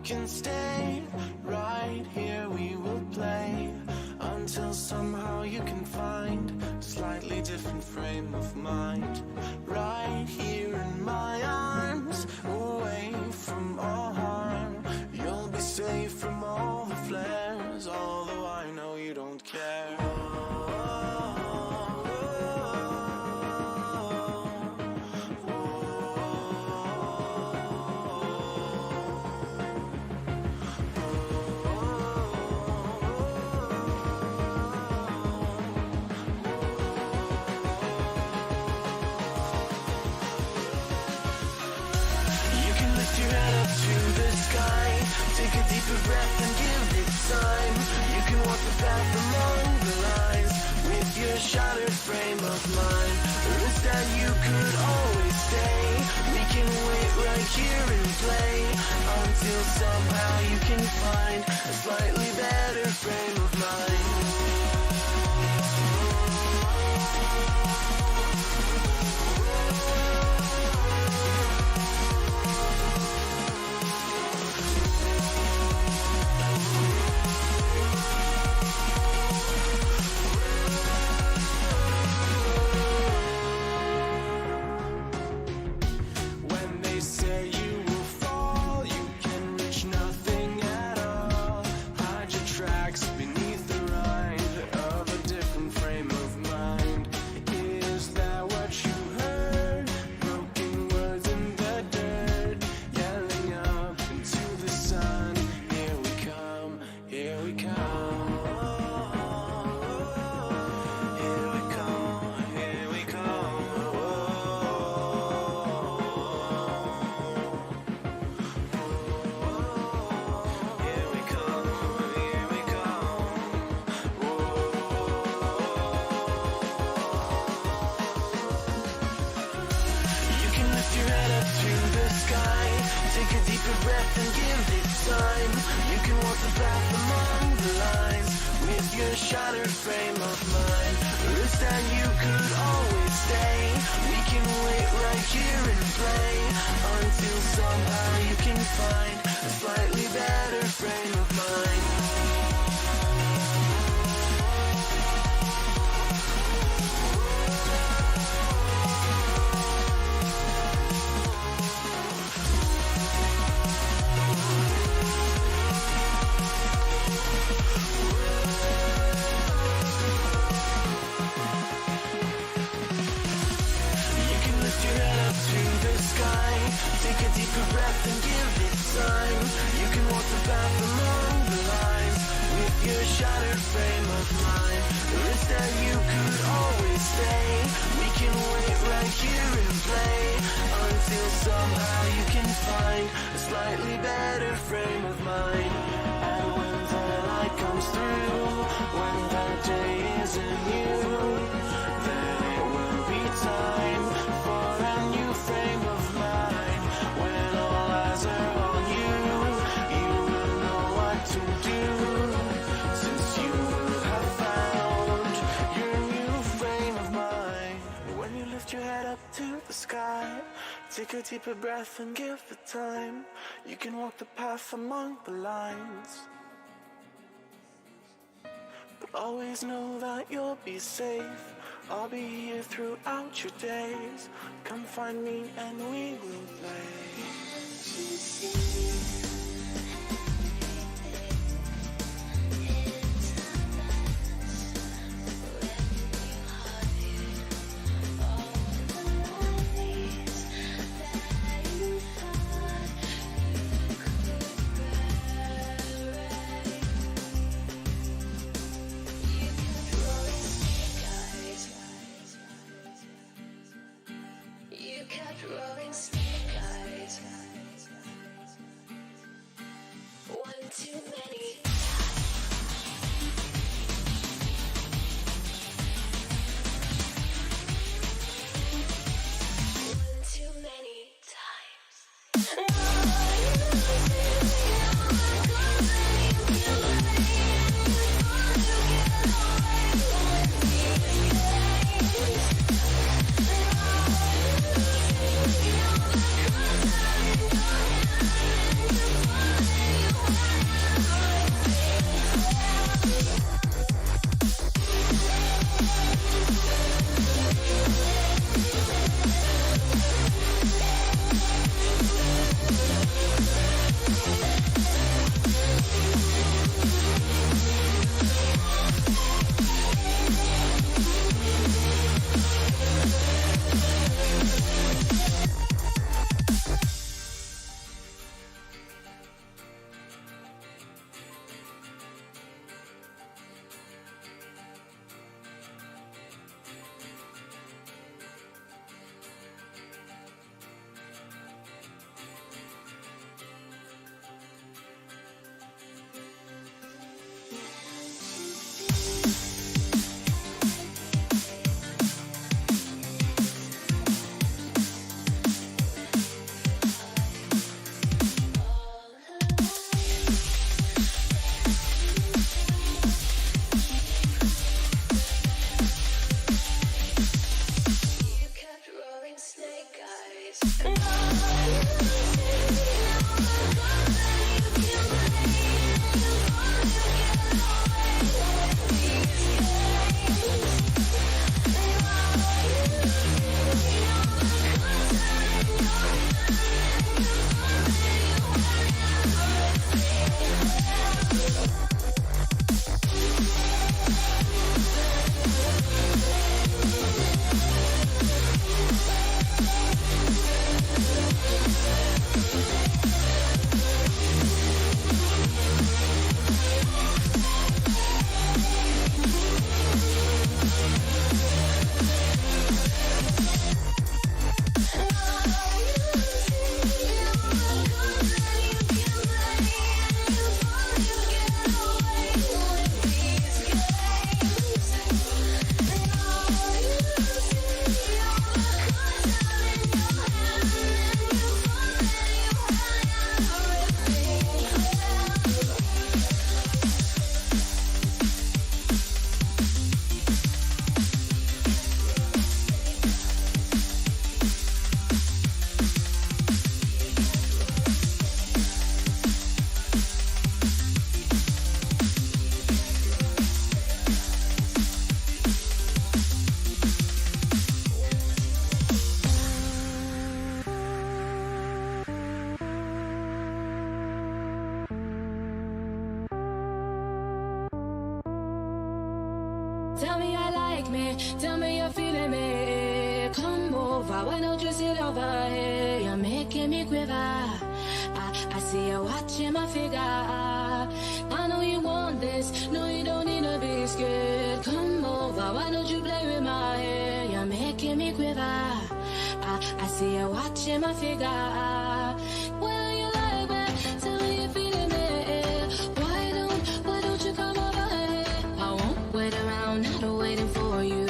can stay right here, we will play until somehow you can find a slightly different frame of mind. Right here in my arms, away from all harm, you'll be safe from all the flares, although I know you don't care. Take a deeper breath and give it time. You can walk the path along the lines with your shattered frame of mind. The risk that you could always stay. We can wait right here and play until somehow you can find a slightly better frame of mind. Shattered frame of mind. The risk that you could always stay. We can wait right here and play until somehow you can find a slightly better frame of mind. Take a deeper breath and give it time. You can walk the path along the lines with your shattered frame of mind. The risk that you could always stay. We can wait right here and play until somehow you can find a slightly better frame of mind. And when the light comes through, when the day isn't new, then it will be time for a new frame of mind. When all eyes are on you, you will know what to do, since you will have found your new frame of mind. When you lift your head up to the sky, take a deeper breath and give it time. You can walk the path among the lines, but always know that you'll be safe. I'll be here throughout your days. Come find me and we will play. You kept rolling snake eyes. One too many. One too many times. Tell me I like me, tell me you're feeling me. Come over, why don't you sit over here? You're making me quiver. I see you watching my figure. I know you want this, no you don't need to be scared. Come over, why don't you play with my hair? You're making me quiver. I see you watching my figure. Well, you like me, tell me you're feeling me. Why don't you come over here? I won't wait around, not waiting for you.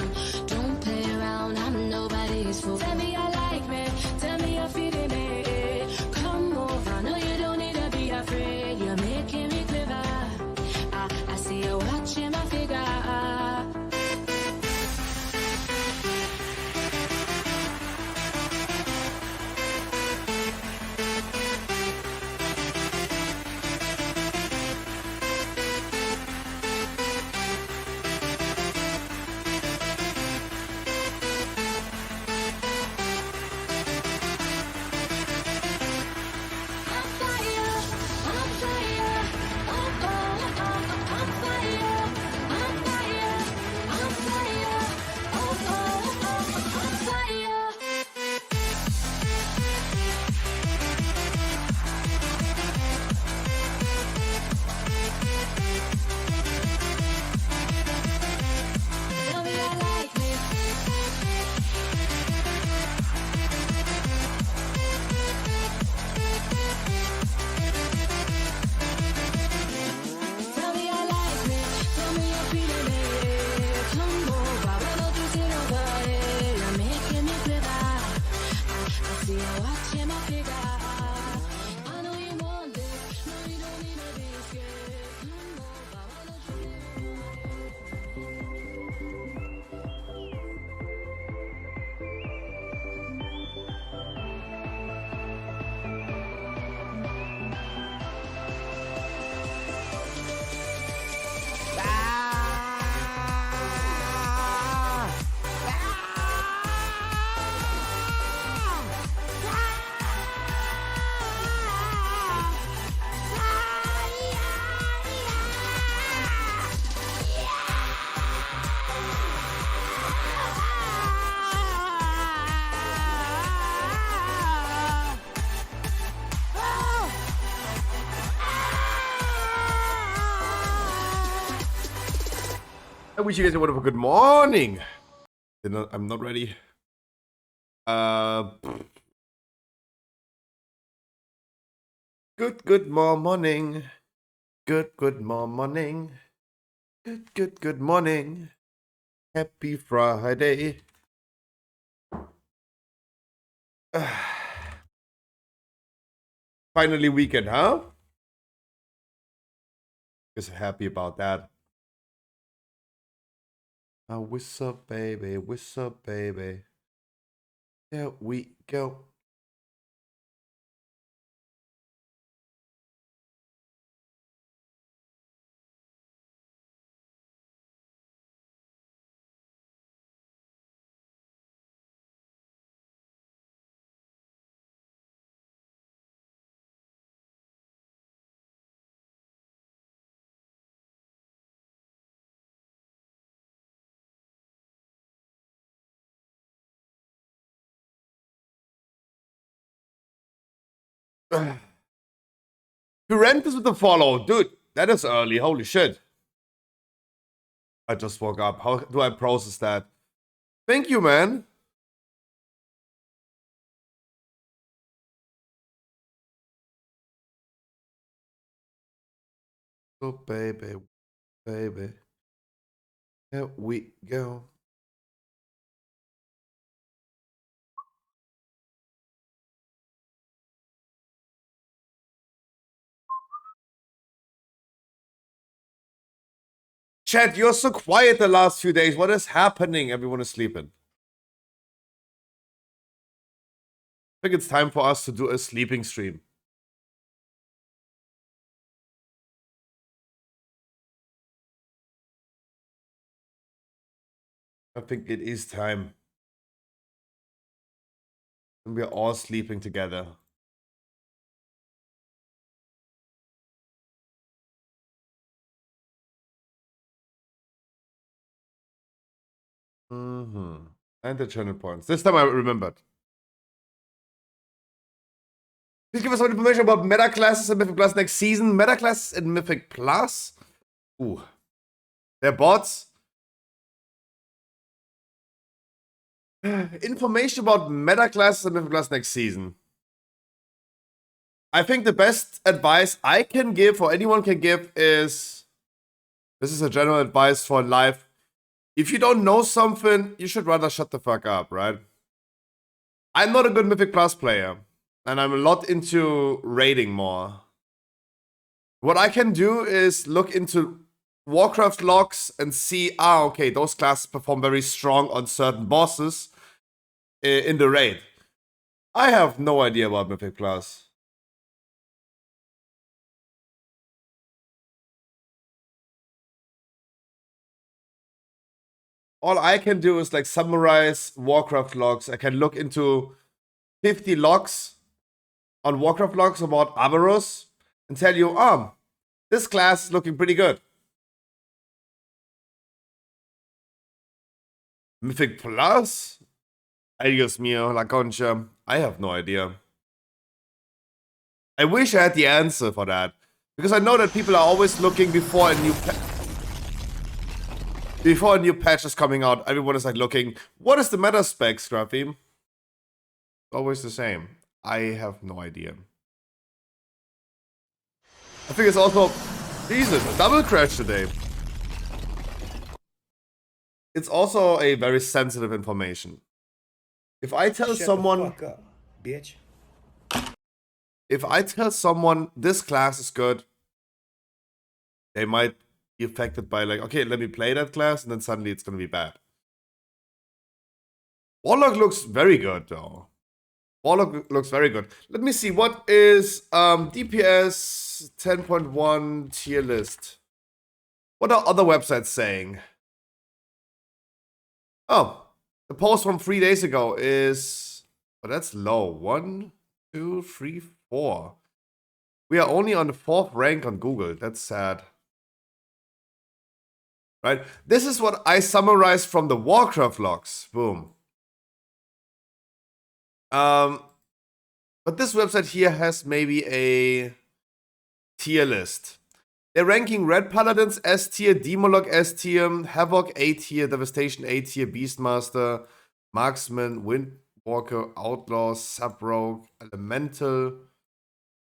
Don't play around, I'm nobody's fool. Tell me I like me, tell me you're feeling me. Come over, no you don't need to be afraid. You're making me quiver. I see you watching my figure. I wish you guys a wonderful good morning. I'm not ready. Good morning. Good morning. Good morning. Happy Friday. Finally weekend, huh? Just happy about that. What's up, baby? What's up, baby? There we go. Purentus with the follow. Dude, that is early. Holy shit. I just woke up. How do I process that? Thank you, man. Oh, baby. Baby. Here we go. Chat, you're so quiet the last few days. What is happening? Everyone is sleeping. I think it's time for us to do a sleeping stream. I think it is time. And we're all sleeping together. And the channel points. This time I remembered. Please give us some information about meta classes in Mythic Plus next season. Meta classes in Mythic Plus? Ooh. They're bots. Information about meta classes in Mythic Plus next season. I think the best advice I can give, or anyone can give, is... This is a general advice for life. If you don't know something, you should rather shut the fuck up, right? I'm not a good Mythic Plus player. And I'm a lot into raiding more. What I can do is look into Warcraft logs and see, okay, those classes perform very strong on certain bosses in the raid. I have no idea about Mythic Plus. All I can do is like summarize Warcraft logs. I can look into 50 logs on Warcraft logs about Avarus and tell you, this class is looking pretty good. Mythic Plus? Ay, Dios mío, la concha. I have no idea. I wish I had the answer for that. Because I know that people are always looking before a new patch is coming out. Everyone is like looking, what is the meta spec, Scruffy? Always the same. I have no idea. I think it's also... Jesus, a double crash today. It's also a very sensitive information. If I tell someone... the fuck up, bitch. If I tell someone this class is good, they might be affected by like, okay, let me play that class, and then suddenly it's gonna be bad. Warlock looks very good, though. Warlock looks very good. Let me see, what is DPS 10.1 tier list? What are other websites saying? Oh, the post from 3 days ago is... But that's low. 1, 2, 3, 4. We are only on the 4th rank on Google. That's sad. Right? This is what I summarized from the Warcraft logs. Boom. But this website here has maybe a tier list. They're ranking Red Paladins S tier, Demolog S tier, Havoc A tier, Devastation A tier, Beastmaster, Marksman, Windwalker, Outlaw, Sub-Rogue, Elemental,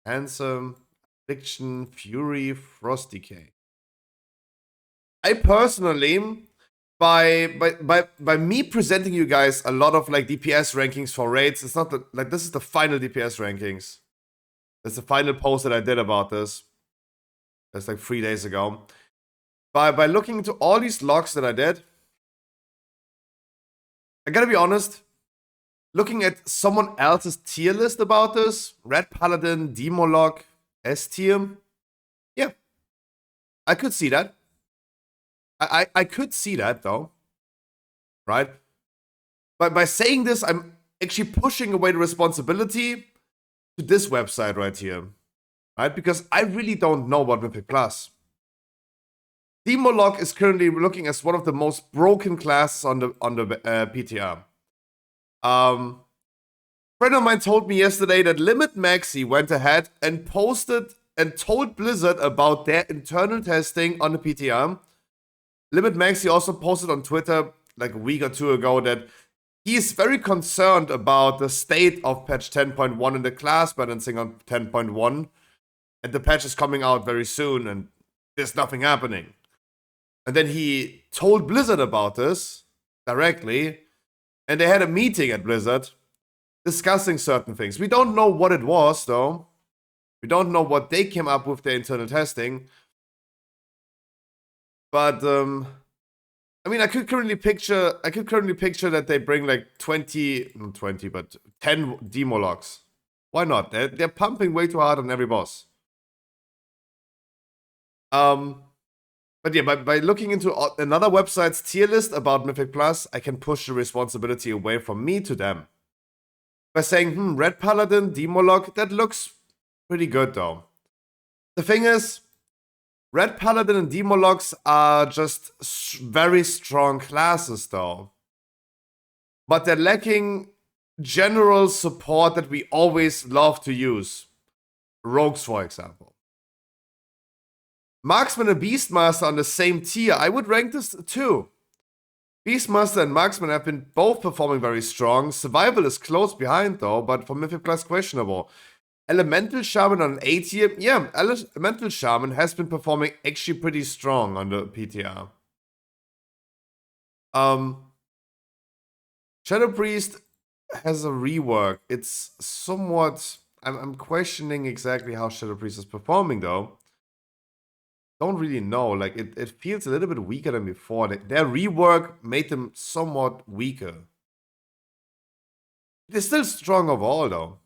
Handsome, Affliction, Fury, Frost Decay. I personally, by me presenting you guys a lot of like DPS rankings for raids, it's not like this is the final DPS rankings. That's the final post that I did about this. That's like 3 days ago. By looking into all these logs that I did, I gotta be honest, looking at someone else's tier list about this, Red Paladin, Demolog, S tier, yeah, I could see that. I could see that though, right? But by saying this, I'm actually pushing away the responsibility to this website right here, right? Because I really don't know about Mythic Plus. Demolog is currently looking as one of the most broken classes on the PTR. friend of mine told me yesterday that Limit Maxi went ahead and posted and told Blizzard about their internal testing on the PTR. Limit Maxi also posted on Twitter like a week or two ago that he's very concerned about the state of patch 10.1 and the class balancing on 10.1. And the patch is coming out very soon and there's nothing happening. And then he told Blizzard about this directly. And they had a meeting at Blizzard discussing certain things. We don't know what it was, though. We don't know what they came up with their internal testing. But I mean, I could currently picture that they bring like 10 demo logs. Why not? They're pumping way too hard on every boss. But yeah, by looking into another website's tier list about Mythic Plus, I can push the responsibility away from me to them. By saying, Red Paladin, demo log, that looks pretty good though. The thing is, Red Paladin and demo logs are just very strong classes though. But they're lacking general support that we always love to use. Rogues, for example. Marksman and Beastmaster on the same tier, I would rank this too. Beastmaster and Marksman have been both performing very strong. Survival is close behind though, but for Mythic Plus questionable. Elemental Shaman on an A tier, yeah, Elemental Shaman has been performing actually pretty strong on the PTR. Shadow Priest has a rework. It's somewhat, I'm questioning exactly how Shadow Priest is performing though. Don't really know, like it feels a little bit weaker than before. Their rework made them somewhat weaker. They're still strong overall though.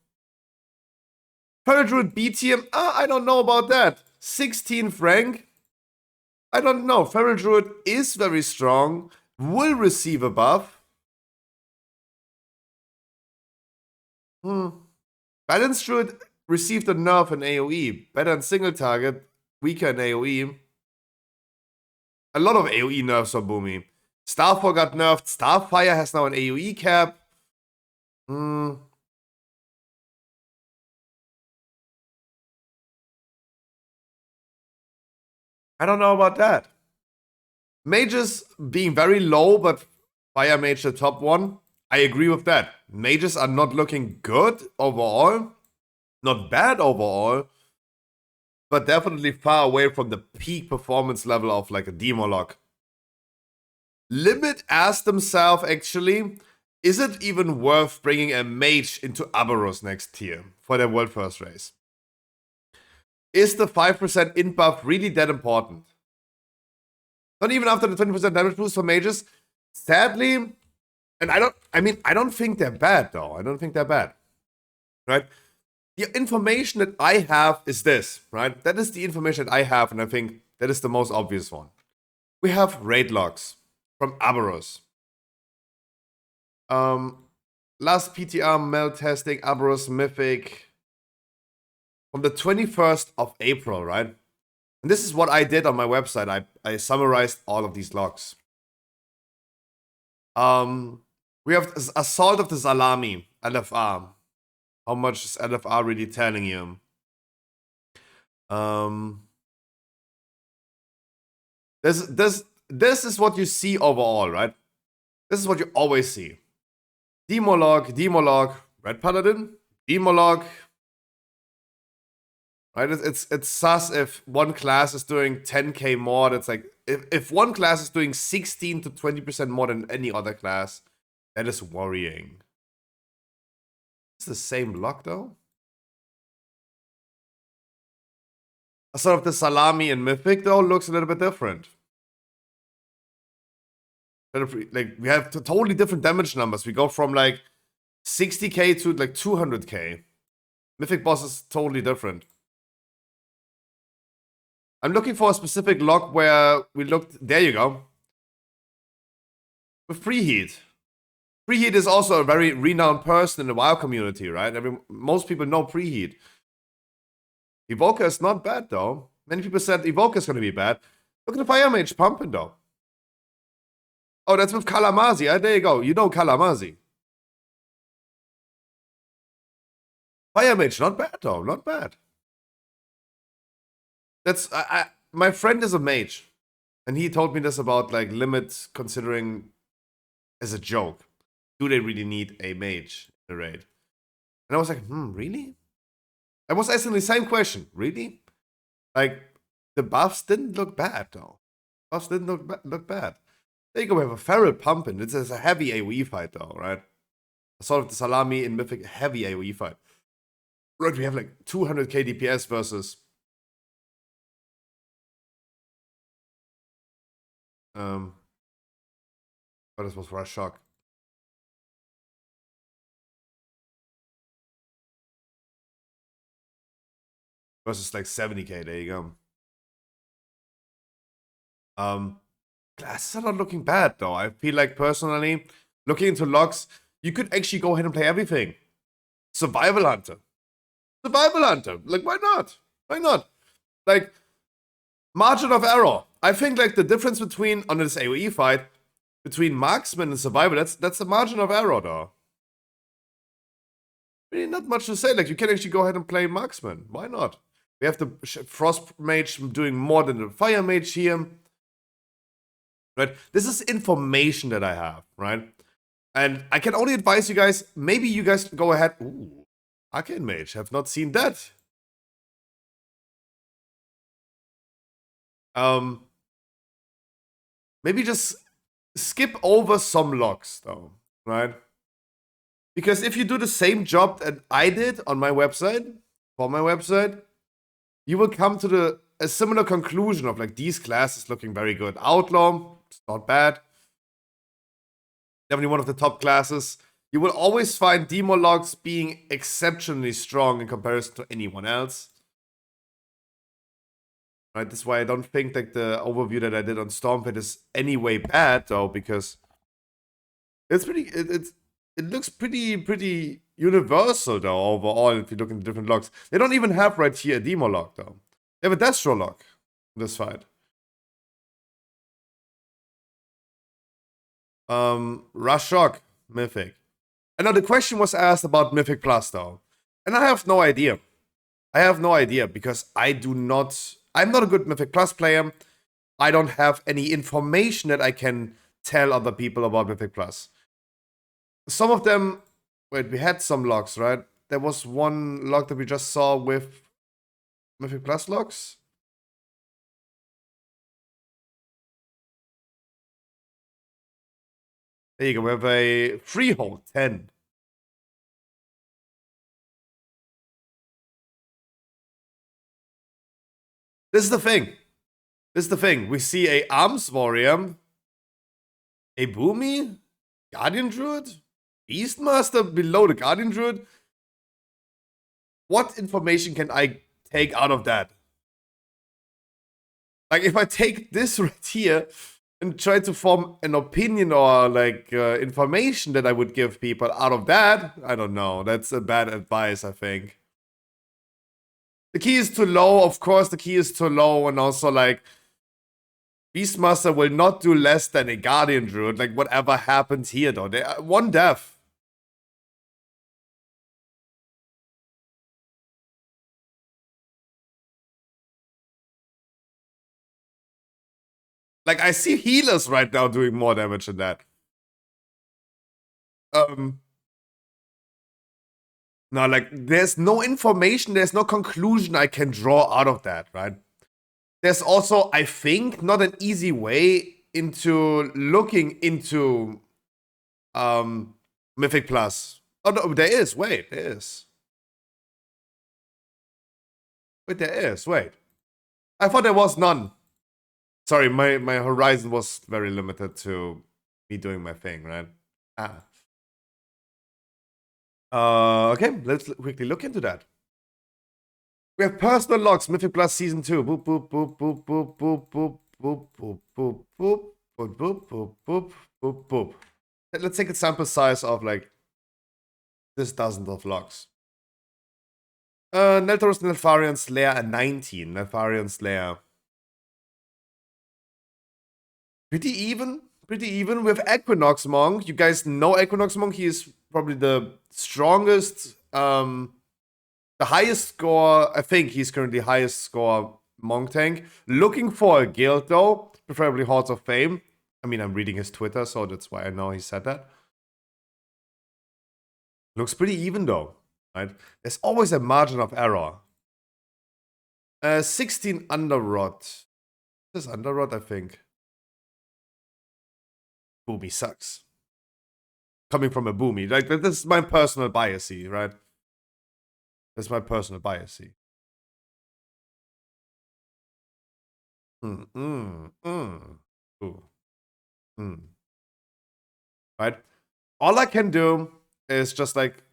Feral Druid B tier, I don't know about that. 16 Frank, I don't know. Feral Druid is very strong, will receive a buff. Balance Druid received a nerf in AoE, better in single target. Weaker in AoE. A lot of AoE nerfs on Boomy. Starfall got nerfed. Starfire has now an AoE cap. I don't know about that. Mages being very low, but Fire Mage the top one. I agree with that. Mages are not looking good overall. Not bad overall. But definitely far away from the peak performance level of like a Demolog. Limit asked themselves actually, is it even worth bringing a mage into Aberos next tier for their World First race? Is the 5% int buff really that important? Not even after the 20% damage boost for mages. Sadly, and I don't think they're bad though. I don't think they're bad. Right? The information that I have is this, right? That is the information that I have, and I think that is the most obvious one. We have raid logs from Aberos. Last PTR meld testing, Aberos Mythic. From the 21st of April, right? And this is what I did on my website. I summarized all of these logs. We have Assault of the Salami, LFR. How much is LFR really telling you? This is what you see overall, right? This is what you always see. Demolog, Red Paladin, Demolog. Right? It's sus if one class is doing 10k more. That's like if one class is doing 16 to 20% more than any other class, that is worrying. It's the same lock though. Sort of the Salami and Mythic though looks a little bit different. Like we have totally different damage numbers. We go from like 60k to like 200k. Mythic boss is totally different. I'm looking for a specific log where we looked. There you go. With Preheat. Preheat is also a very renowned person in the WoW community, right? Most people know Preheat. Evoker is not bad though. Many people said Evoker is going to be bad. Look at the Fire Mage pumping though. Oh, that's with Kalamazi. There you go. You know Kalamazi. Fire Mage, not bad though, not bad. That's my friend is a mage, and he told me this about like limit considering as a joke. Do they really need a mage in a raid? And I was like, really? I was asking the same question. Really? Like the buffs didn't look bad though. Buffs didn't look bad. There you go. We have a feral pumpkin. This is a heavy AoE fight though, right? Sort of the salami in Mythic, heavy AoE fight. Right, we have like 200k DPS versus oh, this was Rush Shock. Versus like 70k, there you go. Classes are not looking bad though. I feel like personally, looking into logs, you could actually go ahead and play everything. Survival Hunter. Survival Hunter. Like, why not? Why not? Like, margin of error. I think like the difference between, on this AoE fight, between marksman and survival, that's the margin of error though. Really not much to say. Like, you can actually go ahead and play marksman. Why not? We have the Frost Mage doing more than the Fire Mage here. Right? This is information that I have, right? And I can only advise you guys, maybe you guys go ahead. Ooh, Arcane Mage, have not seen that. Maybe just skip over some logs though, right? Because if you do the same job that I did on my website, for my website, you will come to a similar conclusion of like these classes looking very good. Outlaw, it's not bad. Definitely one of the top classes. You will always find demo logs being exceptionally strong in comparison to anyone else. Right, that's why I don't think like the overview that I did on Stormpit is anyway bad though, because it's pretty. It looks pretty universal though overall. If you look into different logs, they don't even have right here a demo log though. They have a Destro log in this fight. Rush Shock Mythic. And now the question was asked about Mythic Plus though, and I have no idea. I have no idea because I'm not a good Mythic Plus player. I don't have any information that I can tell other people about Mythic Plus. Some of them, wait, we had some logs, right? There was one log that we just saw with Mythic Plus logs. There you go, we have a Freehold 10. This is the thing. This is the thing. We see a Arms Warrior, a Boomy, Guardian Druid, Beastmaster below the Guardian Druid. What information can I take out of that? Like, if I take this right here and try to form an opinion or like information that I would give people out of that, I don't know. That's a bad advice, I think. The key is too low, of course, the key is too low, and also, like, Beastmaster will not do less than a Guardian Druid, like, whatever happens here, though. They are one death. Like, I see healers right now doing more damage than that. No, like, there's no information, there's no conclusion I can draw out of that, right? There's also, I think, not an easy way into looking into Mythic Plus. Oh, no, there is. Wait, there is. Wait, there is. Wait. I thought there was none. Sorry, my horizon was very limited to me doing my thing, right? Okay, let's quickly look into that. We have personal logs, Mythic Plus Season 2. Boop, boop, boop, boop, boop, boop, boop, boop, boop, boop, boop, boop, boop, boop, boop, boop, boop. Let's take a sample size of like this dozen of logs. Neltaros Neltharion Slayer a 19. Neltharion Slayer. Pretty even. Pretty even with Equinox Monk. You guys know Equinox Monk. He is probably the strongest the highest score, I think he's currently highest score Monk tank. Looking for a guild though, preferably Halls of Fame. I mean, I'm reading his Twitter, so that's why I know he said that. Looks pretty even though, right? There's always a margin of error. 16 under rot. This is under rot, I think. Boomy sucks. Coming from a Boomy. Like, this is my personal biasy, right? That's my personal biasy. Right? All I can do is just like,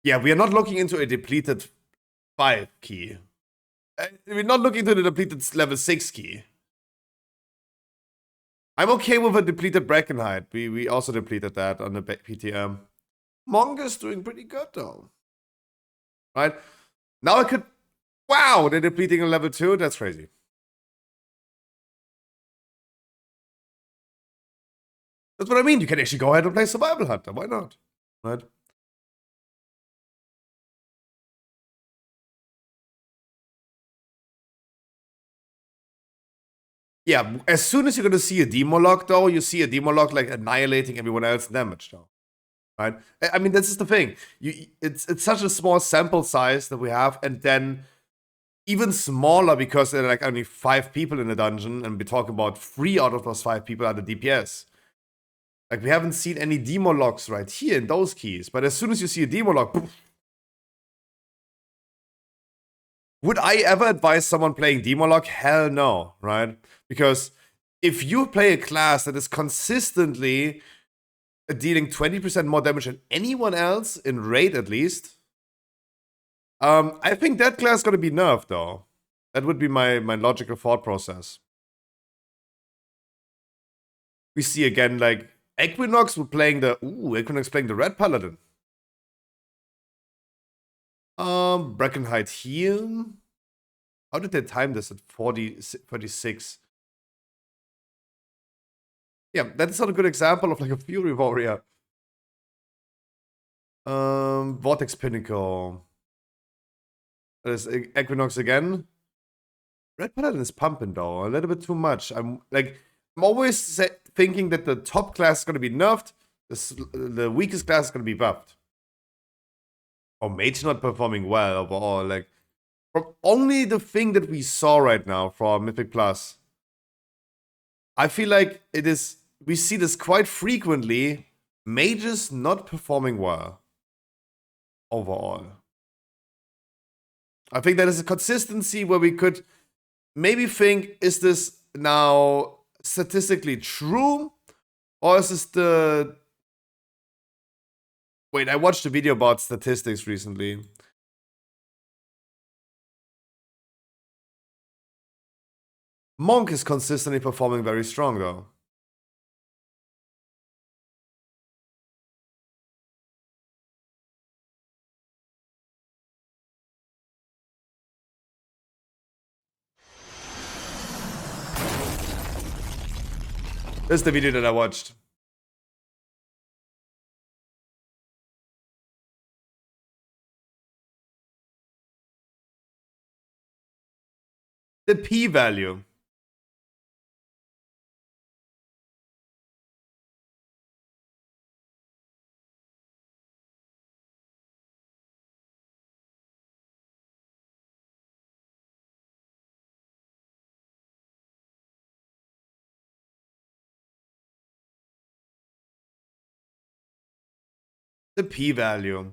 yeah, we are not looking into a depleted 5 key. We're not looking into the depleted level 6 key. I'm okay with a depleted Brackenhide. We also depleted that on the PTM. Monk is doing pretty good though. Right? Now I could... Wow, they're depleting a level 2? That's crazy. That's what I mean. You can actually go ahead and play Survival Hunter. Why not? Right? Yeah, as soon as you're gonna see a Demolog though, you see a Demolog like annihilating everyone else's damage though. Right? I mean, this is the thing. It's such a small sample size that we have, and then even smaller because there are like only 5 people in the dungeon, and we talk about 3 out of those 5 people are the DPS. Like, we haven't seen any Demologs right here in those keys, but as soon as you see a Demolog, poof. Would I ever advise someone playing Demolog? Hell no, right? Because if you play a class that is consistently dealing 20% more damage than anyone else, in raid at least, I think that class is going to be nerfed, though. That would be my logical thought process. We see again, like, Equinox playing the... Ooh, Equinox playing the Red Paladin. Brackenhide here. How did they time this at 36? Yeah, that's not a good example of like a Fury Warrior. Vortex Pinnacle. There's Equinox again. Red Paladin is pumping though, a little bit too much. I'm always thinking that the top class is going to be nerfed, the weakest class is going to be buffed. Or Mage not performing well overall. Like, from only the thing that we saw right now from Mythic Plus, I feel like it is... We see this quite frequently. Mages not performing well overall. I think that is a consistency where we could maybe think, is this now statistically true? Or is this the... Wait, I watched a video about statistics recently. Monk is consistently performing very strong though. This is the video that I watched. The p-value. The p-value.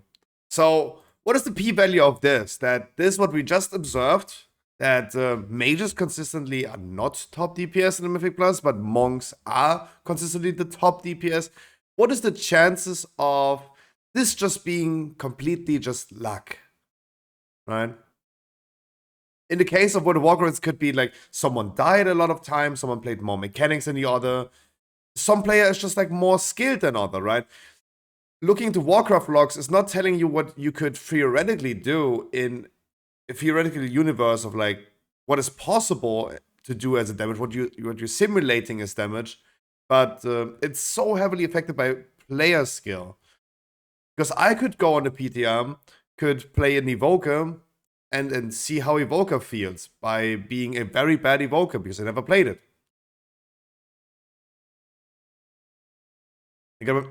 So, what is the p-value of this? That this is what we just observed, that mages consistently are not top DPS in the Mythic Plus, but monks are consistently the top DPS. What is the chances of this just being completely just luck? Right? In the case of World of Warcraft, it could be like someone died a lot of times, someone played more mechanics than the other. Some player is just like more skilled than other, right? Looking into Warcraft logs is not telling you what you could theoretically do in a theoretical universe of like what is possible to do as a damage, what you're simulating as damage, but it's so heavily affected by player skill. Because I could go on the PTR, could play an Evoker, and see how Evoker feels by being a very bad Evoker because I never played it.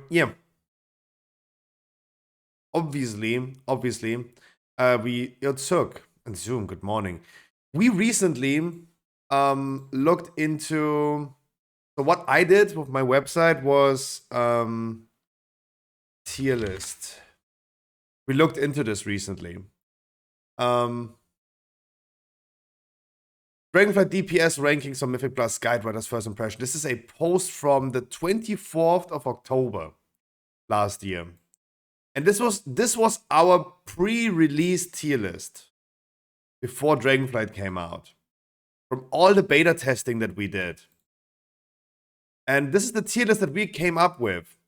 Yeah. Obviously, we took and Zoom. Good morning. We recently looked into. So what I did with my website was tier list. We looked into this recently. Dragonflight DPS rankings on Mythic Plus Guide Writer's first impression. This is a post from the 24th of October last year. And this was our pre-release tier list before Dragonflight came out. From all the beta testing that we did. And this is the tier list that we came up with.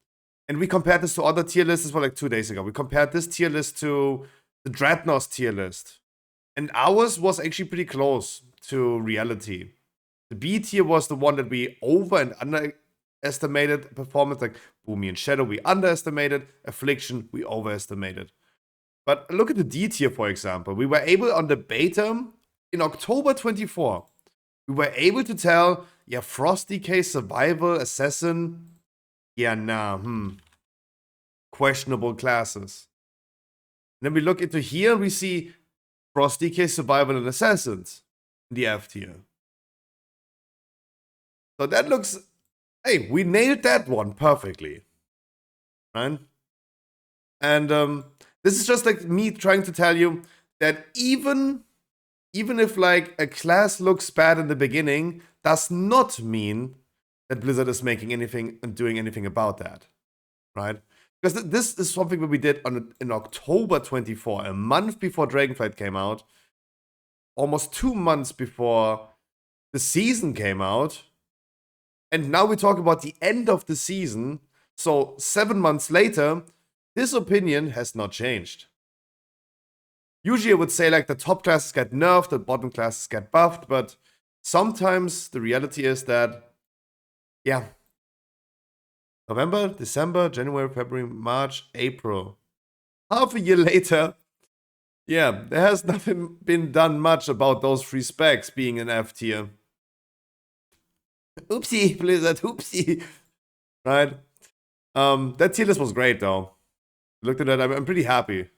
And we compared this to other tier lists for like 2 days ago. We compared this tier list to the Dreadnought tier list. And ours was actually pretty close to reality. The B tier was the one that we over and underestimated performance, like Boomy and Shadow, we underestimated. Affliction, we overestimated. But look at the D tier, for example. We were able on the beta in October 24. We were able to tell, yeah, Frost DK, Survival, Assassin, yeah, nah, questionable classes. And then we look into here and we see Frost DK, Survival, and Assassins in the F tier. So that looks, hey, we nailed that one perfectly. Right? And this is just like me trying to tell you that even if like a class looks bad in the beginning, does not mean that Blizzard is making anything and doing anything about that, right? Because this is something that we did in October 24, a month before Dragonflight came out, almost 2 months before the season came out, and now we talk about the end of the season. So 7 months later, this opinion has not changed. Usually I would say like the top classes get nerfed, the bottom classes get buffed, but sometimes the reality is that, yeah, November, December, January, February, March, April. Half a year later, yeah, there has nothing been done much about those 3 specs being an F tier. Oopsie, Blizzard, oopsie. Right? That tier list was great though. Looked at that, I'm pretty happy.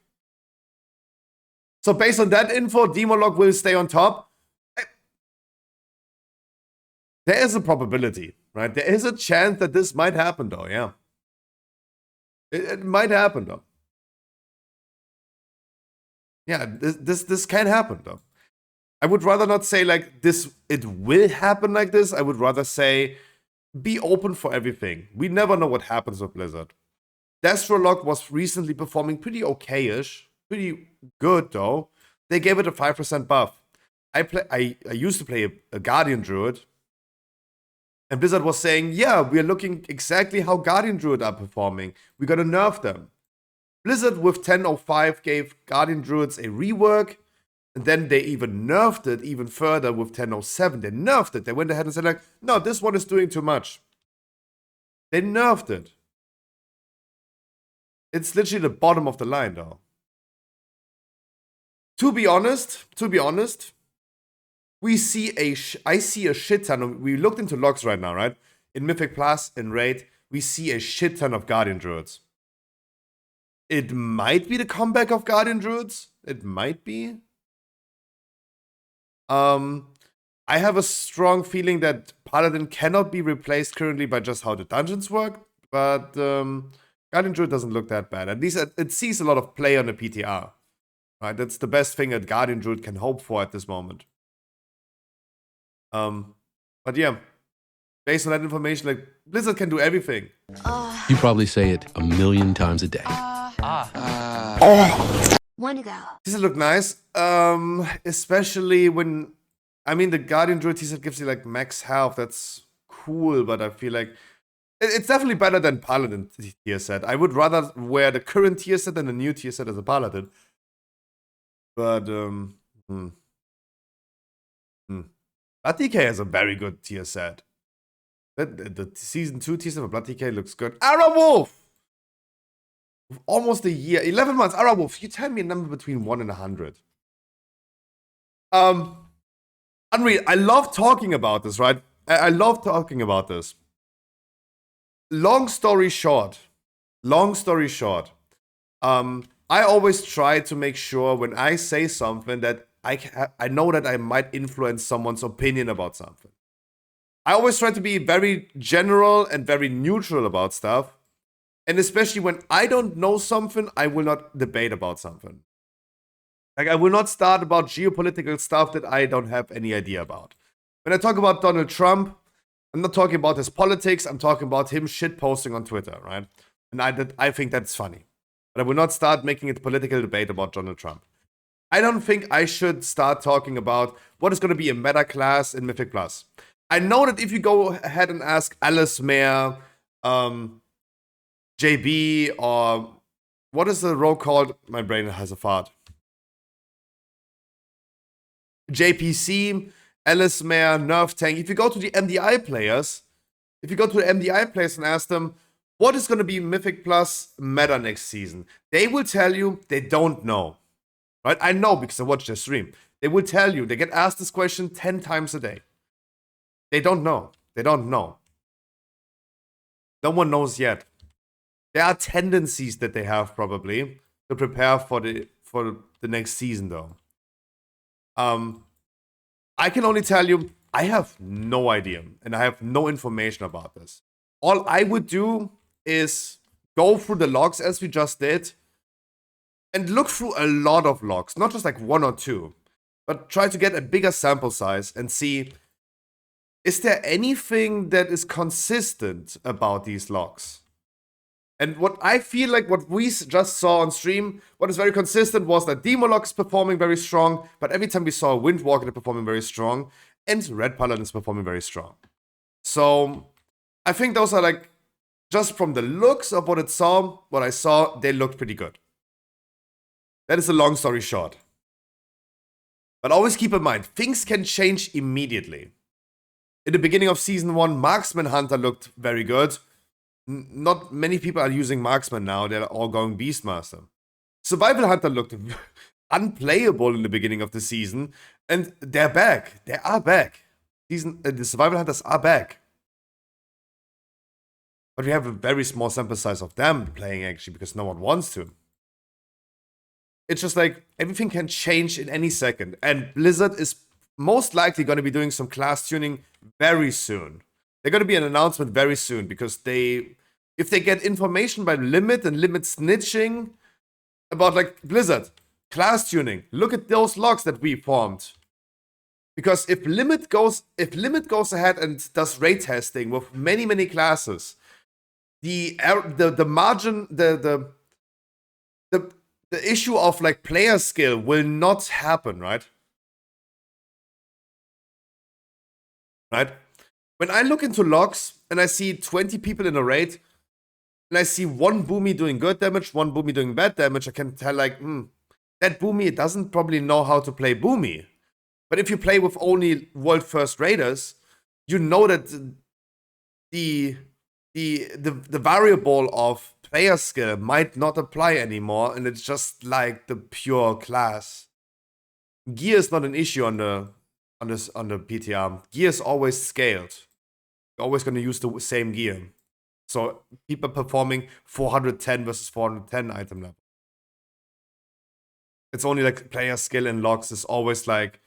So based on that info, Demolog will stay on top. There is a probability, right? There is a chance that this might happen though, yeah. It might happen though. Yeah, this can happen though. I would rather not say like this, it will happen like this. I would rather say be open for everything. We never know what happens with Blizzard. Destrolog was recently performing pretty okay-ish. Pretty good though. They gave it a 5% buff. I used to play a Guardian Druid. And Blizzard was saying, yeah, we're looking exactly how Guardian Druid are performing. We gotta nerf them. Blizzard with 10.05 gave Guardian Druids a rework. And then they even nerfed it even further with 10.07. They nerfed it. They went ahead and said like, no, this one is doing too much. They nerfed it. It's literally the bottom of the line though. To be honest, I see a shit ton of, we looked into logs right now, right? In Mythic Plus, in Raid, we see a shit ton of Guardian Druids. It might be the comeback of Guardian Druids. It might be. I have a strong feeling that Paladin cannot be replaced currently by just how the dungeons work, but Guardian Druid doesn't look that bad. At least it sees a lot of play on the PTR. Right? That's the best thing that Guardian Druid can hope for at this moment. But yeah, based on that information, like Blizzard can do everything. You probably say it a million times a day. Wanna go? Teaser look nice, especially when, I mean, the Guardian Druid teaser gives you like max health. That's cool, but I feel like it's definitely better than Paladin tier set. I would rather wear the current tier set than the new tier set as a Paladin. But Blood DK has a very good tier set. The season 2 tier set for Blood DK looks good. Arrow Wolf! almost a year, 11 months. All right, Wolf, you tell me a number between 1 and 100. Unreal. I love talking about this, right? I love talking about this. Long story short, I always try to make sure when I say something that I know that I might influence someone's opinion about something. I always try to be very general and very neutral about stuff. And especially when I don't know something, I will not debate about something. Like, I will not start about geopolitical stuff that I don't have any idea about. When I talk about Donald Trump, I'm not talking about his politics, I'm talking about him shitposting on Twitter, right? And I think that's funny. But I will not start making it a political debate about Donald Trump. I don't think I should start talking about what is going to be a meta class in Mythic Plus. I know that if you go ahead and ask Alice Mayer, JB, or what is the row called? My brain has a fart. JPC, Alice Mayer, Nerf Tank. If you go to the MDI players, and ask them, what is going to be Mythic Plus meta next season? They will tell you they don't know. Right? I know because I watched their stream. They will tell you, they get asked this question 10 times a day. They don't know. No one knows yet. There are tendencies that they have probably to prepare for the next season though. I can only tell you, I have no idea and I have no information about this. All I would do is go through the logs as we just did and look through a lot of logs, not just like one or two, but try to get a bigger sample size and see, is there anything that is consistent about these logs? And what I feel like what we just saw on stream, what is very consistent was that Demolog is performing very strong, but every time we saw Windwalker, they're performing very strong, and Red Paladin is performing very strong. So I think those are like, just from the looks of what I saw, they looked pretty good. That is a long story short. But always keep in mind, things can change immediately. In the beginning of Season 1, Marksman Hunter looked very good. Not many people are using Marksman now. They're all going Beastmaster. Survival Hunter looked unplayable in the beginning of the season. And they're back. They are back. The Survival Hunters are back. But we have a very small sample size of them playing actually because no one wants to. It's just like everything can change in any second. And Blizzard is most likely going to be doing some class tuning very soon. They're going to be an announcement very soon because if they get information by Limit and Limit snitching about like Blizzard, class tuning, look at those logs that we formed. Because if Limit goes ahead and does raid testing with many classes, the margin, the issue of like player skill will not happen, right? Right? When I look into logs and I see 20 people in a raid, and I see one Boomy doing good damage, one Boomy doing bad damage, I can tell like, that Boomy doesn't probably know how to play Boomy. But if you play with only world first raiders, you know that the variable of player skill might not apply anymore, and it's just like the pure class. Gear is not an issue on the PTR. Gear is always scaled. You're always going to use the same gear. So people performing 410 versus 410 item level. It's only like player skill and logs is always like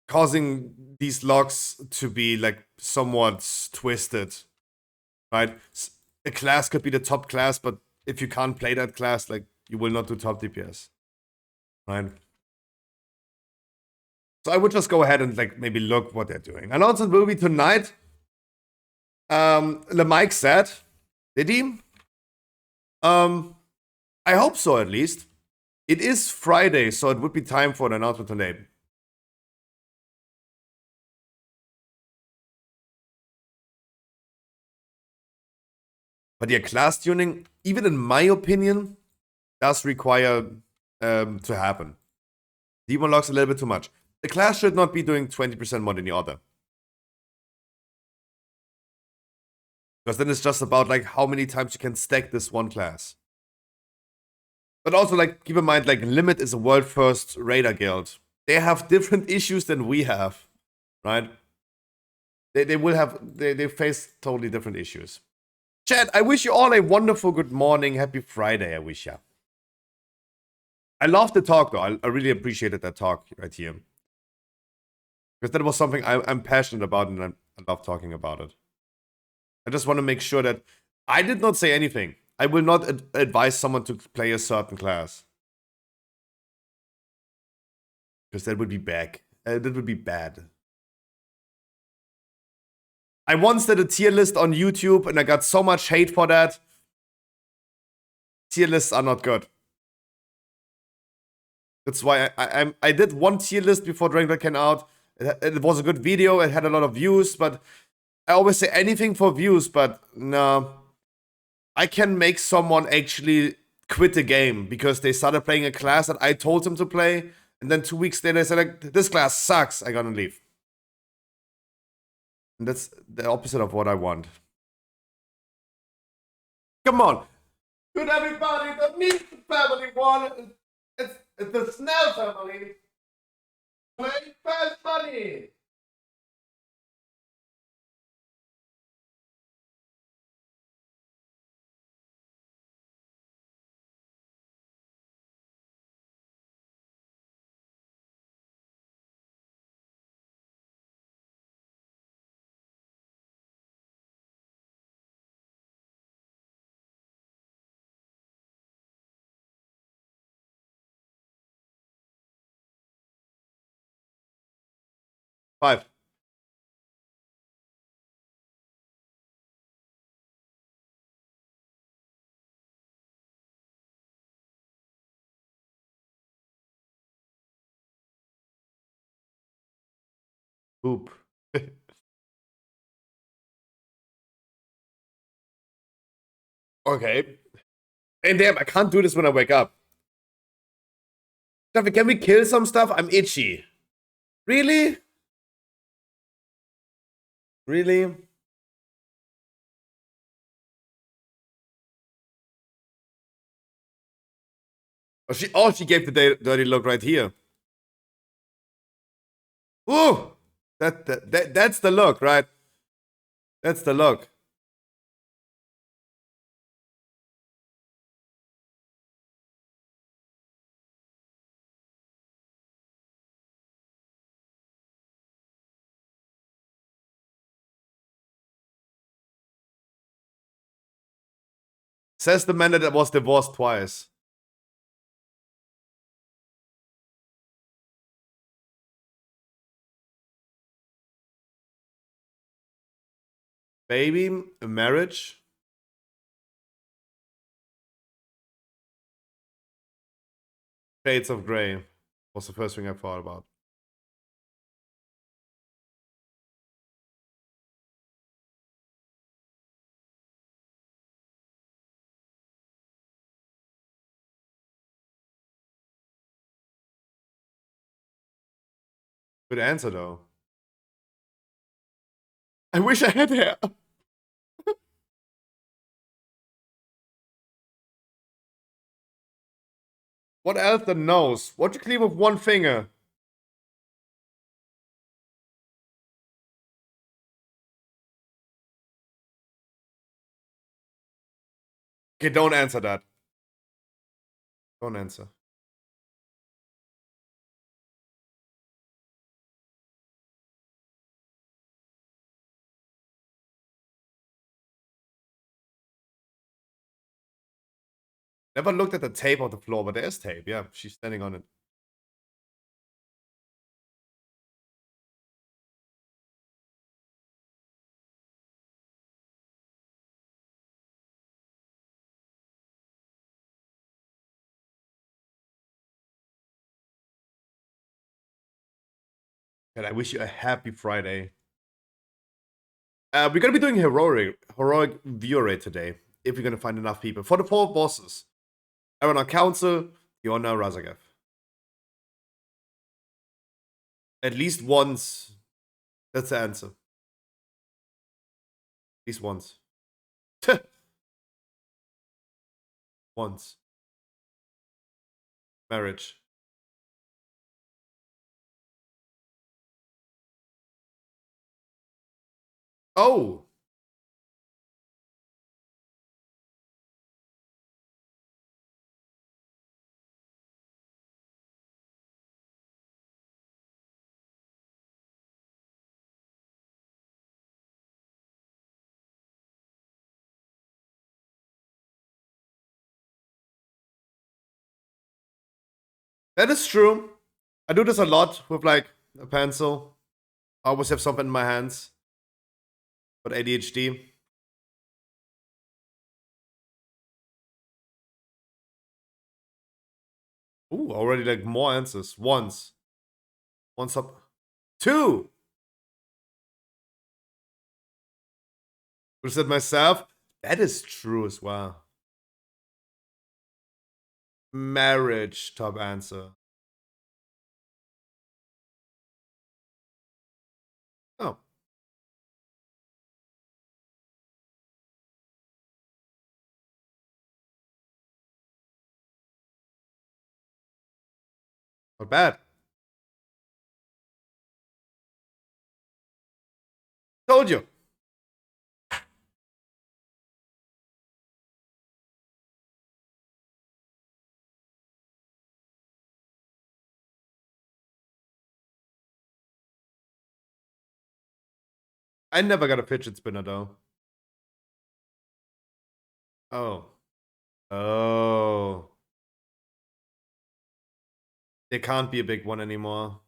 causing these logs to be like somewhat twisted, right? A class could be the top class, but if you can't play that class, like you will not do top DPS, right? So I would just go ahead and like maybe look what they're doing. Announcement will be tonight. Mike said, did he? I hope so at least. It is Friday, so it would be time for an announcement today. But yeah, class tuning, even in my opinion, does require to happen. Demon logs a little bit too much. The class should not be doing 20% more than the other. Because then it's just about like how many times you can stack this one class. But also like keep in mind like Limit is a world first raider guild. They have different issues than we have, right? They face totally different issues. Chat, I wish you all a wonderful good morning. Happy Friday, I wish ya. I love the talk though. I really appreciated that talk right here. Because that was something I'm passionate about and I love talking about it. I just want to make sure that I did not say anything. I will not advise someone to play a certain class. Because that would be bad. That would be bad. I once did a tier list on YouTube and I got so much hate for that. Tier lists are not good. That's why I did one tier list before Dragon Ball came out. It was a good video. It had a lot of views, but I always say anything for views, but no. I can make someone actually quit the game because they started playing a class that I told them to play, and then 2 weeks later they said like, this class sucks, I'm gonna leave. And that's the opposite of what I want. Come on. Good everybody, the meat family one. It's the Snell family. Play fast money. Five. Poop. Okay. And damn, I can't do this when I wake up. Can we kill some stuff? I'm itchy. Really? Really? She gave the dirty look right here. Ooh! That's the look, right? That's the look. Says the man that was divorced twice. Baby, a marriage. Shades of Grey was the first thing I thought about. Good answer though. I wish I had hair. What else than nose? What you clean with one finger? Okay, don't answer that. Don't answer. Never looked at the tape of the floor, but there's tape. Yeah, she's standing on it. And I wish you a happy Friday. We're gonna be doing heroic viewer rate today, if we're gonna find enough people. For the 4 bosses. Arana Council, Yona, Razagav. At least once. That's the answer. At least once. Once. Marriage. Oh! That is true. I do this a lot with like a pencil. I always have something in my hands. But ADHD. Ooh, already like more answers. Once. Once up. Two! Would have said myself. That is true as well. Marriage, top answer. Oh. Not bad. Told you. I never got a fidget spinner though. Oh. Oh. There can't be a big one anymore.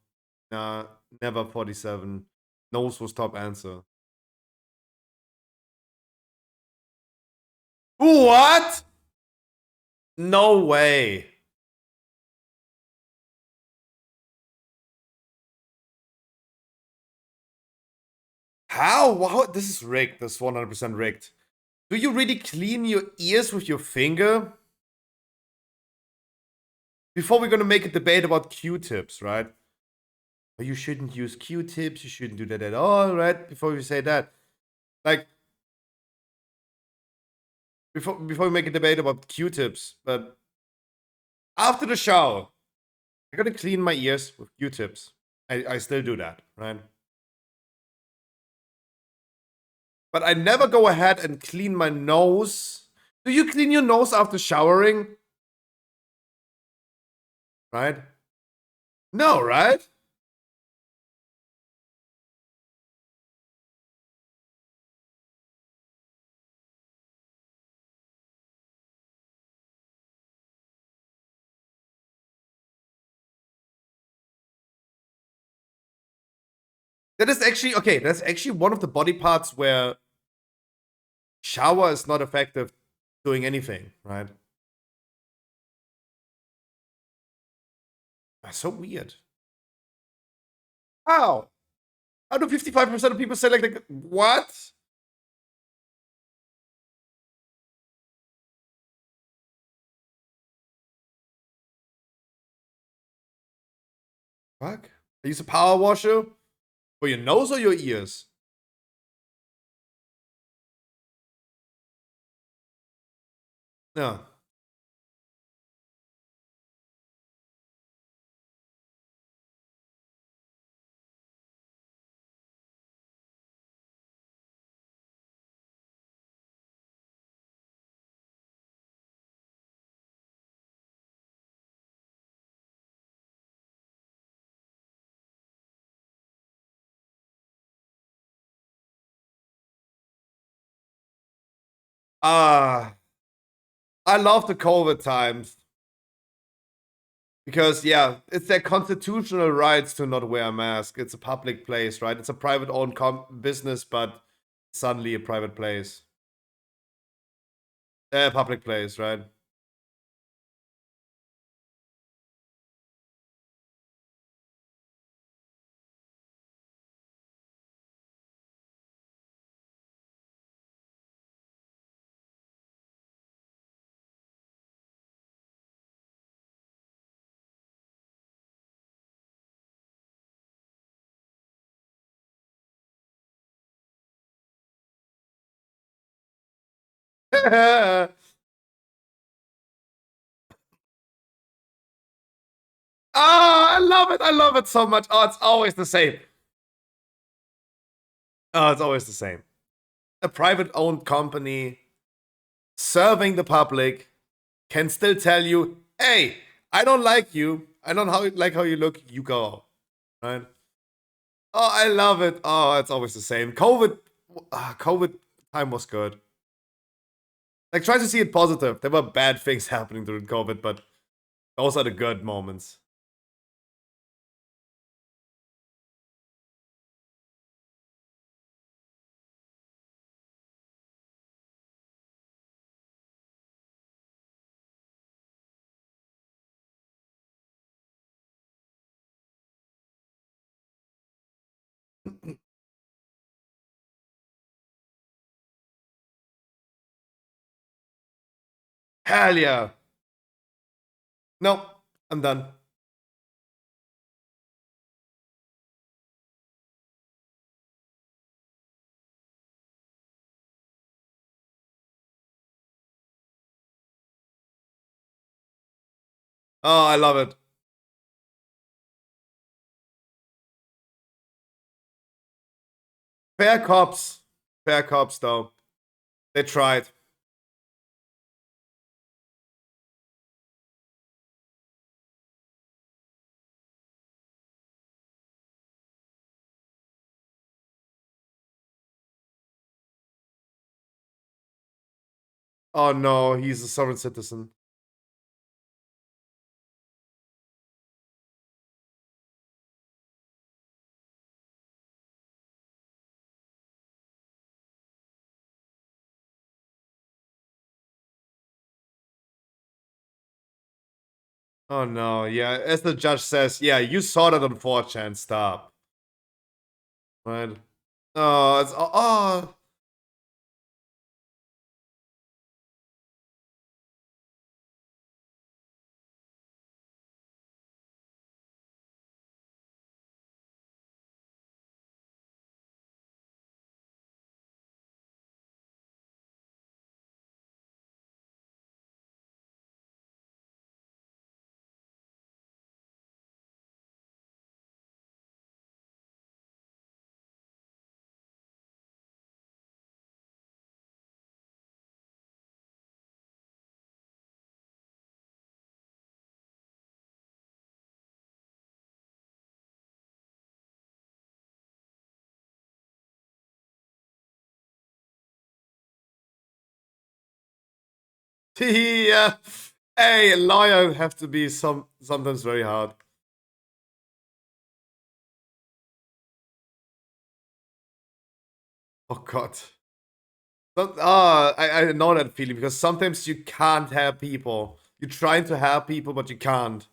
Nah, never 47. Nose was top answer. What? No way. How? Wow, this is rigged. This is 100% rigged. Do you really clean your ears with your finger? Before we're gonna make a debate about Q-tips, right? But you shouldn't use Q-tips. You shouldn't do that at all, right? Before we say that, like, before we make a debate about Q-tips, but after the shower, I gotta clean my ears with Q-tips. I still do that, right? But I never go ahead and clean my nose. Do you clean your nose after showering? Right? No, right? That is actually, okay, that's actually one of the body parts where shower is not effective doing anything, right? That's so weird. How? How do 55% of people say like what? Fuck. I use a power washer for your nose or your ears? No. Ah, I love the COVID times. Because yeah, it's their constitutional rights to not wear a mask. It's a public place, right? It's a private owned business, but suddenly a private place. Public place, right? I love it. I love it so much. Oh, it's always the same. Oh, it's always the same. A private owned company serving the public can still tell you, hey, I don't like you. I don't like how you look. You go. Right? Oh, I love it. Oh, it's always the same. COVID time was good. Like, try to see it positive. There were bad things happening during COVID, but those are the good moments. Hell yeah. No, I'm done. Oh, I love it. Fair cops. Fair cops, though. They tried. Oh no, he's a sovereign citizen. Oh no, yeah. As the judge says, yeah, you saw that on 4chan. Stop. Right? Oh, it's oh. Yeah. Hey, a lawyer have to be sometimes very hard. Oh god. I know that feeling because sometimes you can't help people. You're trying to help people, but you can't.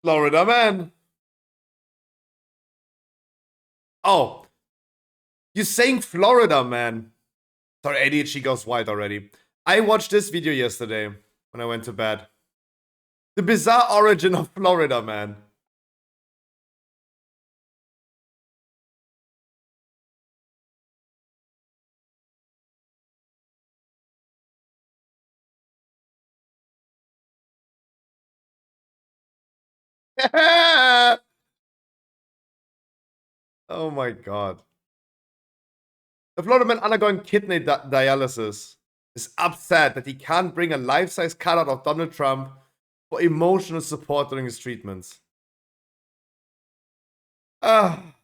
Florida man. Oh, you're saying Florida man. Sorry, ADHD goes wild already. I watched this video yesterday when I went to bed. The bizarre origin of Florida man. Oh my god. The Florida man undergoing kidney dialysis. is upset that he can't bring a life-size cutout of Donald Trump for emotional support during his treatments. Ah.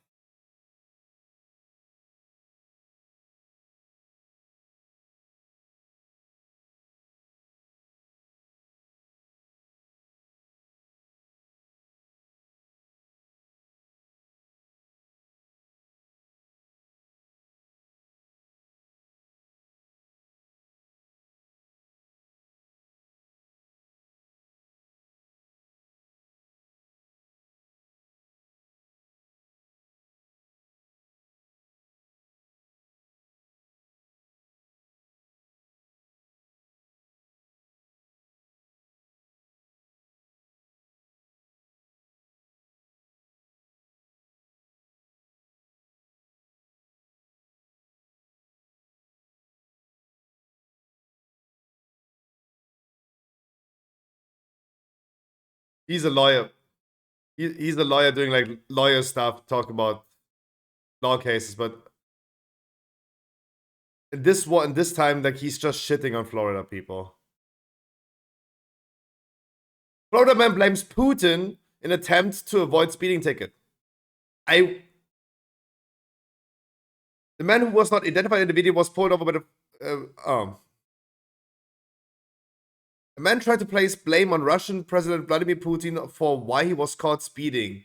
He's a lawyer. He's a lawyer doing like lawyer stuff, talk about law cases, but in this time, like he's just shitting on Florida people. Florida man blames Putin in attempt to avoid speeding ticket. The man who was not identified in the video was pulled over by the a man tried to place blame on Russian President Vladimir Putin for why he was caught speeding.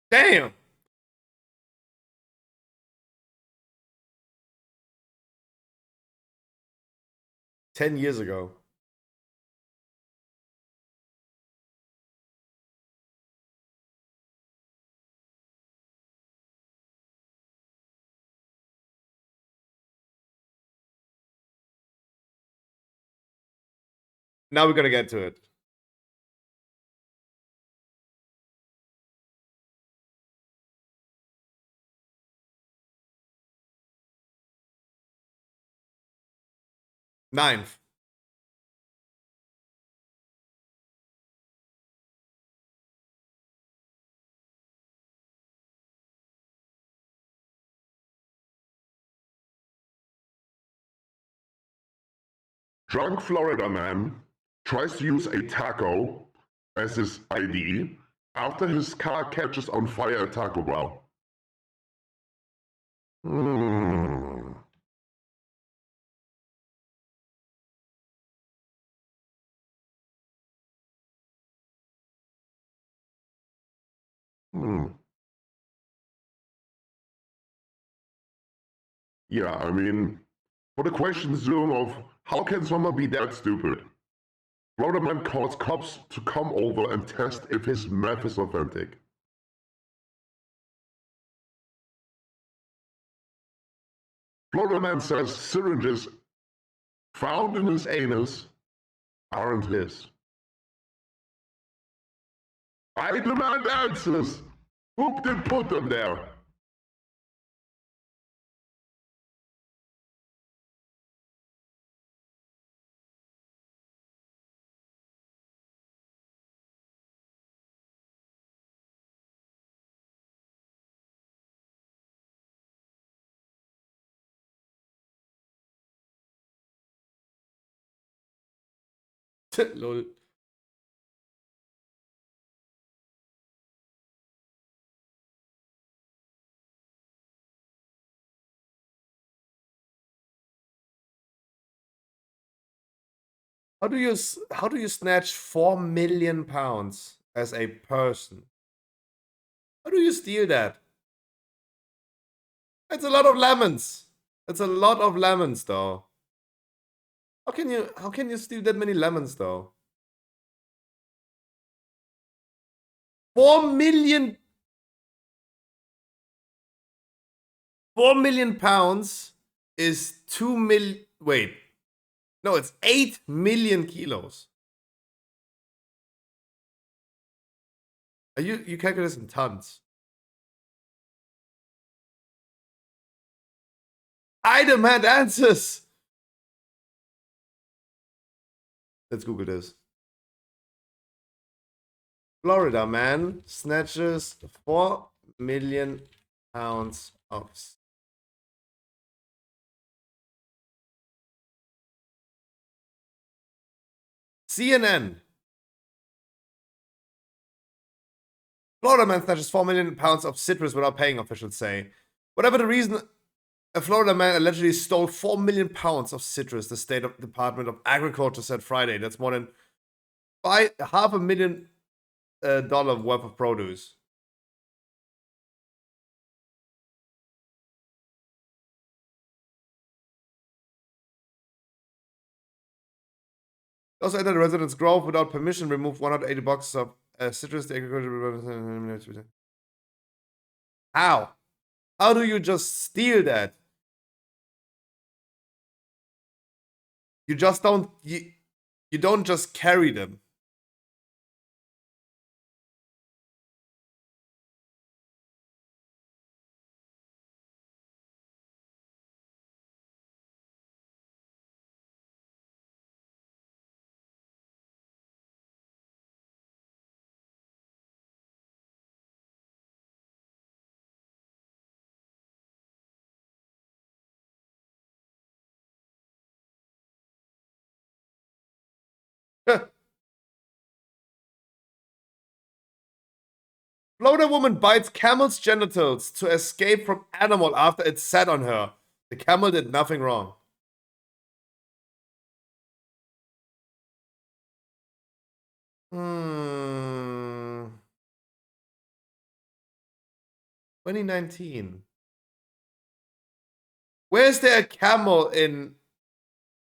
Damn! $10 years ago. Now we're gonna get to it. Ninth. Drunk Florida man tries to use a taco as his ID after his car catches on fire at Taco Bell. Hmm. Hmm. Yeah, I mean, for the question Zoom of how can someone be that stupid? Florida man calls cops to come over and test if his meth is authentic. Florida man says syringes found in his anus aren't his. I demand answers! Who did put them there? Lol. How do you snatch 4 million pounds as a person? How do you steal that? That's a lot of lemons. That's a lot of lemons, though. How can you steal that many lemons, though? 4 million. 4 million pounds is 2 million. Wait. No, it's 8 million kilos. You calculate this in tons. I demand answers. Let's Google this. Florida man snatches 4 million pounds of. CNN. Florida man snatches 4 million pounds of citrus without paying, officials say. Whatever the reason, a Florida man allegedly stole 4 million pounds of citrus, the state Department of Agriculture said Friday. That's more than $500,000 worth of produce. Also entered the residence grove without permission, removed 180 boxes of citrus. The agriculture. How? How do you just steal that? You just don't. You don't just carry them. Florida woman bites camel's genitals to escape from animal after it sat on her. The camel did nothing wrong. Hmm. 2019. Where's there a camel in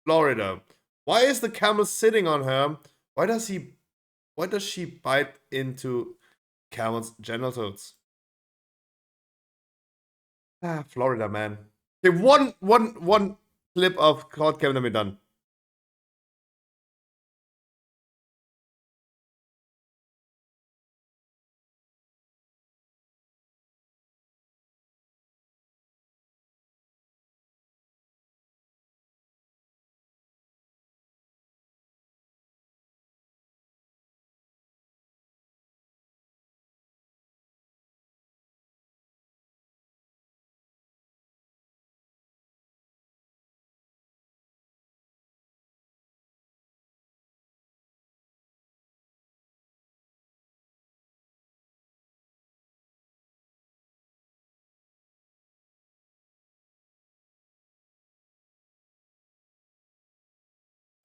Florida? Why is the camel sitting on her? Why does she bite into camel's genitals? Ah, Florida, man. Okay, one clip of Cloud Cam, then we're done.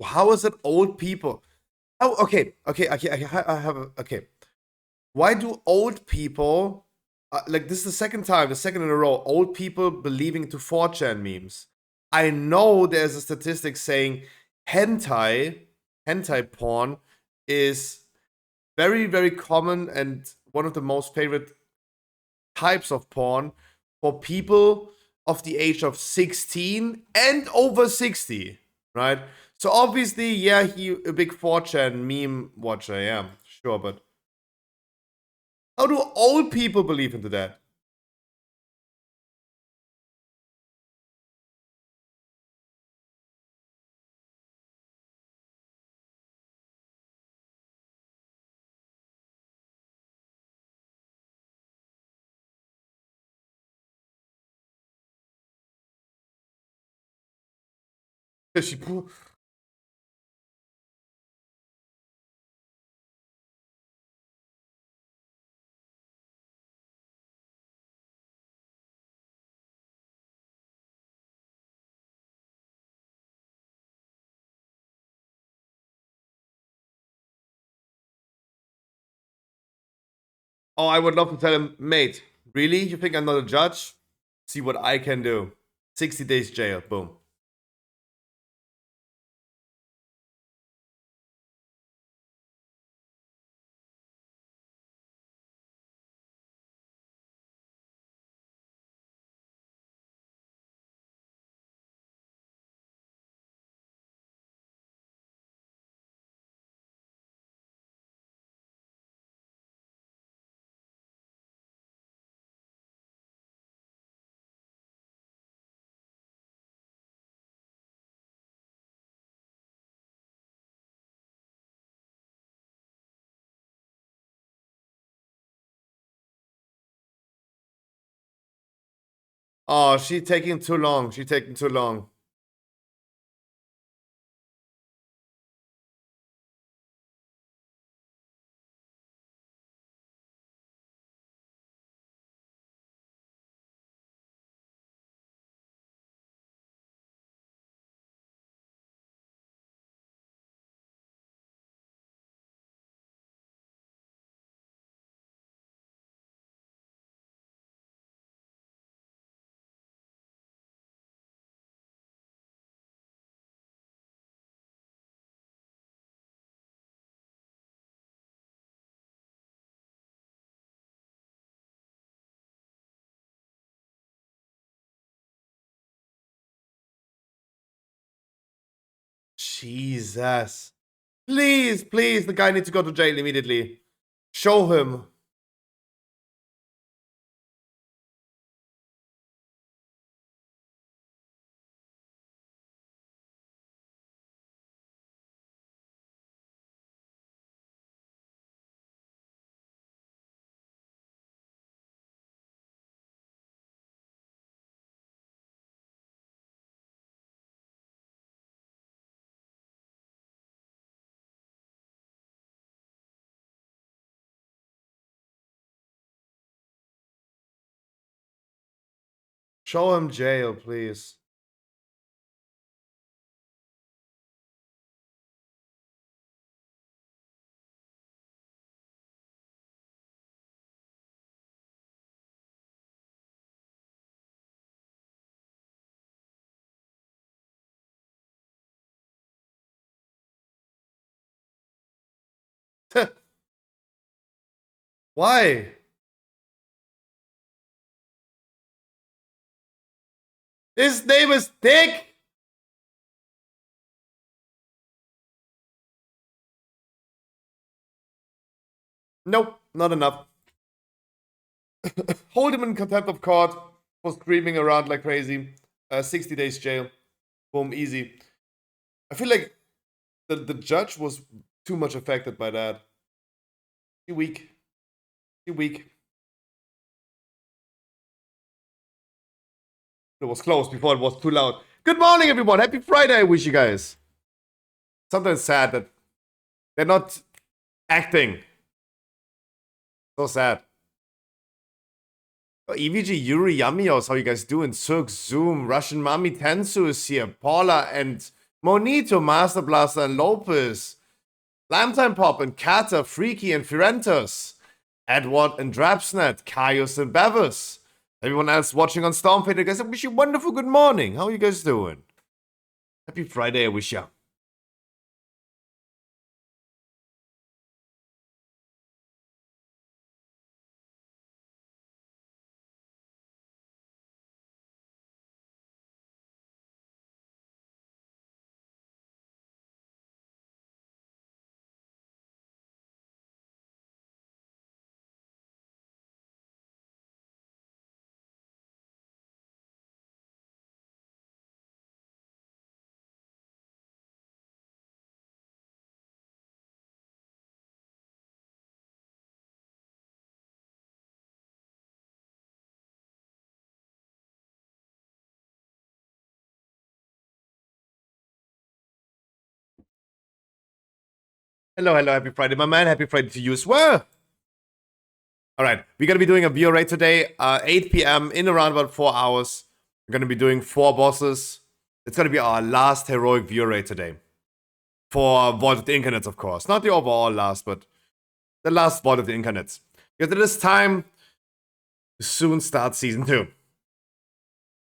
How is it old people? Oh, okay. I have okay. Why do old people like this is the second in a row, old people believing to 4chan memes? I know there's a statistic saying hentai porn is very, very common and one of the most favorite types of porn for people of the age of 16 and over 60, right? So obviously, yeah, he a big 4chan meme watcher, yeah, sure, but how do old people believe into that? She Oh, I would love to tell him, mate, really? You think I'm not a judge? See what I can do. 60 days jail, boom. Oh, she's taking too long. She's taking too long. Jesus. Please, please, the guy needs to go to jail immediately. Show him. Show him jail, please. Why? His name is Dick. Nope, not enough. Hold him in contempt of court for screaming around like crazy. 60 days jail. Boom, easy. I feel like the judge was too much affected by that. Too weak. Too weak. It was close before it was too loud. Good morning, everyone. Happy Friday, I wish you guys. Sometimes sad that they're not acting. So sad. Oh, EVG, Yuri, Yamios, how you guys doing? Cirque, Zoom, Russian Mami, Tensu is here. Paula and Monito, Master Blaster and Lopez. Lamtime Pop and Kata, Freaky and Firentos. Edward and Drapsnet, Kaius and Bevis. Everyone else watching on Stormfade, guys, I wish you a wonderful good morning. How are you guys doing? Happy Friday, I wish ya. Hello, hello, happy Friday, my man. Happy Friday to you as well. All right, we're going to be doing a viewer raid today, 8 p.m. in around about 4 hours. We're going to be doing 4 bosses. It's going to be our last heroic viewer raid today. For VoD of the Incarnates, of course. Not the overall last, but the last VoD of the Incarnates. Because it is time to soon start Season 2.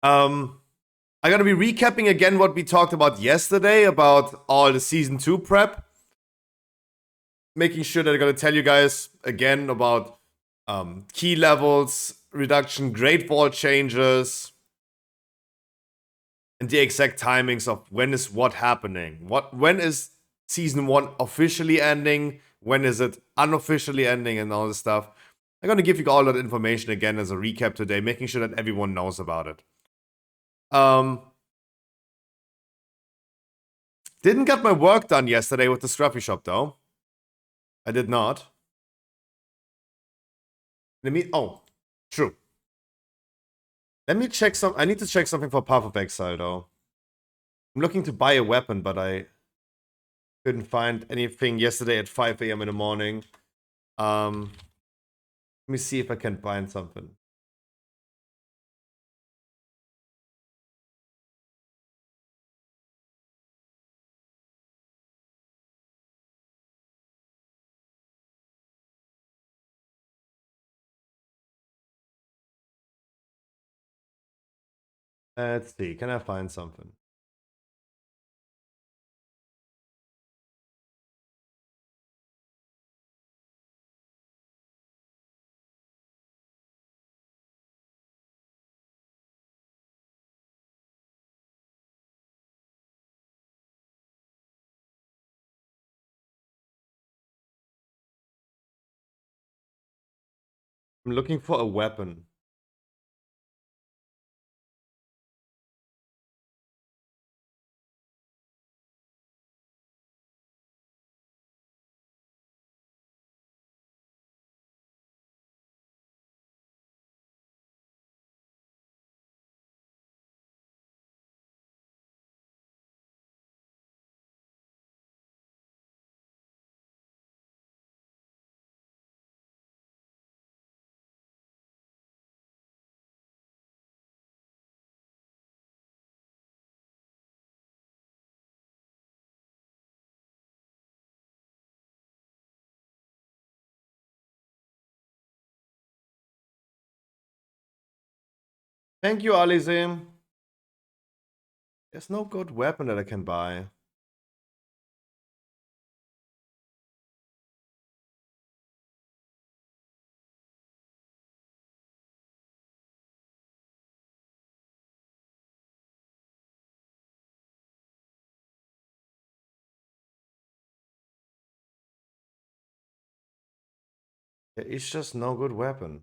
I'm going to be recapping again what we talked about yesterday about all the Season 2 prep. Making sure that I'm going to tell you guys again about key levels, reduction, great vault changes, and the exact timings of when is what happening. When is Season 1 officially ending? When is it unofficially ending and all this stuff? I'm going to give you all that information again as a recap today, making sure that everyone knows about it. Didn't get my work done yesterday with the Scruffy Shop, though. I did not. Oh, true. Let me check some. I need to check something for Path of Exile, though. I'm looking to buy a weapon, but I couldn't find anything yesterday at 5 a.m. in the morning. Let me see if I can find something. Let's see. Can I find something? I'm looking for a weapon. Thank you, Alizé. There's no good weapon that I can buy. There is just no good weapon.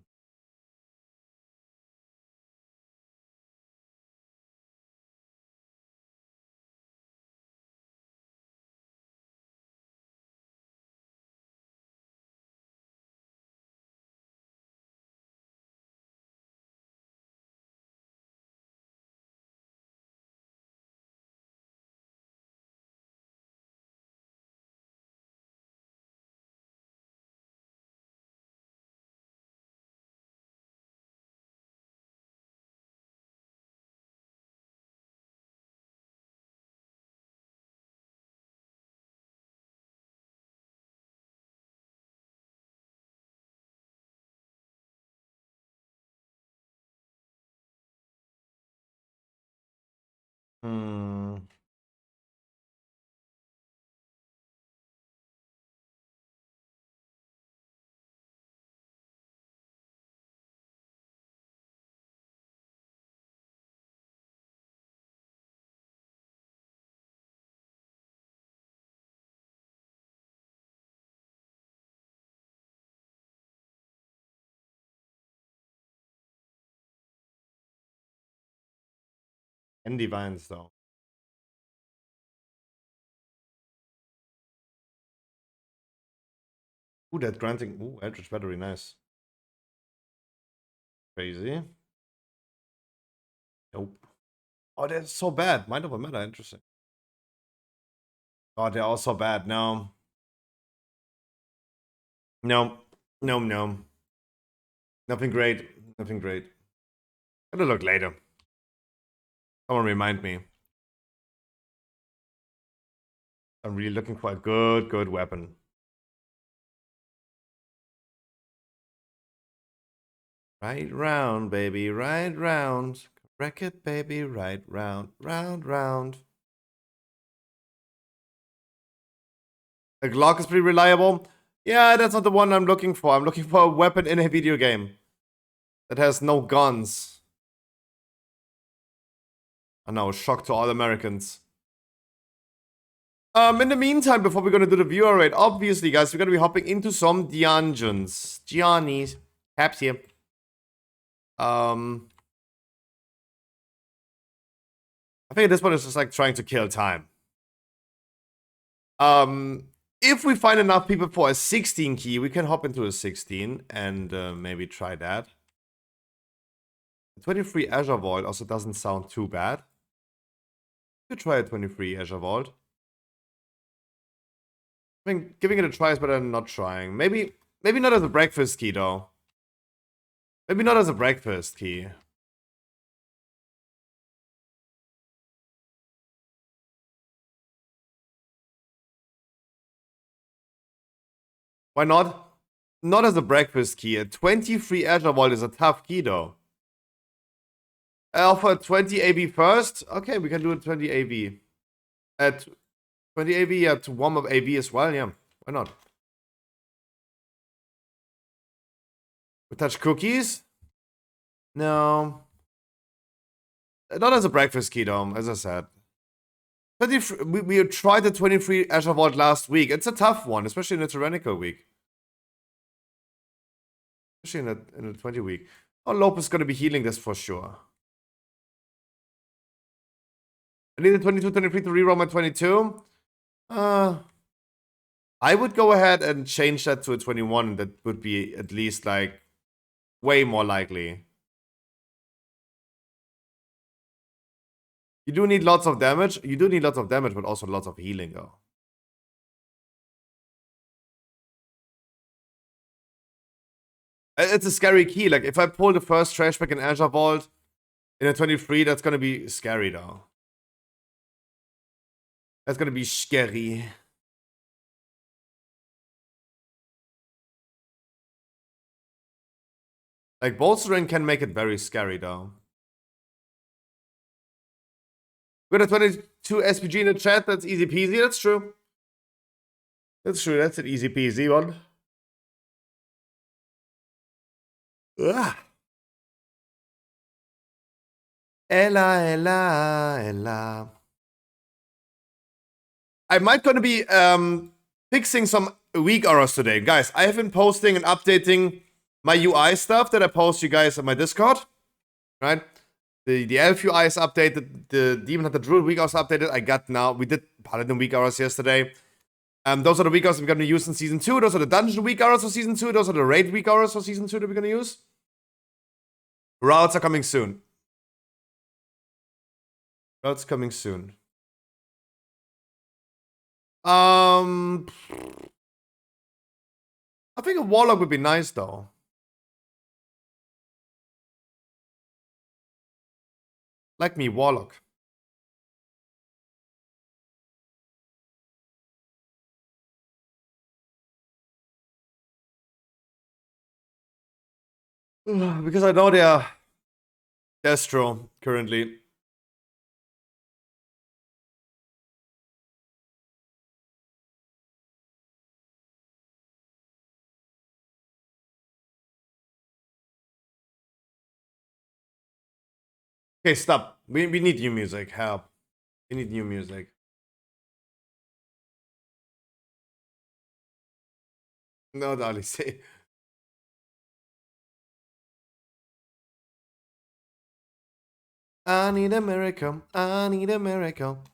Hmm. And divines, though. Ooh, that granting. Ooh, Eldritch Battery, nice. Crazy. Nope. Oh, that's so bad. Mind over matter, interesting. Oh, they're all so bad. No. No. No, no. Nothing great. Nothing great. Gotta look later. Someone remind me. I'm really looking for a good weapon. Right round, baby, right round. Wreck it, baby, right round, round. A Glock is pretty reliable. Yeah, that's not the one I'm looking for. I'm looking for a weapon in a video game that has no guns. I know, shock to all Americans. In the meantime, before we're gonna do the viewer rate, obviously, guys, we're gonna be hopping into some dungeons. Giannis, Caps here. I think this one is just like trying to kill time. If we find enough people for a 16 key, we can hop into a 16 and maybe try that. 23 Azure Vault also doesn't sound too bad. Could try a 23 Azure Vault. I mean, giving it a try is better than not trying. Maybe not as a breakfast key, though. Maybe not as a breakfast key. Why not? Not as a breakfast key. A 23 Azure Vault is a tough key, though. I offer 20 AV first. Okay, we can do a 20 AV. At 20 AV, yeah, to warm up AV as well. Yeah, why not? We touch cookies? No. Not as a breakfast key, though, as I said. We tried the 23 Azure Vault last week. It's a tough one, especially in the Tyrannical week. Especially in the 20 week. Oh, Lopez is going to be healing this for sure. I need a 22, 23 to reroll my 22. I would go ahead and change that to a 21. That would be at least like way more likely. You do need lots of damage. You do need lots of damage, but also lots of healing, though. It's a scary key. Like, if I pull the first trash back in Azure Vault in a 23, that's gonna be scary, though. That's gonna be scary. Like, bolstering can make it very scary, though. We got a 22 SPG in the chat. That's easy peasy. That's true. That's true. That's an easy peasy one. Ugh. Ella, Ella, Ella. I might gonna be fixing some weak errors today. Guys, I have been posting and updating my UI stuff that I post you guys on my Discord. Right? The Elf UI is updated. The Demon Hunter Druid weak errors updated. We did Paladin weak errors yesterday. Those are the weak errors we're gonna use in Season 2. Those are the Dungeon weak errors for Season 2. Those are the Raid weak errors for Season 2 that we're gonna use. Routes are coming soon. Routes coming soon. I think a Warlock would be nice, though. Like me, Warlock. Because I know they are Destro currently. Okay, stop. We need new music. Help. We need new music. No, Dali, say. I need a miracle. I need a miracle.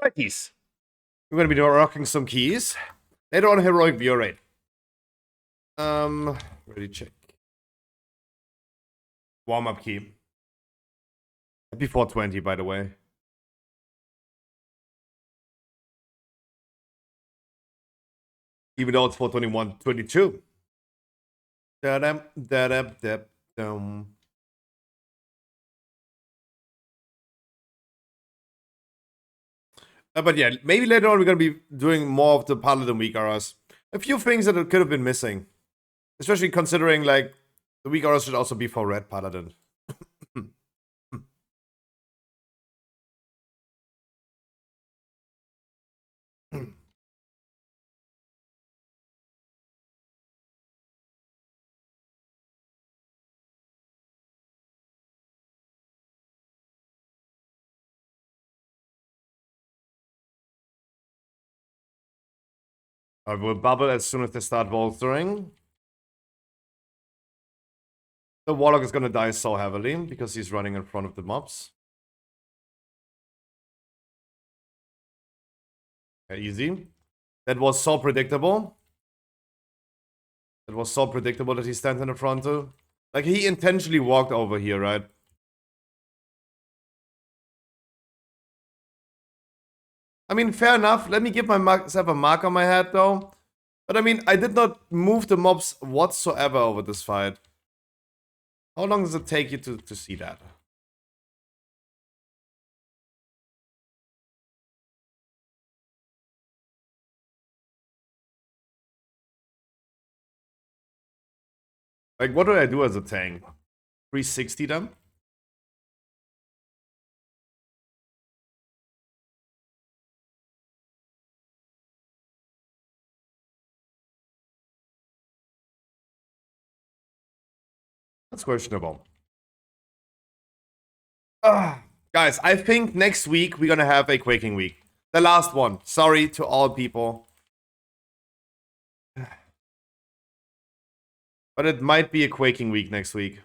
Righties. We're gonna be rocking some keys. Later on, heroic view rate. Ready check. Warm up key. Happy 420, by the way. Even though it's 421, 22. Da-dum, da-dum, da-dum. But yeah, maybe later on we're gonna be doing more of the Paladin weak auras. A few things that could have been missing. Especially considering, like, the weak auras should also be for Red Paladin. I will bubble as soon as they start bolstering. The Warlock is gonna die so heavily because he's running in front of the mobs. Yeah, easy. That was so predictable. It was so predictable that he stands in the front too. Like, he intentionally walked over here, right? I mean, fair enough. Let me give myself a mark on my head, though. But I mean, I did not move the mobs whatsoever over this fight. How long does it take you to see that? Like, what do I do as a tank? 360 them? That's questionable. Guys, I think next week we're gonna have a Quaking week. The last one. Sorry to all people. But it might be a Quaking week next week.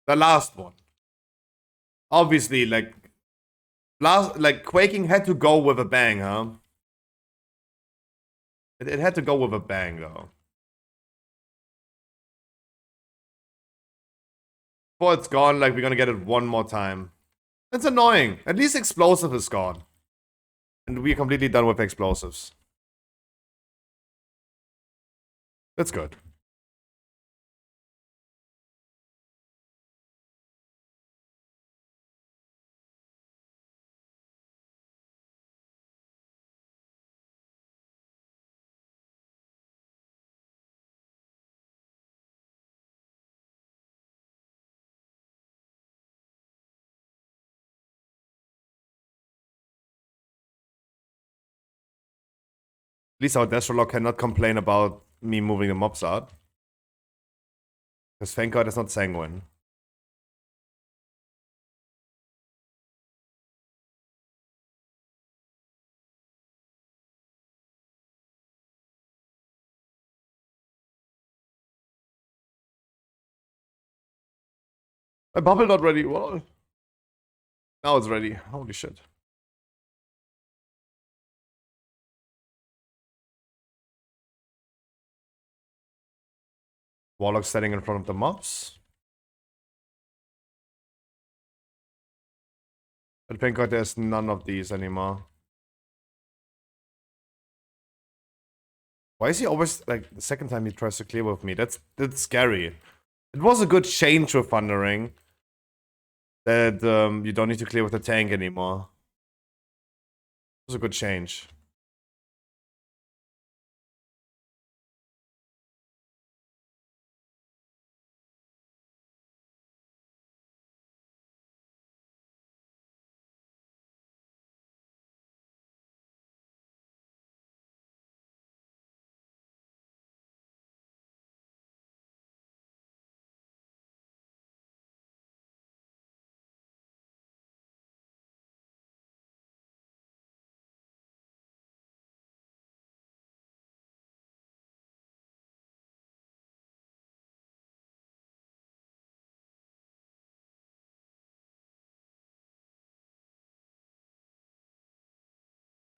The last one. Obviously, like Quaking had to go with a bang, huh? It had to go with a bang, though. Before it's gone, like, we're gonna get it one more time. It's annoying. At least explosive is gone. And we're completely done with explosives. That's good. At least our Destrolog cannot complain about me moving the mobs out. Because thank God it's not Sanguine. My bubble not ready. Well, now it's ready. Holy shit. Warlock standing in front of the mobs. But thank God there's none of these anymore. Why is he always, like, the second time he tries to clear with me? That's scary. It was a good change with Thundering. That you don't need to clear with the tank anymore. It was a good change.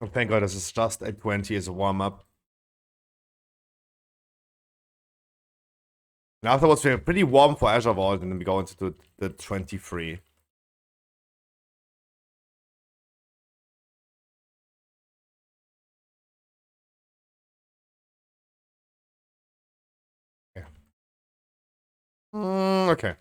Oh, thank God this is just a 20 as a warm-up. And afterwards we're pretty warm for Azure Vault and then we go into the 23. Okay. Okay.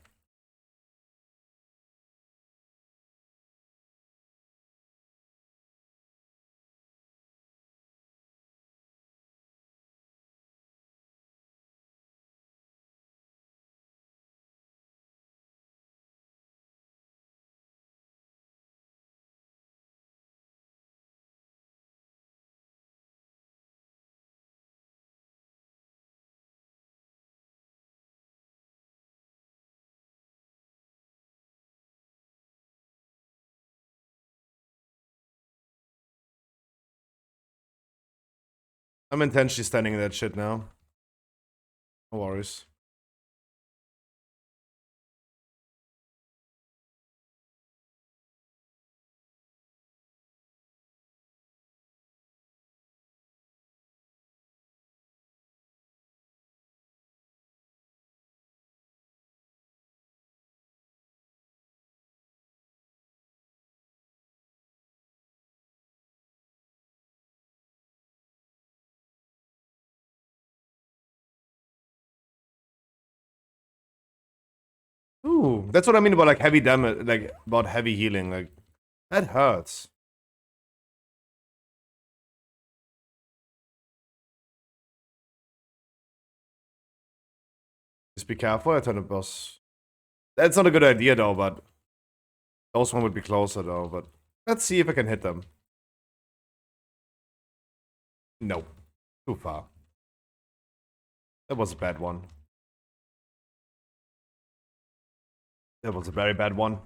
I'm intentionally standing in that shit now. No worries. Ooh, that's what I mean about like heavy damage, like about heavy healing. Like that hurts. Just be careful. I turn the boss. That's not a good idea though, but those one would be closer though. But let's see if I can hit them. No, too far. That was a bad one. That was a very bad one.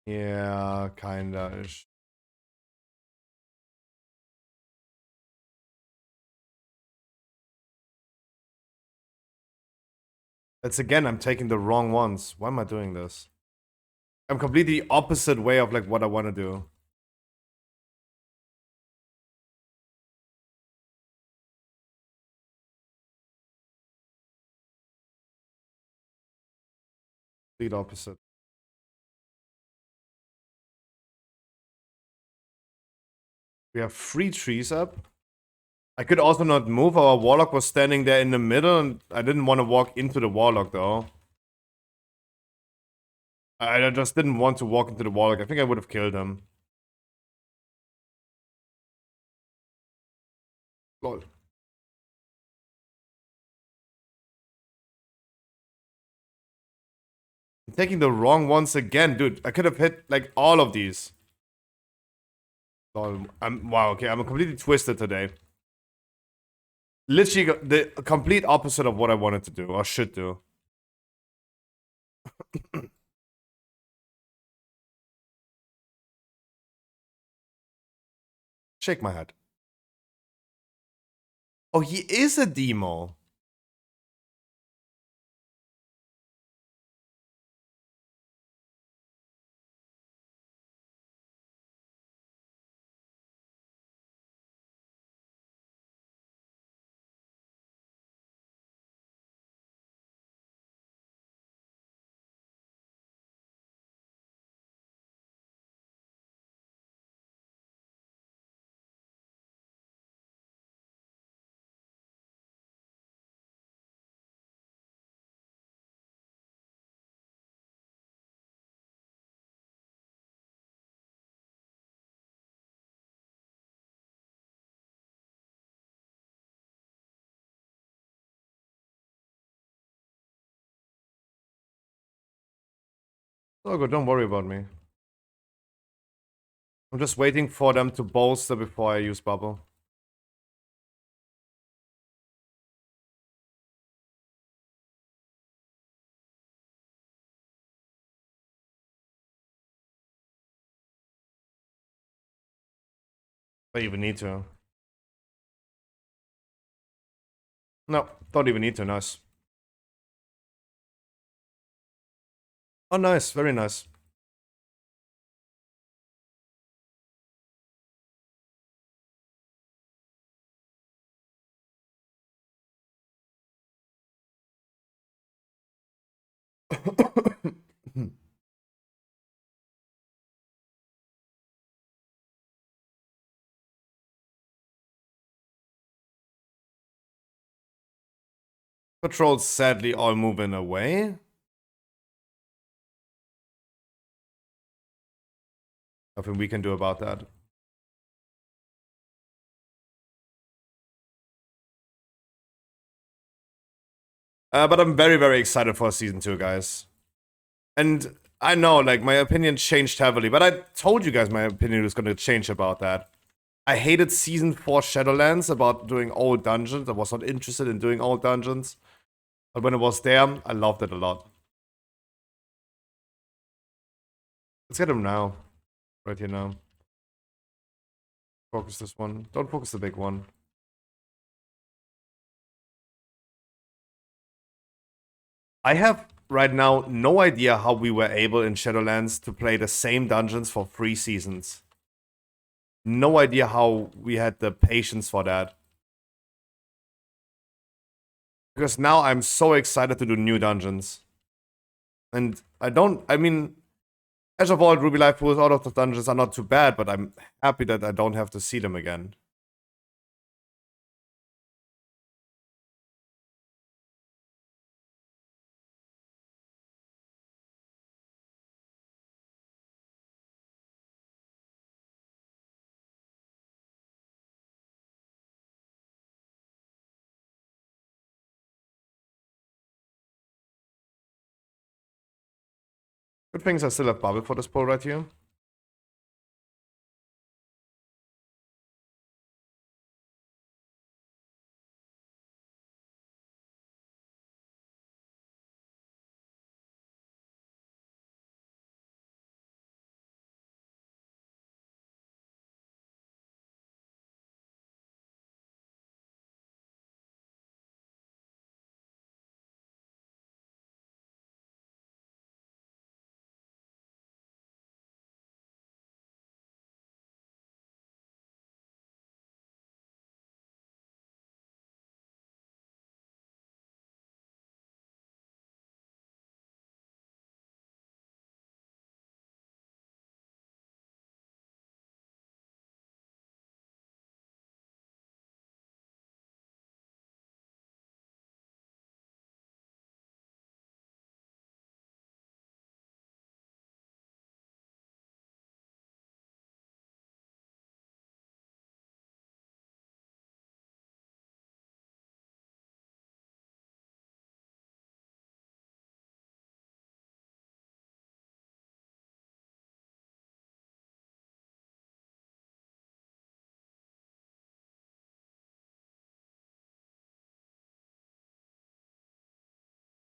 Yeah, kinda. That's again, I'm taking the wrong ones. Why am I doing this? I'm completely opposite way of like what I want to do. Complete opposite. We have 3 trees up. I could also not move. Our warlock was standing there in the middle, and I didn't want to walk into the warlock though. I just didn't want to walk into the warlock. I think I would have killed him. Lol. I'm taking the wrong ones again, dude. I could have hit like all of these. Lol. Wow. Okay, I'm completely twisted today. Literally the complete opposite of what I wanted to do or should do. Shake my head. Oh, he is a demo. Oh, good. Don't worry about me. I'm just waiting for them to bolster before I use bubble. I even need to. No, don't even need to. Nice. Oh, nice. Very nice. Patrols sadly all moving away. Nothing we can do about that. But I'm very, very excited for season 2, guys. And I know, like, my opinion changed heavily, but I told you guys my opinion was gonna change about that. I hated season 4 Shadowlands about doing old dungeons. I was not interested in doing old dungeons. But when it was there, I loved it a lot. Let's get him now. Right here now. Focus this one. Don't focus the big one. I have right now no idea how we were able in Shadowlands to play the same dungeons for 3 seasons. No idea how we had the patience for that. Because now I'm so excited to do new dungeons. And I mean, Azure Vault, Ruby Life Pools, all of the dungeons are not too bad, but I'm happy that I don't have to see them again. Good things I still have bubble for this poll right here.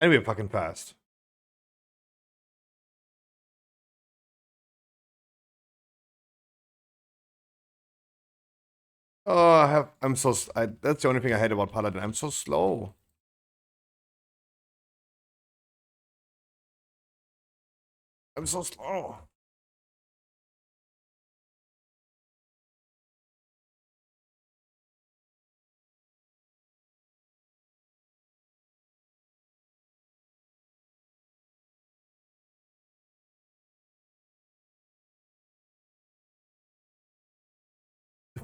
And we're fucking fast. Oh, I'm so, that's the only thing I hate about Paladin. I'm so slow. I'm so slow.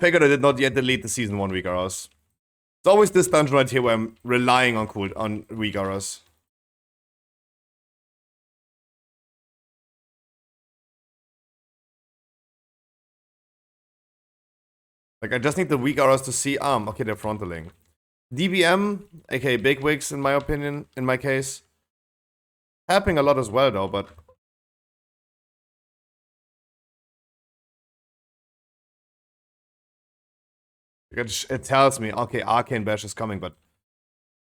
Figured I did not yet delete the season 1 weak arrows. It's always this dungeon right here where I'm relying on weak arrows. Like, I just need the weak arrows to see, okay, they're frontaling. DBM, aka big wigs in my opinion, in my case. Happening a lot as well though, but it tells me, okay, Arcane Bash is coming, but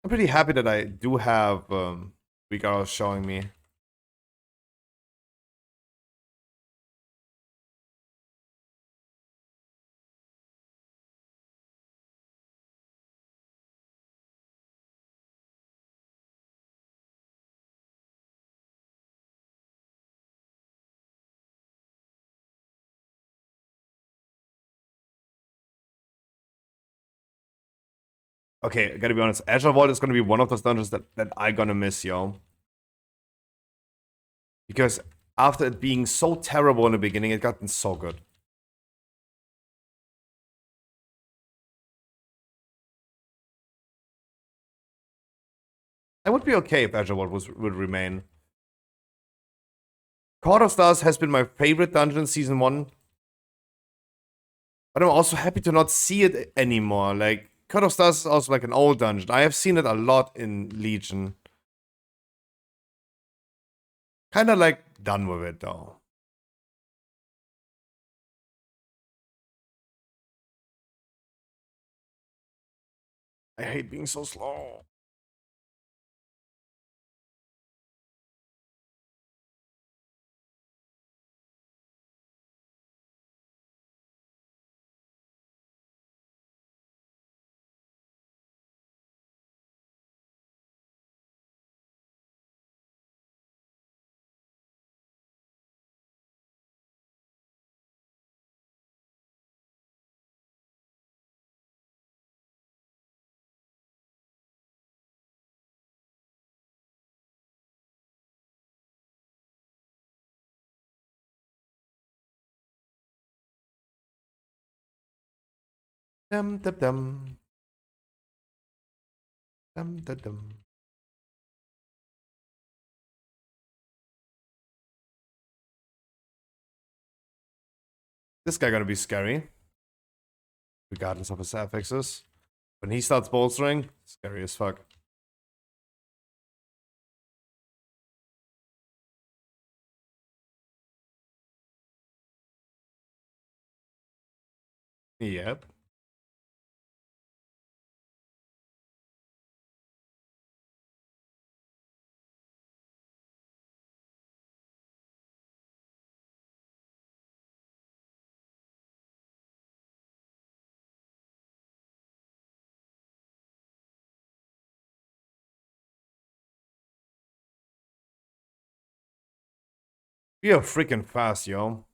I'm pretty happy that I do have weak arrows showing me. Okay, I gotta be honest, Azure Vault is gonna be one of those dungeons that I'm gonna miss, yo. Because after it being so terrible in the beginning, it gotten so good. I would be okay if Azure Vault would remain. Court of Stars has been my favorite dungeon season 1. But I'm also happy to not see it anymore. Like, Court of Stars is also like an old dungeon. I have seen it a lot in Legion. Kinda like done with it though. I hate being so slow. Dum dum dum. Dum dum dum. This guy gonna be scary. Regardless of his affixes. When he starts bolstering, scary as fuck. Yep. You're freaking fast, yo.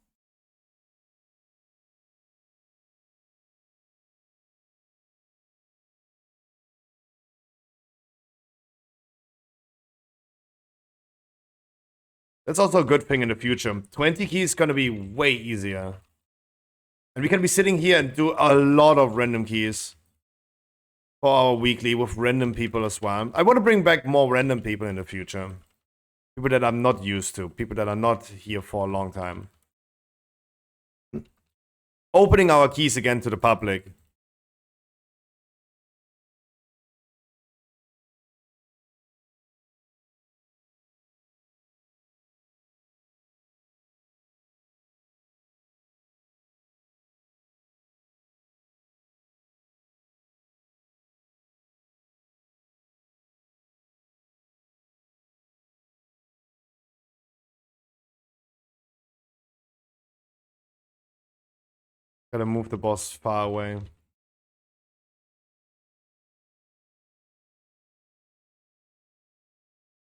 That's also a good thing in the future. 20 keys is gonna be way easier. And we can be sitting here and do a lot of random keys for our weekly with random people as well. I want to bring back more random people in the future. People that I'm not used to. People that are not here for a long time. Opening our keys again to the public. Gotta move the boss far away.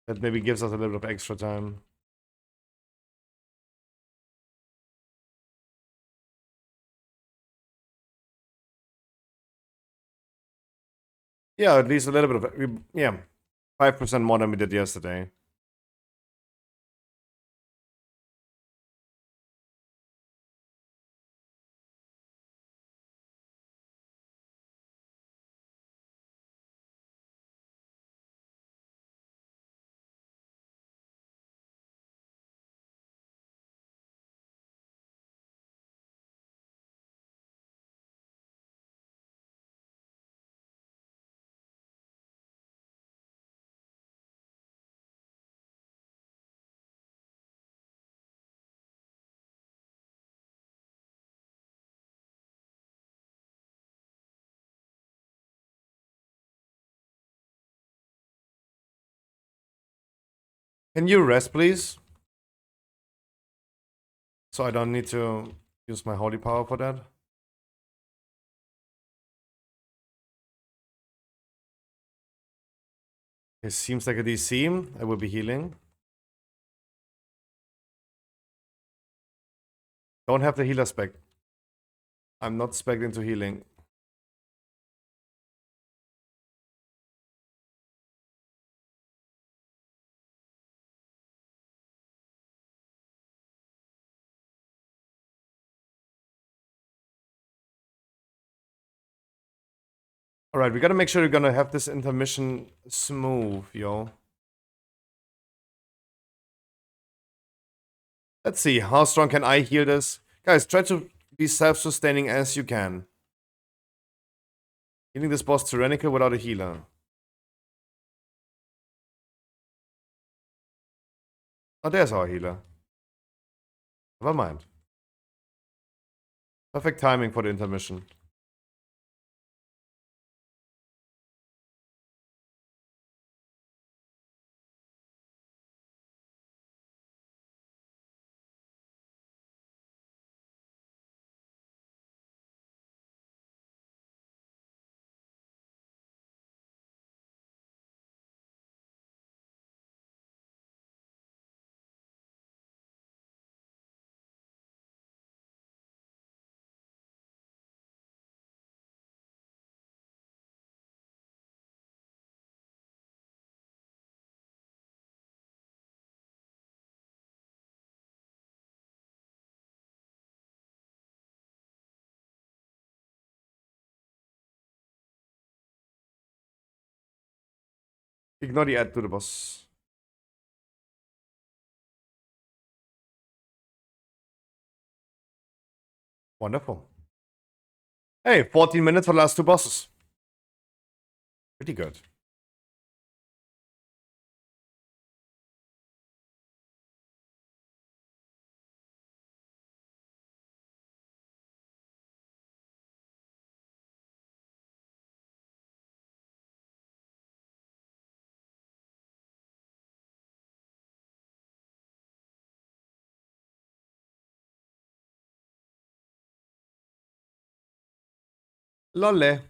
That maybe gives us a little bit of extra time. Yeah, at least a little bit of, yeah, 5% more than we did yesterday. Can you rest, please? So I don't need to use my holy power for that. It seems like a DC. I will be healing. Don't have the healer spec. I'm not spec into healing. Alright, we gotta make sure we're gonna have this intermission smooth, yo. Let's see, how strong can I heal this? Guys, try to be self-sustaining as you can. Healing this boss tyrannical without a healer. Oh, there's our healer. Never mind. Perfect timing for the intermission. Ignore the add to the boss. Wonderful. Hey, 14 minutes for the last two bosses. Pretty good. Lolle.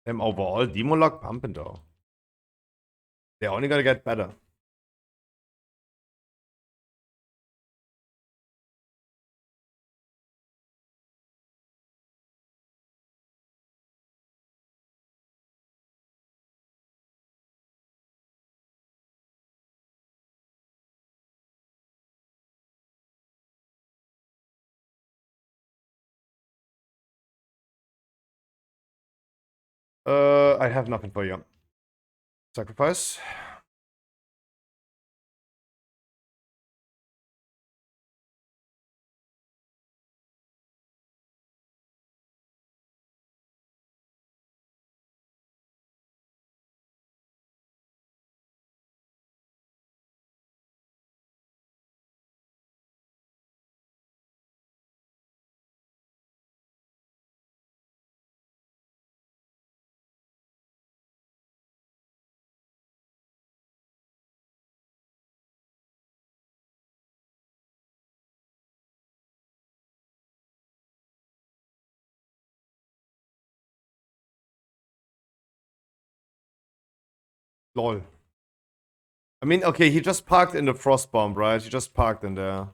Overall, Demolog pumping though. They're only gonna get better. I have nothing for you. Sacrifice. Lol. I mean, okay, he just parked in the frost bomb, right? He just parked in there.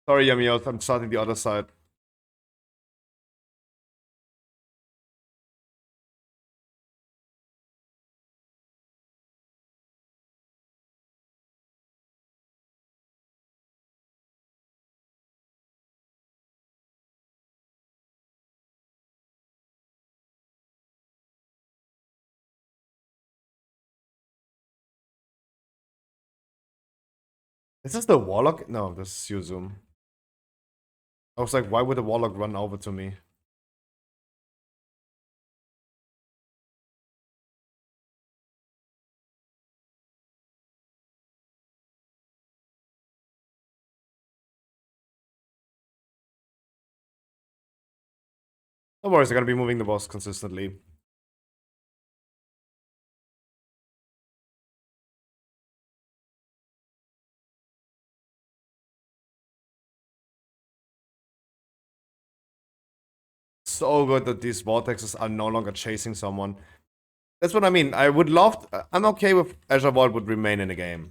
Sorry, Yamiel, I'm starting the other side. Is this the Warlock? No, this is Yuzum. I was like, why would the Warlock run over to me? No worries, I'm gonna be moving the boss consistently. So good that these vortexes are no longer chasing someone. That's what I mean. I would love... I'm okay with Azure Vault would remain in the game.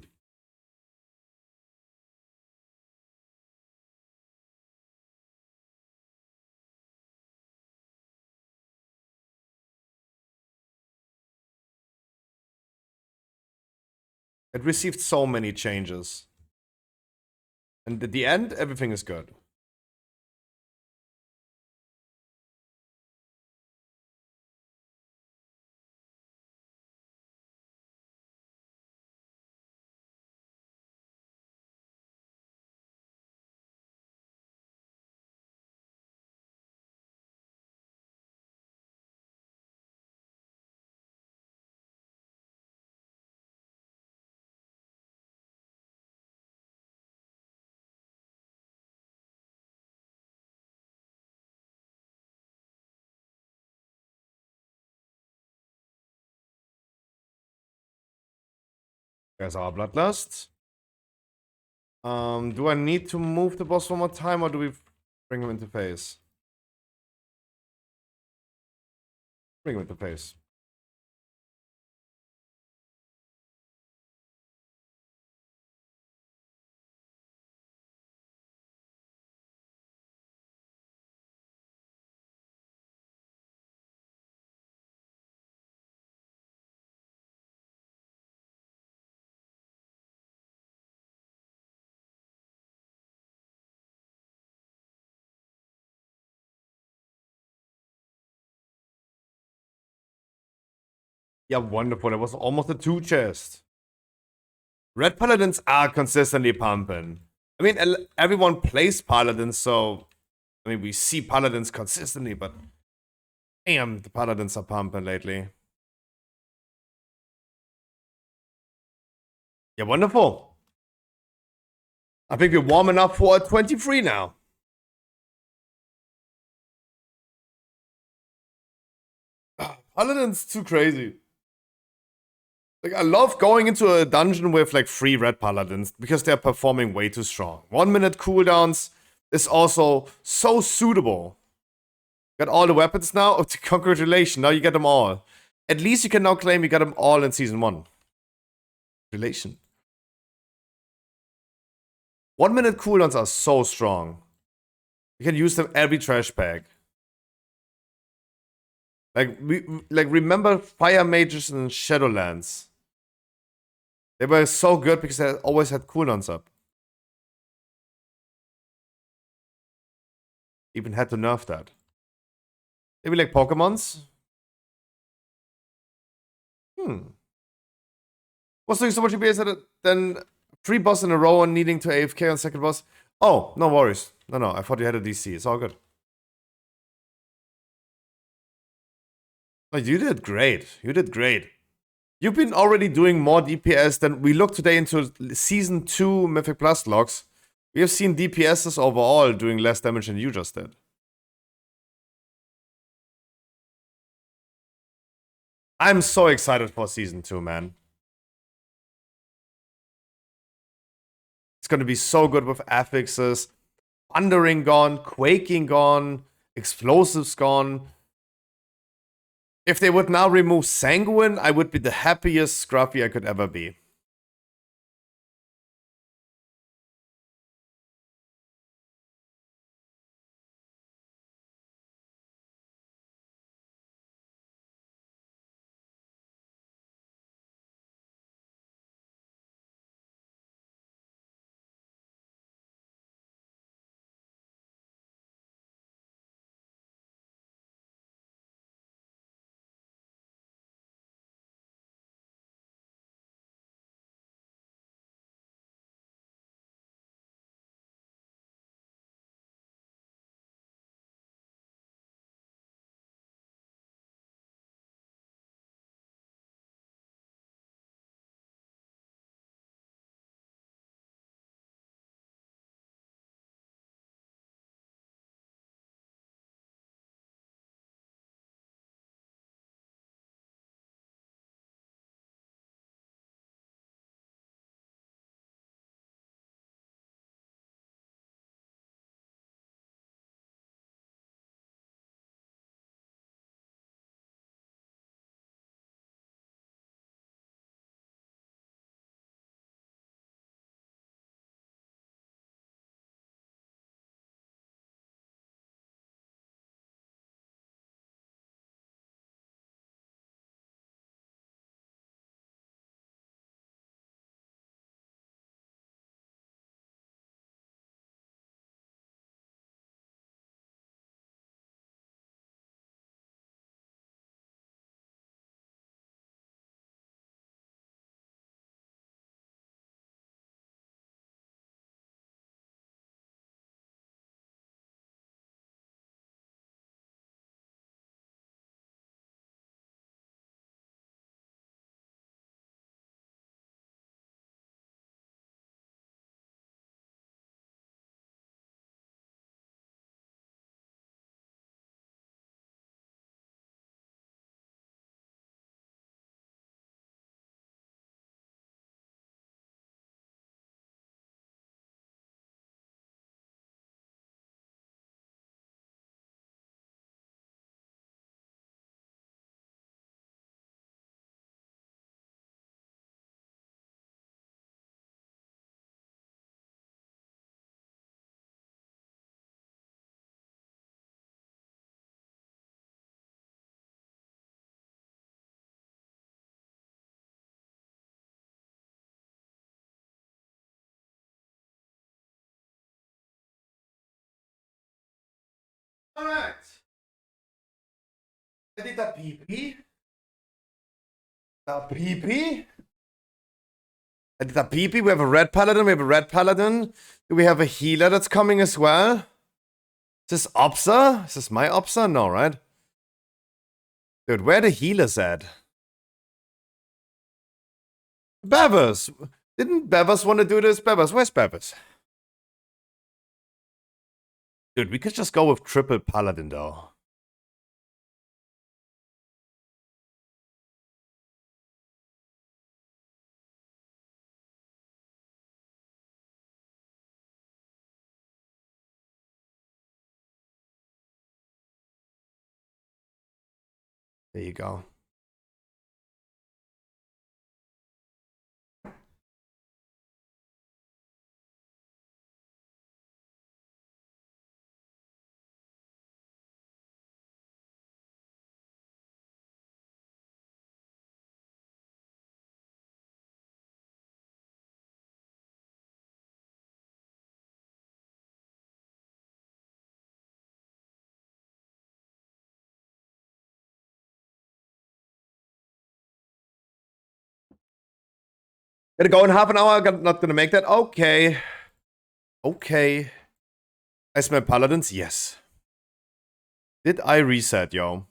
It received so many changes. And at the end, everything is good. There's our Bloodlust. Do I need to move the boss one more time, or do we bring him into phase? Bring him into phase. Yeah, wonderful. That was almost a 2 chest. Red Paladins are consistently pumping. I mean, everyone plays Paladins, so... I mean, we see Paladins consistently, but... Damn, the Paladins are pumping lately. Yeah, wonderful. I think we're warming up for a 23 now. Paladin's too crazy. Like, I love going into a dungeon with, like, 3 red paladins because they're performing way too strong. 1 minute cooldowns is also so suitable. Got all the weapons now? Oh, congratulations, now you get them all. At least you can now claim you got them all in Season 1. Relation. 1 minute cooldowns are so strong. You can use them every trash bag. Like, remember Fire Mages and Shadowlands? They were so good because they always had cooldowns up. Even had to nerf that. Maybe like Pokemons? Was doing so much DPS then 3 boss in a row and needing to AFK on second boss? Oh, no worries. No, I thought you had a DC. It's all good. No, you did great. You did great. You've been already doing more DPS than we looked today into Season 2 Mythic Plus logs. We have seen DPSs overall doing less damage than you just did. I'm so excited for Season 2, man. gonna be so good with affixes. Thundering gone, Quaking gone, Explosives gone. If they would now remove Sanguine, I would be the happiest Scruffy I could ever be. Alright. I did a PP. A PP. I did a PP. We have a red paladin. We have a red paladin. We have a healer that's coming as well. Is this Opsa? Is this my Opsa? No, right? Dude, where are the healers at? Bevers! Didn't Bevers want to do this? Bevers, where's Bevers? Dude, we could just go with triple paladin though. There you go. Gonna go in half an hour. Not gonna make that. Okay. Okay. I smell paladins? Yes. Did I reset, yo?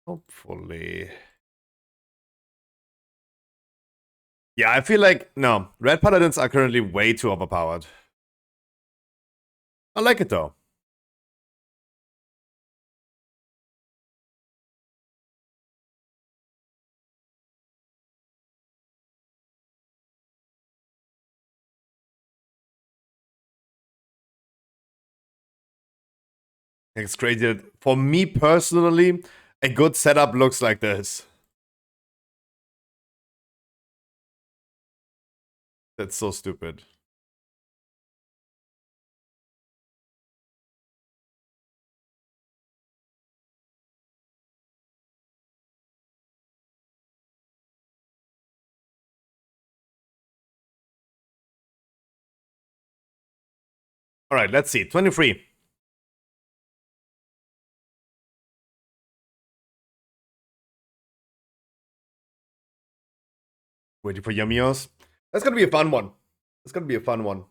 Hopefully. Yeah, I feel like, no. Red paladins are currently way too overpowered. I like it though. It's crazy that for me personally, a good setup looks like this. That's so stupid. All right, let's see. 23. Waiting for Yamios. That's gonna be a fun one. That's gonna be a fun one.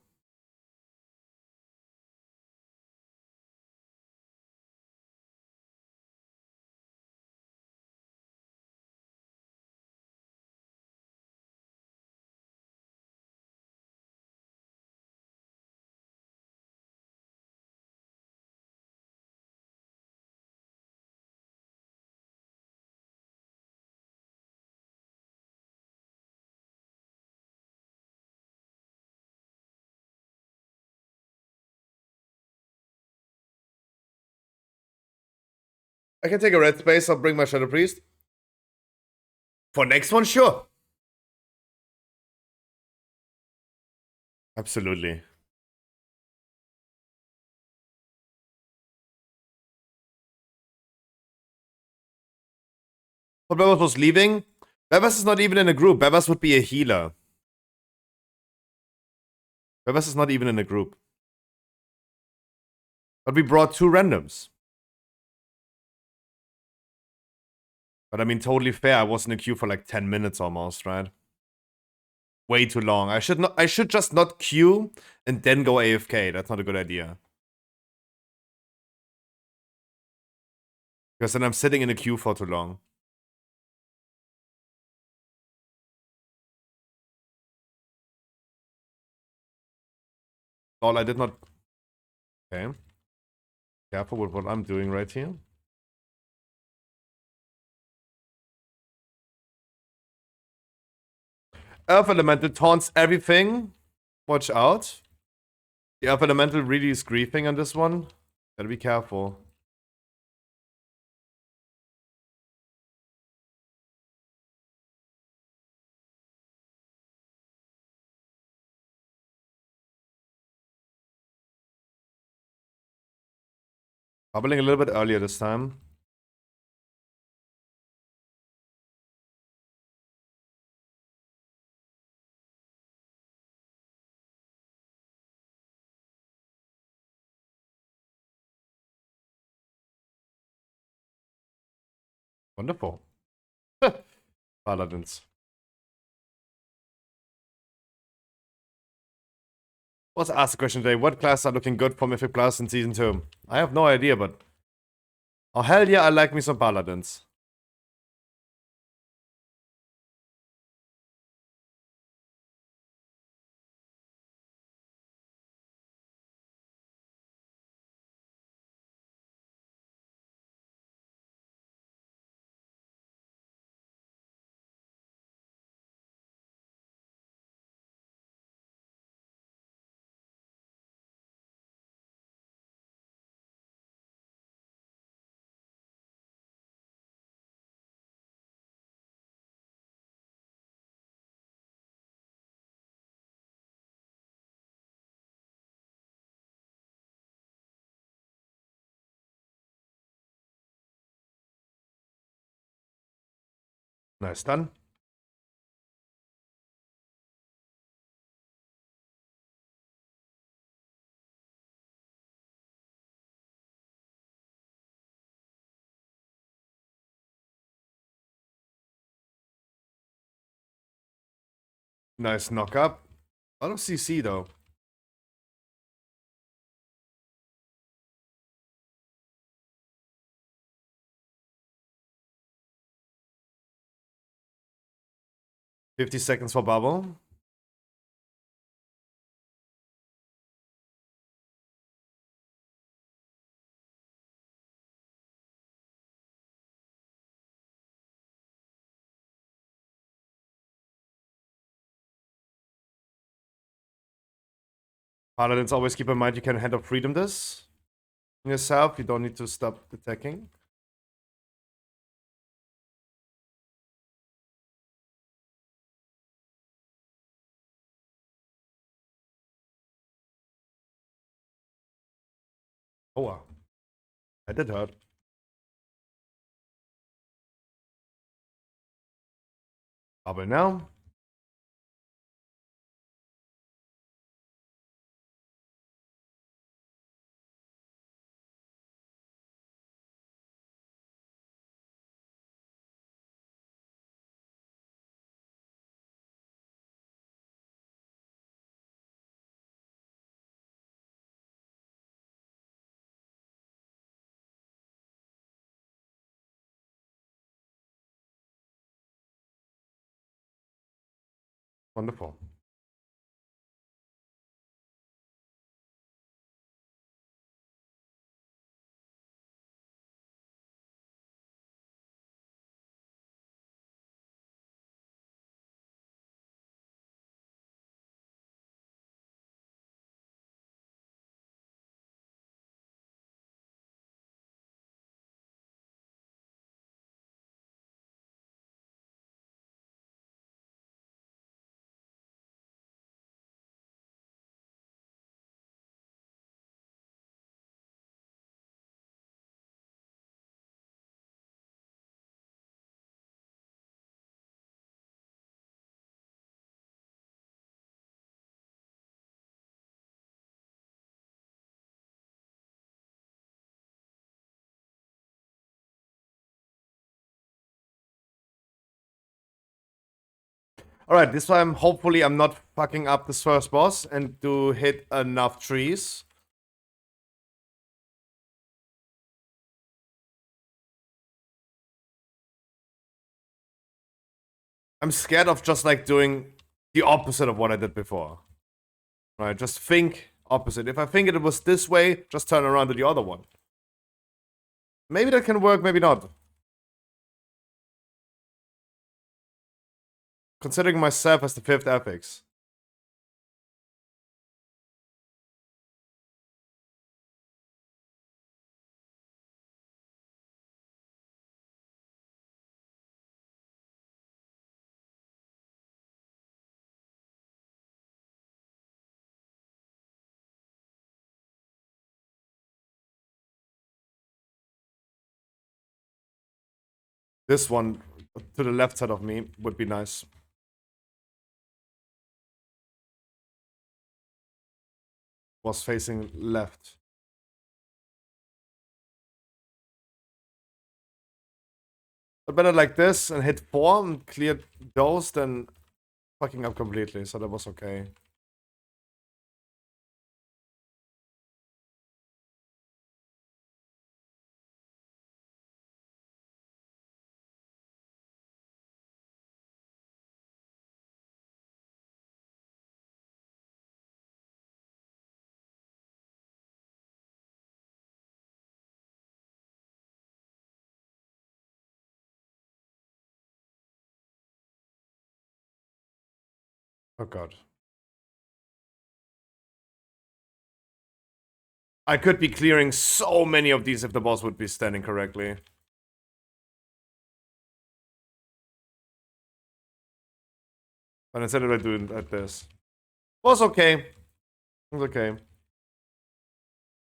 I can take a red space. I'll bring my Shadow Priest. For next one, sure. Absolutely. But Bebas was leaving. Bebas is not even in a group. Bebas would be a healer. Bebas is not even in a group. But we brought 2 randoms. But I mean, totally fair. I was in a queue for like 10 minutes almost, right? Way too long. I should just not queue and then go AFK. That's not a good idea. Because then I'm sitting in a queue for too long. All I did not... Okay. Careful with what I'm doing right here. Earth Elemental taunts everything. Watch out. The Earth Elemental really is griefing on this one. Gotta be careful. Bubbling a little bit earlier this time. Wonderful. Paladins. Let's ask the question today. What classes are looking good for Mythic Plus in Season 2? I have no idea, but... Oh, hell yeah, I like me some Paladins. Nice, done. Nice knock up. A lot of CC though. $50 for bubble. Paladins always keep in mind you can Hand of Freedom this. yourself. You don't need to stop attacking. Oh wow. That did hurt. Double now. Wonderful. Alright, this time hopefully I'm not fucking up this first boss and do hit enough trees. I'm scared of just like doing the opposite of what I did before. Right, just think opposite. If I think it was this way, just turn around to the other one. Maybe that can work, maybe not. Considering myself as the 5th ethics. This one to the left side of me would be nice. Was facing left. But better like this and hit 4 and clear those than fucking up completely, so that was okay. Oh god. I could be clearing so many of these if the boss would be standing correctly. But instead of doing like this. Was okay. It was okay.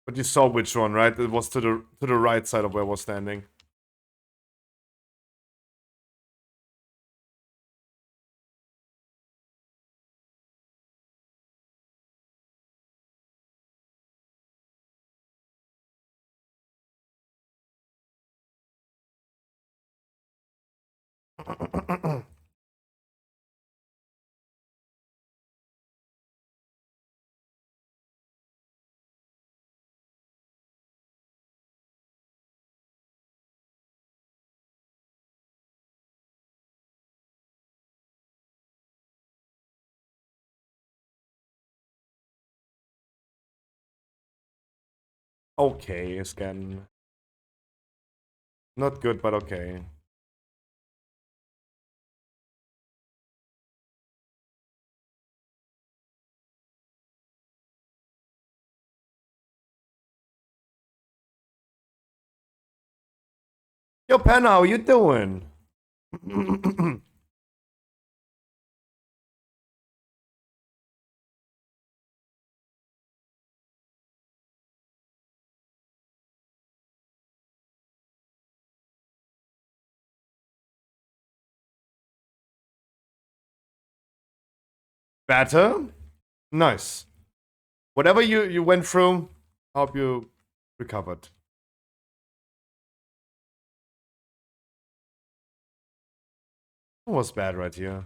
But you saw which one, right? It was to the right side of where I was standing. Okay, scan. Not good, but okay. Yo, Penna, how you doing? Better? Nice. Whatever you went through, hope you recovered. What was bad right here?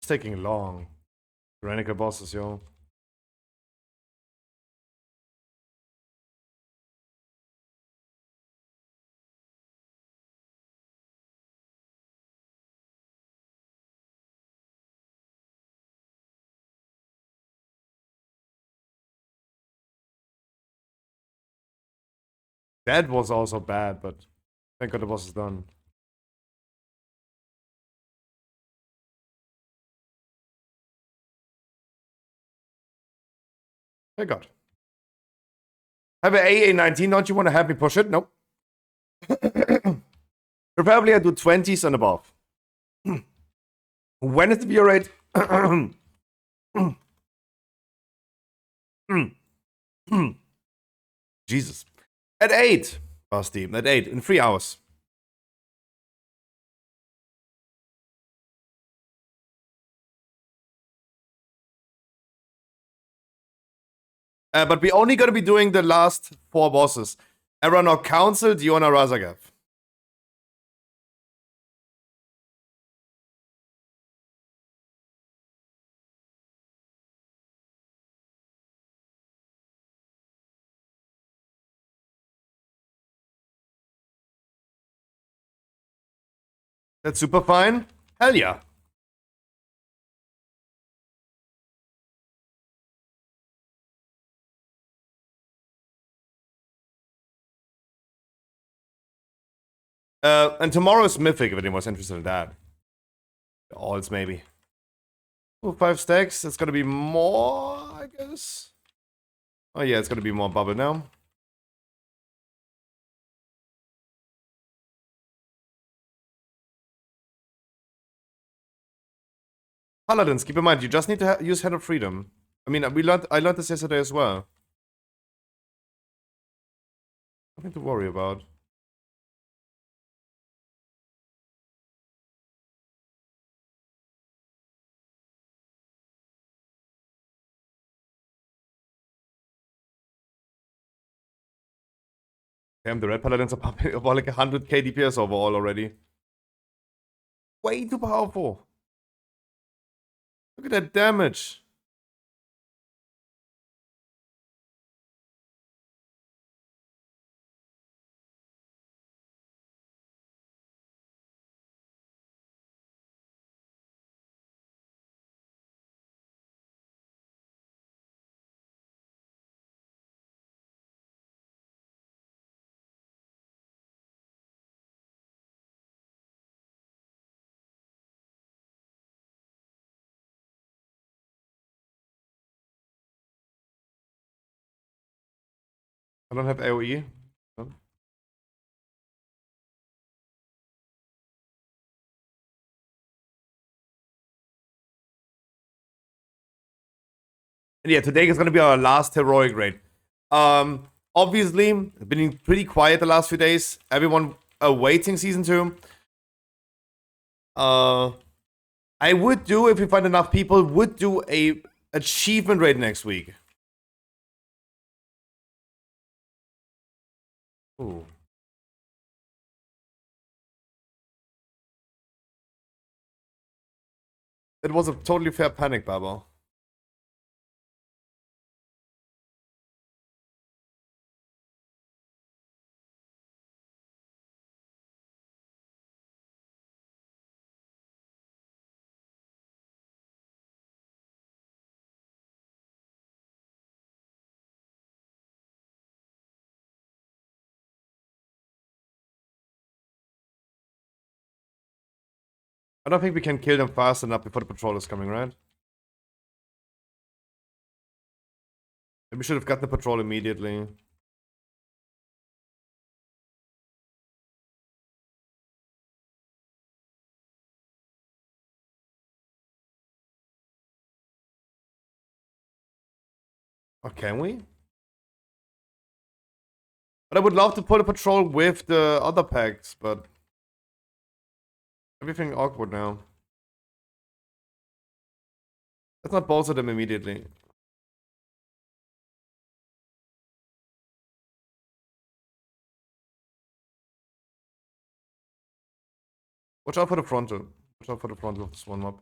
It's taking long. Tyrannical bosses, yo. That was also bad, but thank God the boss is done. Thank God. Have an AA19, don't you want to have me push it? Nope. Probably I do 20s and above. When is the view rate? Jesus. At 8, Basti. At 8, in 3 hours. But we're only going to be doing the last 4 bosses. Aranok Council, Diona Razagav. That's super fine. Hell yeah. And tomorrow is Mythic, if anyone's interested in that. Alls, maybe. Ooh, 5 stacks. It's gonna be more, I guess. Oh yeah, it's gonna be more bubble now. Paladins, keep in mind, you just need to use Head of Freedom. I mean, I learned this yesterday as well. Nothing to worry about. Damn, the red paladins are popping about like 100k DPS overall already. Way too powerful. Look at that damage. I don't have AoE. No. And yeah, today is gonna be our last heroic raid. Obviously, been pretty quiet the last few days. Everyone awaiting season 2. I would do, if we find enough people, would do a achievement raid next week. Ooh. It was a totally fair panic, Baba. I don't think we can kill them fast enough before the patrol is coming, right? Maybe we should have gotten the patrol immediately. Or can we? But I would love to pull a patrol with the other packs, but everything awkward now. Let's not bolster them immediately. Watch out for the frontal. Watch out for the frontal of this one mob.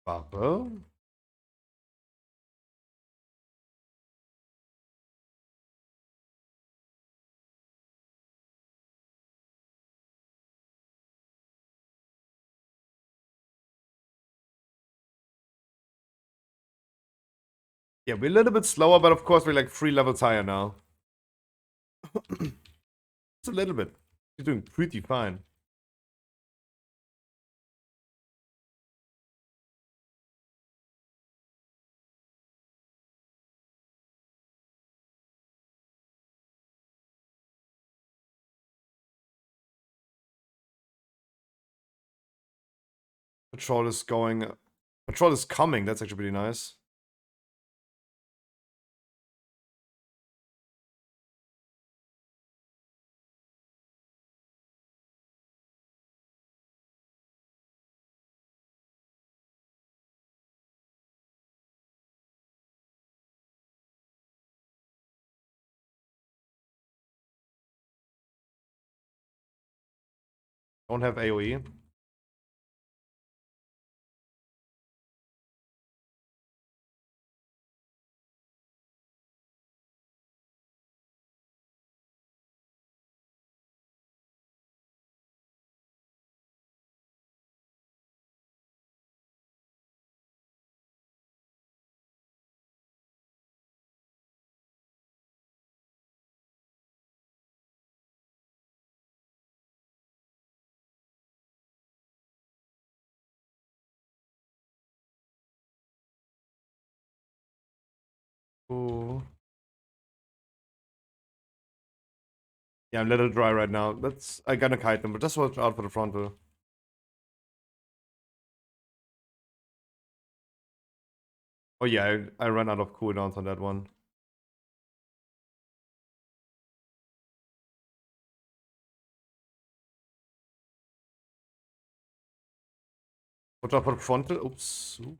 Bubble? Yeah, we're a little bit slower, but of course we're like 3 levels higher now. Just a little bit. You're doing pretty fine. Patrol is going. Patrol is coming. That's actually pretty nice. Don't have AoE. Ooh. Yeah, I'm a little dry right now. I gotta kite them, but just watch out for the frontal. Oh yeah, I ran out of cooldowns on that one. Watch out for the frontal. Oops. Ooh.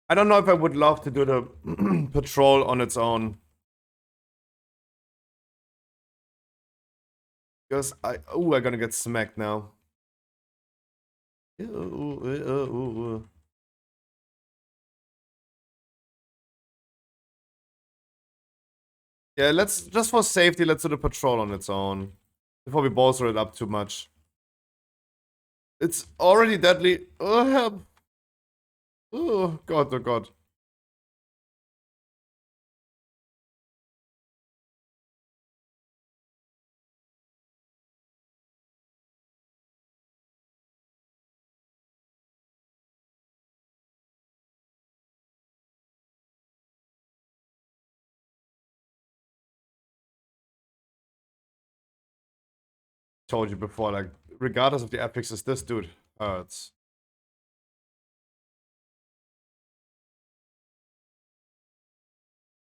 I don't know if I would love to do the patrol on its own. Because I'm gonna get smacked now. Yeah, let's, just for safety, let's do the patrol on its own. Before we bolster it up too much. It's already deadly. Oh, help. Oh, God, oh, God. Told you before, like, regardless of the epics, this dude hurts.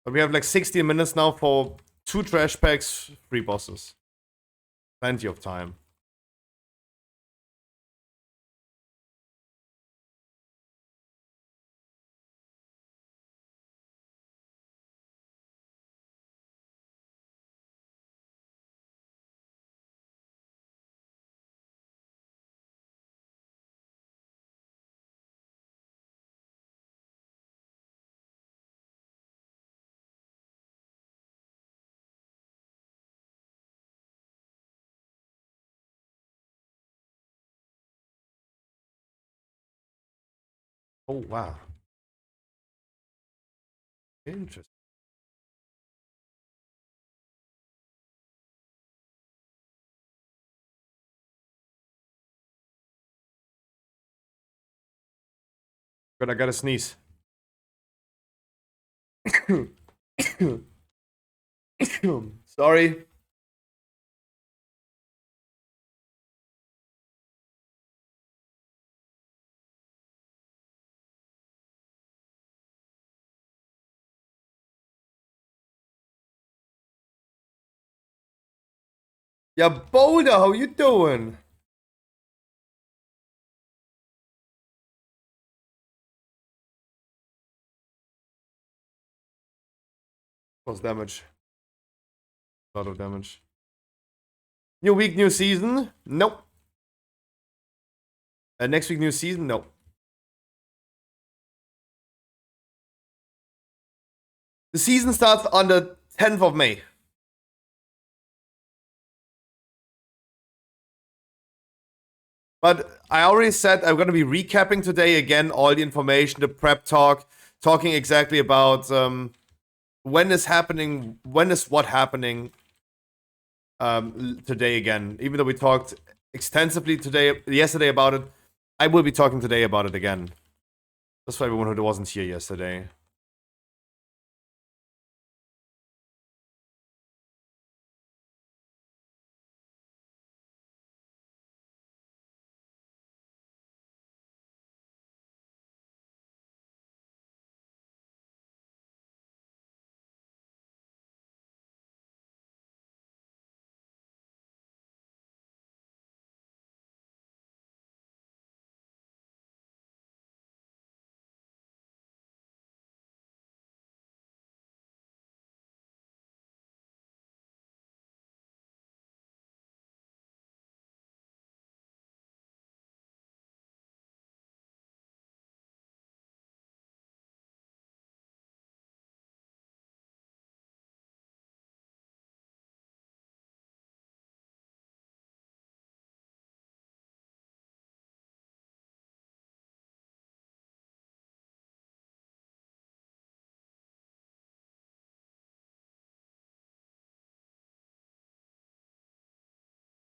But we have like 60 minutes now for 2 trash packs, 3 bosses. Plenty of time. Oh, wow. Interesting. Good, I gotta sneeze. Sorry. Yeah, Boulder, how you doing? Plus damage. A lot of damage. New week, new season? Nope. Next week, new season? Nope. The season starts on the 10th of May. But I already said I'm going to be recapping today again all the information, the prep talk, talking exactly about when is happening, when is what happening today again. Even though we talked extensively yesterday about it, I will be talking today about it again. Just for everyone who wasn't here yesterday.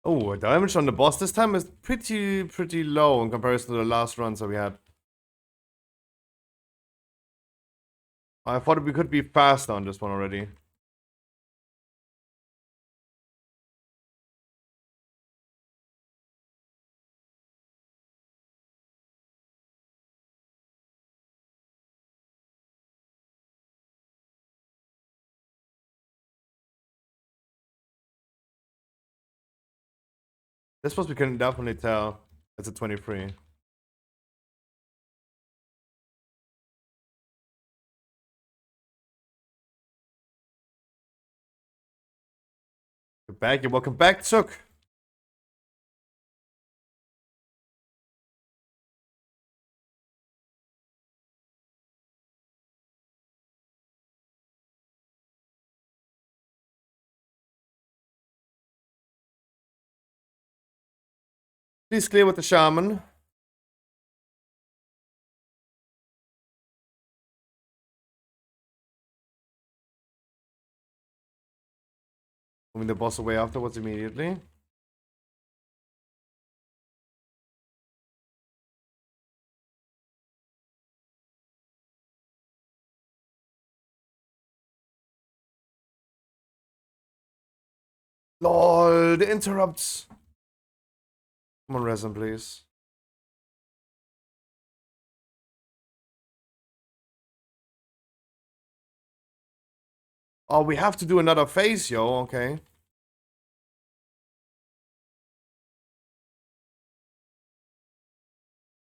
Oh, damage on the boss this time is pretty low in comparison to the last runs that we had. I thought we could be faster on this one already. This was we can definitely tell it's a 23. You're back. You're welcome back, Zook. Please clear with the shaman. Moving the boss away afterwards immediately. LOL, the interrupts. Come on, resin, please. Oh, we have to do another phase, yo. Okay.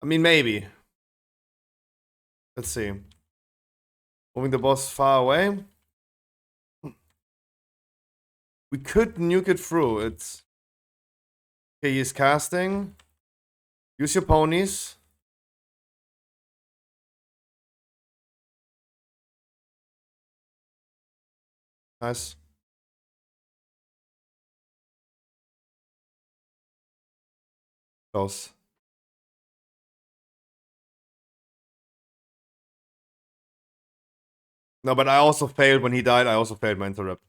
I mean, maybe. Let's see. Moving the boss far away. We could nuke it through. It's... Okay, he's casting. Use your ponies. Nice. Close. No, but I also failed when he died. I also failed my interrupt.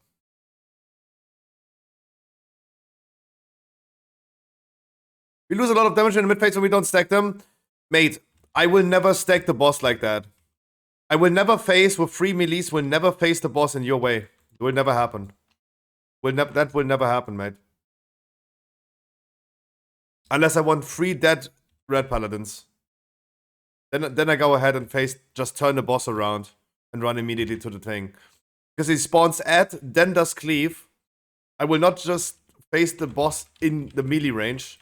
We lose a lot of damage in the mid phase when we don't stack them. Mate, I will never stack the boss like that. I will never face with 3 melees, will never face the boss in your way. It will never happen. That will never happen, mate. Unless I want 3 dead red paladins. Then I go ahead and just turn the boss around and run immediately to the thing. Because he spawns at, then does cleave. I will not just face the boss in the melee range.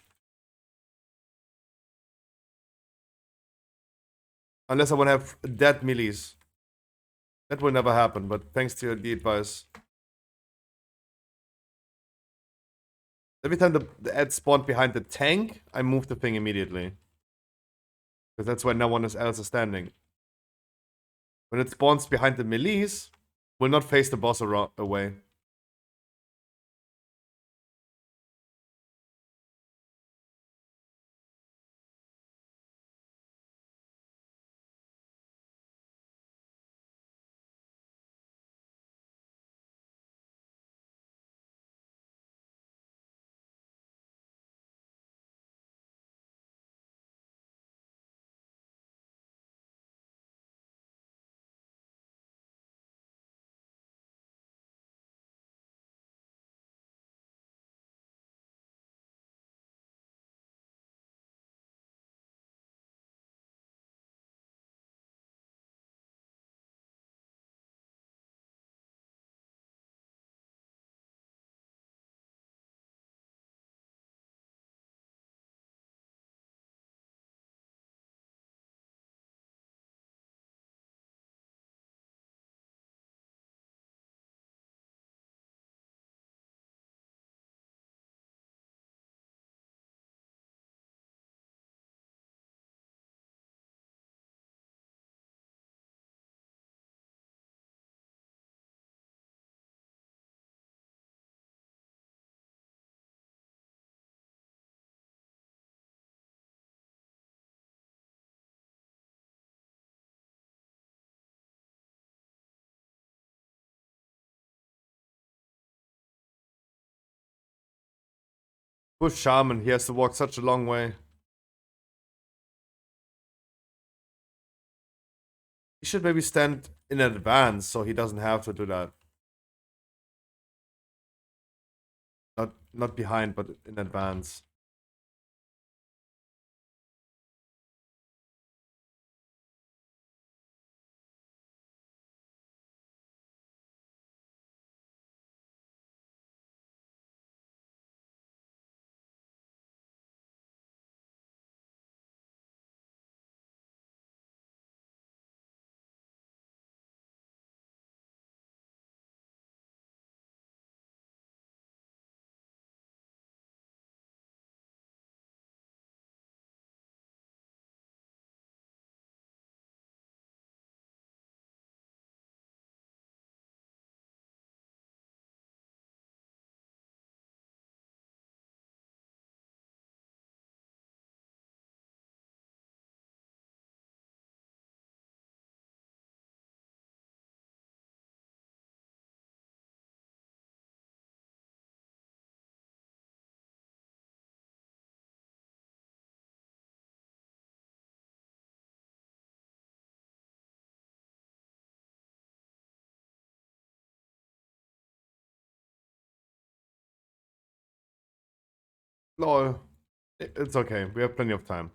Unless I want to have dead melees. That will never happen, but thanks to the advice. Every time the ad spawned behind the tank, I move the thing immediately. Because that's when no one else is standing. When it spawns behind the melees, will not face the boss away. Push Shaman, he has to walk such a long way. He should maybe stand in advance so he doesn't have to do that. Not behind, but in advance. Lol. It's okay. We have plenty of time.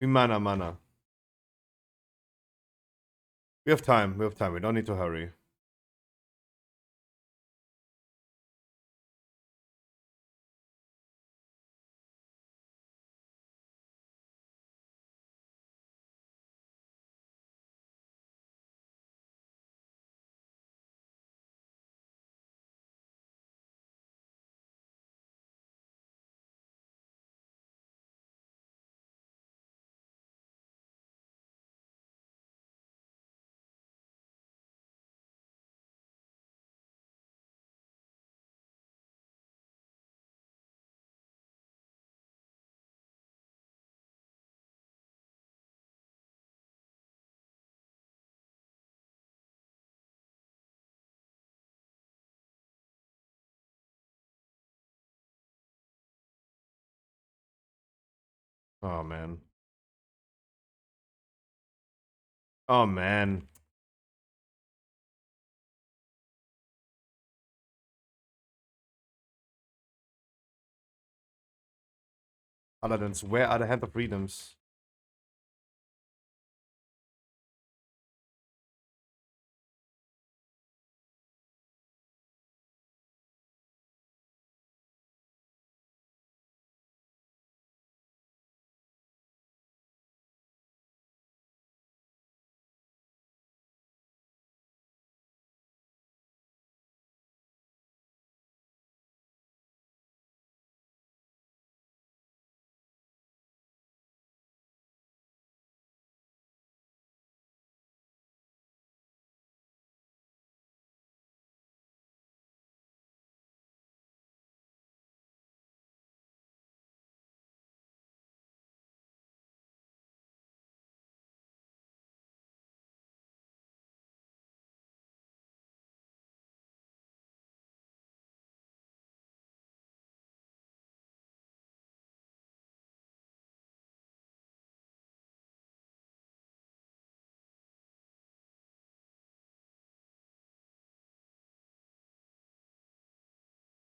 Mana. We have time. We have time. We don't need to hurry. Oh, man. Oh, man. Paladins, where are the Hand of Freedoms?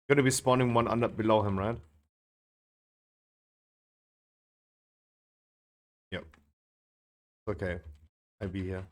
Gonna be spawning one under below him, right? Yep. Okay. I'll be here.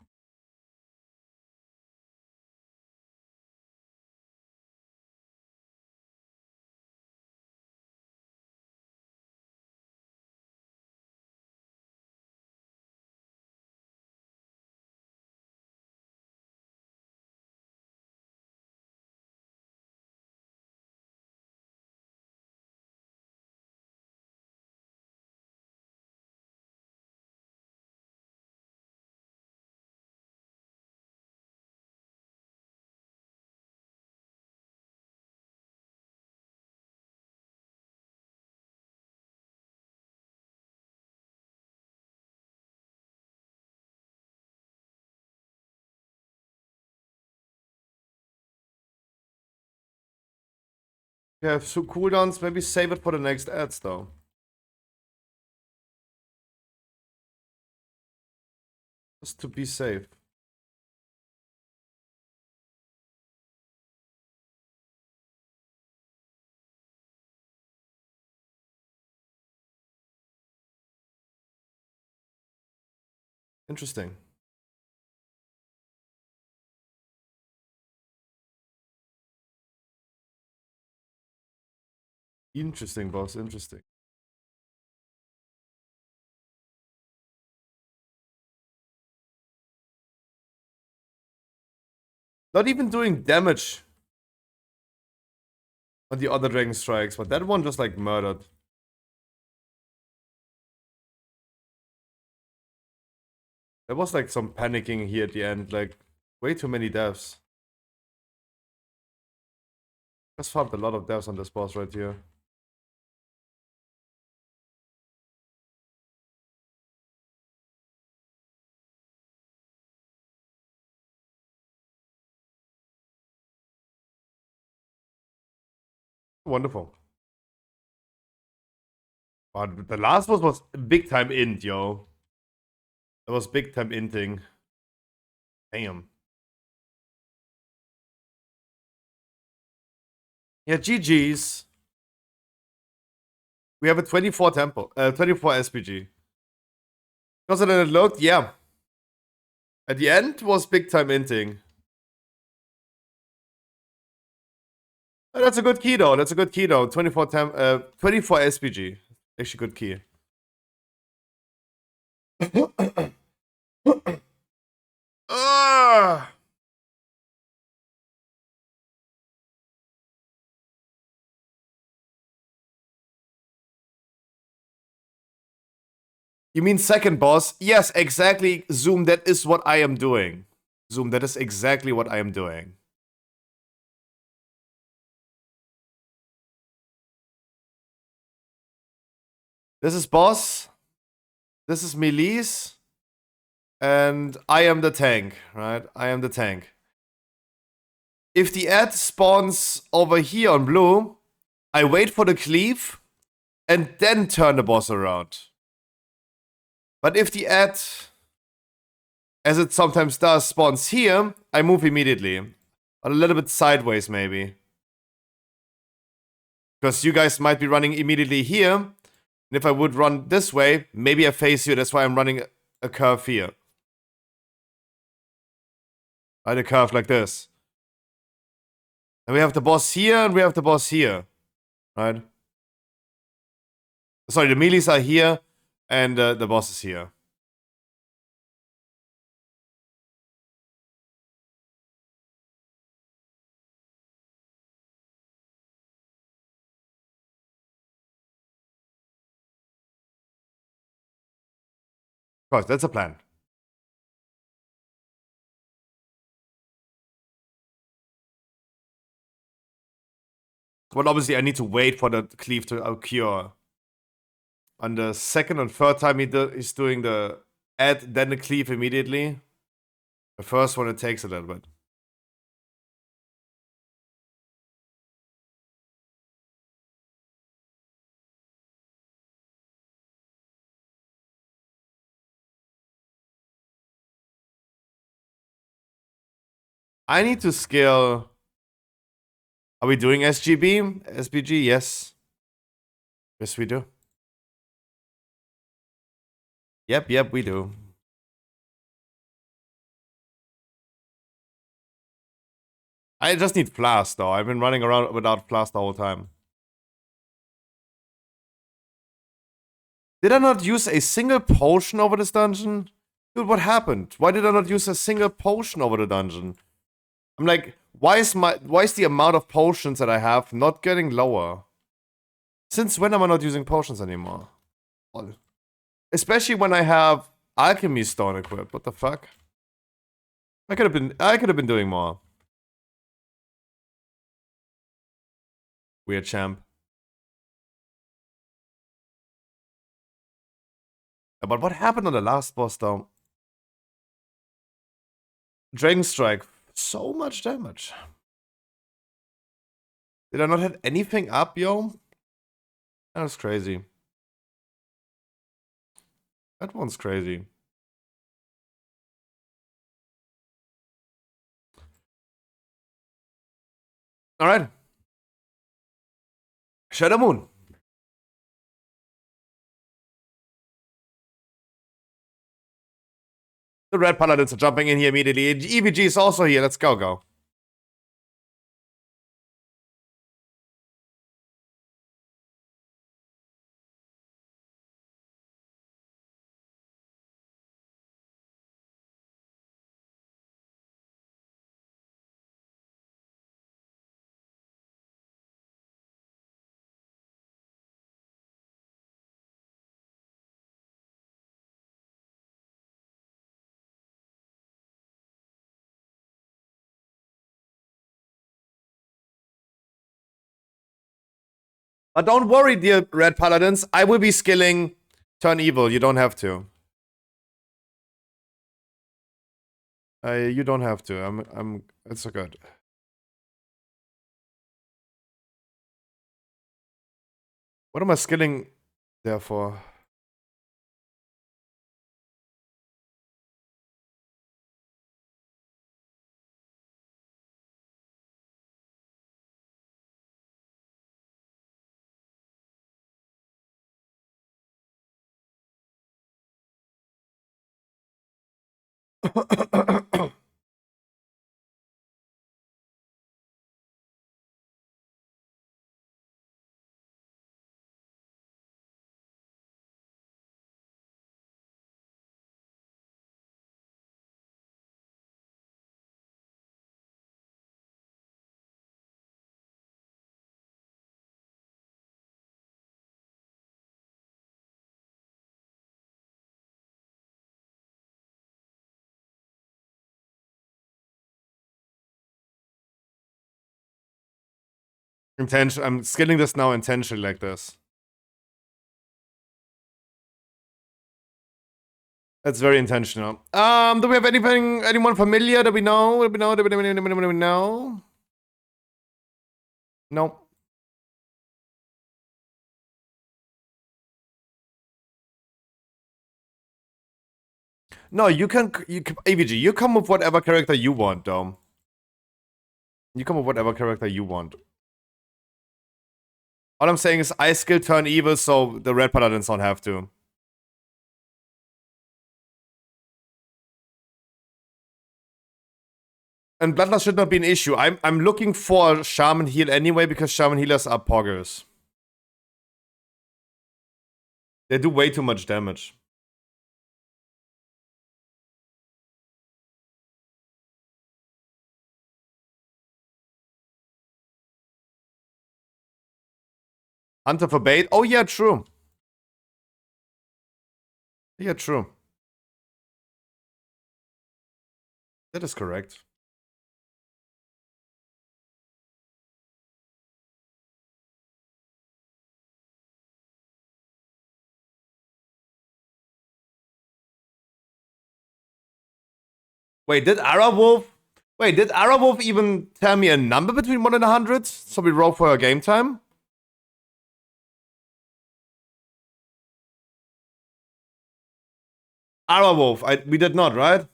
Yeah, so cooldowns, maybe save it for the next ads though. Just to be safe. Interesting. Interesting, boss. Interesting. Not even doing damage on the other Dragon Strikes, but that one just like murdered. There was like some panicking here at the end, like way too many deaths. Just farmed a lot of deaths on this boss right here. Wonderful. But the last boss was big time int, yo. That was big time inting. Damn. Yeah, GG's. We have a 24 tempo, 24 SPG. Because then it looked, yeah. At the end was big time inting. Oh, that's a good key though. That's a good key though. 24 SPG. Actually good key. Ah! You mean second boss? Yes, exactly. Zoom, that is what I am doing. Zoom, that is exactly what I am doing. This is boss. This is Melis. And I am the tank, right? I am the tank. If the ad spawns over here on blue, I wait for the cleave and then turn the boss around. But if the ad, as it sometimes does, spawns here, I move immediately. But a little bit sideways, maybe. Because you guys might be running immediately here. And if I would run this way, maybe I face you. That's why I'm running a curve here. Right, a curve like this. And we have the boss here and we have the boss here. Right? Sorry, the melees are here and the boss is here. Of course, that's a plan. But obviously I need to wait for the cleave to occur. On the second and third time he's doing the add, then the cleave immediately. The first one, it takes a little bit. I need to scale. Are we doing SGB? SBG? Yes. Yes, we do. Yep, we do. I just need flask though. I've been running around without flask the whole time. Did I not use a single potion over this dungeon? Dude, what happened? Why did I not use a single potion over the dungeon? I'm like, why is the amount of potions that I have not getting lower? Since when am I not using potions anymore? Especially when I have alchemy stone equipped. What the fuck? I could have been doing more. Weird champ. But what happened on the last boss though? Dragon Strike. So much damage. Did I not have anything up, yo? That was crazy. That one's crazy. Alright. Shadow Moon. The red paladins are jumping in here immediately. EVG is also here. Let's go. But don't worry, dear red paladins. I will be skilling turn evil. You don't have to. You don't have to. It's so good. What am I skilling Therefore. I'm skilling this now intentionally like this. That's very intentional. Do we have anyone familiar that we know? Do we know? No. No, you can AVG, you come with whatever character you want, though. You come with whatever character you want. All I'm saying is I skill turn evil, so the red paladins don't have to. And Bloodlust should not be an issue. I'm looking for Shaman heal anyway, because Shaman healers are poggers. They do way too much damage. Hunter for bait? Oh yeah, true. Yeah, true. That is correct. Wait, did Arawolf even tell me a number between 1 and 100? So we roll for a game time? Arawolf, we did not, right?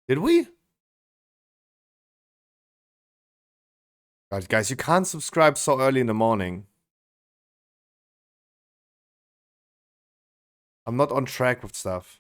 Did we? God, guys, you can't subscribe so early in the morning. I'm not on track with stuff.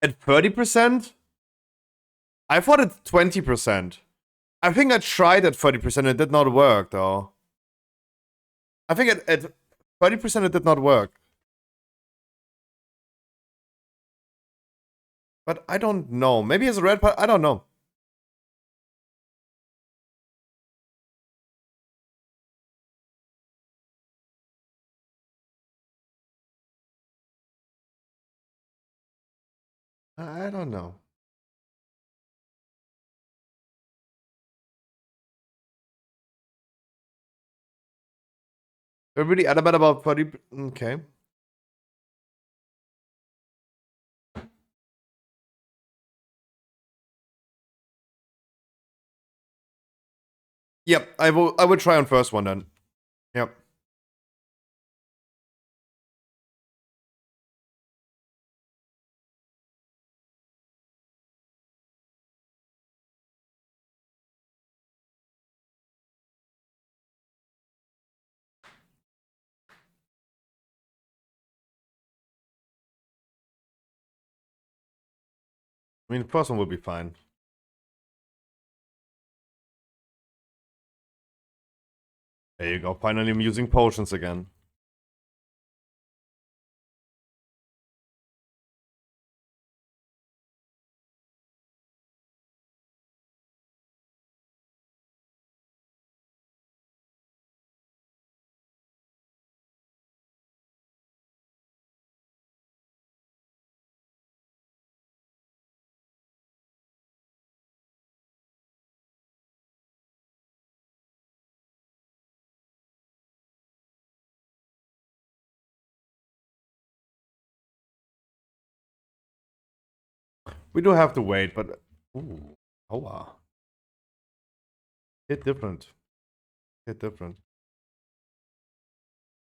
At 30%? I thought it's 20%. I think I tried at 30%, it did not work, though. I think at 30% it did not work. But I don't know. Maybe it's a red part. I don't know. I don't know. We're really adamant about 30. Okay. Yep, I will try on first one then. Yep. I mean, the first one will be fine. There you go. Finally, I'm using potions again. We do have to wait, but... Ooh. Oh, wow. Hit different. Hit different.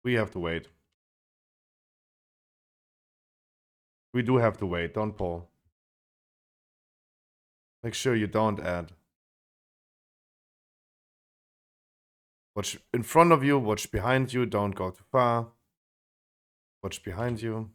We have to wait. We do have to wait, don't Paul. Make sure you don't add. Watch in front of you, watch behind you, don't go too far. Watch behind you.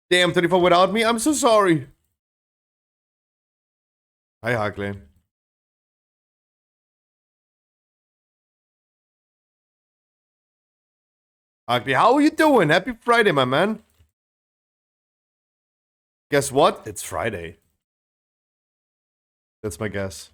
Damn, 34 without me? I'm so sorry. Hi, Harkley. Harkley, how are you doing? Happy Friday, my man. Guess what? It's Friday. That's my guess.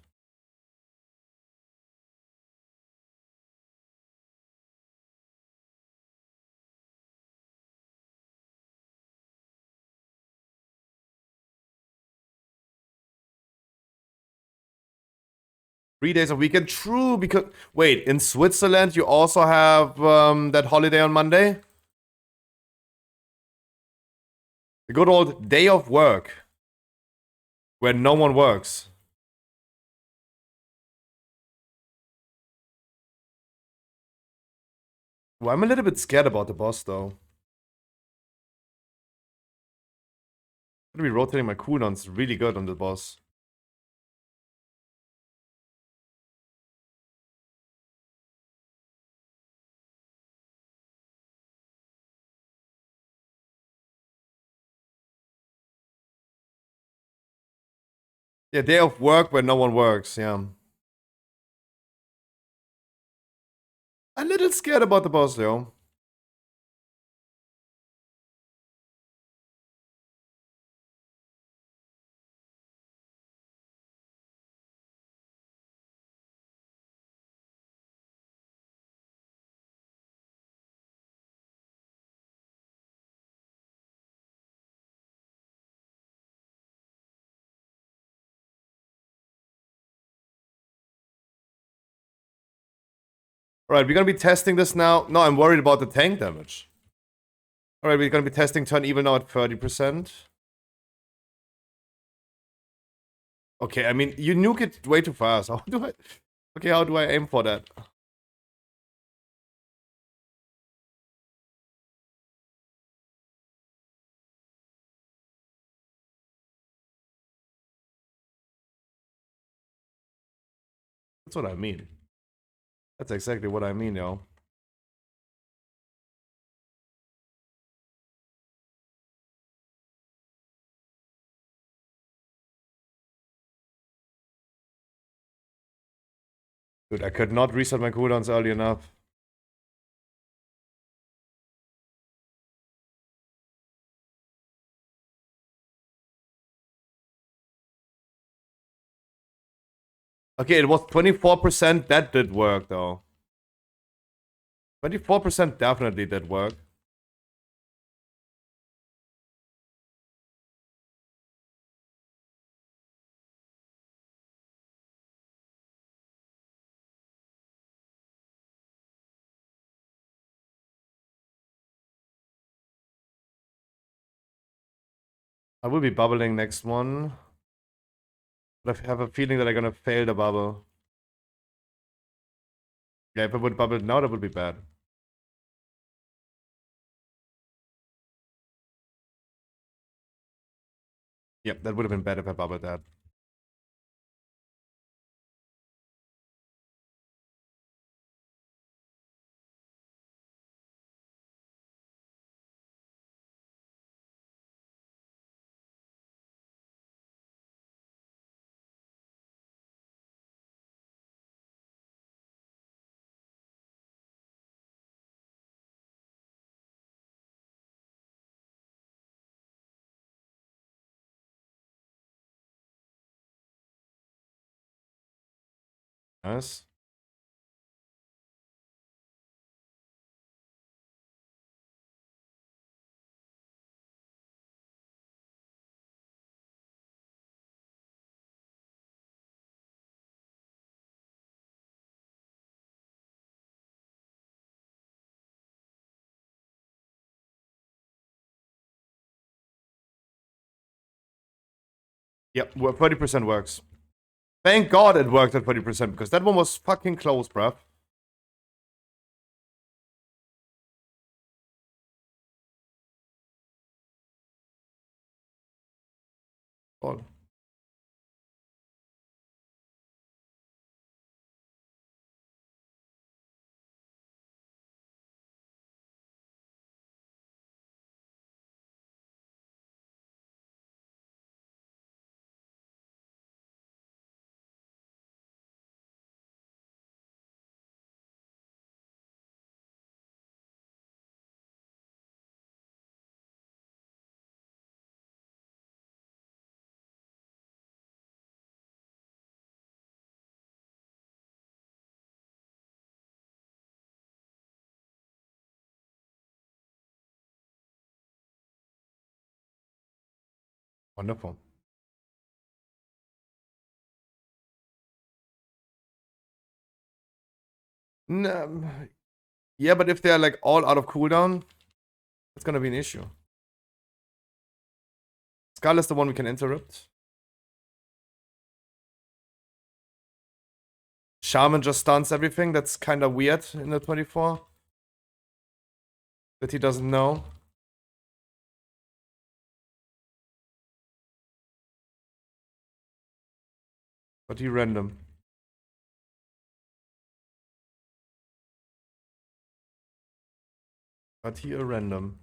Three days a weekend? True, because... Wait, in Switzerland you also have that holiday on Monday? The good old day of work. Where no one works. Well, I'm a little bit scared about the boss, though. I'm gonna be rotating my cooldowns really good on the boss. Yeah, day of work where no one works, yeah. I'm a little scared about the boss, though. Alright, we're gonna be testing this now. No, I'm worried about the tank damage. Alright, we're gonna be testing turn even now at 30%. Okay, I mean, you nuke it way too fast. How do I... Okay, how do I aim for that? That's what I mean. That's exactly what I mean, yo. Dude, I could not reset my cooldowns early enough. Okay, it was 24%. That did work, though. 24% definitely did work. I will be bubbling next one. But I have a feeling that I'm gonna fail the bubble. Yeah, if I would bubble now, that would be bad. Yep, that would have been bad if I bubbled that. Nice. Yep, 30% works. Thank God it worked at 30% because that one was fucking close, bruv. Oh. Wonderful. No, yeah, but if they're like all out of cooldown, it's gonna be an issue. Skull is the one we can interrupt. Shaman just stuns everything. That's kind of weird in the 24. That he doesn't know. But he random. But he a random.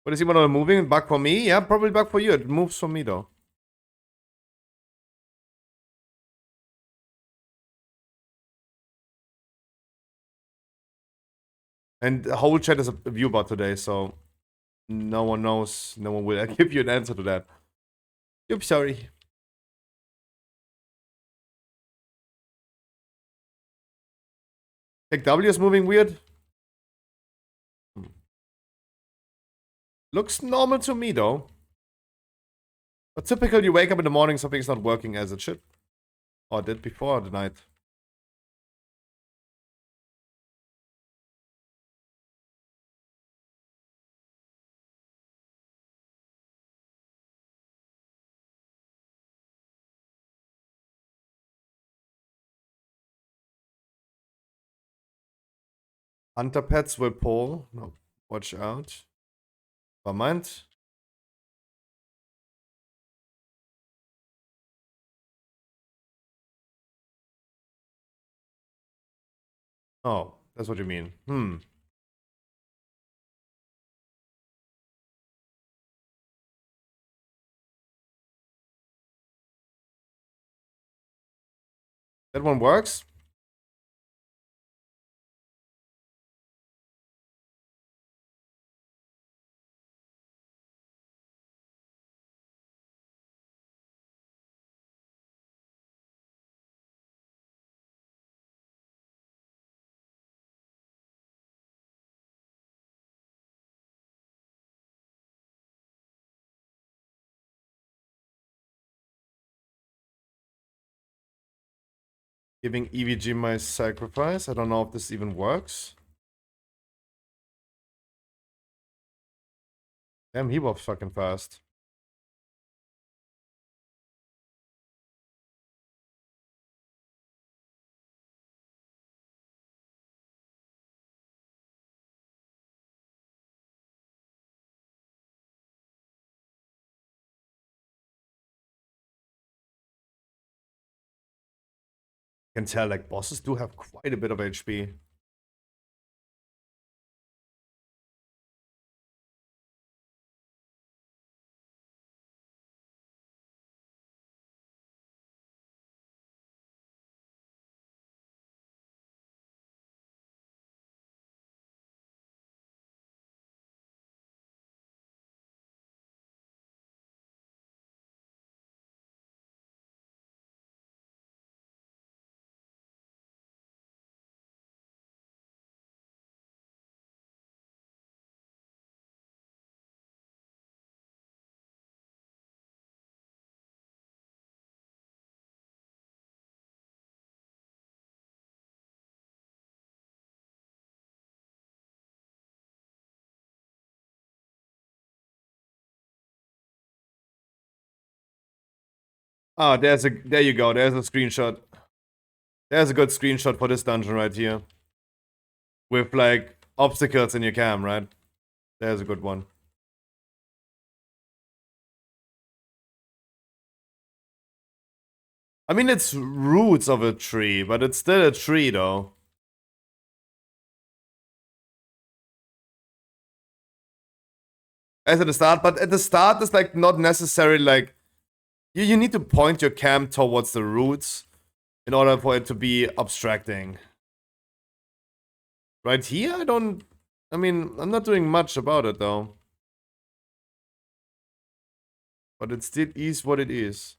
What is he want moving? Back for me? Yeah, probably back for you. It moves for me though. And the whole chat is a view bot today, so no one knows. No one will give you an answer to that. Oops, sorry. Like W is moving weird. Looks normal to me though. But typically you wake up in the morning, something's not working as it should. Or did before the night. Hunter pets will pull. No, watch out. Vermeint. Oh, that's what you mean. That one works. Giving EVG my sacrifice. I don't know if this even works. Damn, he was fucking fast. Can tell, like, bosses do have quite a bit of HP. Ah, there you go. There's a screenshot. There's a good screenshot for this dungeon right here. With, like, obstacles in your cam, right? There's a good one. I mean, it's roots of a tree, but it's still a tree, though. As at the start, but at the start, it's, like, not necessarily, like... You need to point your cam towards the roots in order for it to be abstracting. Right here, I mean, I'm not doing much about it, though. But it still is what it is.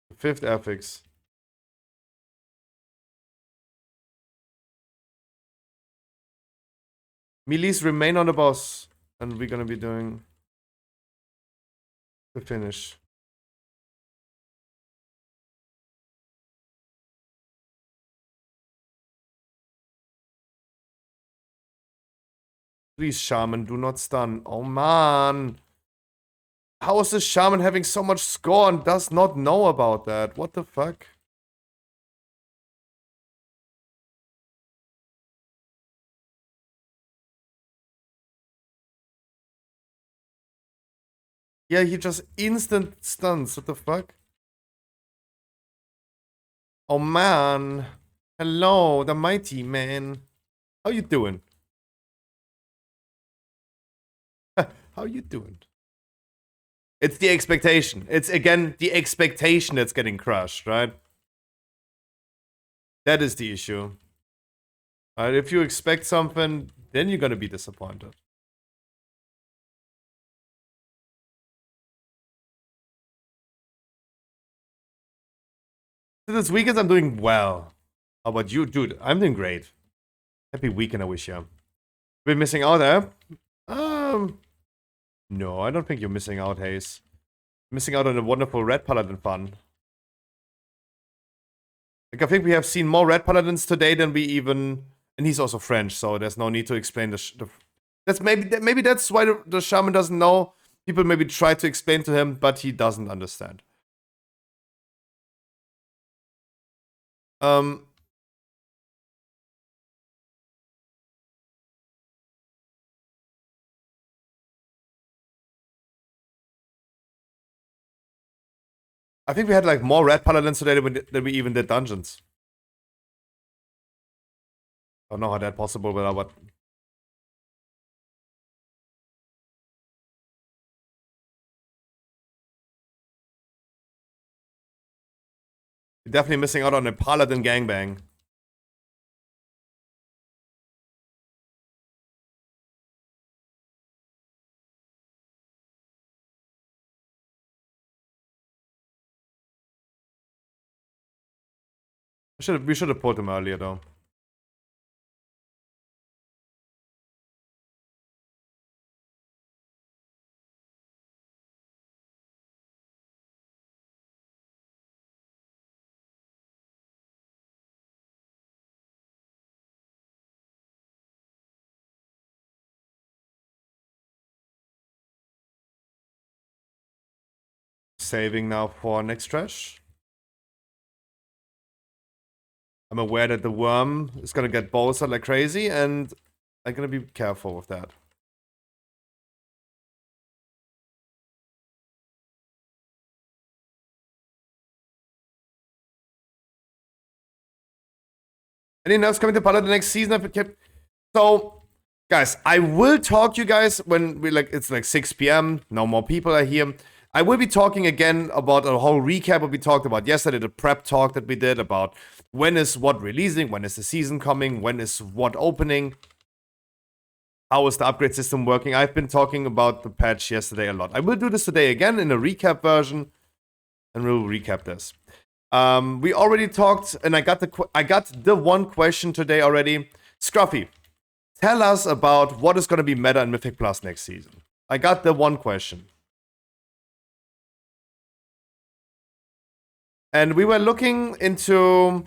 The fifth affix. Melees remain on the boss. And we're gonna be doing the finish. Please, Shaman, do not stun. Oh, man. How is this Shaman having so much score and does not know about that? What the fuck? Yeah, he just instant stuns. What the fuck? Oh, man. Hello, the mighty man. How you doing? How you doing? It's the expectation. It's, again, the expectation that's getting crushed, right? That is the issue. Right? If you expect something, then you're gonna be disappointed. This weekend, I'm doing well. How about you? Dude, I'm doing great. Happy weekend, I wish you. Been missing out, eh? No, I don't think you're missing out, Hayes. Missing out on the wonderful Red Paladin fun. Like, I think we have seen more Red Paladins today than we even... And he's also French, so there's no need to explain the that's maybe that's why the shaman doesn't know. People maybe try to explain to him, but he doesn't understand. I think we had like more Red Paladins today than we even did dungeons. I don't know how that's possible, but we're definitely missing out on a Paladin gangbang. We should have pulled him earlier though. saving now for next trash. I'm aware that the worm is gonna get bolstered like crazy, and I'm gonna be careful with that. Anyone else coming to Paladin next season? So, guys, I will talk to you guys when it's like 6 p.m. No more people are here. I will be talking again about a whole recap what we talked about yesterday, the prep talk that we did about when is what releasing, when is the season coming, when is what opening, how is the upgrade system working. I've been talking about the patch yesterday a lot. I will do this today again in a recap version, and we'll recap this. We already talked, and I got the one question today already. Scruffy, tell us about what is going to be meta in Mythic Plus next season. I got the one question. And we were looking into...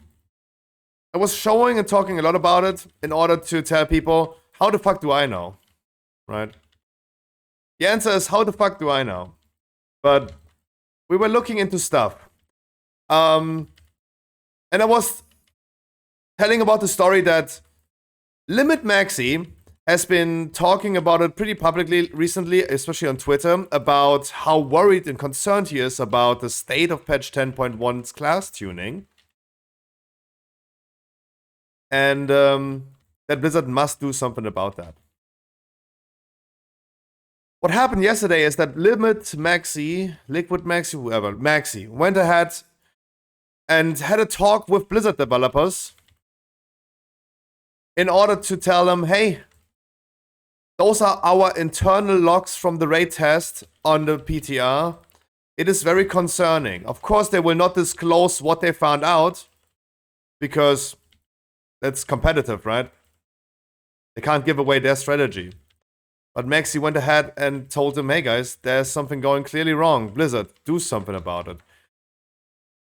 I was showing and talking a lot about it in order to tell people, how the fuck do I know? Right? The answer is, how the fuck do I know? But we were looking into stuff. And I was telling about the story that Limit Maxi has been talking about it pretty publicly recently, especially on Twitter, about how worried and concerned he is about the state of patch 10.1's class tuning. And that Blizzard must do something about that. What happened yesterday is that Liquid Maxi, whoever, Maxi, went ahead and had a talk with Blizzard developers in order to tell them, hey, those are our internal logs from the raid test on the PTR. It is very concerning. Of course, they will not disclose what they found out, because that's competitive, right? They can't give away their strategy. But Maxi went ahead and told them, hey guys, there's something going clearly wrong. Blizzard, do something about it.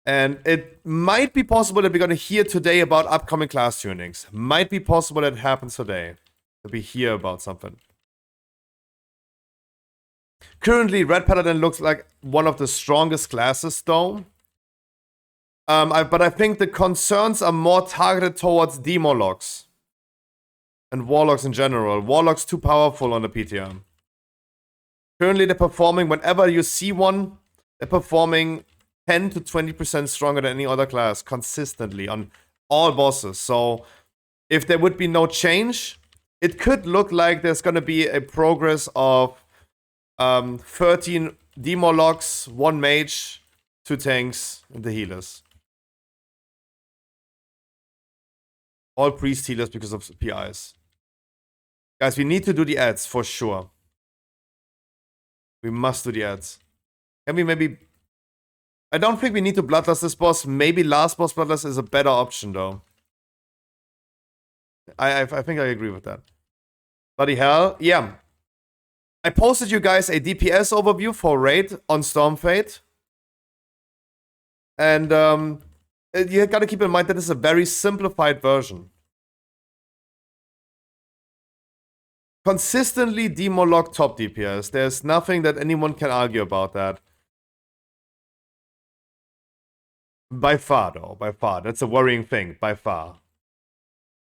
And it might be possible that we're going to hear today about upcoming class tunings. Might be possible that it happens today. That we hear about something. Currently, Red Paladin looks like one of the strongest classes, though. But I think the concerns are more targeted towards Demologs. And Warlocks in general. Warlocks too powerful on the PTR. Currently, they're performing, whenever you see one, they're performing 10 to 20% stronger than any other class consistently on all bosses. So if there would be no change, it could look like there's going to be a progress of 13 Demologs, 1 mage, 2 tanks, and the healers. All priest healers because of PIs. Guys, we need to do the ads for sure. We must do the ads. Can we maybe... I don't think we need to Bloodlust this boss. Maybe last boss Bloodlust is a better option, though. I think I agree with that. Bloody hell. Yeah. I posted you guys a DPS overview for Raid on Stormfate. And you gotta keep in mind that it's a very simplified version. Consistently Demolog top DPS. There's nothing that anyone can argue about that. By far, though. By far. That's a worrying thing. By far.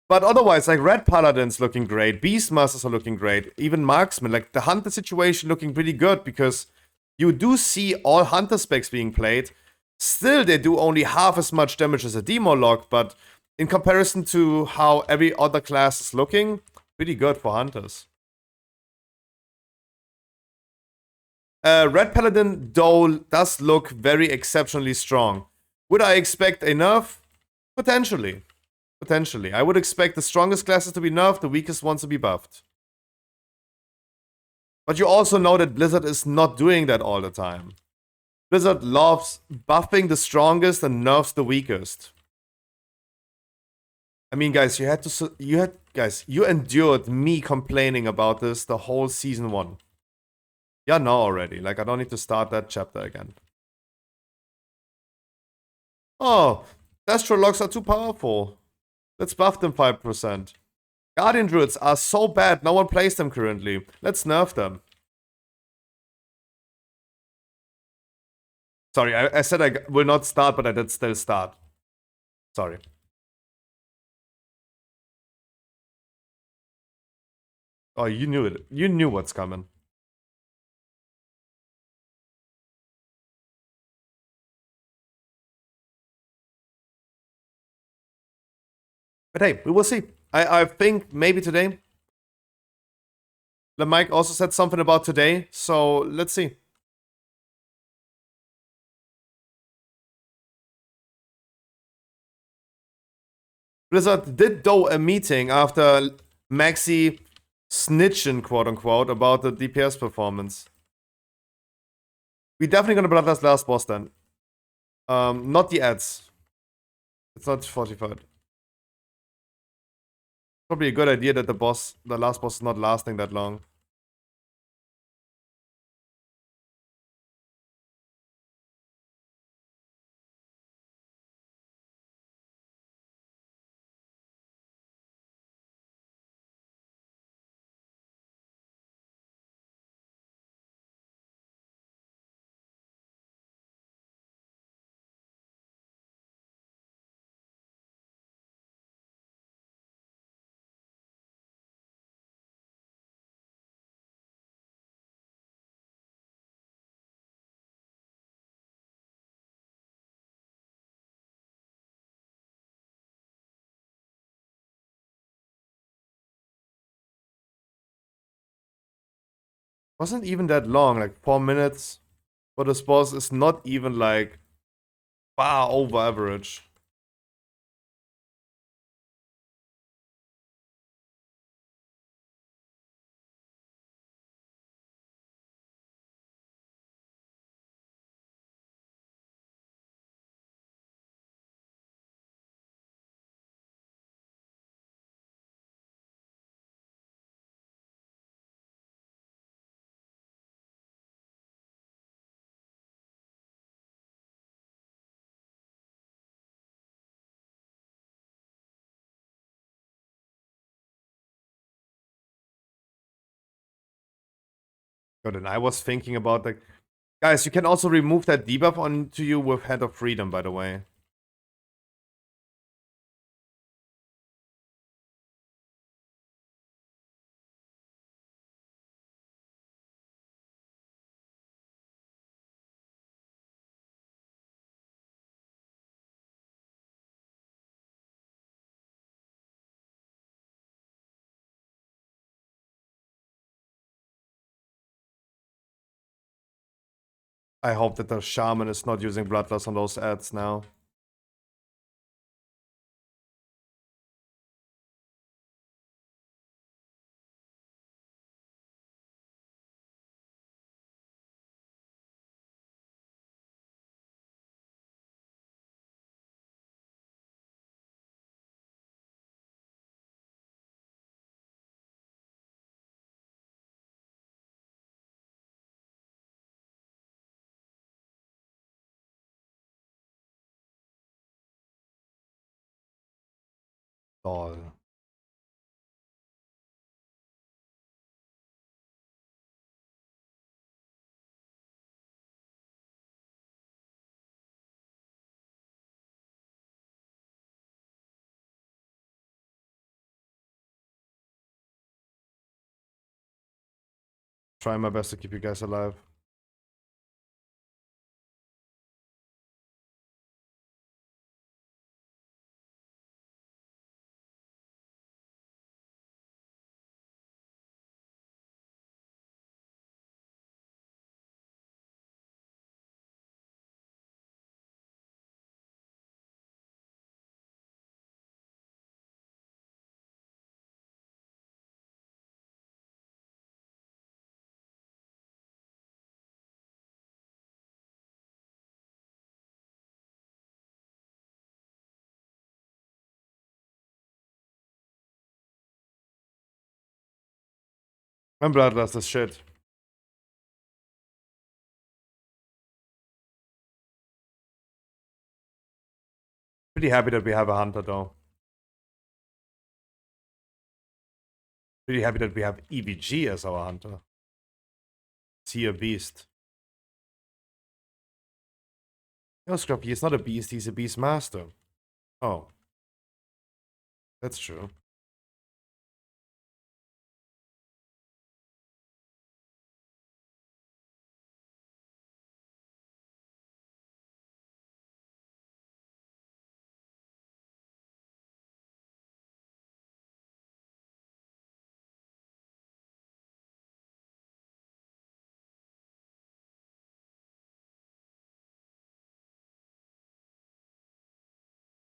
But otherwise, like, Red Paladin's looking great. Beastmasters are looking great. Even Marksman. Like, the Hunter situation looking pretty good, because you do see all Hunter specs being played. Still, they do only half as much damage as a Demolog, but in comparison to how every other class is looking, pretty good for Hunters. Red Paladin, though, does look very exceptionally strong. Would I expect a nerf? Potentially. Potentially. I would expect the strongest classes to be nerfed, the weakest ones to be buffed. But you also know that Blizzard is not doing that all the time. Blizzard loves buffing the strongest and nerfs the weakest. I mean, guys, you endured me complaining about this the whole season 1. Yeah, no, already. Like, I don't need to start that chapter again. Oh, Destro logs are too powerful. Let's buff them 5%. Guardian Druids are so bad, no one plays them currently. Let's nerf them. Sorry, I said I will not start, but I did still start. Sorry. Oh, you knew it. You knew what's coming. But hey, we will see. I think maybe today. The Mike also said something about today, so let's see. Blizzard did though a meeting after Maxi snitching, quote unquote, about the DPS performance. We're definitely gonna bloodlust last boss then. Not the ads. It's not fortified. Probably a good idea that the last boss is not lasting that long. Wasn't even that long, like 4 minutes. For this boss is not even like far over average. God, and I was thinking about like, guys, you can also remove that debuff onto you with Hand of Freedom, by the way. I hope that the Shaman is not using Bloodlust on those ads now. Lol. Trying my best to keep you guys alive. My Bloodlust is shit. Pretty happy that we have a Hunter though. Pretty happy that we have EVG as our Hunter. See a beast. No, Scruffy, he's not a beast, he's a beast master. Oh. That's true.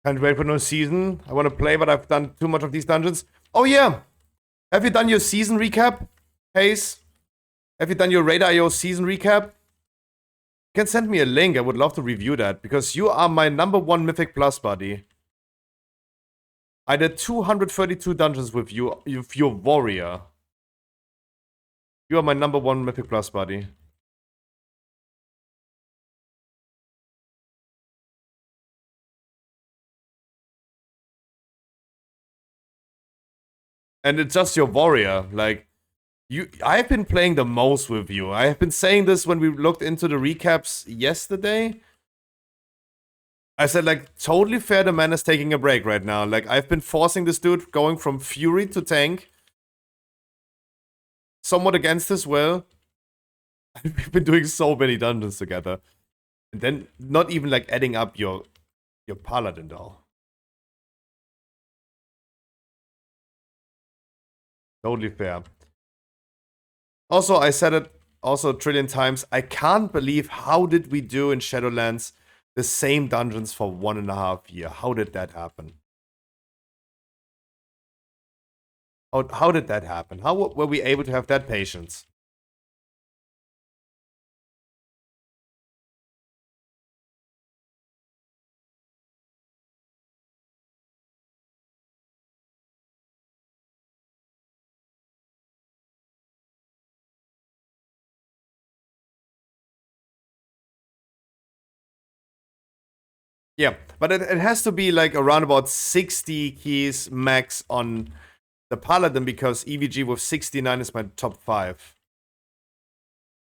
Can't wait for no season. I want to play, but I've done too much of these dungeons. Oh yeah! Have you done your season recap, Hayes? Have you done your Radar.io season recap? You can send me a link. I would love to review that, because you are my #1 Mythic Plus buddy. I did 232 dungeons with you, with your warrior. You are my #1 Mythic Plus buddy. And it's just your warrior. Like, I've been playing the most with you. I have been saying this when we looked into the recaps yesterday. I said, like, totally fair, the man is taking a break right now. Like, I've been forcing this dude going from Fury to tank. Somewhat against his will. We've been doing so many dungeons together. And then not even, like, adding up your paladin, though. Totally fair. Also, I said it also a trillion times. I can't believe how did we do in Shadowlands the same dungeons for 1.5 years. How did that happen? How did that happen? How were we able to have that patience? Yeah, but it has to be like around about 60 keys max on the Paladin, because EVG with 69 is my top 5.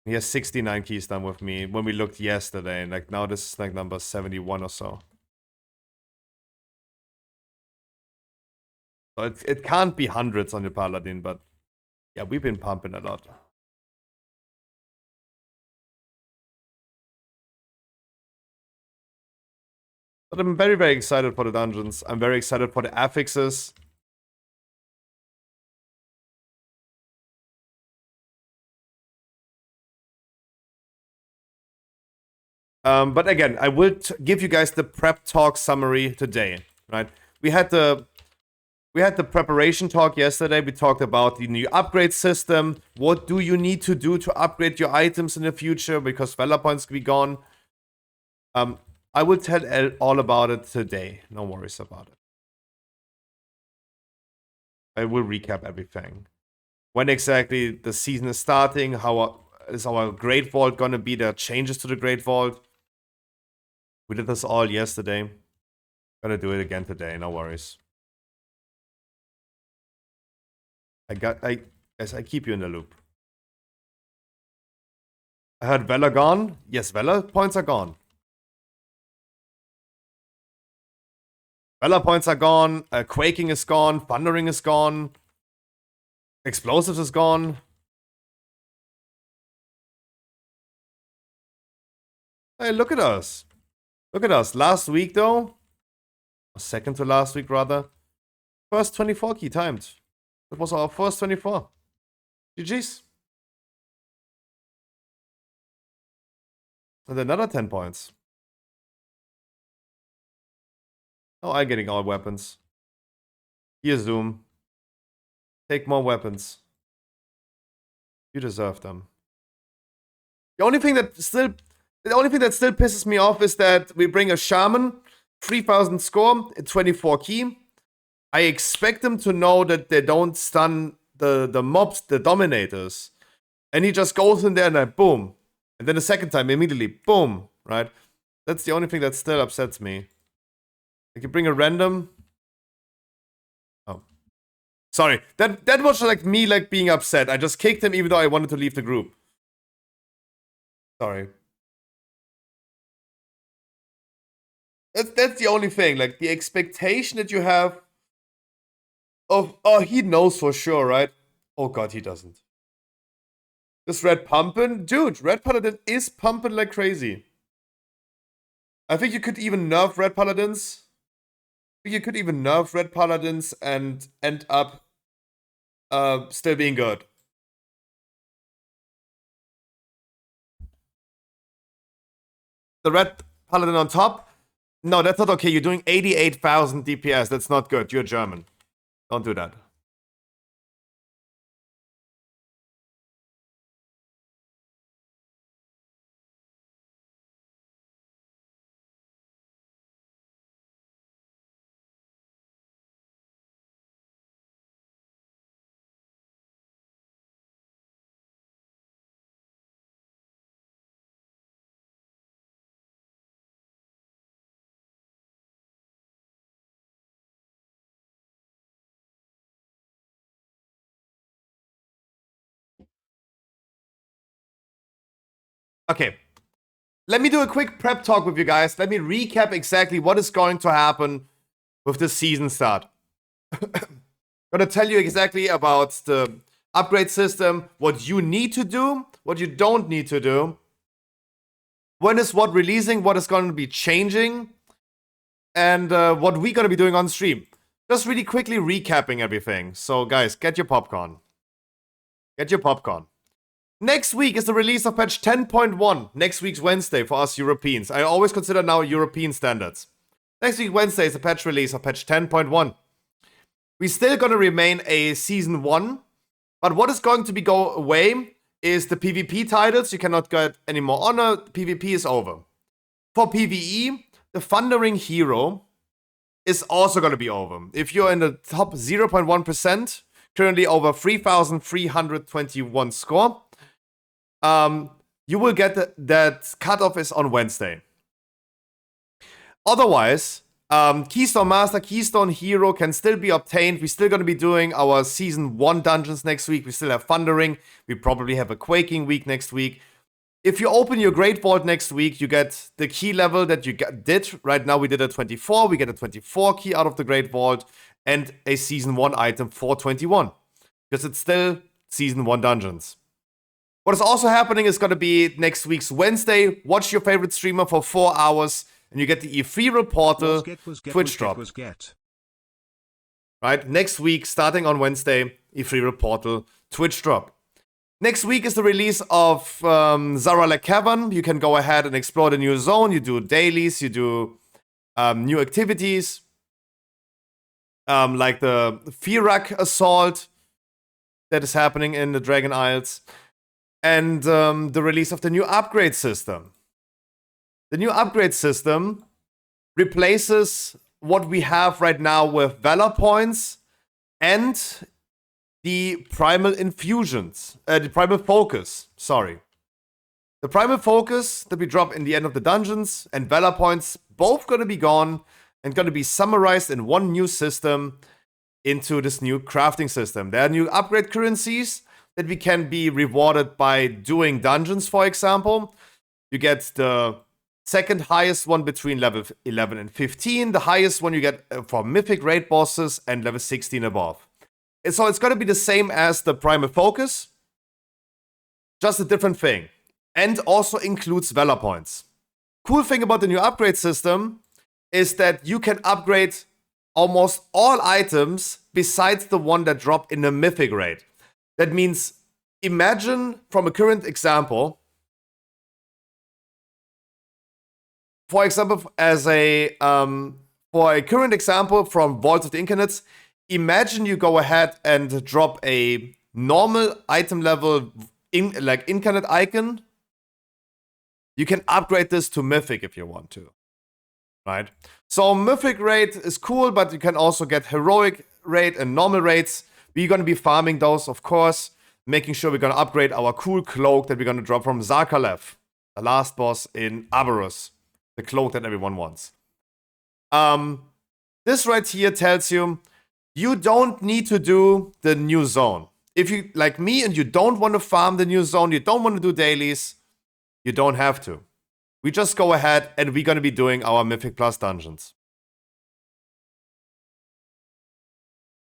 He has 69 keys done with me when we looked yesterday, and like now this is like number 71 or so. So it can't be hundreds on the Paladin, but yeah, we've been pumping a lot. But I'm very, very excited for the dungeons. I'm very excited for the affixes. But again, I will give you guys the prep talk summary today, right? We had the preparation talk yesterday. We talked about the new upgrade system. What do you need to do to upgrade your items in the future, because Valor points will be gone. I will tell all about it today. No worries about it. I will recap everything. When exactly the season is starting, how is our Great Vault gonna be, the changes to the Great Vault. We did this all yesterday. Gonna do it again today, no worries. Yes, I keep you in the loop. I heard Valor gone. Yes, Valor points are gone. Valor points are gone. Quaking is gone. Thundering is gone. Explosives is gone. Hey, look at us. Look at us. Last week, though. Second to last week, rather. First 24 key timed. That was our first 24. GG's. And another 10 points. Oh, I'm getting all weapons. Here, Zoom. Take more weapons. You deserve them. The only thing that still pisses me off is that we bring a shaman, 3000 score, 24 key. I expect them to know that they don't stun the mobs, the dominators. And he just goes in there and then boom. And then the second time, immediately, boom, right? That's the only thing that still upsets me. Like, you bring a random... Oh. Sorry, that was like me like being upset. I just kicked him even though I wanted to leave the group. Sorry. That's the only thing. Like the expectation that you have of, oh, he knows for sure, right? Oh god, he doesn't. This red pumpin', dude, red paladin is pumping like crazy. I think you could even nerf red paladins. I think you could even nerf red paladins and end up still being good. The red paladin on top. No, that's not okay. You're doing 88,000 DPS. That's not good. You're German. Don't do that. Okay. Let me do a quick prep talk with you guys. Let me recap exactly what is going to happen with the season start. Gonna tell you exactly about the upgrade system, what you need to do, what you don't need to do, when is what releasing, what is going to be changing, and what we're gonna be doing on stream. Just really quickly recapping everything. So guys, get your popcorn. Get your popcorn. Next week is the release of patch 10.1. Next week's Wednesday for us Europeans. I always consider now European standards. Next week Wednesday is the patch release of patch 10.1. We're still gonna remain a season 1. But what is going to be go away is the PvP titles. You cannot get any more honor. PvP is over. For PvE, the Thundering Hero is also going to be over. If you're in the top 0.1%, currently over 3,321 score, you will get that cutoff is on Wednesday. Otherwise, Keystone Master, Keystone Hero can still be obtained. We're still going to be doing our Season 1 dungeons next week. We still have Thundering. We probably have a Quaking week next week. If you open your Great Vault next week, you get the key level that you did. Right now we did a 24. We get a 24 key out of the Great Vault and a Season 1 item for 21. Because it's still Season 1 dungeons. What is also happening is going to be next week's Wednesday. Watch your favorite streamer for 4 hours and you get the E3 portal Twitch drop. Right? Next week, starting on Wednesday, E3 portal Twitch drop. Next week is the release of Zaralek Cavern. You can go ahead and explore the new zone. You do dailies, you do new activities. Like the Firak assault that is happening in the Dragon Isles. And the release of the new upgrade system. The new upgrade system replaces what we have right now with Valor Points and the Primal Infusions. The Primal Focus, sorry. The Primal Focus that we drop in the end of the dungeons and Valor Points, both gonna be gone and gonna be summarized in one new system into this new crafting system. There are new upgrade currencies that we can be rewarded by doing dungeons, for example. You get the second highest one between level 11 and 15. The highest one you get for mythic raid bosses and level 16 above. And so it's going to be the same as the Primal Focus, just a different thing. And also includes Valor Points. Cool thing about the new upgrade system is that you can upgrade almost all items besides the one that drop in the mythic raid. That means, imagine from a current example, for example, for a current example from Vault of the Incarnates, imagine you go ahead and drop a normal item level incarnate icon. You can upgrade this to mythic if you want to, right? So mythic raid is cool, but you can also get heroic raid and normal raids. We're going to be farming those, of course, making sure we're going to upgrade our cool cloak that we're going to drop from Zarkalev, the last boss in Aberus, the cloak that everyone wants. This right here tells you, you don't need to do the new zone. If you, like me, and you don't want to farm the new zone, you don't want to do dailies, you don't have to. we just go ahead and we're going to be doing our Mythic Plus dungeons.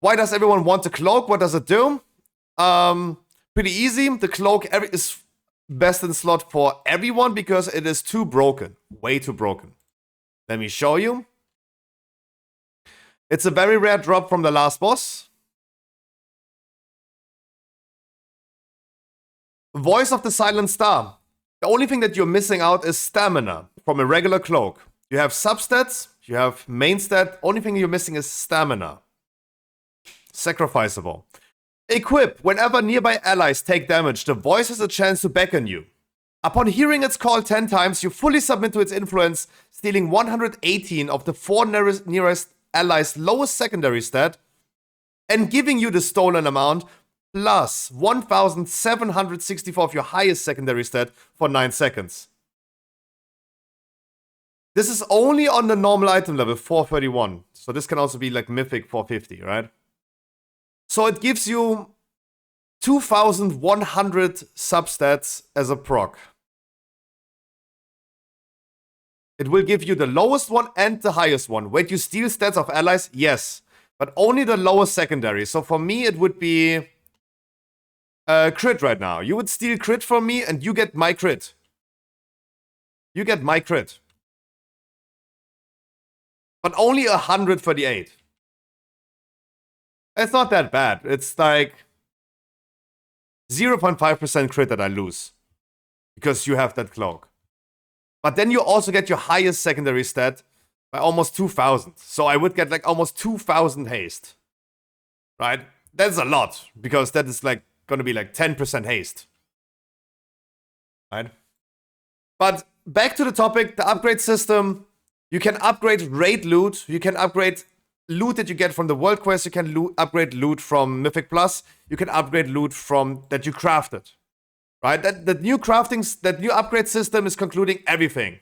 Why does everyone want the cloak? What does it do? Pretty easy. The cloak is best in slot for everyone because it is too broken. Way too broken. Let me show you. It's a very rare drop from the last boss. Voice of the Silent Star. The only thing that you're missing out is stamina from a regular cloak. You have substats, you have main stat. Only thing you're missing is stamina. Sacrificeable. Equip. Whenever nearby allies take damage, the voice has a chance to beckon you. Upon hearing its call 10 times, you fully submit to its influence, stealing 118 of the 4 nearest allies' lowest secondary stat, and giving you the stolen amount, plus 1,764 of your highest secondary stat for 9 seconds. This is only on the normal item level, 431. So this can also be like Mythic 450, right? So it gives you 2,100 substats as a proc. It will give you the lowest one and the highest one. Wait, you steal stats of allies? Yes. But only the lowest secondary. So for me, it would be crit right now. You would steal crit from me and you get my crit. You get my crit. But only 138. It's not that bad. It's like 0.5% crit that I lose. Because you have that cloak. But then you also get your highest secondary stat by almost 2,000. So I would get like almost 2,000 haste. Right? That's a lot. Because that is like gonna be like 10% haste. Right? But back to the topic, the upgrade system. You can upgrade raid loot. You can upgrade loot that you get from the world quest. You can upgrade loot from Mythic Plus. You can upgrade loot from that you crafted. Right? That new upgrade system is concluding everything.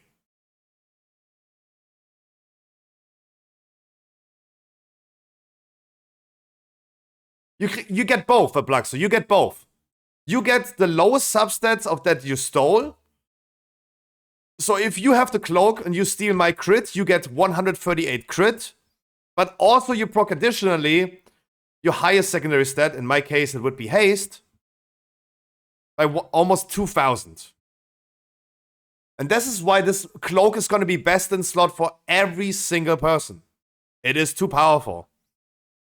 You get both, Abluxo. You get both. You get the lowest substats of that you stole. So if you have the cloak and you steal my crit, you get 138 crit. But also you proc additionally your highest secondary stat. In my case, it would be haste. By almost 2,000. And this is why this cloak is going to be best in slot for every single person. It is too powerful.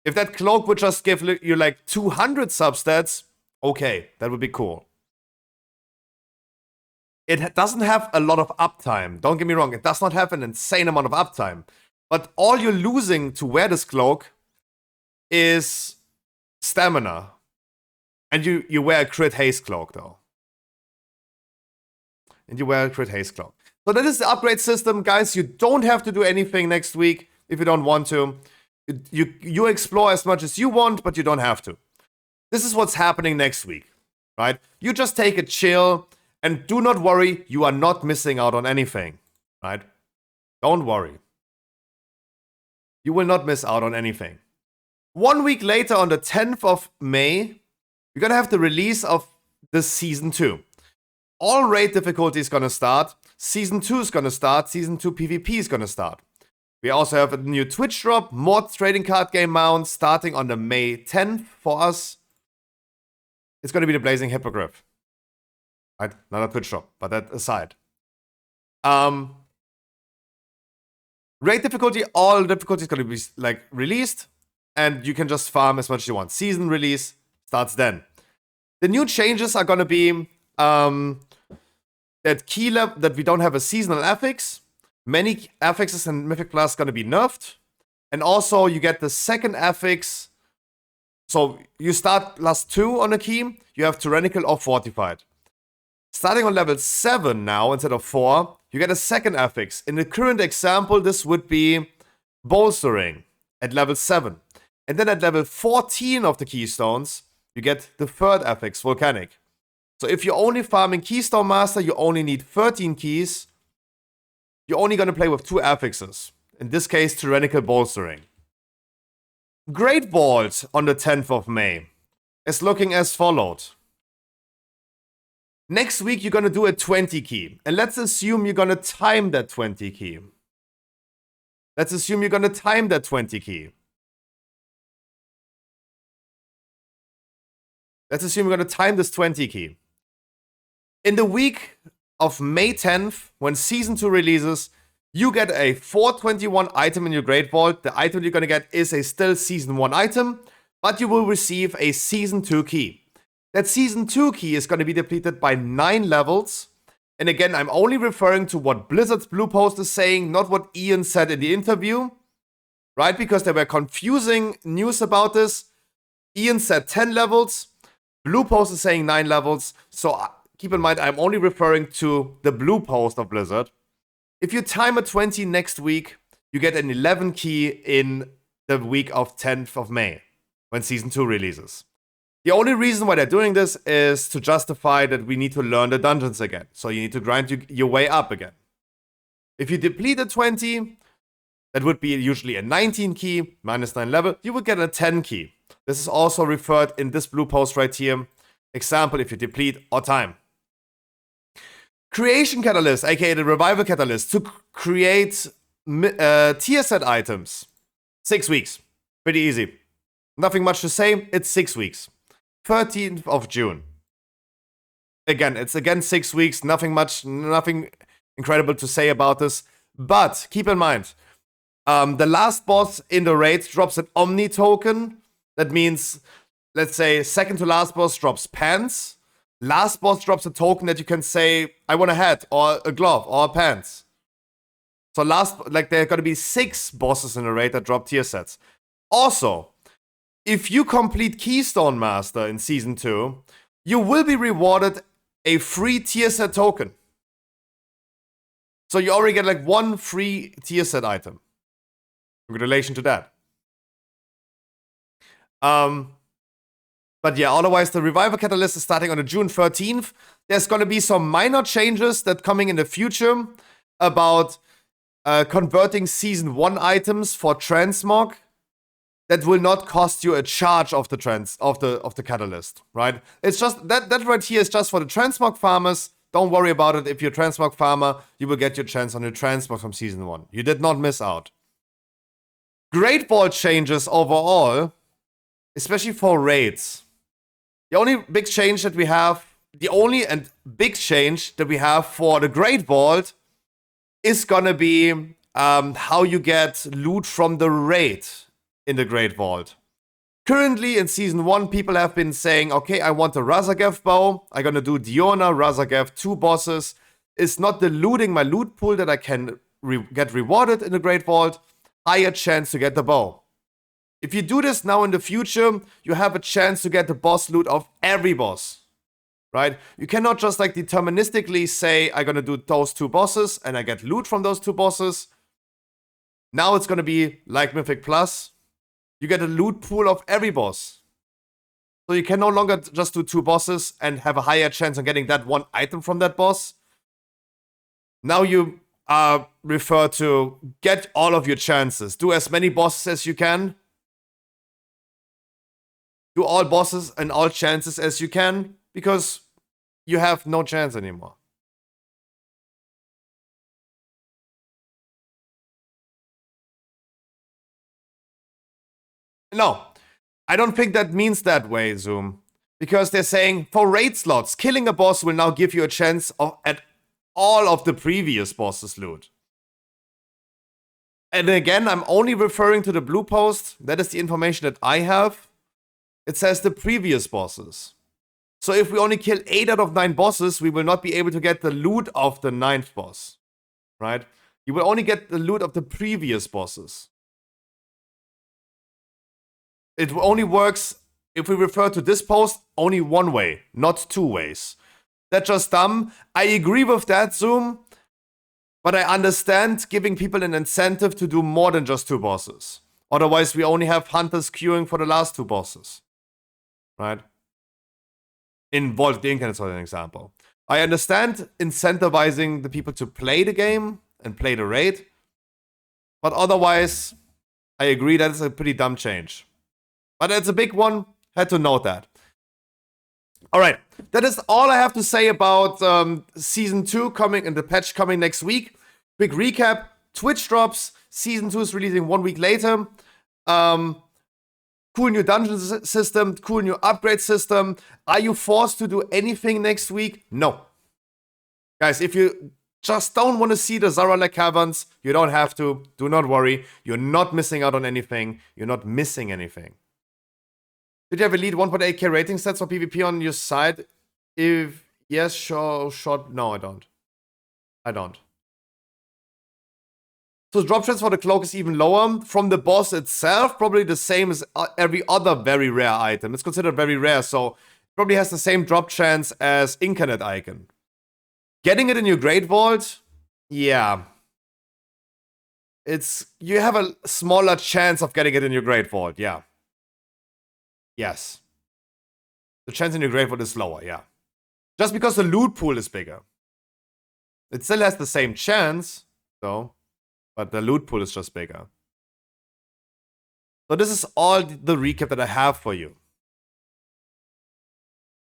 If that cloak would just give you like 200 substats, okay, that would be cool. It doesn't have a lot of uptime. Don't get me wrong, it does not have an insane amount of uptime. But all you're losing to wear this cloak is stamina. And you wear a crit haste cloak, though. And you wear a crit haste cloak. So that is the upgrade system, guys. You don't have to do anything next week if you don't want to. You explore as much as you want, but you don't have to. This is what's happening next week, right? You just take a chill, and do not worry, you are not missing out on anything, right? Don't worry. You will not miss out on anything. 1 week later, on the 10th of May, we're gonna have the release of the Season 2. All raid difficulty is gonna start. Season 2 is gonna start. Season 2 PvP is gonna start. We also have a new Twitch drop, more trading card game mounts starting on the May 10th for us. It's gonna be the Blazing Hippogriff. Right? Not a Twitch drop, but that aside. Raid difficulty, all difficulty is gonna be like released, and you can just farm as much as you want. Season release starts then. The new changes are gonna be that we don't have a seasonal affix. Many affixes in Mythic Plus gonna be nerfed. And also you get the second affix. So you start +2 on a key, you have tyrannical or fortified. Starting on level 7 now instead of 4, you get a second affix. In the current example, this would be bolstering at level 7. And then at level 14 of the keystones, you get the third affix, volcanic. So if you're only farming Keystone Master, you only need 13 keys. You're only going to play with 2 affixes. In this case, tyrannical bolstering. Great Vault on the 10th of May is looking as followed. Next week, you're going to do a 20 key. And let's assume you're going to time that 20 key. Let's assume you're going to time that 20 key. Let's assume you're going to time this 20 key. In the week of May 10th, when Season 2 releases, you get a 421 item in your Great Vault. The item you're going to get is a still Season 1 item, but you will receive a Season 2 key. That Season 2 key is going to be depleted by 9 levels. And again, I'm only referring to what Blizzard's Blue Post is saying, not what Ian said in the interview. Right? Because there were confusing news about this. Ian said 10 levels. Blue Post is saying 9 levels. So keep in mind, I'm only referring to the Blue Post of Blizzard. If you time a 20 next week, you get an 11 key in the week of 10th of May, when Season 2 releases. The only reason why they're doing this is to justify that we need to learn the dungeons again. So you need to grind your way up again. If you deplete a 20, that would be usually a 19 key, minus 9 level, you would get a 10 key. This is also referred in this Blue Post right here. Example, if you deplete or time. Creation Catalyst, aka the Revival Catalyst, to create tier set items. 6 weeks. Pretty easy. Nothing much to say, it's 6 weeks. 13th of June. Again, it's 6 weeks, nothing incredible to say about this. But keep in mind, the last boss in the raid drops an Omni token. That means, let's say, second to last boss drops pants. Last boss drops a token that you can say, I want a hat, or a glove, or pants. So there are gonna be 6 bosses in the raid that drop tier sets. Also, if you complete Keystone Master in Season 2, you will be rewarded a free tier set token. So you already get like 1 free tier set item. In relation to that. But yeah, otherwise the Revival Catalyst is starting on the June 13th. There's gonna be some minor changes that coming in the future about converting Season 1 items for transmog. That will not cost you a charge of the catalyst, right? It's just that right here is just for the transmog farmers. Don't worry about it. If you're a transmog farmer, you will get your chance on your transmog from Season 1. You did not miss out. Great Vault changes overall, especially for raids. The only big change that we have for the Great Vault is gonna be how you get loot from the raid in the Great Vault. Currently in Season 1, people have been saying, okay, I want a Razagath bow. I'm gonna do Diona, Razagath, 2 bosses. It's not diluting my loot pool that I can get rewarded in the Great Vault. Higher chance to get the bow. If you do this now in the future, you have a chance to get the boss loot of every boss. Right? You cannot just like deterministically say, I'm gonna do those 2 bosses and I get loot from those 2 bosses. Now it's gonna be like Mythic Plus. You get a loot pool of every boss. So you can no longer just do 2 bosses and have a higher chance on getting that 1 item from that boss. Now you refer to get all of your chances. Do as many bosses as you can. Do all bosses and all chances as you can, because you have no chance anymore. No, I don't think that means that way, Zoom. Because they're saying, for raid slots, killing a boss will now give you a chance at all of the previous bosses' loot. And again, I'm only referring to the Blue Post. That is the information that I have. It says the previous bosses. So if we only kill 8 out of 9 bosses, we will not be able to get the loot of the 9th boss. Right? You will only get the loot of the previous bosses. It only works, if we refer to this post, only one way, not 2 ways. That's just dumb. I agree with that, Zoom. But I understand giving people an incentive to do more than just 2 bosses. Otherwise, we only have hunters queuing for the last 2 bosses. Right? In Vault of the Incarnates, for an example. I understand incentivizing the people to play the game and play the raid. But otherwise, I agree that is a pretty dumb change. But it's a big one. Had to note that. All right, that is all I have to say about Season 2 coming and the patch coming next week. Quick recap, Twitch drops, Season 2 is releasing 1 week later. Cool new dungeon system, cool new upgrade system. Are you forced to do anything next week? No. Guys, if you just don't want to see the Zaralek Caverns, you don't have to. Do not worry. You're not missing out on anything. You're not missing anything. Did you have elite 1.8k rating stats for PvP on your side? If yes, sure, short. No, I don't. I don't. So drop chance for the cloak is even lower. From the boss itself, probably the same as every other very rare item. It's considered very rare, so it probably has the same drop chance as Incarnate Icon. Getting it in your Great Vault, yeah. You have a smaller chance of getting it in your Great Vault, yeah. Yes. The chance in your Great Vault is lower, yeah. Just because the loot pool is bigger. It still has the same chance, though. But the loot pool is just bigger. So this is all the recap that I have for you.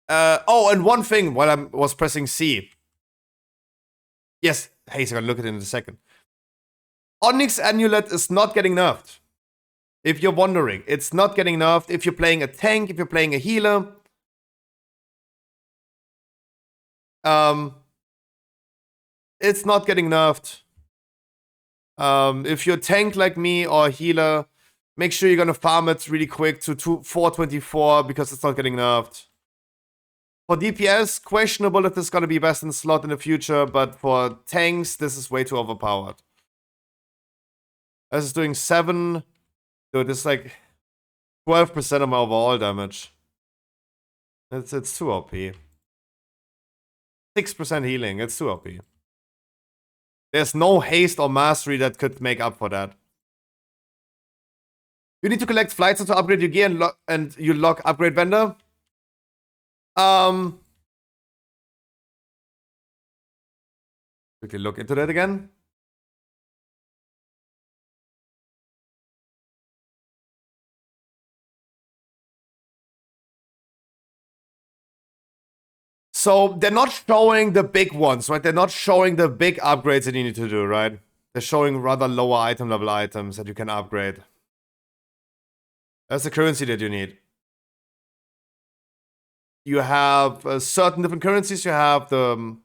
Oh, and one thing while I was pressing C. Yes, hey, so I'm gonna look at it in a second. Onyx Amulet is not getting nerfed. If you're wondering, it's not getting nerfed. If you're playing a tank, if you're playing a healer. It's not getting nerfed. If you're a tank like me or a healer, make sure you're gonna farm it really quick to 424 because it's not getting nerfed. For DPS, questionable if this is gonna be best in slot in the future, but for tanks, this is way too overpowered. This is doing 7. Dude, it's like 12% of my overall damage. It's too OP. 6% healing, it's too OP. There's no haste or mastery that could make up for that. You need to collect flights to upgrade your gear and you lock upgrade vendor. Quickly look into that again. So they're not showing the big ones, right? They're not showing the big upgrades that you need to do, right? They're showing rather lower item level items that you can upgrade. That's the currency that you need. You have certain different currencies. You have the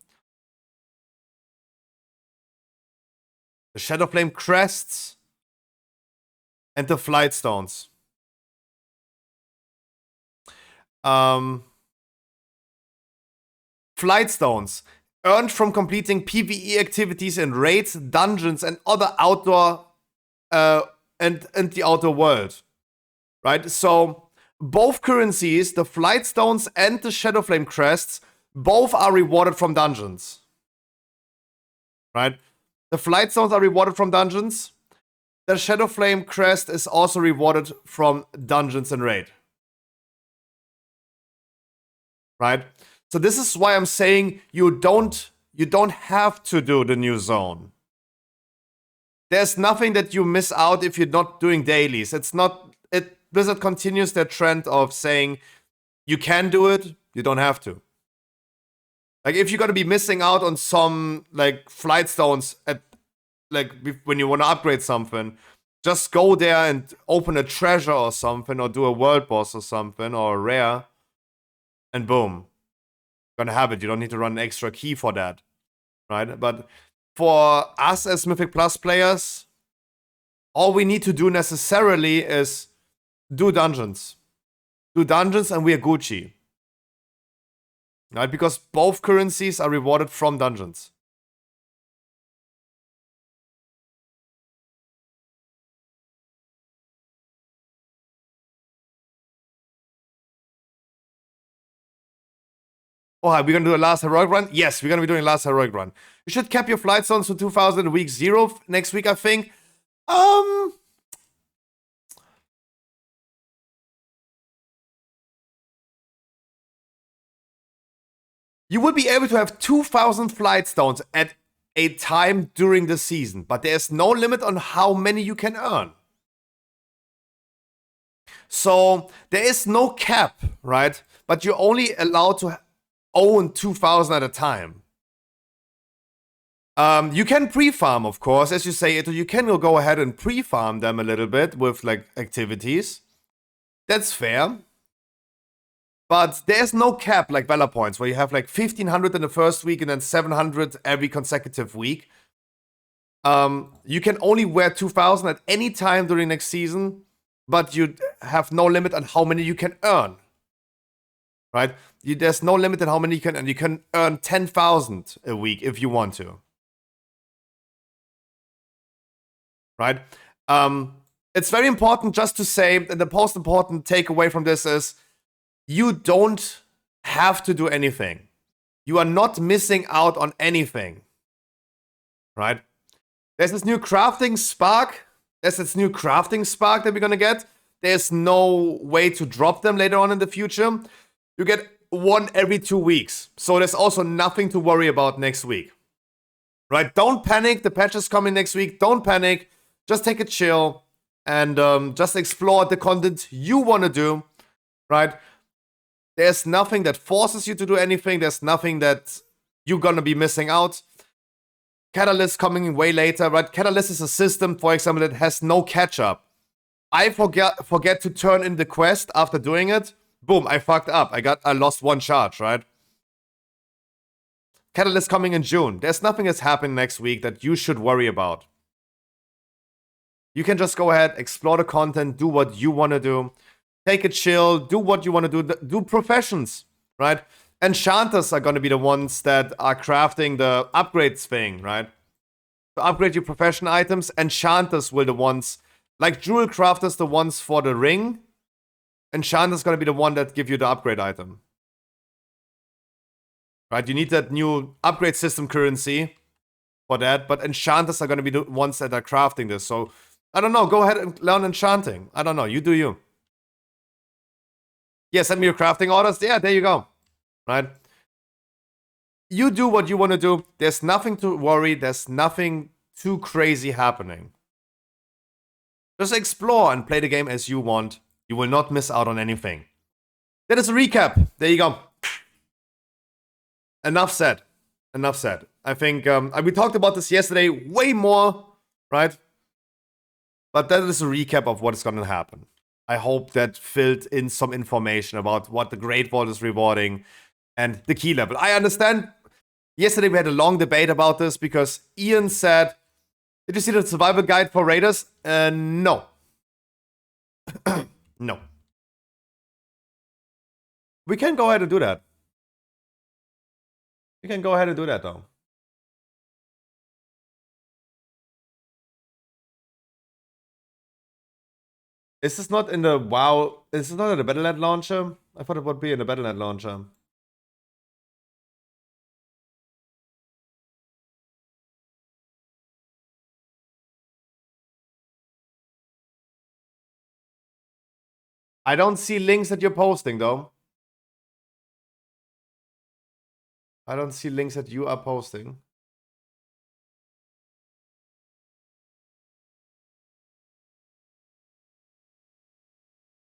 Shadow Flame crests and the Flight Stones. Flight Stones, earned from completing PvE activities in raids, dungeons, and other outdoor and the outer world. Right? So both currencies, the Flight Stones and the Shadow Flame crests, both are rewarded from dungeons. Right? The Flight Stones are rewarded from dungeons. The Shadow Flame crest is also rewarded from dungeons and raid. Right? So this is why I'm saying you don't have to do the new zone. There's nothing that you miss out if you're not doing dailies. Blizzard continues their trend of saying you can do it, you don't have to. Like if you're gonna be missing out on some like flight stones at like when you want to upgrade something, just go there and open a treasure or something, or do a world boss or something, or a rare, and boom. Gonna have it. You don't need to run an extra key for that, right? But for us as Mythic Plus players, all we need to do necessarily is do dungeons. Do dungeons and we are Gucci. Right? Because both currencies are rewarded from dungeons. Oh, are we gonna do a last heroic run? Yes, we're gonna be doing a last heroic run. You should cap your flight zones to 2000 week 0 next week, I think. You will be able to have 2000 flight stones at a time during the season, but there's no limit on how many you can earn. So there is no cap, right? But you're only allowed to own 2,000 at a time. You can pre-farm, of course, as you say it. You can go ahead and pre-farm them a little bit with like activities. That's fair. But there's no cap like Valor points where you have like 1,500 in the first week and then 700 every consecutive week. You can only wear 2,000 at any time during next season, but you have no limit on how many you can earn. Right? There's no limit on how many you can earn. You can earn 10,000 a week if you want to. Right? It's very important just to say, and the most important takeaway from this is, you don't have to do anything. You are not missing out on anything. Right? There's this new crafting spark. There's this new crafting spark that we're gonna get. There's no way to drop them later on in the future. You get one every 2 weeks. So there's also nothing to worry about next week. Right? Don't panic. The patch is coming next week. Don't panic. Just take a chill and just explore the content you want to do. Right? There's nothing that forces you to do anything. There's nothing that you're gonna be missing out. Catalyst coming in way later, right? Catalyst is a system, for example, that has no catch-up. I forget to turn in the quest after doing it. Boom, I fucked up. I lost one charge, right? Catalyst coming in June. There's nothing that's happening next week that you should worry about. You can just go ahead, explore the content, do what you want to do. Take a chill, do what you want to do. Do professions, right? Enchanters are going to be the ones that are crafting the upgrades thing, right? To upgrade your profession items, enchanters will the ones, like jewel crafters, the ones for the ring. Enchanters going to be the one that give you the upgrade item. Right? You need that new upgrade system currency for that, but enchanters are going to be the ones that are crafting this. So, I don't know, go ahead and learn enchanting. I don't know, you do you. Yeah, send me your crafting orders. Yeah, there you go. Right? You do what you want to do. There's nothing to worry. There's nothing too crazy happening. Just explore and play the game as you want. You will not miss out on anything. That is a recap. There you go. Enough said. Enough said. I think we talked about this yesterday way more, right? But that is a recap of what is going to happen. I hope that filled in some information about what the Great VoD is rewarding and the key level. I understand. Yesterday we had a long debate about this because Ian said, did you see the survival guide for Raiders? No. No. We can go ahead and do that. We can go ahead and do that though. Is this not in the WoW? Is this not in the Battle.net launcher? I thought it would be in the Battle.net launcher. I don't see links that you're posting though. I don't see links that you are posting.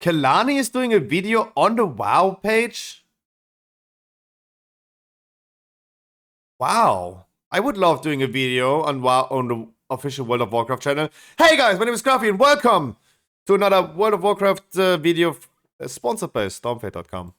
Kalani is doing a video on the WoW page? Wow. I would love doing a video on WoW on the official World of Warcraft channel. Hey guys, my name is Coffee and welcome to another World of Warcraft video sponsored by Stormfade.com.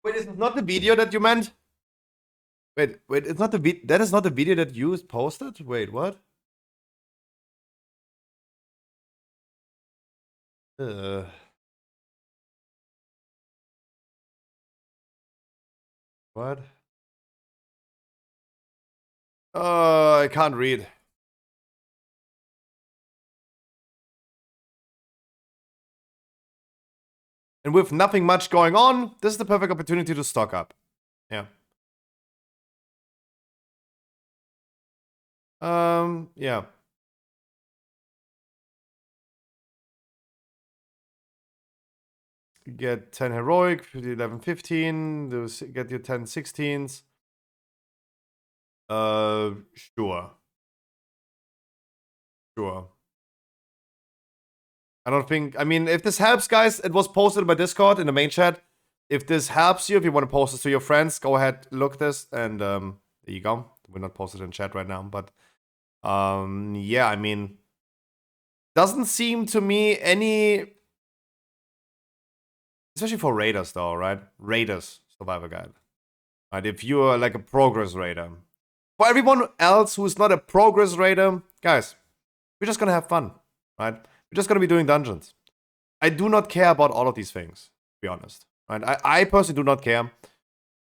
Wait, is it not the video that you meant? Wait, it's not the that is not the video that you posted? Wait, what? What? I can't read. And with nothing much going on, this is the perfect opportunity to stock up. Yeah. Yeah. Get 10 heroic, 11, 15. Get your 10 16s. Sure. Sure. I don't think, I mean, if this helps, guys, it was posted in my Discord in the main chat. If this helps you, if you want to post this to your friends, go ahead, look this, and there you go. We're not posted in chat right now, but yeah, I mean, doesn't seem to me any, especially for raiders though, right? Raiders survivor guide, right? If you're like a progress raider, for everyone else who's not a progress raider, guys, we're just gonna have fun, right? We're just gonna be doing dungeons. I do not care about all of these things, to be honest. Right? I personally do not care.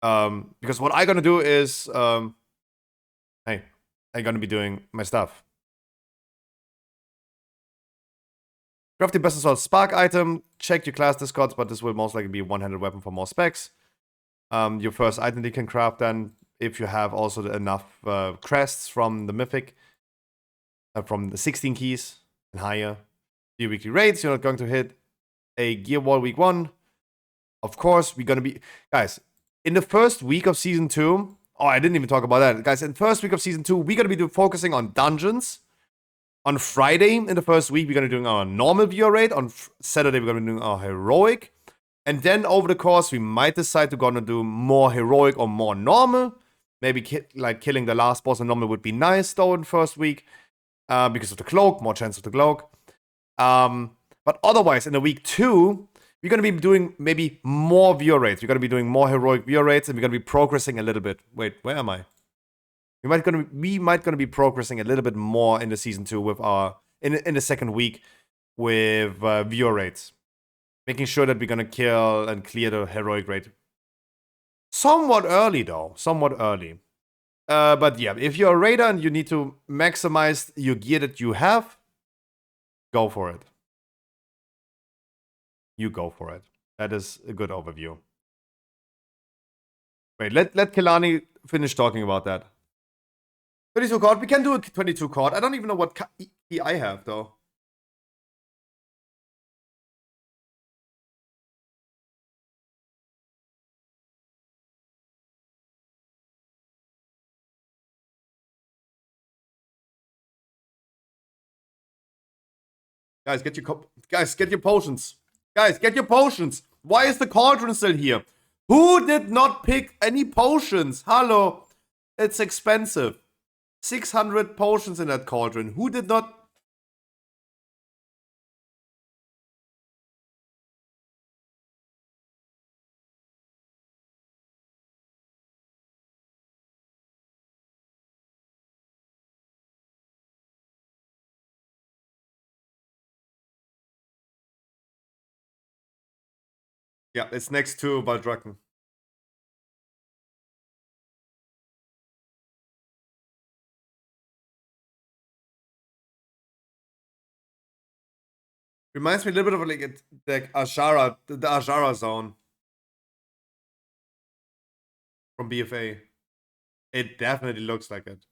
Because what I'm gonna do is, hey, I'm gonna be doing my stuff. Craft the best assault spark item. Check your class discords, but this will most likely be a one-handed weapon for more specs. Your first item you can craft then, if you have also enough crests from the mythic, from the 16 keys and higher. Your weekly raids, you're not going to hit a gear wall week 1. Of course, we're gonna be, guys, in the first week of season 2. Oh, I didn't even talk about that, guys. In the first week of season 2, we're gonna be focusing on dungeons. On Friday, in the first week, we're gonna be doing our normal viewer raid. On Saturday, we're gonna be doing our heroic. And then over the course, we might decide to gonna do more heroic or more normal. Maybe like killing the last boss on normal would be nice though in the first week. Because of the cloak, more chance of the cloak. But otherwise, in the week 2, we're gonna be doing maybe more viewer rates. We're gonna be doing more heroic viewer rates, and we're gonna be progressing a little bit. Wait, where am I? We might gonna be progressing a little bit more in the season 2 with our in the second week with viewer rates, making sure that we're gonna kill and clear the heroic rate. Somewhat early though, somewhat early. But yeah, if you're a raider and you need to maximize your gear that you have, go for it. You go for it. That is a good overview. Wait, let Kelani finish talking about that. 22 chord. We can do a 22 chord. I don't even know what key I have, though. Guys, get your potions. Guys, get your potions. Why is the cauldron still here? Who did not pick any potions? Hello. It's expensive. 600 potions in that cauldron. Who did not? Yeah, it's next to Valdrakken. Reminds me a little bit of like the Ashara, the Ashara zone from BFA. It definitely looks like it.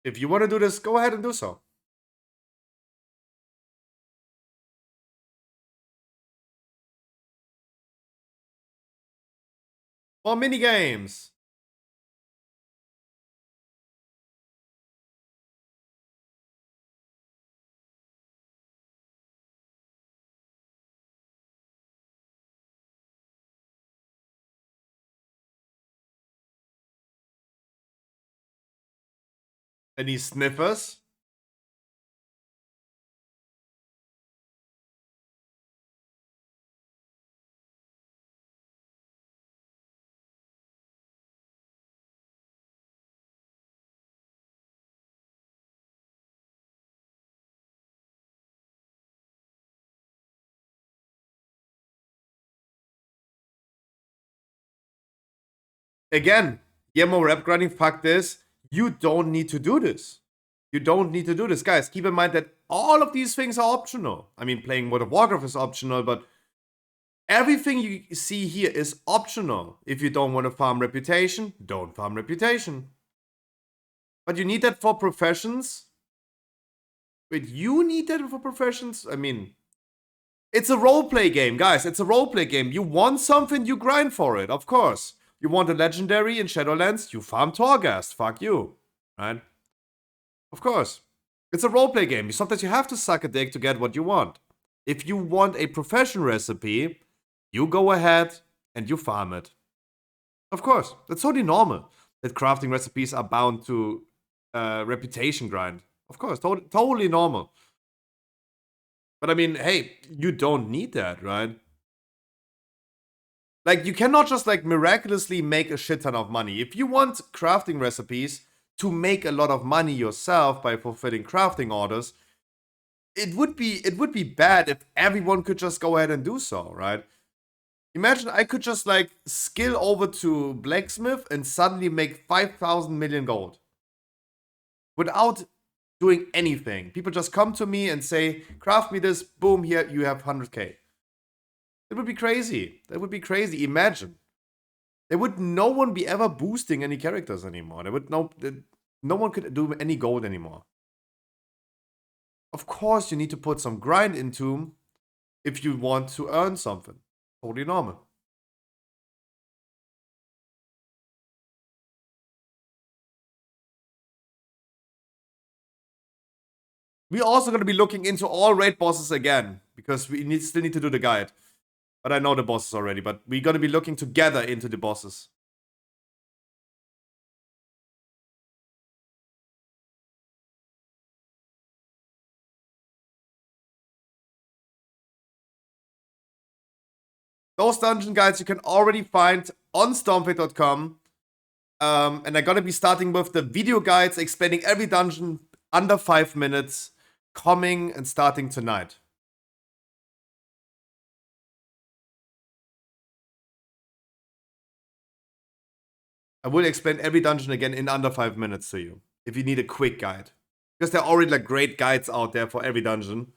If you want to do this, go ahead and do so. More mini games. Any sniffers? again, more rep grinding, fuck this. You don't need to do this. You don't need to do this. Guys, keep in mind that all of these things are optional. I mean, playing World of Warcraft is optional, but everything you see here is optional. If you don't want to farm reputation, don't farm reputation. But you need that for professions. Wait, you need that for professions? I mean, it's a roleplay game, guys. It's a roleplay game. You want something, you grind for it, of course. You want a legendary in Shadowlands, you farm Torghast. Fuck you. Right? Of course. It's a roleplay game. Sometimes you have to suck a dick to get what you want. If you want a profession recipe, you go ahead and you farm it. Of course. That's totally normal that crafting recipes are bound to reputation grind. Of course. Totally normal. But I mean, hey, you don't need that, right? Like, you cannot just, like, miraculously make a shit ton of money. If you want crafting recipes to make a lot of money yourself by fulfilling crafting orders, it would be bad if everyone could just go ahead and do so, right? Imagine I could just, like, skill over to blacksmith and suddenly make 5,000 million gold. Without doing anything. People just come to me and say, craft me this, boom, here, you have 100k. It would be crazy. That would be crazy. Imagine. There would no one be ever boosting any characters anymore. There would no one could do any gold anymore. Of course, you need to put some grind into if you want to earn something. Totally normal. We're also going to be looking into all raid bosses again, because we still need to do the guide. But I know the bosses already, but we're going to be looking together into the bosses. Those dungeon guides you can already find on stormfate.com. And I'm gonna be starting with the video guides explaining every dungeon under 5 minutes, coming and starting tonight. I will explain every dungeon again in under 5 minutes to you, if you need a quick guide. Because there are already like great guides out there for every dungeon.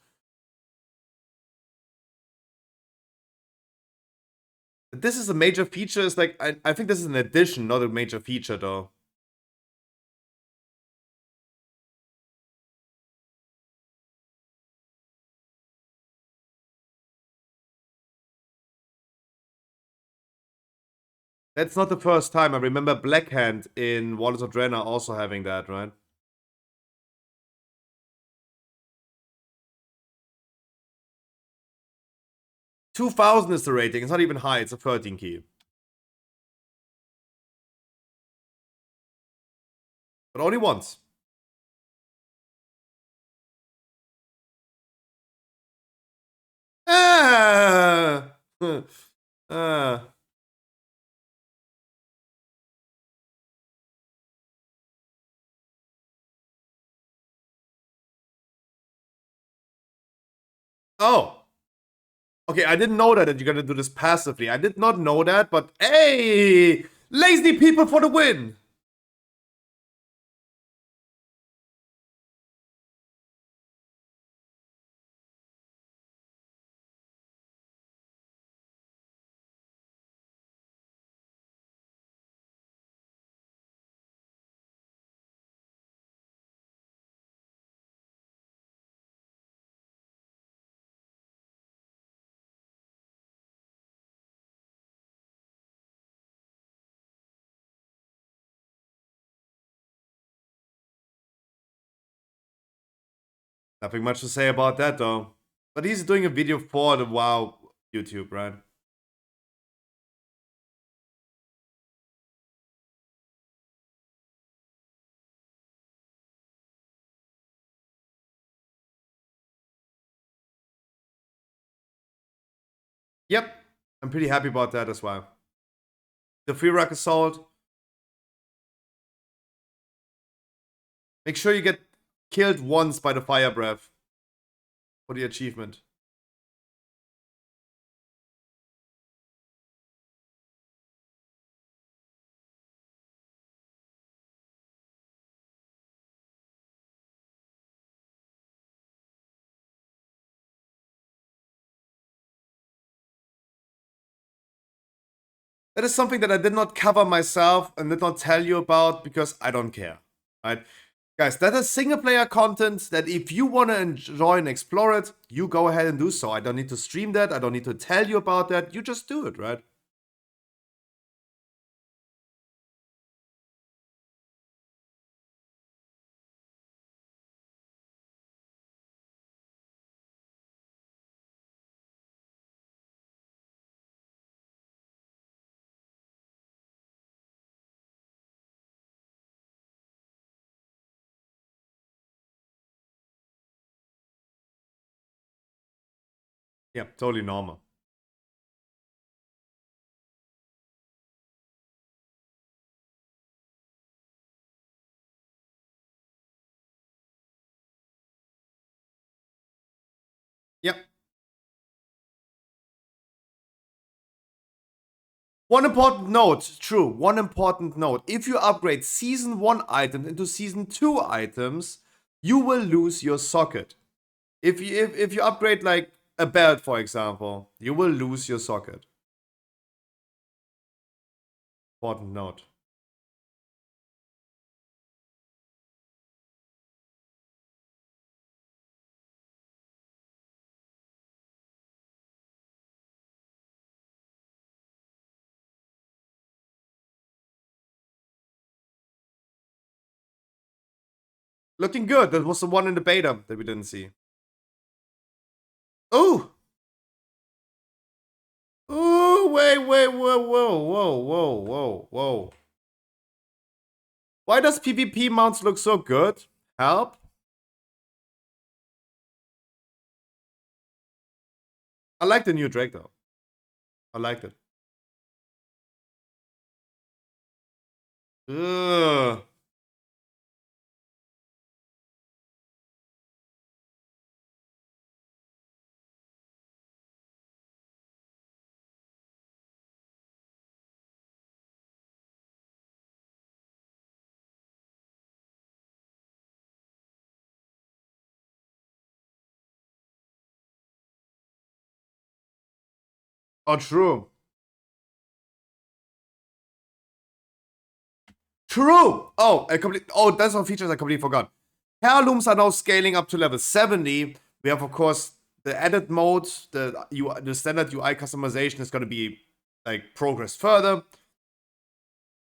This is a major feature. It's like, I think this is an addition, not a major feature though. That's not the first time. I remember Blackhand in Warlords of Draenor also having that, right? $2,000 is the rating. It's not even high. It's a 13 key. But only once. Ah! Ah. Oh. Okay, I didn't know that you're gonna do this passively. I did not know that, but hey! Lazy people for the win! Nothing much to say about that though. But he's doing a video for the WoW YouTube, right? Yep. I'm pretty happy about that as well. The free rock assault. Make sure you get killed once by the fire breath for the achievement. That is something that I did not cover myself and did not tell you about because I don't care, right? Guys, that is single player content that if you want to enjoy and explore it, you go ahead and do so. I don't need to stream that. I don't need to tell you about that. You just do it, right? Yeah, totally normal. Yep. One important note, true, one important note. If you upgrade Season 1 items into Season 2 items, you will lose your socket. If you upgrade like a belt, for example, you will lose your socket. Important note. Looking good. That was the one in the beta that we didn't see. Oh! Oh, wait, whoa, whoa. Why does PvP mounts look so good? Help? I like the new Drake though. I liked it. Ugh. Oh, true. True! Oh, that's one features I completely forgot. Heirlooms are now scaling up to level 70. We have, of course, the edit mode, the standard UI customization is going to be like progress further.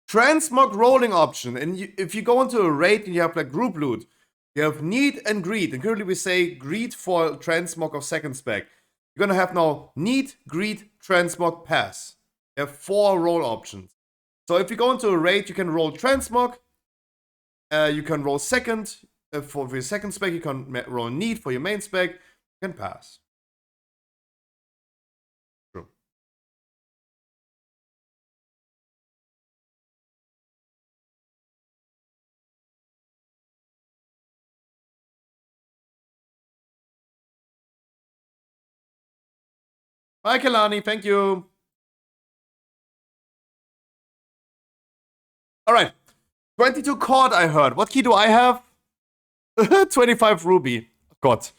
Transmog rolling option, and if you go into a raid and you have like group loot, you have need and greed, and currently we say greed for transmog of second spec. You're gonna have now need, greed, transmog, pass. You have 4 roll options. So if you go into a raid, you can roll transmog, you can roll second for your second spec, you can roll need for your main spec, you can pass. True. Bye, Kelani, thank you. Alright. 22 cord, I heard. What key do I have? 25 ruby. God.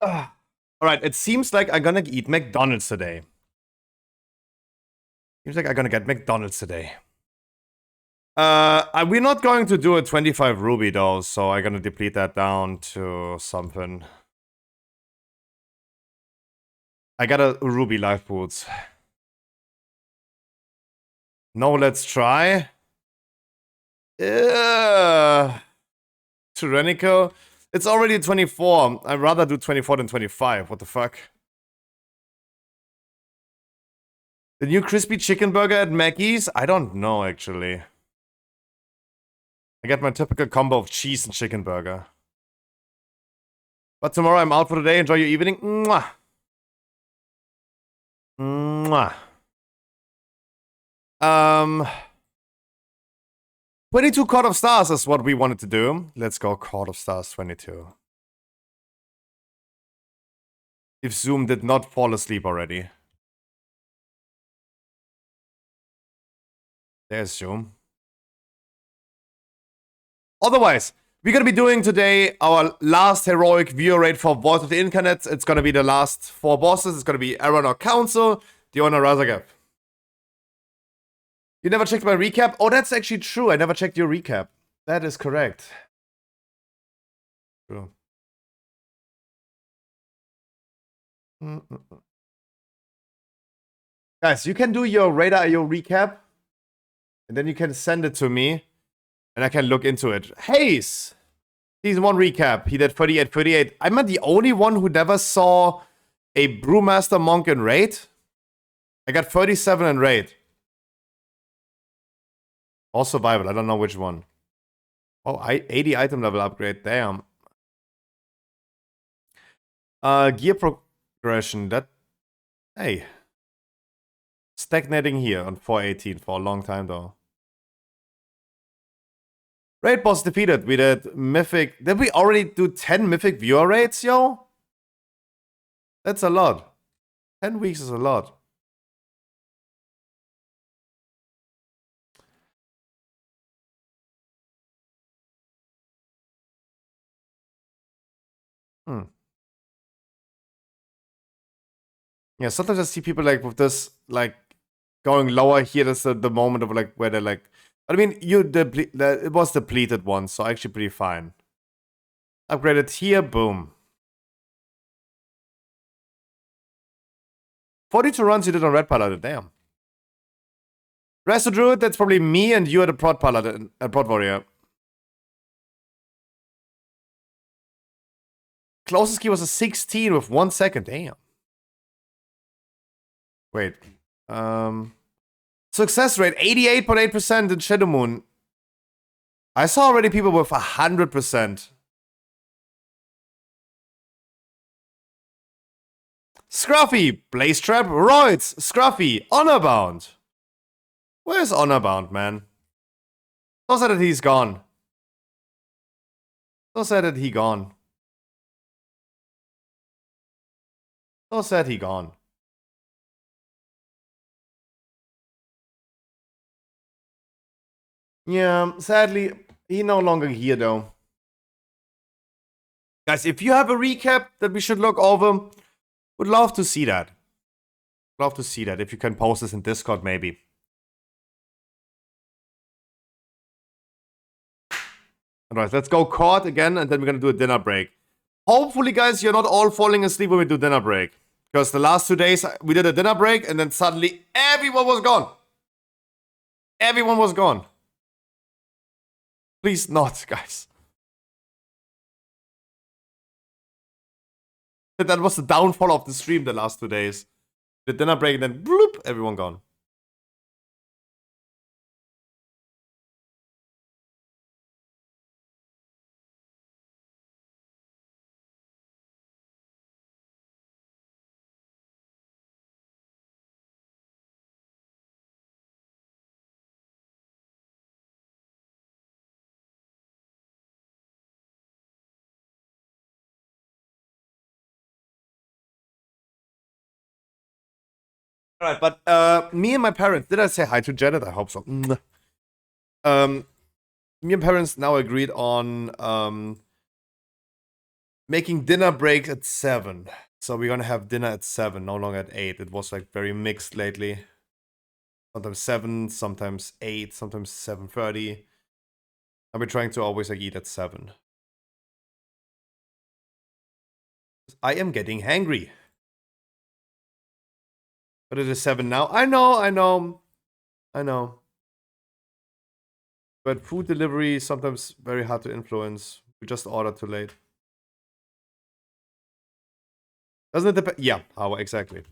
Alright, it seems like I'm gonna eat McDonald's today. Seems like I'm gonna get McDonald's today. We're not going to do a 25 ruby though, so I'm gonna deplete that down to something. I got a ruby life boots. No, let's try. Tyrannical. It's already 24. I'd rather do 24 than 25. What the fuck? The new crispy chicken burger at Mackey's? I don't know, actually. I get my typical combo of cheese and chicken burger. But tomorrow I'm out for the day. Enjoy your evening. Mwah. Mwah. 22 Court of Stars is what we wanted to do. Let's go Court of Stars 22. If Zoom did not fall asleep already. There's Zoom. Otherwise, we're gonna be doing today our last heroic viewer raid for Void of the Incarnate. It's gonna be the last 4 bosses. It's gonna be Aaron or Council, Diona Razagap. You never checked my recap? Oh, that's actually true. I never checked your recap. That is correct. True. Guys, you can do your Radar.io recap, and then you can send it to me, and I can look into it. Hayes! Season 1 recap. He did 38. I'm not the only one who never saw a Brewmaster Monk in Raid. I got 37 in Raid. Or Survival, I don't know which one. Oh, 80 item level upgrade, damn. Gear progression, that... Hey. Stagnating here on 418 for a long time though. Raid boss defeated. We did Mythic. Did we already do 10 Mythic viewer raids, yo? That's a lot. 10 weeks is a lot. Yeah, sometimes I see people like with this, like going lower here. That's the moment of like where they're like, I mean, it was depleted once, so actually pretty fine. Upgraded here, boom. 42 runs you did on Red Paladin, damn. Resto Druid, that's probably me and you are the Prod Paladin, Prod Warrior. Closest key was a 16 with 1 second, damn. Wait. Success rate, 88.8% in Shadow Moon. I saw already people with 100%. Scruffy, Blaze Trap, Roids, Scruffy, Honorbound. Where's Honorbound, man? So sad that he's gone. So sad that he gone. So sad he gone. Yeah, sadly, he no longer here though. Guys, if you have a recap that we should look over, would love to see that. Love to see that. If you can post this in Discord, maybe. Alright, let's go court again, and then we're gonna do a dinner break. Hopefully, guys, you're not all falling asleep when we do dinner break. Because the last 2 days, we did a dinner break, and then suddenly everyone was gone. Everyone was gone. Please not, guys. That was the downfall of the stream the last 2 days. The dinner break and then bloop, everyone gone. Alright, but me and my parents, did I say hi to Janet? I hope so. Me and parents now agreed on making dinner breaks at 7. So we're gonna have dinner at 7, no longer at 8. It was like very mixed lately. Sometimes 7, sometimes 8, sometimes 7:30. I've been trying to always like eat at 7. I am getting hangry. But it is 7 now. I know. But food delivery is sometimes very hard to influence. We just order too late. Doesn't it depend? Yeah, how exactly.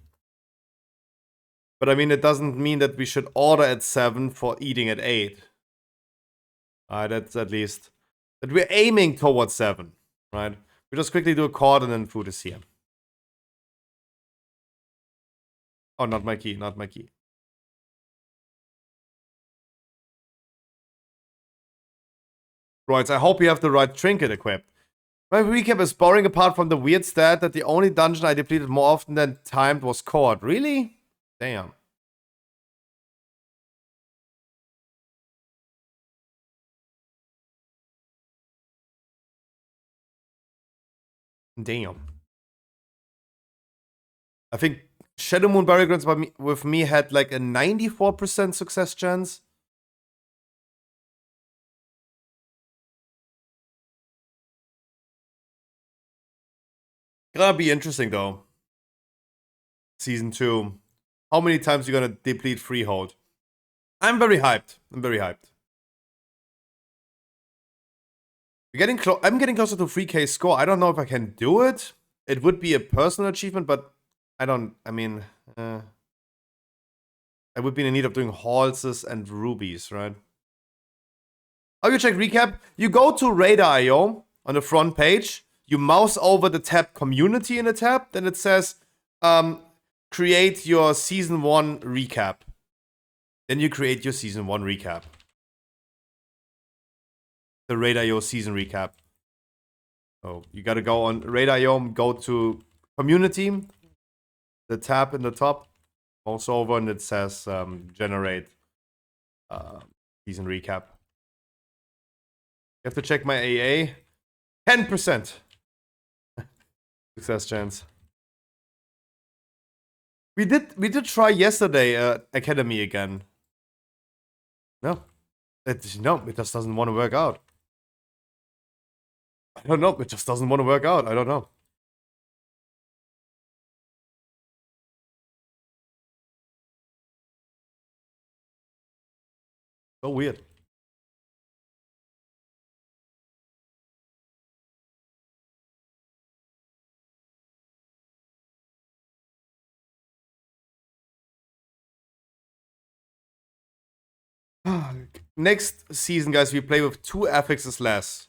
But I mean, it doesn't mean that we should order at 7 for eating at 8. That's at least that we're aiming towards 7, right? We just quickly do a chord and then food is here. Oh, not my key, not my key. Right, I hope you have the right trinket equipped. My recap is boring apart from the weird stat that the only dungeon I depleted more often than timed was chord. Really? Damn. Damn. I think Shadow Moon Burial Grounds with me had like a 94% success chance. Gonna be interesting though. Season 2. How many times you gonna deplete Freehold? I'm very hyped. I'm getting closer to 3K score. I don't know if I can do it. It would be a personal achievement, but I would be in need of doing halls and rubies, right? How you check recap? You go to Radar.io on the front page. You mouse over the tab community in the tab. Then it says create your season 1 recap. Then you create your season 1 recap. The Radar.io season recap. So you gotta go on Radar.io, go to community, the tab in the top, mouse over, and it says generate season recap. You have to check my AA. 10% success chance. We did try yesterday Academy again. No. It just doesn't want to work out. I don't know. It just doesn't want to work out. I don't know. So weird. Next season, guys, we play with 2 affixes less.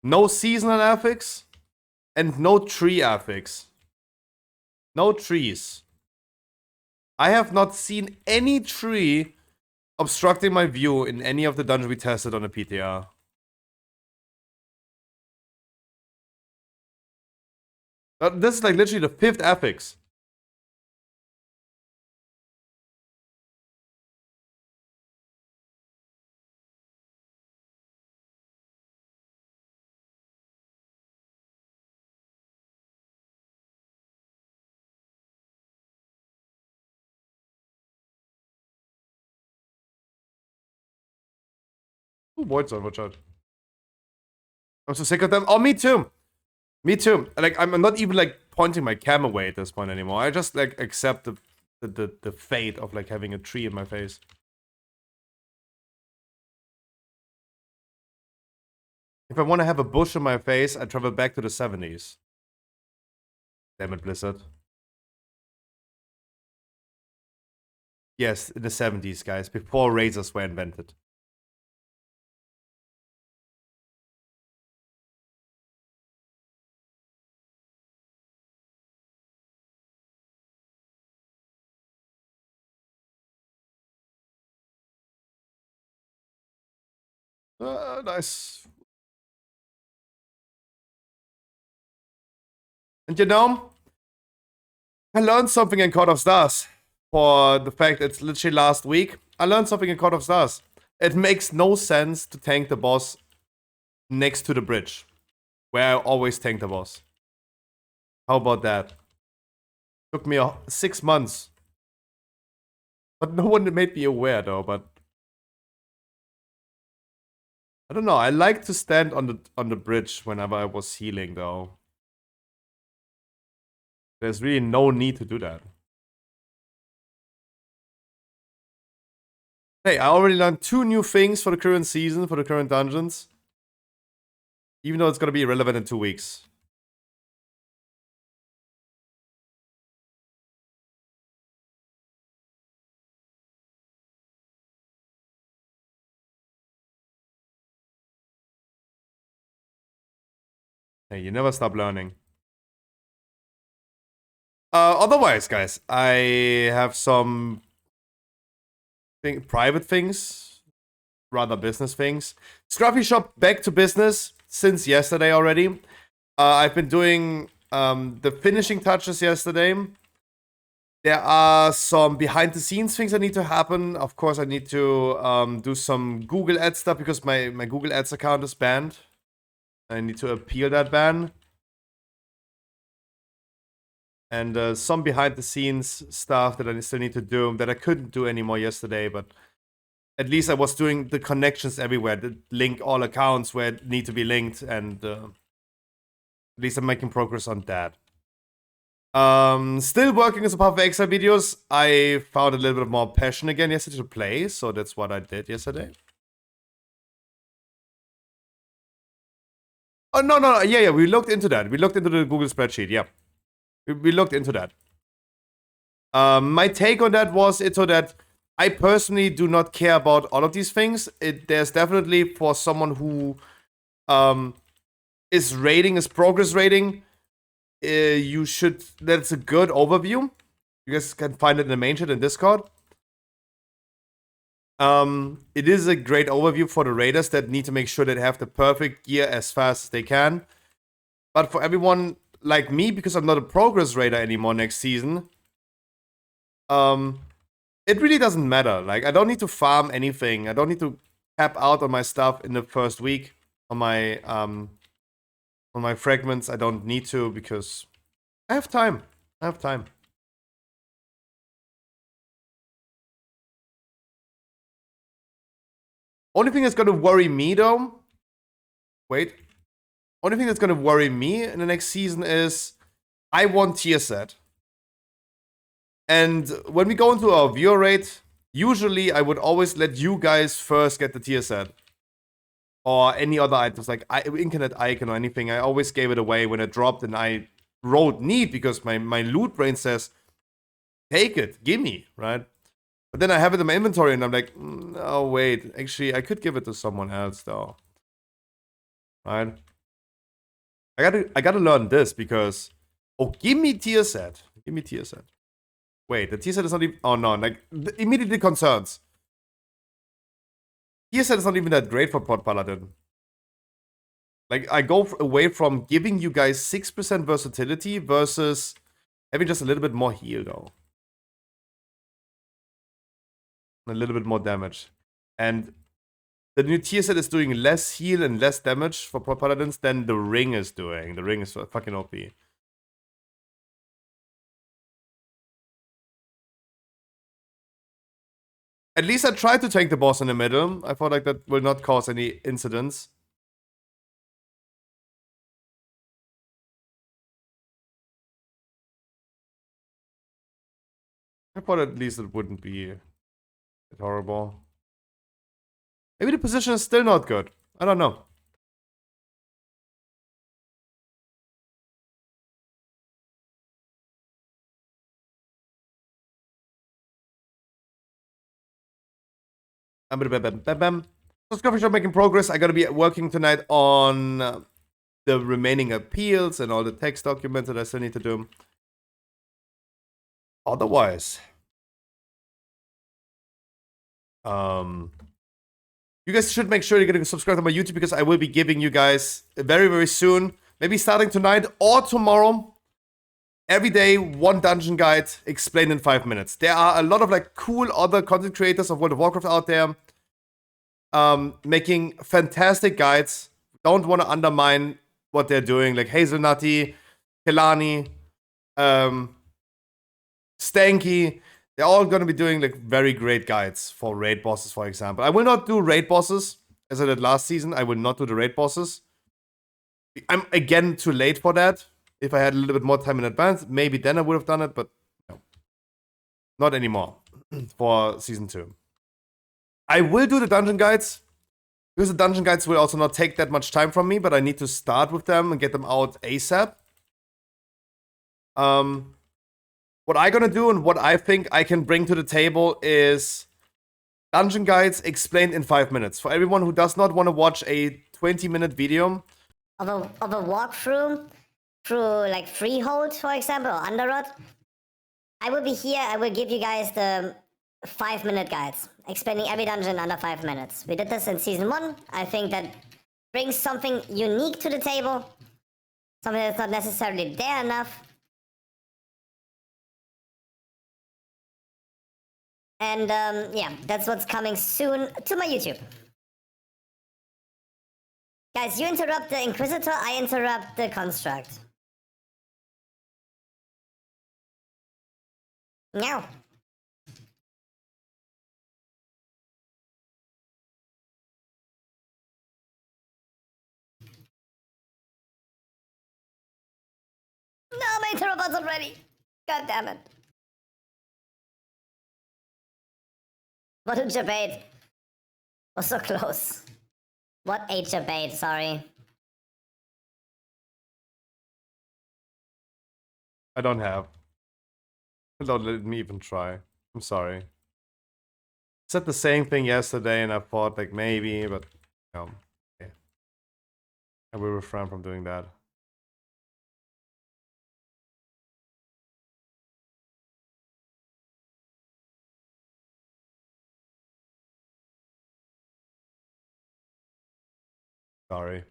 No seasonal affix and no tree affix. No trees. I have not seen any tree obstructing my view in any of the dungeons we tested on the PTR. This is like literally the 5th affix. Who voids on chat? I'm so sick of them. Oh, me too. Me too. Like, I'm not even like pointing my cam away at this point anymore. I just like accept the fate of like having a tree in my face. If I want to have a bush in my face, I travel back to the 70s. Damn it, Blizzard. Yes, in the 70s, guys, before razors were invented. Nice. And you know, I learned something in Court of Stars. For the fact it's literally last week, I learned something in Court of Stars. It makes no sense to tank the boss next to the bridge. where I always tank the boss. How about that? Took me 6 months. But no one made me aware though, but I don't know. I like to stand on the bridge whenever I was healing though. There's really no need to do that. Hey, I already learned 2 new things for the current season, for the current dungeons. Even though it's gonna be irrelevant in 2 weeks. Hey, you never stop learning. Otherwise, guys, I have some private things, rather business things. Scruffy Shop back to business since yesterday already. I've been doing the finishing touches yesterday. There are some behind the scenes things that need to happen. Of course, I need to do some Google Ads stuff because my Google Ads account is banned. I need to appeal that ban. And some behind the scenes stuff that I still need to do that I couldn't do anymore yesterday, but at least I was doing the connections everywhere that link all accounts where it need to be linked, and at least I'm making progress on that. Still working on some Path of Exile videos. I found a little bit more passion again yesterday to play, so that's what I did yesterday. Oh, no, yeah, we looked into that. We looked into the Google spreadsheet, yeah. We looked into that. My take on that was so that I personally do not care about all of these things. There's definitely, for someone who is progress rating, you should, that's a good overview. You guys can find it in the main chat in Discord. It is a great overview for the raiders that need to make sure that they have the perfect gear as fast as they can. But for everyone like me, because I'm not a progress raider anymore next season, it really doesn't matter. Like, I don't need to farm anything. I don't need to tap out on my stuff in the first week. On my fragments, I don't need to because I have time. I have time. Only thing that's gonna worry me though. Wait. Only thing that's gonna worry me in the next season is I want tier set. And when we go into our viewer rate, usually I would always let you guys first get the tier set. Or any other items like Incarnate Icon or anything. I always gave it away when it dropped, and I wrote need because my loot brain says, take it, gimme, right? But then I have it in my inventory and I'm like, no, wait, actually I could give it to someone else though. Right? I gotta learn this because, oh, give me tier set. Give me tier set. Wait, the tier set is not even, oh no, like, immediately concerns. Tier set is not even that great for Pod Paladin. Like, I go away from giving you guys 6% versatility versus having just a little bit more heal though. A little bit more damage. And the new tier set is doing less heal and less damage for Pod Paladins than the ring is doing. The ring is fucking OP. At least I tried to tank the boss in the middle. I thought like that will not cause any incidents. I thought at least it wouldn't be horrible. Maybe the position is still not good. I don't know. So Scruffy Shop making progress. I gotta be working tonight on the remaining appeals and all the text documents that I still need to do. Otherwise, you guys should make sure you're getting subscribed to my YouTube because I will be giving you guys very, very soon, maybe starting tonight or tomorrow, every day, one dungeon guide explained in 5 minutes. There are a lot of like cool other content creators of World of Warcraft out there making fantastic guides. Don't want to undermine what they're doing. Like Hazelnutty, Kelani, Stanky, they're all going to be doing like very great guides for raid bosses, for example. I will not do raid bosses as I did last season. I will not do the raid bosses. I'm again too late for that. If I had a little bit more time in advance, maybe then I would have done it, but no. Not anymore for season 2. I will do the dungeon guides, because the dungeon guides will also not take that much time from me, but I need to start with them and get them out ASAP. What I'm gonna do and what I think I can bring to the table is dungeon guides explained in 5 minutes. For everyone who does not want to watch a 20-minute video of a walkthrough through like Freehold, for example, or Underrot, I will be here. I will give you guys the 5-minute guides explaining every dungeon under 5 minutes. We did this in season 1. I think that brings something unique to the table, something that's not necessarily there enough. And yeah, that's what's coming soon to my YouTube. Guys, you interrupt the Inquisitor, I interrupt the Construct. Meow. No, my interrupt's already. God damn it. What a debate. Was so close. What a debate, sorry. I don't have. Don't let me even try. I'm sorry. I said the same thing yesterday and I thought like maybe, but no. Okay. I will refrain from doing that. Sorry.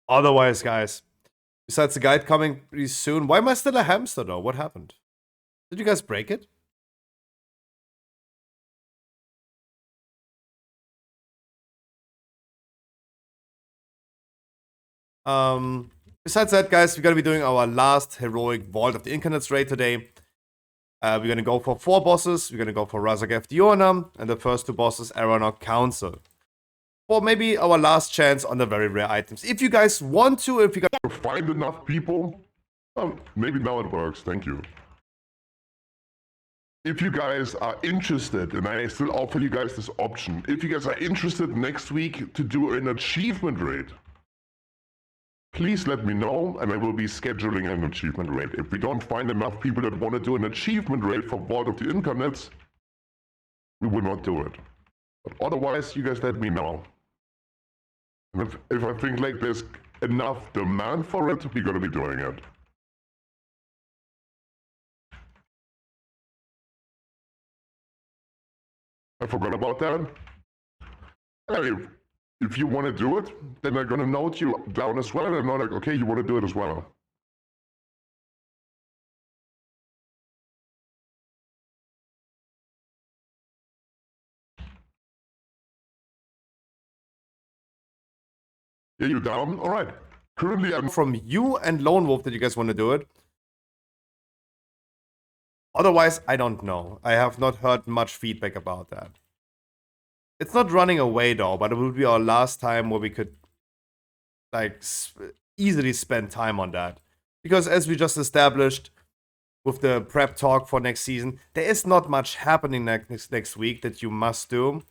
Otherwise, guys, besides the guide coming pretty soon, why am I still a hamster though? What happened? Did you guys break it? Besides that, guys, we're gonna be doing our last heroic Vault of the Incarnates raid today. We're gonna go for 4 bosses. We're gonna go for Razageth Diona, and the first 2 bosses, Aranok Council. Or maybe our last chance on the very rare items. If you guys want to, if you guys Find enough people. Maybe now it works. Thank you. If you guys are interested, and I still offer you guys this option, if you guys are interested next week to do an achievement raid, please let me know, and I will be scheduling an achievement raid. If we don't find enough people that want to do an achievement raid for Vault of the Incarnates, we will not do it. But otherwise, you guys let me know. And if I think like there's enough demand for it, we're gonna be doing it. I forgot about that. Hey, if you want to do it, then I'm gonna note you down as well, and I'm not like, okay, you want to do it as well. Yeah, you down? All right. Currently, I'm from you and Lone Wolf that you guys want to do it. Otherwise, I don't know. I have not heard much feedback about that. It's not running away though, but it will be our last time where we could like easily spend time on that. Because as we just established with the prep talk for next season, there is not much happening next week that you must do.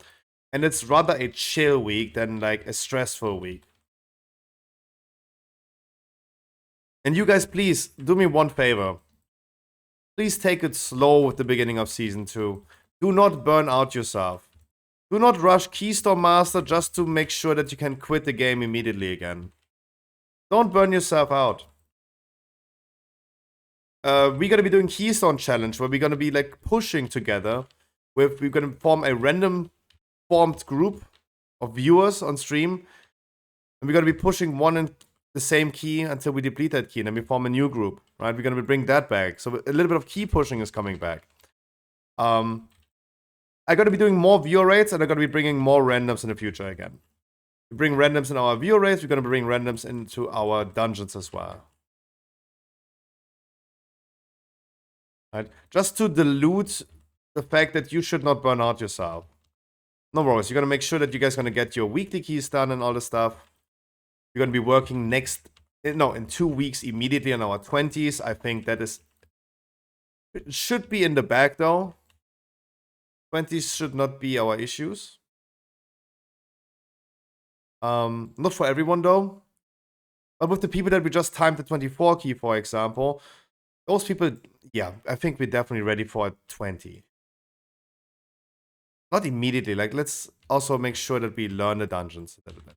And it's rather a chill week than like a stressful week. And you guys, please do me one favor. Please take it slow with the beginning of season 2. Do not burn out yourself. Do not rush Keystone Master just to make sure that you can quit the game immediately again. Don't burn yourself out. We're gonna be doing Keystone Challenge where we're gonna be like pushing together. We're gonna form a random formed group of viewers on stream. And we're gonna be pushing one and the same key until we deplete that key, and then we form a new group, right? We're gonna bring that back. So a little bit of key pushing is coming back. I'm gonna be doing more viewer rates, and I'm gonna be bringing more randoms in the future again. We bring randoms in our view arrays. We're going to bring randoms into our dungeons as well. Right? Just to dilute the fact that you should not burn out yourself. No worries. You're going to make sure that you guys are going to get your weekly keys done and all this stuff. We're going to be working in 2 weeks immediately on our 20s. I think that is... It should be in the bag though. 20s should not be our issues. Not for everyone though. But with the people that we just timed the 24 key, for example, those people, yeah, I think we're definitely ready for a 20. Not immediately, like let's also make sure that we learn the dungeons a little bit.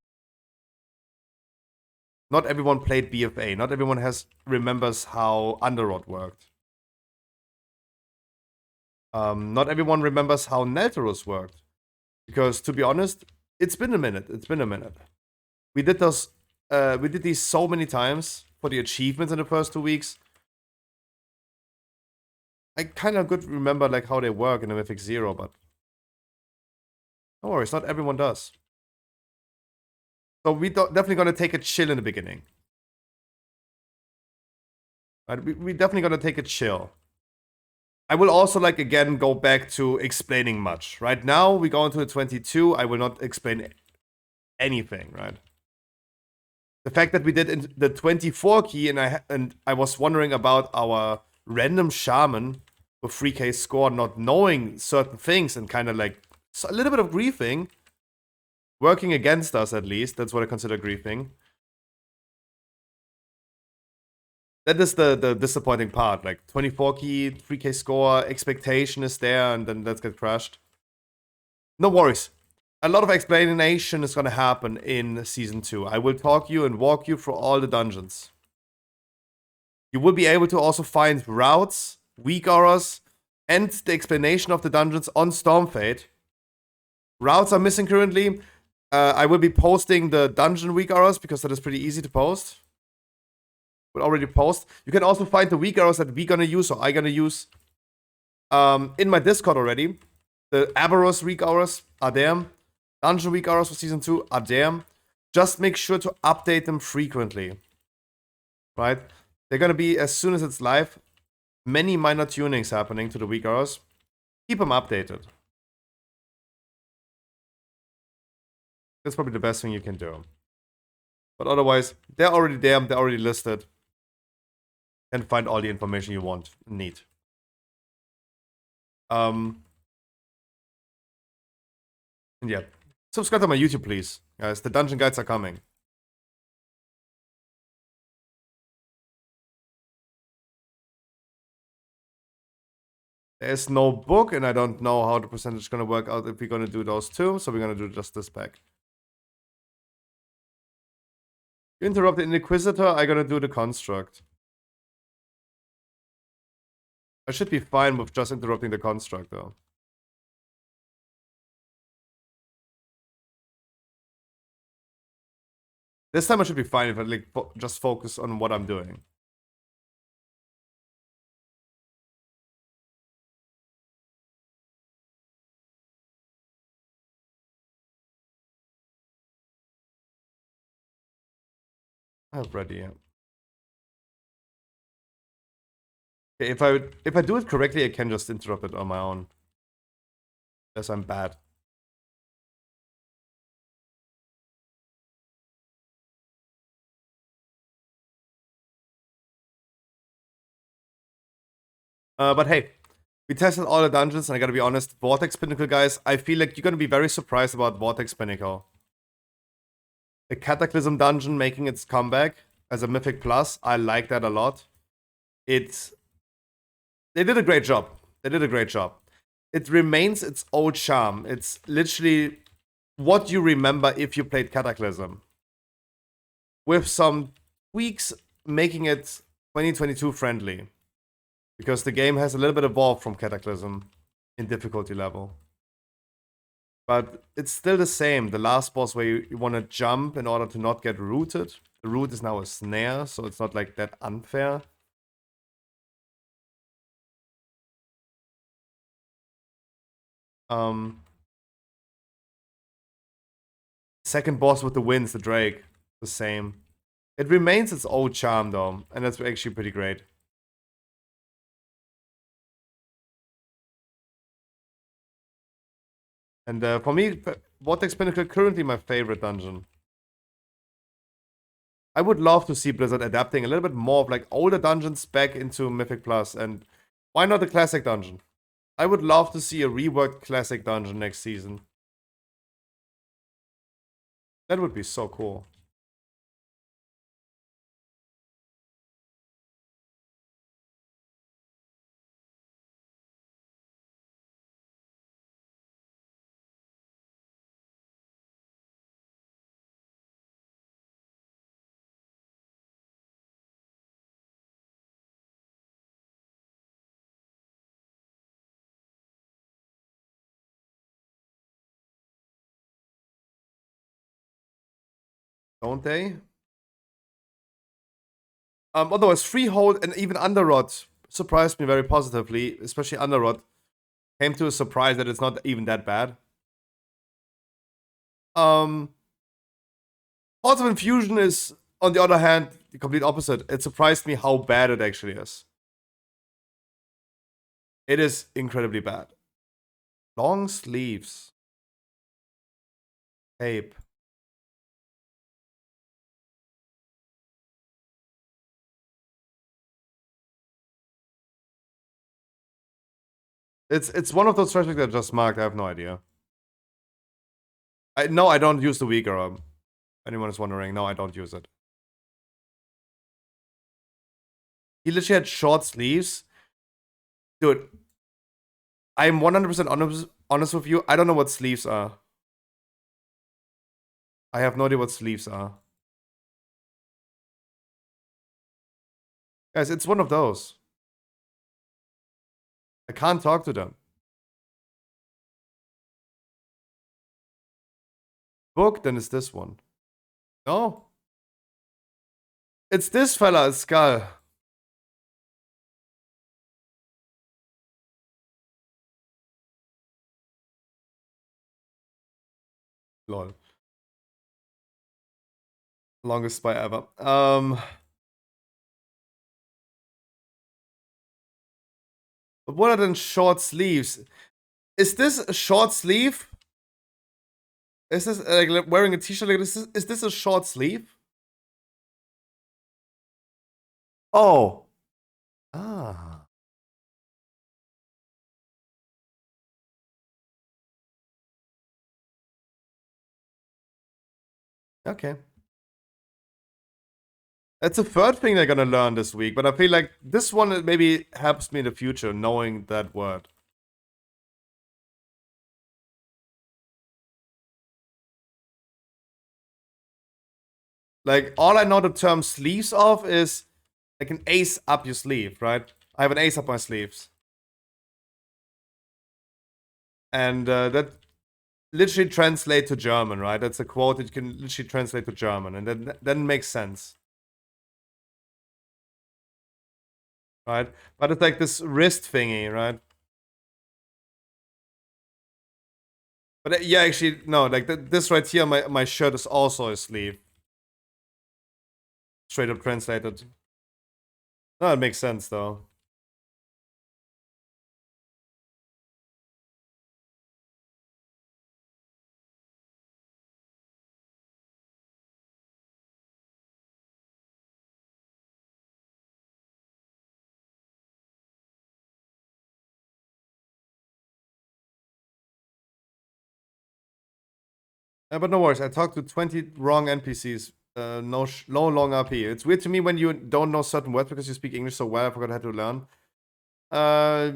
Not everyone played BFA, not everyone remembers how Underrod worked. Not everyone remembers how Neltarus worked. Because to be honest, it's been a minute. We did these so many times for the achievements in the first 2 weeks. I kind of could remember like how they work in the Mythic Zero, but no worries, not everyone does. So we definitely gonna take a chill in the beginning. Right? We definitely gonna take a chill. I will also like again go back to explaining much. Right now we go into the 22. I will not explain anything. Right. The fact that we did in the 24 key and I was wondering about our random shaman with 3k score not knowing certain things and kind of like a little bit of griefing. Working against us at least. That's what I consider griefing. That is the disappointing part. Like 24 key, 3k score, expectation is there, and then let's get crushed. No worries. A lot of explanation is gonna happen in Season 2. I will talk you and walk you through all the dungeons. You will be able to also find routes, weak auras, and the explanation of the dungeons on Stormfade. Routes are missing currently. I will be posting the dungeon weak auras because that is pretty easy to post. Will already post. You can also find the weak arrows that we're gonna use, or I'm gonna use in my Discord already. The Aberos weak arrows are there. Dungeon weak arrows for Season 2 are there. Just make sure to update them frequently. Right? They're gonna be, as soon as it's live, many minor tunings happening to the weak arrows. Keep them updated. That's probably the best thing you can do. But otherwise, they're already there, they're already listed. And find all the information you want and need. Yeah. Subscribe to my YouTube, please. Guys, the dungeon guides are coming. There's no book, and I don't know how the percentage is going to work out if we're going to do those two, so we're going to do just this pack. You interrupt the Inquisitor, I'm going to do the Construct. I should be fine with just interrupting the Construct, though. This time I should be fine if I like just focus on what I'm doing. I'm ready. Yeah. Okay, if I do it correctly, I can just interrupt it on my own. Yes, I'm bad. But hey, we tested all the dungeons, and I gotta be honest, Vortex Pinnacle, guys, I feel like you're gonna be very surprised about Vortex Pinnacle. The Cataclysm dungeon making its comeback as a Mythic Plus, I like that a lot. They did a great job. They did a great job. It remains its old charm. It's literally what you remember if you played Cataclysm. With some tweaks making it 2022 friendly. Because the game has a little bit evolved from Cataclysm in difficulty level. But it's still the same. The last boss where you want to jump in order to not get rooted. The root is now a snare, so it's not like that unfair. Second boss with the winds, the Drake. The same. It remains its old charm though, and that's actually pretty great. And for me, Vortex Pinnacle currently my favorite dungeon. I would love to see Blizzard adapting a little bit more of like older dungeons back into Mythic Plus, and why not a classic dungeon? I would love to see a reworked classic dungeon next season. That would be so cool. Don't they? Otherwise, Freehold and even Underrot surprised me very positively, especially Underrot. Came to a surprise that it's not even that bad. Hordes of Infusion is, on the other hand, the complete opposite. It surprised me how bad it actually is. It is incredibly bad. Long sleeves. Tape. It's one of those trash that I just marked. I have no idea. No, I don't use the Weaker. Anyone is wondering, no, I don't use it. He literally had short sleeves. Dude, I'm 100% honest with you. I don't know what sleeves are. I have no idea what sleeves are. Guys, it's one of those. I can't talk to them. Book, then it's this one. No? It's this fella, Skull. Lol. Longest spy ever. But what are then short sleeves? Is this a short sleeve? Is this like wearing a t-shirt like this? Is this a short sleeve? Oh. Ah. Okay. That's the third thing they're gonna learn this week, but I feel like this one maybe helps me in the future, knowing that word. Like, all I know the term sleeves of is like an ace up your sleeve, right? I have an ace up my sleeves. And that literally translate to German, right? That's a quote that you can literally translate to German, and then makes sense. Right? But it's like this wrist thingy, right? But yeah, actually, no, like this right here, my shirt is also a sleeve. Straight up translated. No, it makes sense though. But no worries, I talked to 20 wrong NPCs. No long RP. It's weird to me when you don't know certain words because you speak English so well. I forgot how to learn.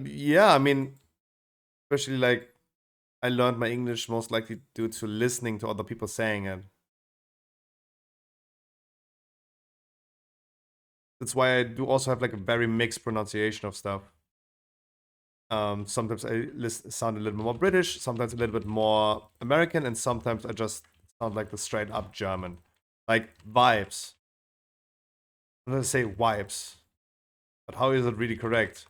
Yeah, I mean, especially like I learned my English most likely due to listening to other people saying it. That's why I do also have like a very mixed pronunciation of stuff. Sometimes I sound a little bit more British, sometimes a little bit more American, and sometimes I just sound like the straight up German. Like vibes. I'm gonna say vibes. But how is it really correct?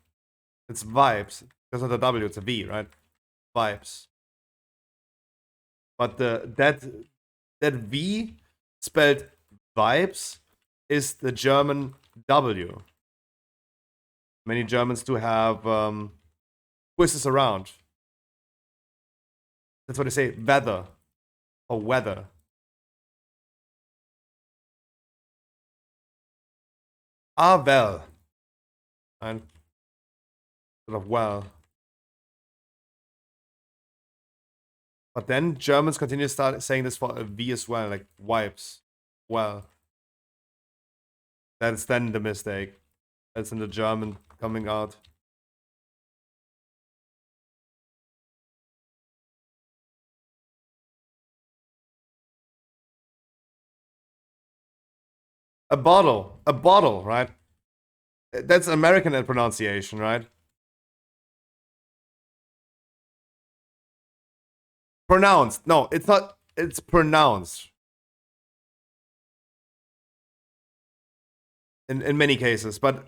It's vibes. Because of the W, it's a V, right? Vibes. But that that V spelled vibes is the German W. Many Germans do have twists around. That's what they say, weather or weather. Ah, well. And sort of well. But then Germans continue to start saying this for a V as well, like wipes. Well. That's then the mistake. That's in the German coming out. A bottle, right? That's American pronunciation, right? Pronounced. No, it's not. It's pronounced. In many cases, but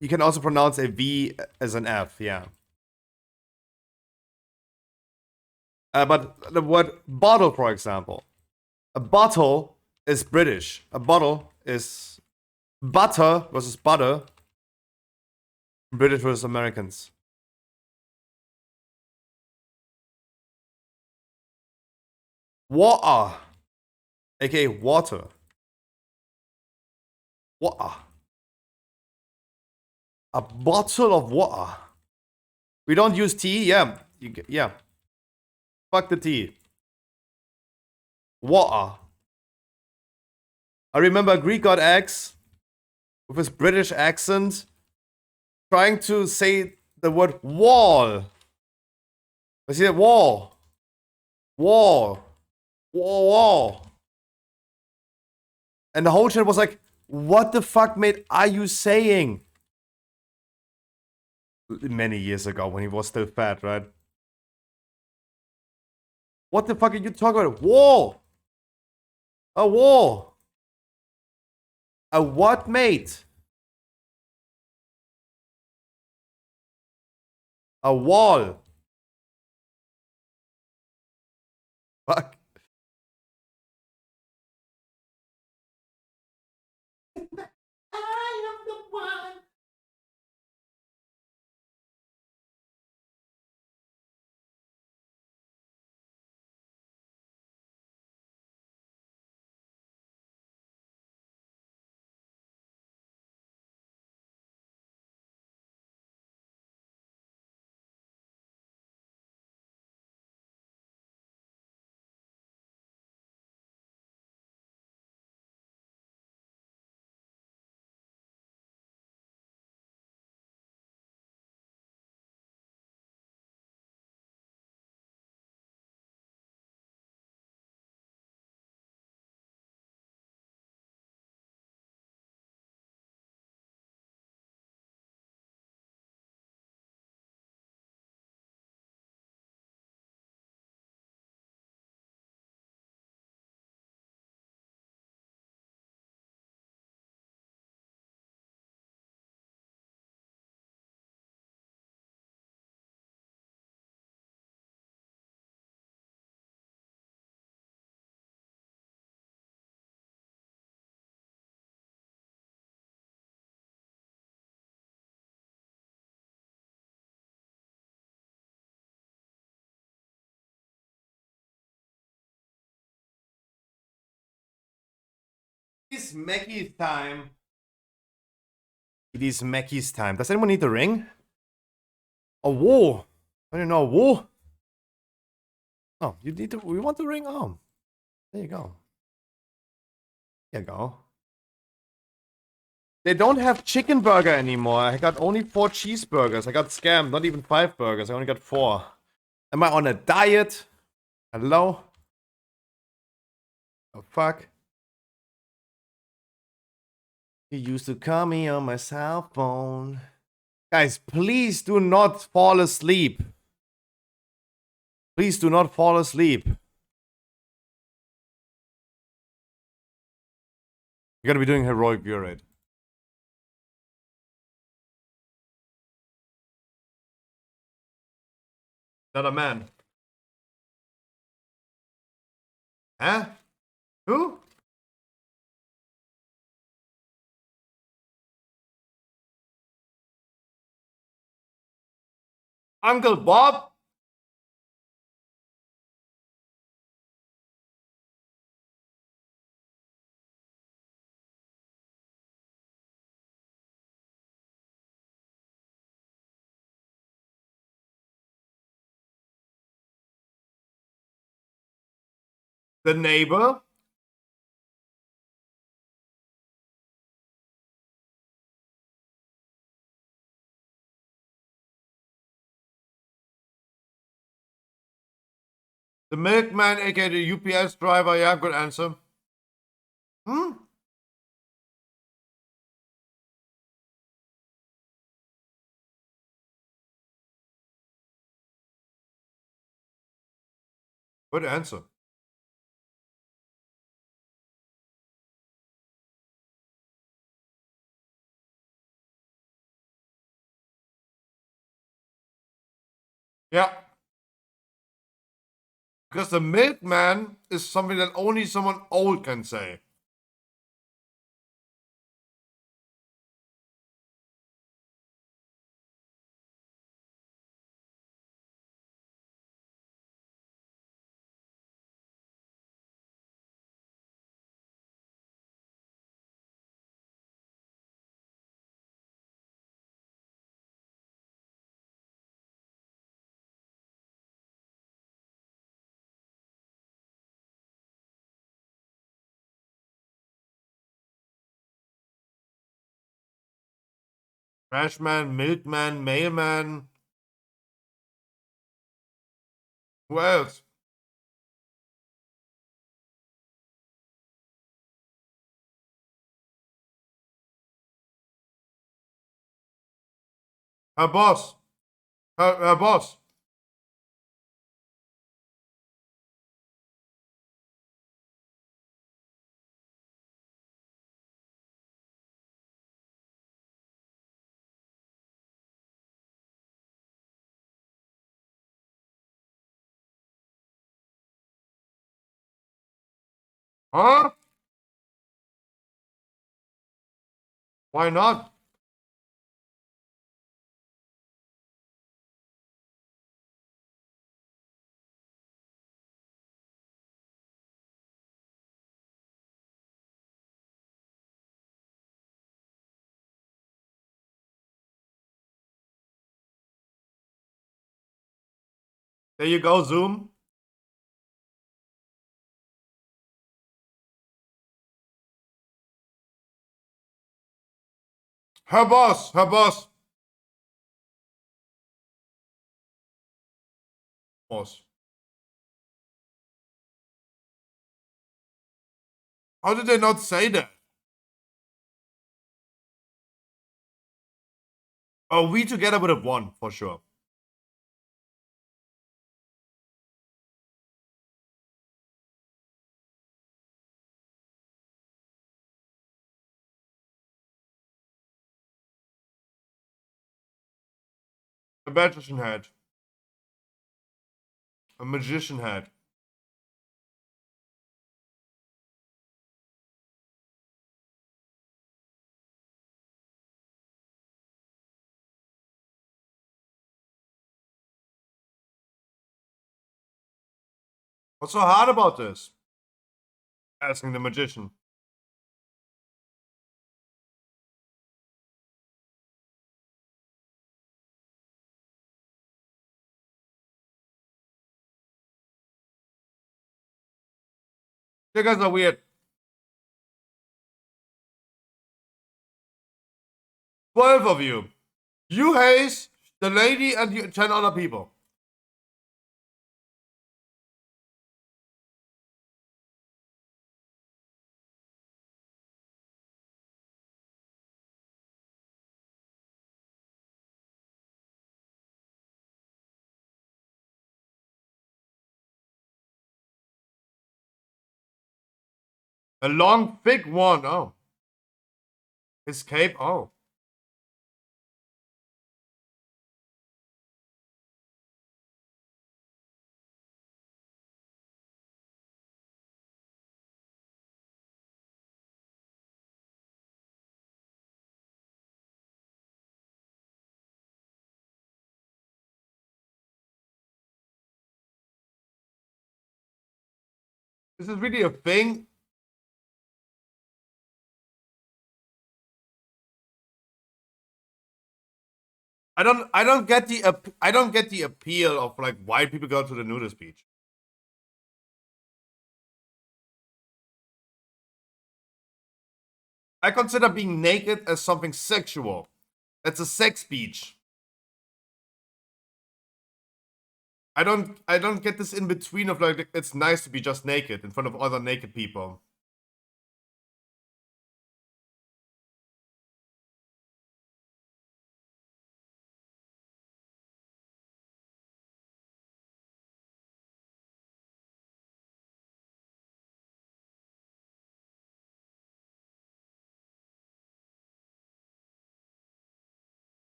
you can also pronounce a V as an F, yeah. But the word bottle, for example, a bottle is British. A bottle is butter versus butter. British versus Americans. Water, aka water. Water. A bottle of water. We don't use tea, yeah. Yeah. Fuck the tea. Water. I remember Greek god X with his British accent trying to say the word wall. I see that wall. Wall. Wall. Wall. And the whole chat was like, what the fuck, mate, are you saying? Many years ago when he was still fat, right? What the fuck are you talking about? Wall. A wall. A what, mate? A wall. Fuck. I am the one. It is Mackey's time. It is Mackey's time. Does anyone need the ring? A war. I don't know, a war? Oh, you need to. We want the ring? Oh. There you go. There you go. They don't have chicken burger anymore. I got only 4 cheeseburgers. I got scammed. Not even 5 burgers. I only got 4. Am I on a diet? Hello? Oh, fuck. You used to call me on my cell phone. Guys, please do not fall asleep. Please do not fall asleep. You're gonna be doing heroic view rate. Not a man. Huh? Who? Uncle Bob? The neighbor? The milkman, aka the UPS driver. Yeah, good answer. Hmm? Good answer. Yeah. Because the milkman is something that only someone old can say. Trashman, milkman, mailman. Who else? Her boss. Her boss. Huh? Why not? There you go, Zoom. Her boss. Her boss. Boss. How did they not say that? Oh, we together would have won, for sure. A magician hat. A magician hat. What's so hard about this? Asking the magician. You guys are weird. 12 of you. You, Hayes, the lady, and 10 other people. A long, thick one. Oh. His cape. Oh. Is this really a thing? I don't get the appeal of like why people go to the nudist beach. I consider being naked as something sexual. That's a sex beach. I don't get this in between of like it's nice to be just naked in front of other naked people.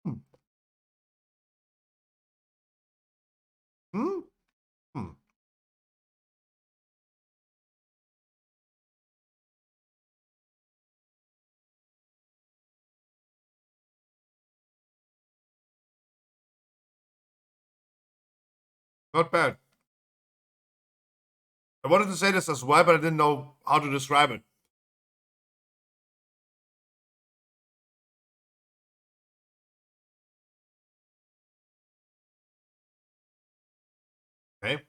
Hmm. Hmm? Hmm. Not bad. I wanted to say this as well, but I didn't know how to describe it. Okay.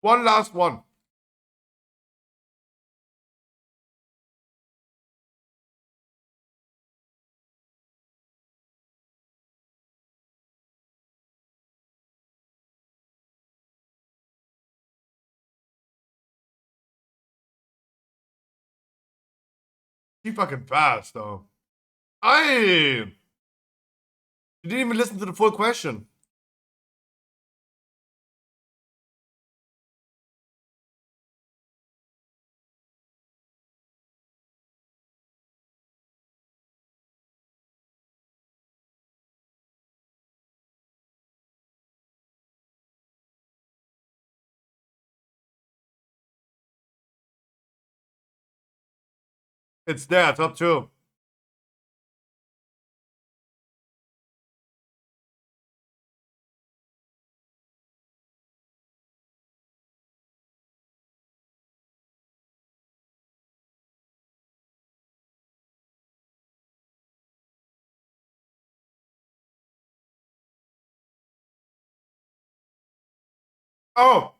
One last one. He fucking fast though. I You didn't even listen to the full question. It's there, top two. Oh,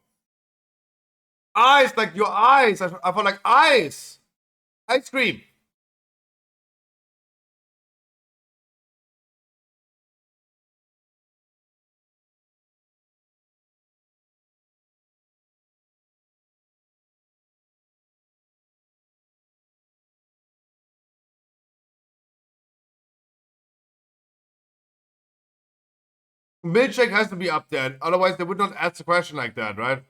eyes, like your eyes. I felt like eyes. Ice cream. Milkshake has to be up there. Otherwise, they would not ask a question like that, right?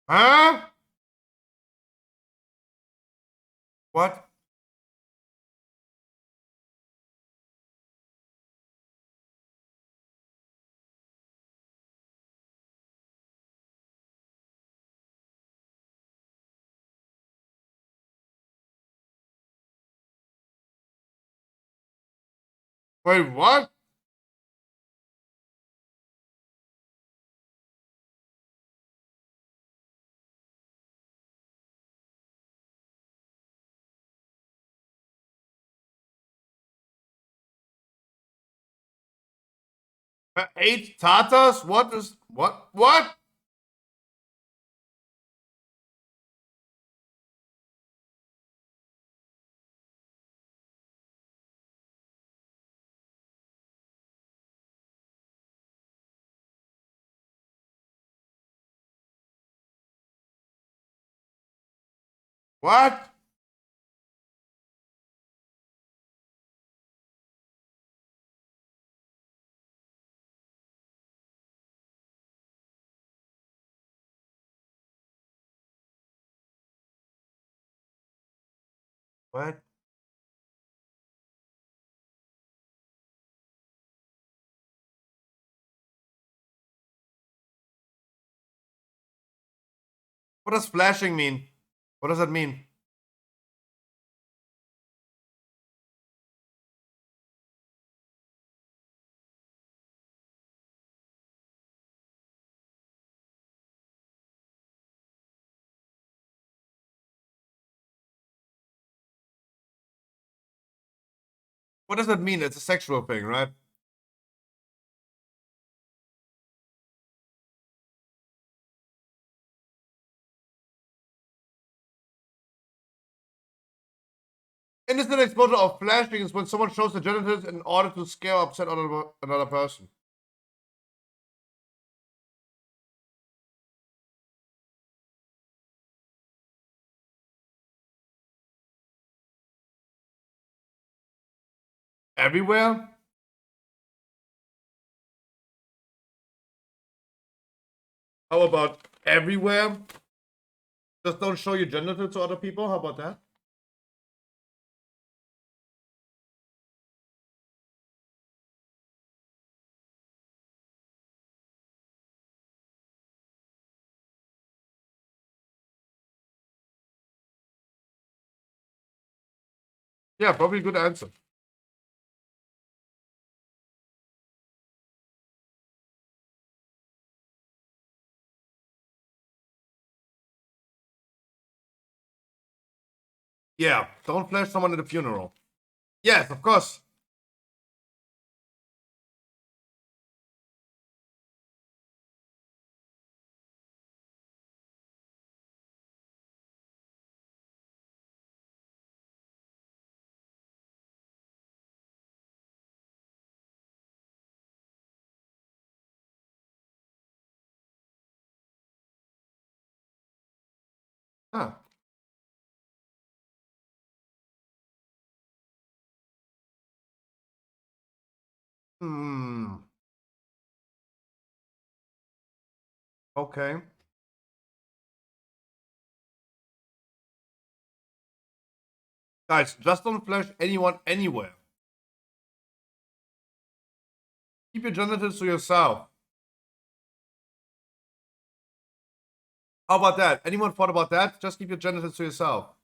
Huh? What? Wait, what? 8 Tatars? What is... What? What? What? What? What does flashing mean? What does that mean? What does that mean? It's a sexual thing, right? Innocent exposure of flashing is when someone shows the genitals in order to scare or upset another person. Everywhere? How about everywhere? Just don't show your genitals to other people? How about that? Yeah, probably a good answer. Yeah, don't flash someone at a funeral. Yes, of course. Ah. Hmm. Okay. Guys, just don't flash anyone anywhere. Keep your genitals to yourself. How about that? Anyone thought about that? Just keep your genitals to yourself.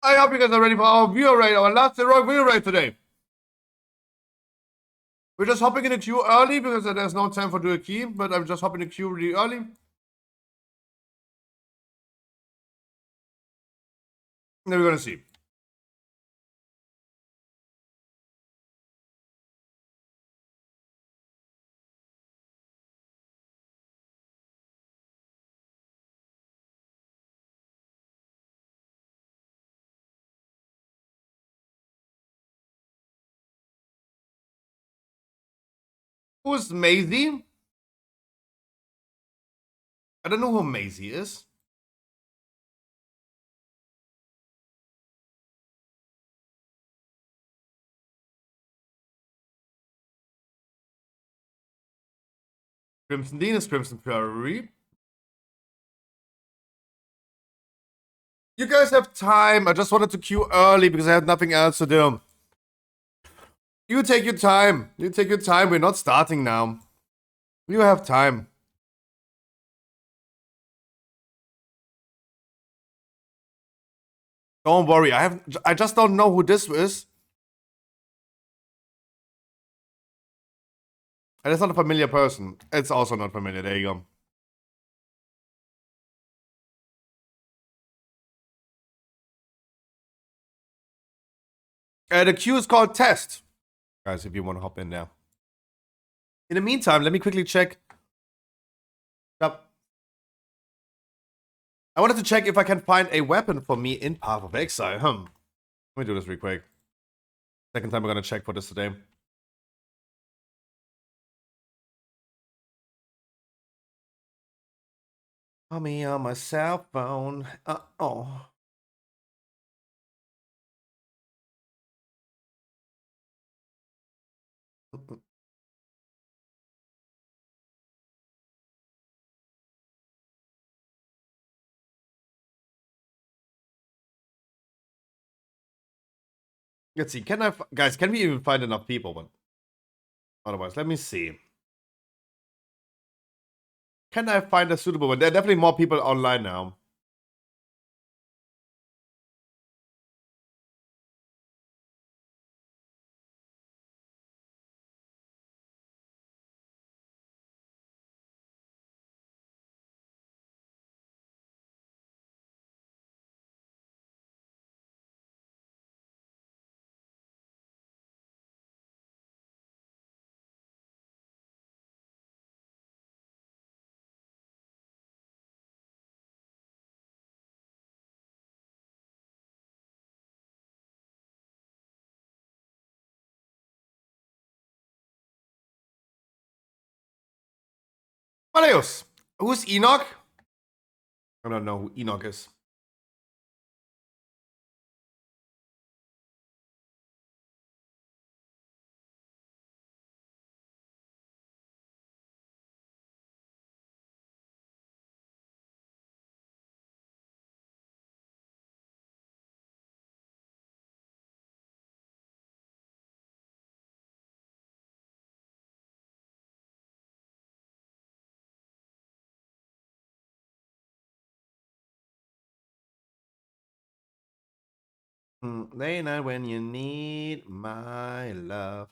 I hope you guys are ready for our viewer rate, our last heroic viewer rate today. We're just hopping in the queue early because there's no time for do a key, but I'm just hopping in the queue really early. Then we're gonna see. Who's Maisie? I don't know who Maisie is. Crimson Dean is Crimson Fury. You guys have time. I just wanted to queue early because I had nothing else to do. You take your time. You take your time. We're not starting now. You have time. Don't worry. I just don't know who this is. And it's not a familiar person. It's also not familiar. There you go. The queue is called Test. Guys, if you want to hop in there. In the meantime, let me quickly check. Yep. I wanted to check if I can find a weapon for me in Path of Exile. Let me do this real quick. Second time we're gonna check for this today. Call me on my cell phone. Oh. Let's see. Guys, can we even find enough people? But otherwise, let me see. Can I find a suitable one? There are definitely more people online now. Maleus, who's Enoch? I don't know who Enoch is. Late night when you need my love.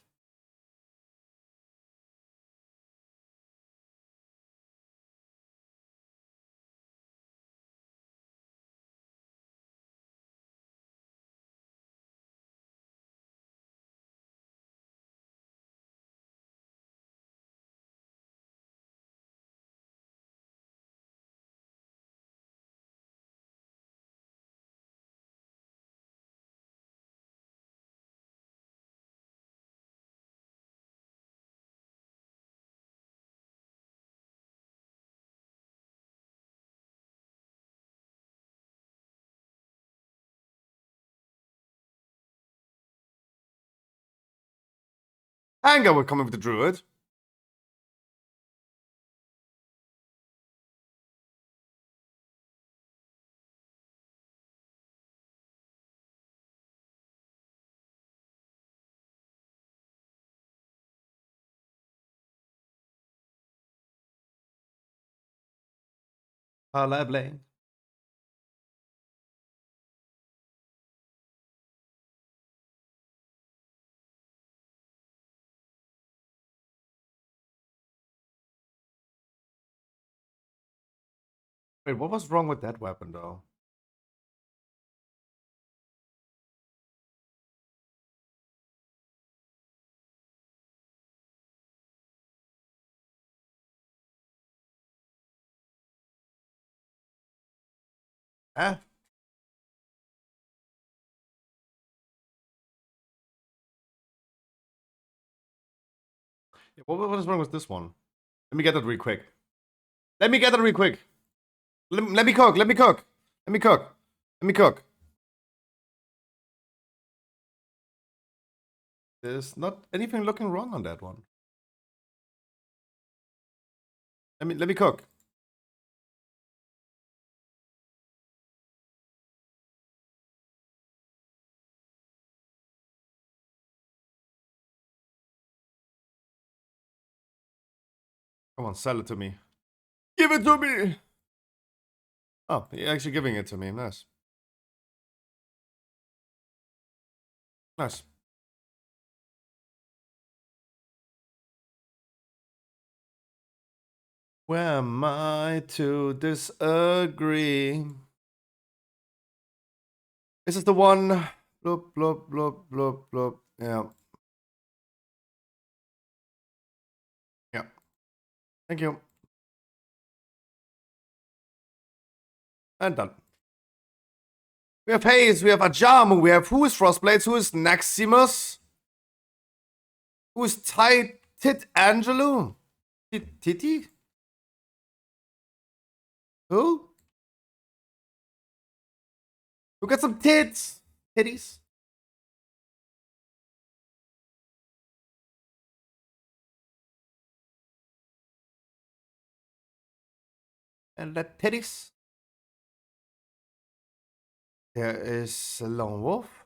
Anger will come with the druid. Blame. Wait, what was wrong with that weapon though? Eh? What is wrong with this one? Let me get that real quick. Let me get that real quick. Let me cook. Let me cook. Let me cook. Let me cook. There's not anything looking wrong on that one. Let me cook. Come on, sell it to me. Give it to me! Oh, you're actually giving it to me. Nice. Nice. Where am I to disagree? This is the one. Bloop, bloop, bloop, bloop, bloop. Yeah. Yeah. Thank you. And done. We have Hayes, we have Ajamu, we have who is Frostblades, who is Naximus, who is Tit Angelo? Titi? Who? Who got some tits? Titties? And the titties? There is a Lone Wolf.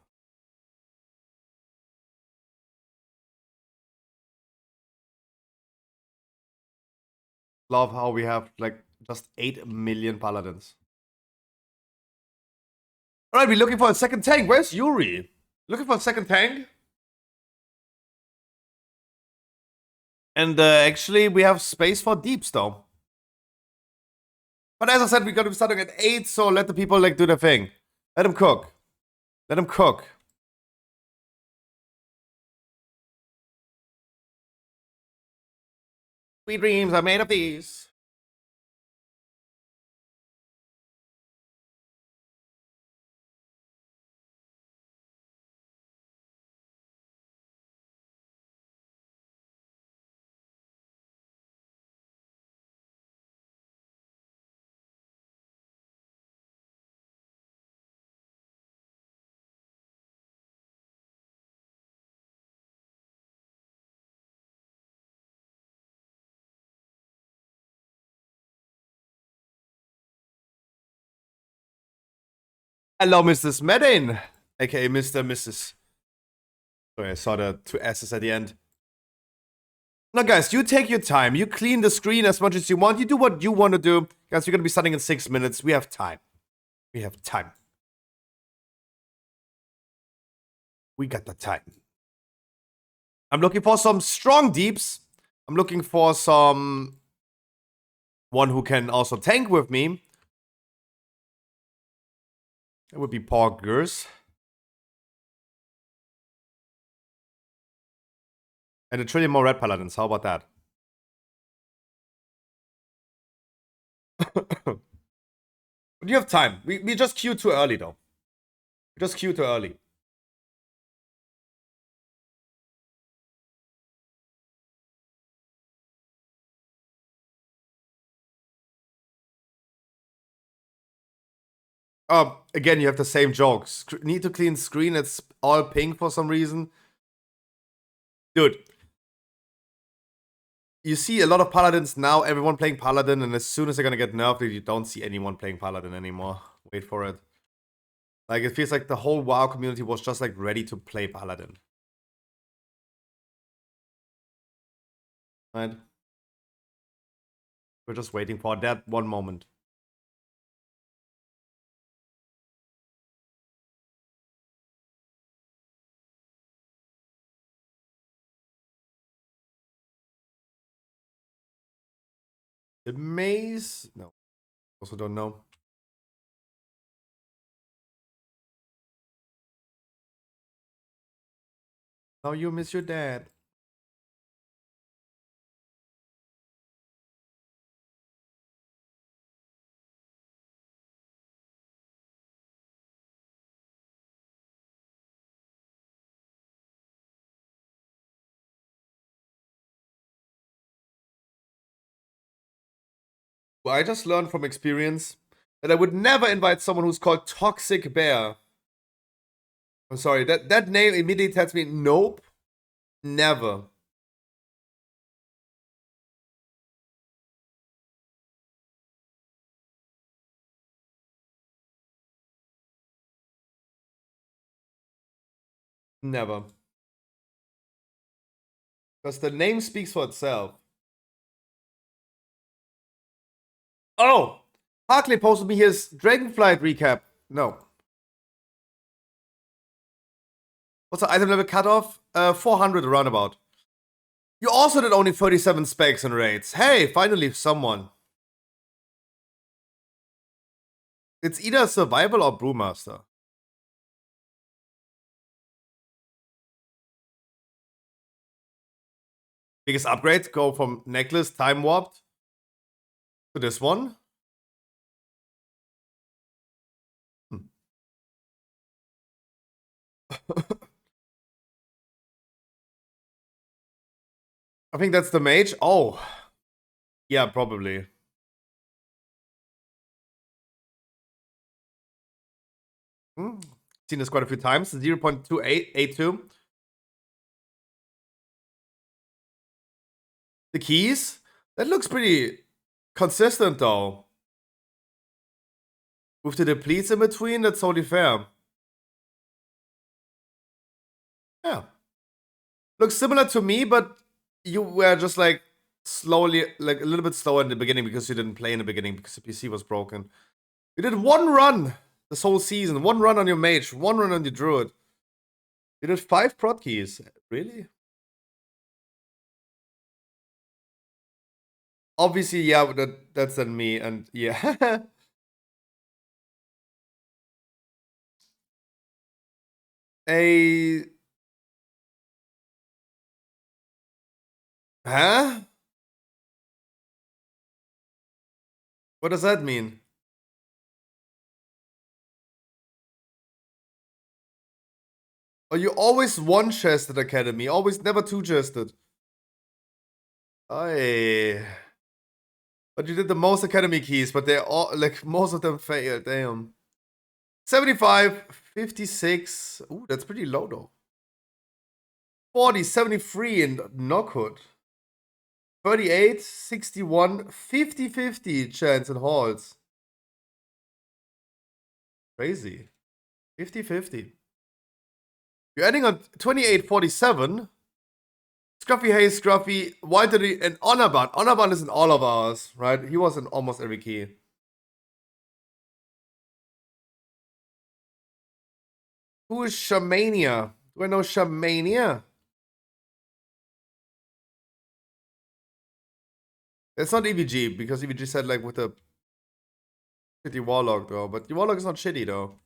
Love how we have like just 8 million paladins. Alright, we're looking for a second tank. Where's Yuri? Looking for a second tank? And actually, we have space for deeps though. But as I said, we're gonna be starting at 8, so let the people like do their thing. Let them cook. Let them cook. Sweet dreams are made of these. Hello, Mrs. Medin, aka Mr. Mrs. Sorry, I saw the 2 S's at the end. Now, guys, you take your time. You clean the screen as much as you want. You do what you want to do. Guys, we're going to be starting in 6 minutes. We have time. We have time. We got the time. I'm looking for some strong deeps. I'm looking for some... one who can also tank with me. That would be Poggers. And a trillion more red paladins. How about that? But you have time. We just queued too early, though. We just queued too early. Again, you have the same jokes. Need to clean screen. It's all pink for some reason. Dude. You see a lot of paladins now. Everyone playing paladin. And as soon as they're going to get nerfed, you don't see anyone playing paladin anymore. Wait for it. Like, it feels like the whole WoW community was just, like, ready to play paladin. Right? We're just waiting for that one moment. The maze? No. Also don't know. Now you miss your dad. Well, I just learned from experience that I would never invite someone who's called Toxic Bear. I'm sorry, that name immediately tells me nope. Never. Never. Because the name speaks for itself. Oh! Harkley posted me his Dragonflight recap. No. What's the item level cutoff? 400 roundabout. You also did only 37 specs and raids. Hey, finally someone. It's either survival or brewmaster. Biggest upgrades go from necklace time warped to this one. I think that's the mage. Oh. Yeah, probably. Seen this quite a few times. 0.2882. The keys? That looks pretty consistent though. With the depletes in between, that's totally fair. Yeah. Looks similar to me, but you were just like slowly, like a little bit slower in the beginning because you didn't play in the beginning because the PC was broken. You did one run this whole season. One run on your mage, one run on your druid. You did 5 prot keys. Really? Obviously, yeah, that's then me, and yeah. Huh? What does that mean? Oh, you always one-chested Academy, always never two-chested. Aye. But you did the most Academy keys, but they're all, like, most of them failed, damn. 75, 56. Ooh, that's pretty low though. 40, 73 in Knockhood. 38, 61, 50-50 chance in halls. Crazy. 50-50. You're adding on 28-47. Scruffy Hayes, Scruffy, Whitery, and Honorband. Honorband is in all of ours, right? He was in almost every key. Who is Shamania? Do I know Shamania? It's not EVG, because EVG said like with the shitty Warlock though, but the Warlock is not shitty though.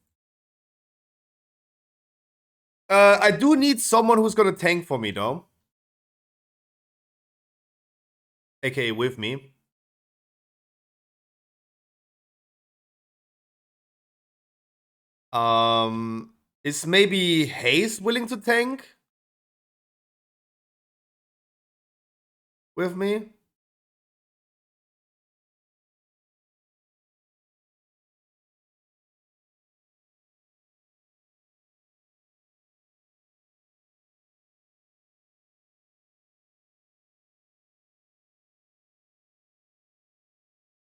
I do need someone who's gonna tank for me though. AKA with me. Is maybe Hayes willing to tank? With me?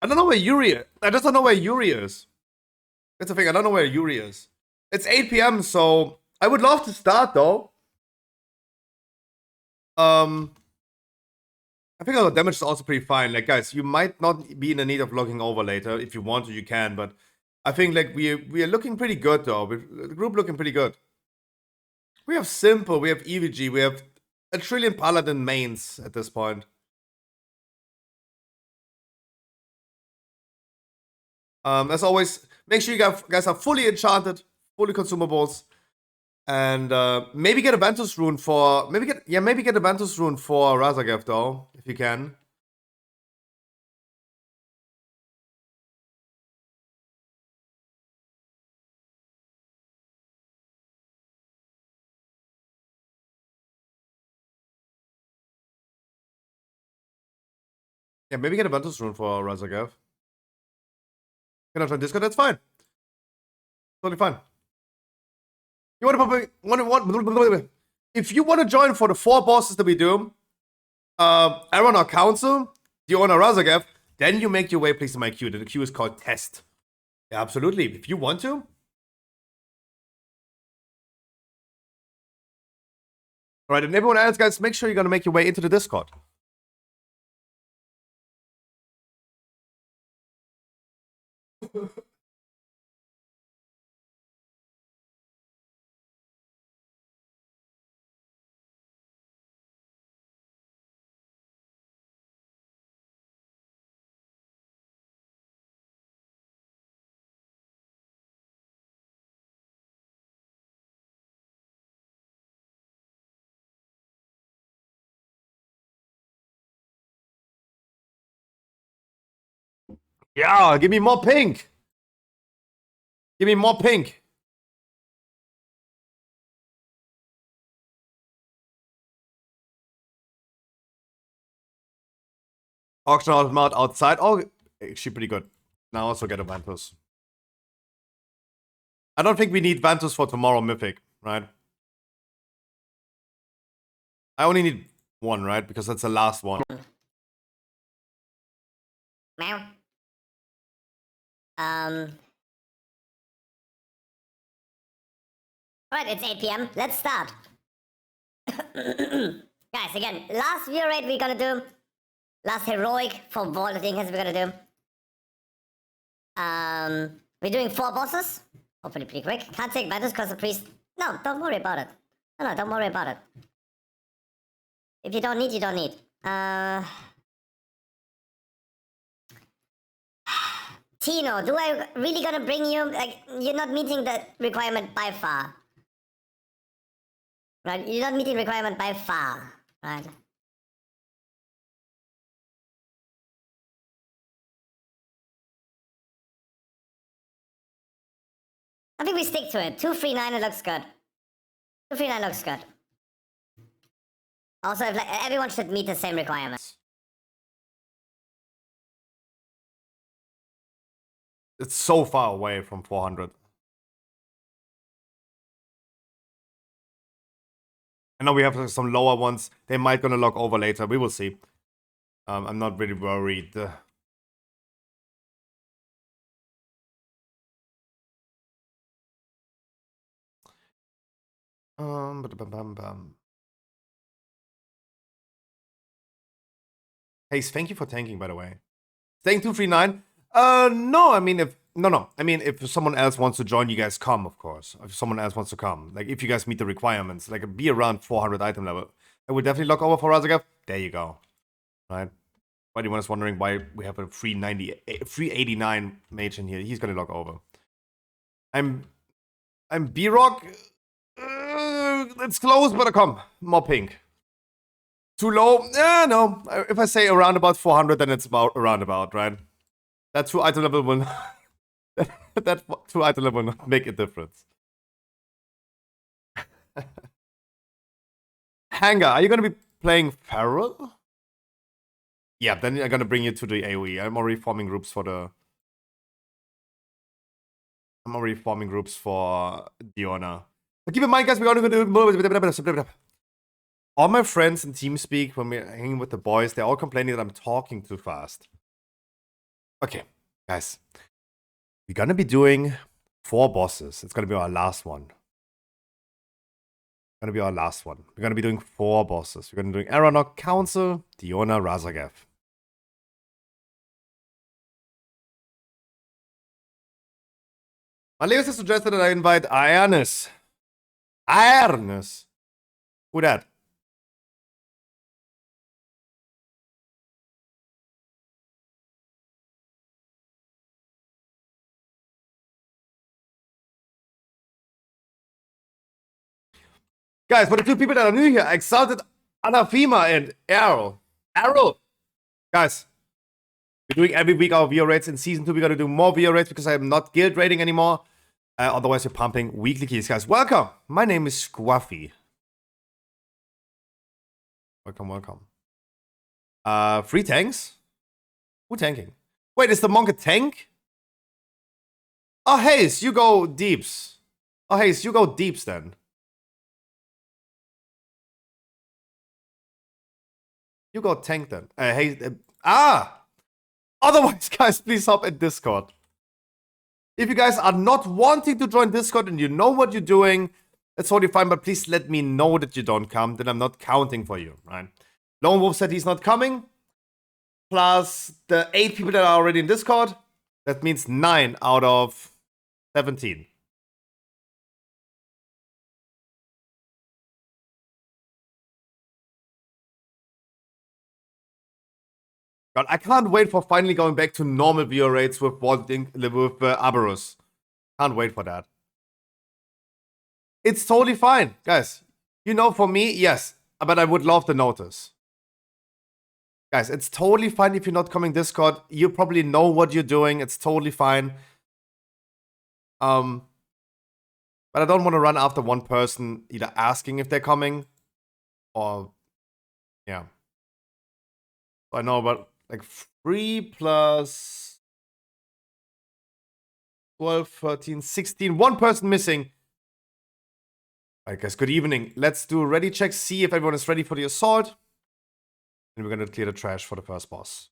I don't know where Yuri is. I just don't know where Yuri is. That's the thing, I don't know where Yuri is. It's 8 p.m, so I would love to start though. I think our damage is also pretty fine. Like, guys, you might not be in the need of logging over later. If you want to, you can. But I think, like, we are looking pretty good, though. The group looking pretty good. We have Simple, we have EVG, we have a trillion Paladin mains at this point. As always, make sure you guys are fully enchanted, fully consumables. And maybe get a Ventus rune for maybe get a Ventus rune for Razagav though, if you can. Yeah, maybe get a Ventus rune for Razagav. Cannot join Discord, that's fine. Totally fine. You want if you want to join for the 4 bosses that we do, Aaron or Council, the owner Razagav, then you make your way please in my queue. The queue is called Test. Yeah, absolutely. If you want to. Right, and everyone else, guys, make sure you're gonna make your way into the Discord. Yeah, give me more pink. Give me more pink. Auction out outside. Oh, actually pretty good. Now also get a Ventus. I don't think we need Ventus for tomorrow Mythic, right? I only need one, right? Because that's the last one. Meow. Alright, it's 8 p.m. Let's start. Guys, again, last view rate we're gonna do. Last heroic for VoD thing we're gonna do. We're doing 4 bosses. Hopefully pretty quick. Can't take battles because the priest. No, don't worry about it. No, don't worry about it. If you don't need, you don't need. Tino, do I really gonna bring you? Like, you're not meeting the requirement by far. Right, you're not meeting requirement by far. Right. I think we stick to it. 239, it looks good. 239 looks good. Also, if, like, everyone should meet the same requirements. It's so far away from 400. I know we have some lower ones. They might gonna log over later. We will see. I'm not really worried. Hey, thank you for tanking, by the way. Staying 239. No, I mean if someone else wants to join, you guys come, of course. If someone else wants to come, like if you guys meet the requirements, like be around 400 item level, I would definitely log over for Razagav. There you go. Right. If anyone is wondering why we have a 389 mage in here, he's gonna log over. I'm B-Rock. It's close, but I come. More pink. Too low? No. If I say around about 400, then it's about around about, right? That 2 item level will that 2 item level will not make a difference. Hanger, are you gonna be playing Feral? Yeah, then I'm gonna bring you to the AoE. I'm already forming groups for Diona. But keep in mind, guys, we're only gonna do all my friends in TeamSpeak, when we're hanging with the boys, they're all complaining that I'm talking too fast. Okay, guys. We're gonna be doing 4 bosses. It's gonna be our last one. We're gonna be doing 4 bosses. We're gonna be doing Aranok, Council, Diona, Razagav. Maleus has suggested that I invite Ionis. Who that? Guys, for the 2 people that are new here, I exalted Anathema and Arrow. Guys, we're doing every week our VO rates. In season 2, we're gonna do more VO rates because I'm not guild rating anymore. Otherwise, we're pumping weekly keys. Guys, welcome. My name is Squaffy. Welcome. Free tanks? Who tanking? Wait, is the monk a tank? Oh, Hayes, you go deeps. Then. You go tank then. Otherwise, guys, please hop in Discord. If you guys are not wanting to join Discord and you know what you're doing, That's totally fine, but please let me know that you don't come, then I'm not counting for you, right? Lone Wolf said he's not coming, plus the 8 people that are already in Discord. That means 9 out of 17. God, I can't wait for finally going back to normal viewer rates with Aberus. Can't wait for that. It's totally fine, guys. You know, for me, yes, but I would love the notice. Guys, it's totally fine if you're not coming Discord. You probably know what you're doing. It's totally fine. But I don't want to run after one person either asking if they're coming or, yeah. I know about like 3 plus 12, 13, 16. One person missing. Alright, guys, good evening. Let's do a ready check, see if everyone is ready for the assault. And we're gonna clear the trash for the first boss.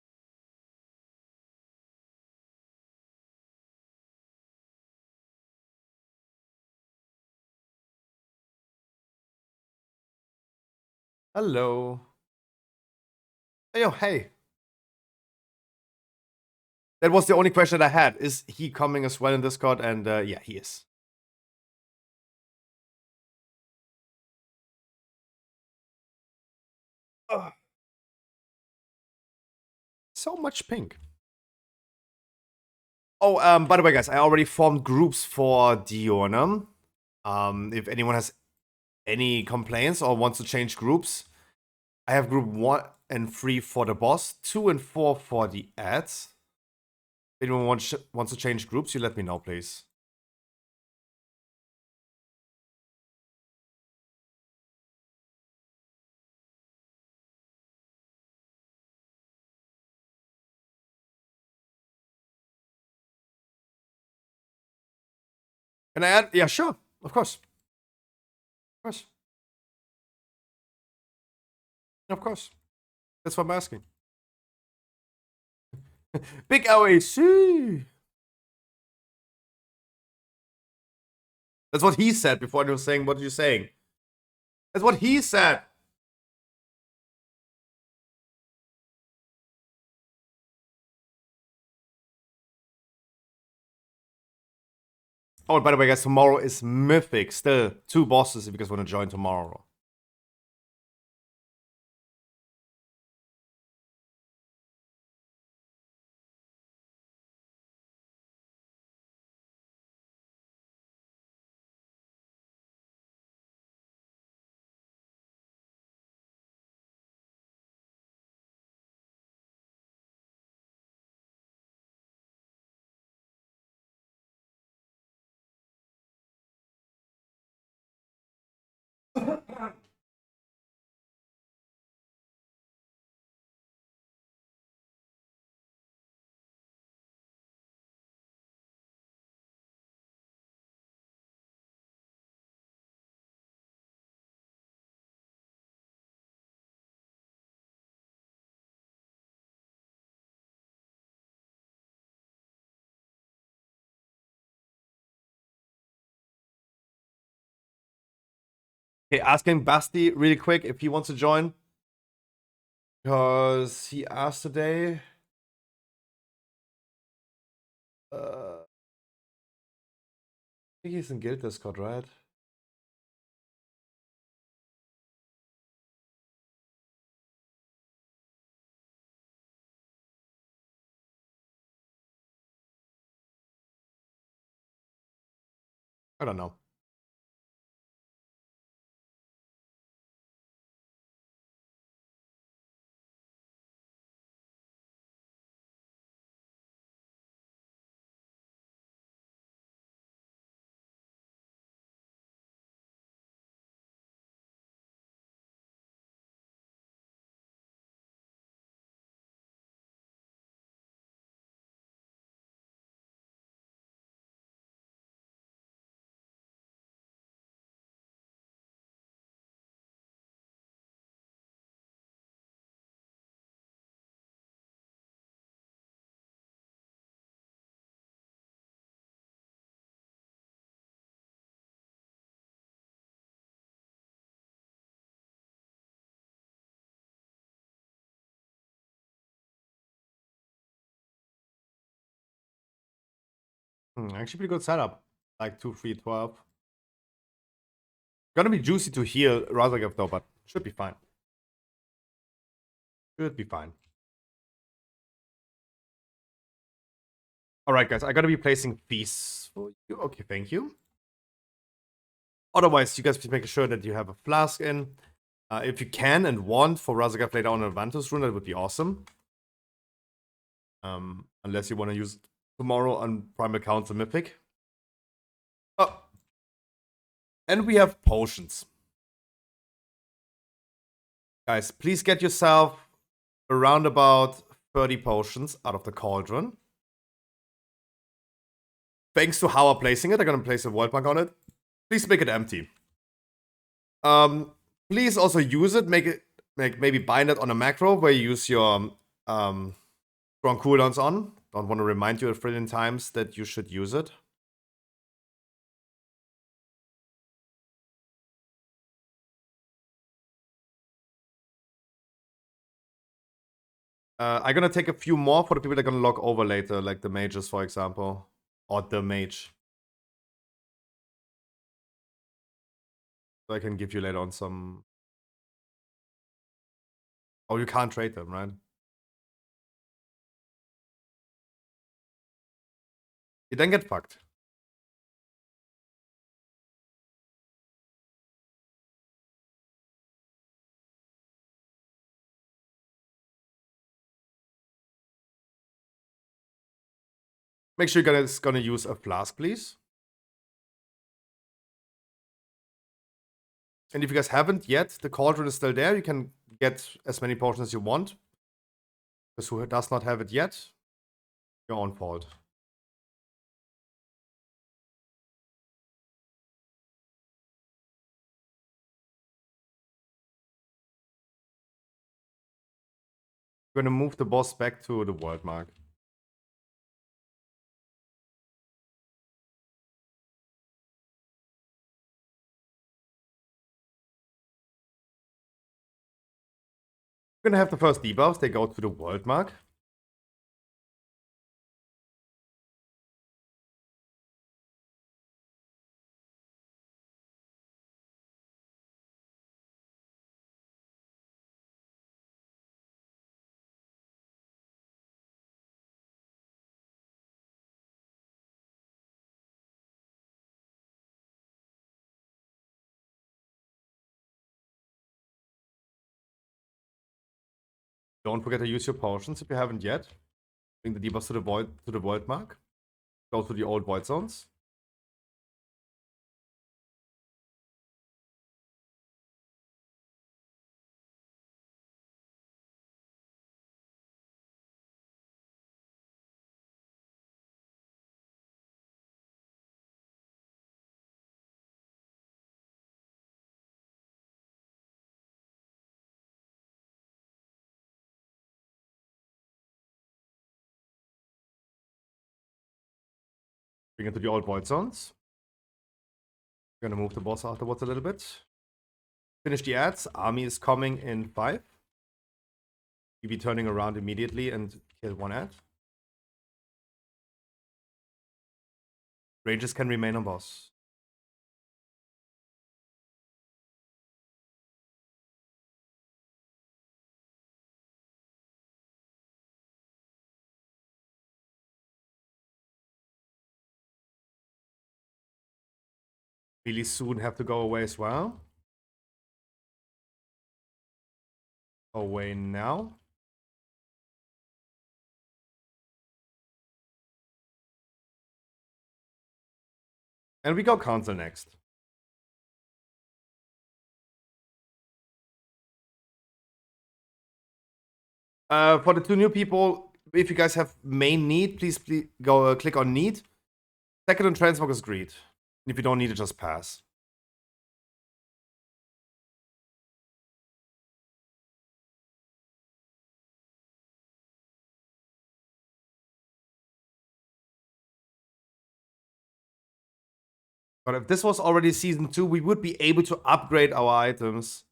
Hello. Hey, yo, hey. That was the only question that I had. Is he coming as well in Discord? And yeah, he is. Ugh. So much pink. Oh, by the way, guys, I already formed groups for Diona. If anyone has any complaints or wants to change groups, I have group 1 and 3 for the boss, 2 and 4 for the ads. If anyone wants to change groups, you let me know, please. Can I add? Yeah, sure. Of course. Of course. Of course. That's what I'm asking. Big LAC. That's what he said before he was saying what you're saying. That's what he said. Oh, and by the way, guys, tomorrow is Mythic. Still 2 bosses if you guys want to join tomorrow. Okay, asking Basti really quick if he wants to join. Because he asked today. I think he's in Guild Discord, right? I don't know. Actually, pretty good setup. Like 2, 3, 12. Gonna be juicy to heal Razagov though, but should be fine. Should be fine. Alright, guys, I gotta be placing feasts for you. Okay, thank you. Otherwise, you guys please make sure that you have a flask in. If you can and want for Razagov later on an Advantus rune, that would be awesome. Unless you want to use it tomorrow on Primal Council Mythic. Oh. And we have potions. Guys, please get yourself around about 30 potions out of the cauldron. Thanks to how I'm placing it, I'm gonna place a void mark on it. Please make it empty. Please also use it. Maybe bind it on a macro where you use your strong cooldowns on. Don't want to remind you a trillion times that you should use it. I'm gonna take a few more for the people that are gonna log over later, like the mages, for example. Or the mage. So I can give you later on some... Oh, you can't trade them, right? You then get fucked. Make sure you guys gonna use a flask, please. And if you guys haven't yet, the cauldron is still there. You can get as many potions as you want. Because who does not have it yet, your own fault. We're gonna move the boss back to the world mark. We're gonna have the first debuffs. They go to the world mark. Don't forget to use your potions if you haven't yet. Bring the debuffs to the void mark. Go to the old void zones. Bring it to the old void zones. We're gonna move the boss afterwards a little bit. Finish the ads. Army is coming in 5. You'll be turning around immediately and kill one ad. Rangers can remain on boss. Really soon have to go away as well. Away now. And we go council next. For the 2 new people, if you guys have main need, please go click on need. Second on transmog is greed. If you don't need it, just pass. But if this was already season 2, we would be able to upgrade our items.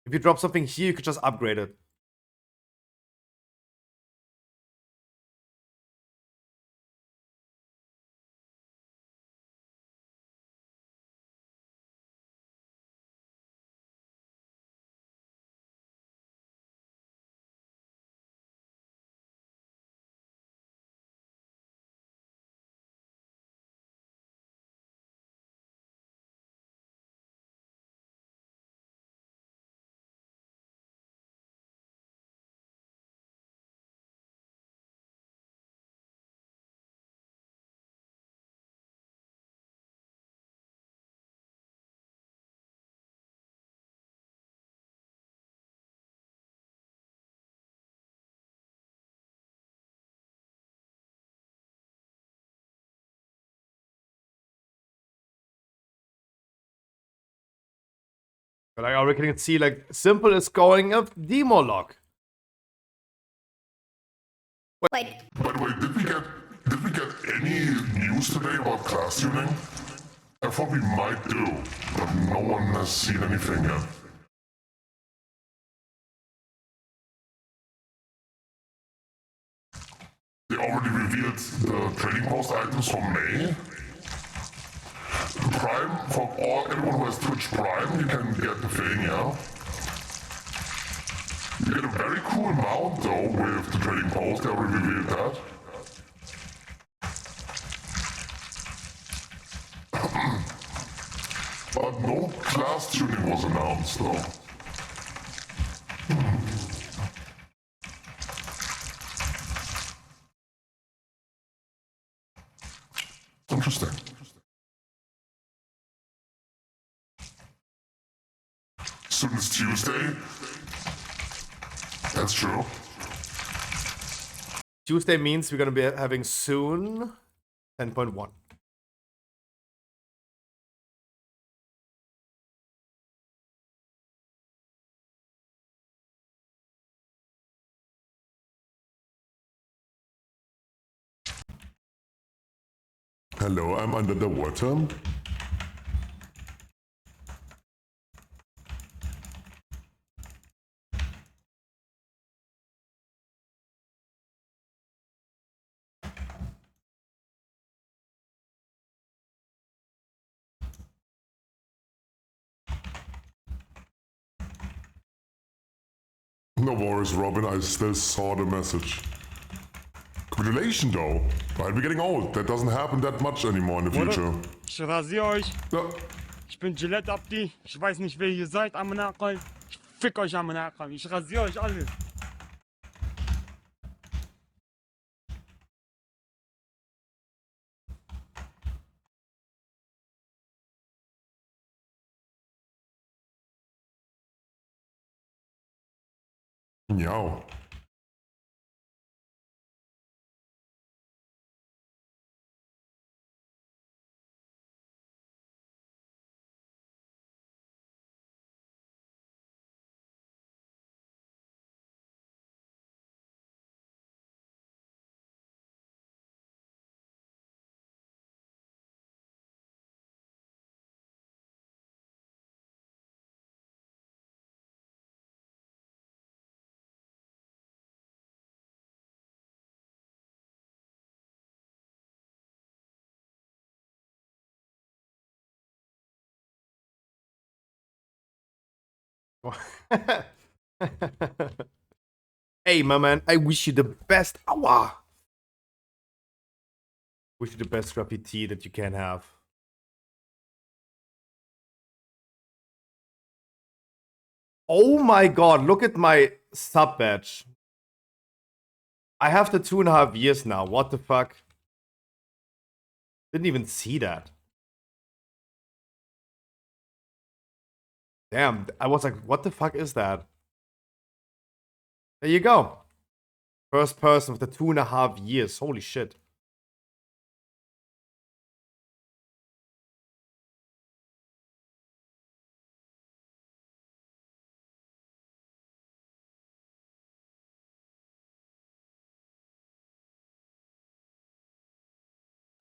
If you drop something here, you could just upgrade it. But I already can see, like, simple is going up demo log. Wait, By the way, did we get any news today about class tuning? I thought we might do, but no one has seen anything yet. They already revealed the trading post items for May. Prime, for everyone who has Twitch Prime, you can get the thing, yeah? You get a very cool mount though with the trading post, they already revealed that. But no class tuning was announced though. Interesting. Soon as Tuesday. That's true. Tuesday means we're gonna be having soon 10.1. Hello, I'm under the water. No worries, Robin, I still saw the message. Congratulations though. Right, we're getting old. That doesn't happen that much anymore in the future. Ich rasiere euch. Ja, Ich bin Gillette Abdi. Ich weiß nicht, wer ihr seid am Nachhinein. Ich fick euch am Nachhinein. Ich rasiere euch alle. miau. Hey, my man, I wish you the best. Aua! Wish you the best Rappy T that you can have. Oh my god, look at my sub badge. I have the 2.5 years now. What the fuck? Didn't even see that. Damn, I was like, what the fuck is that? There you go. First person with the 2.5 years. Holy shit.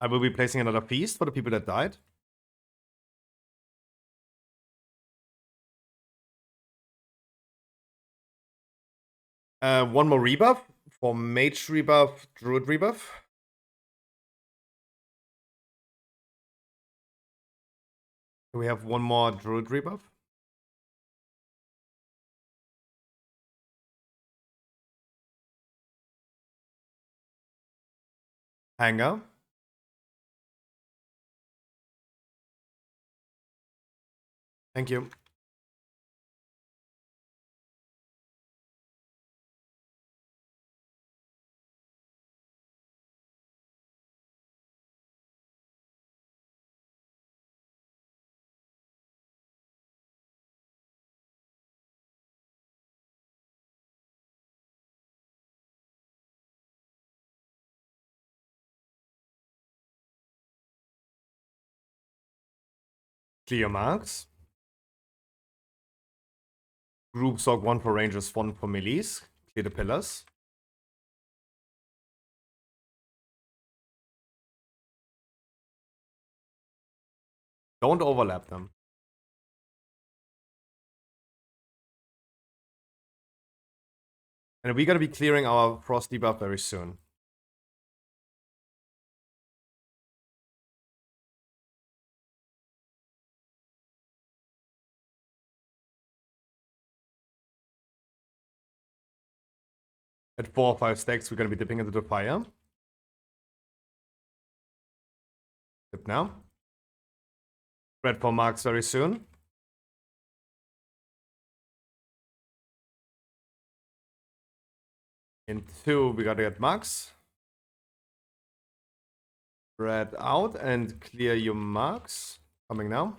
I will be placing another feast for the people that died. One more rebuff for mage rebuff, druid rebuff. We have one more druid rebuff. Hanger. Thank you. Clear marks. Group Zog 1 for Rangers, 1 for Melees. Clear the pillars. Don't overlap them. And we're gonna be clearing our Frost debuff very soon. At 4 or 5 stacks, we're gonna be dipping into the fire. Dip now. Red for marks very soon. In 2, we gotta get marks. Red out and clear your marks. Coming now.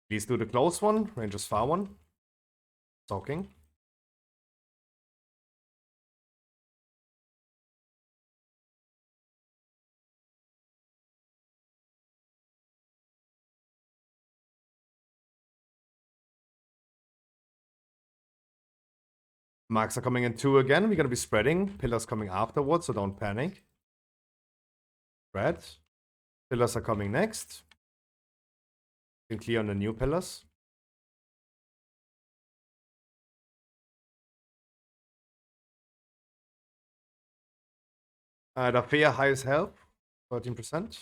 Please do the close one. Rangers far one. Soaking. Marks are coming in 2 again. We're gonna be spreading. Pillars coming afterwards, so don't panic. Red. Pillars are coming next. You can clear on the new pillars. The fair highest help, 13%.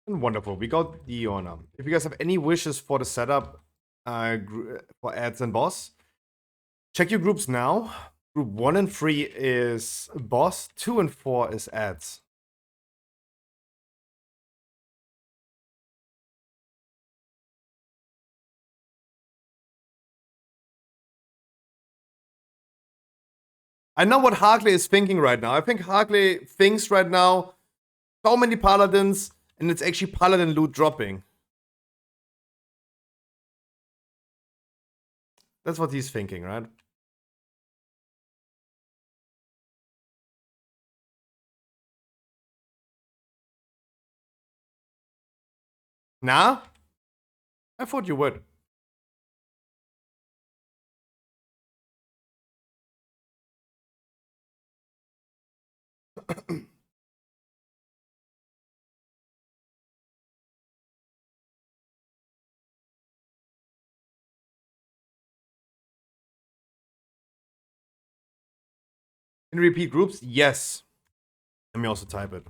And wonderful. We got the honor. If you guys have any wishes for the setup for ads and boss, check your groups now. Group 1 and 3 is boss, 2 and 4 is ads. I know what Harkley is thinking right now. I think Harkley thinks right now, so many paladins, and it's actually paladin loot dropping. That's what he's thinking, right? Nah? I thought you would. In repeat groups? Yes. Let me also type it.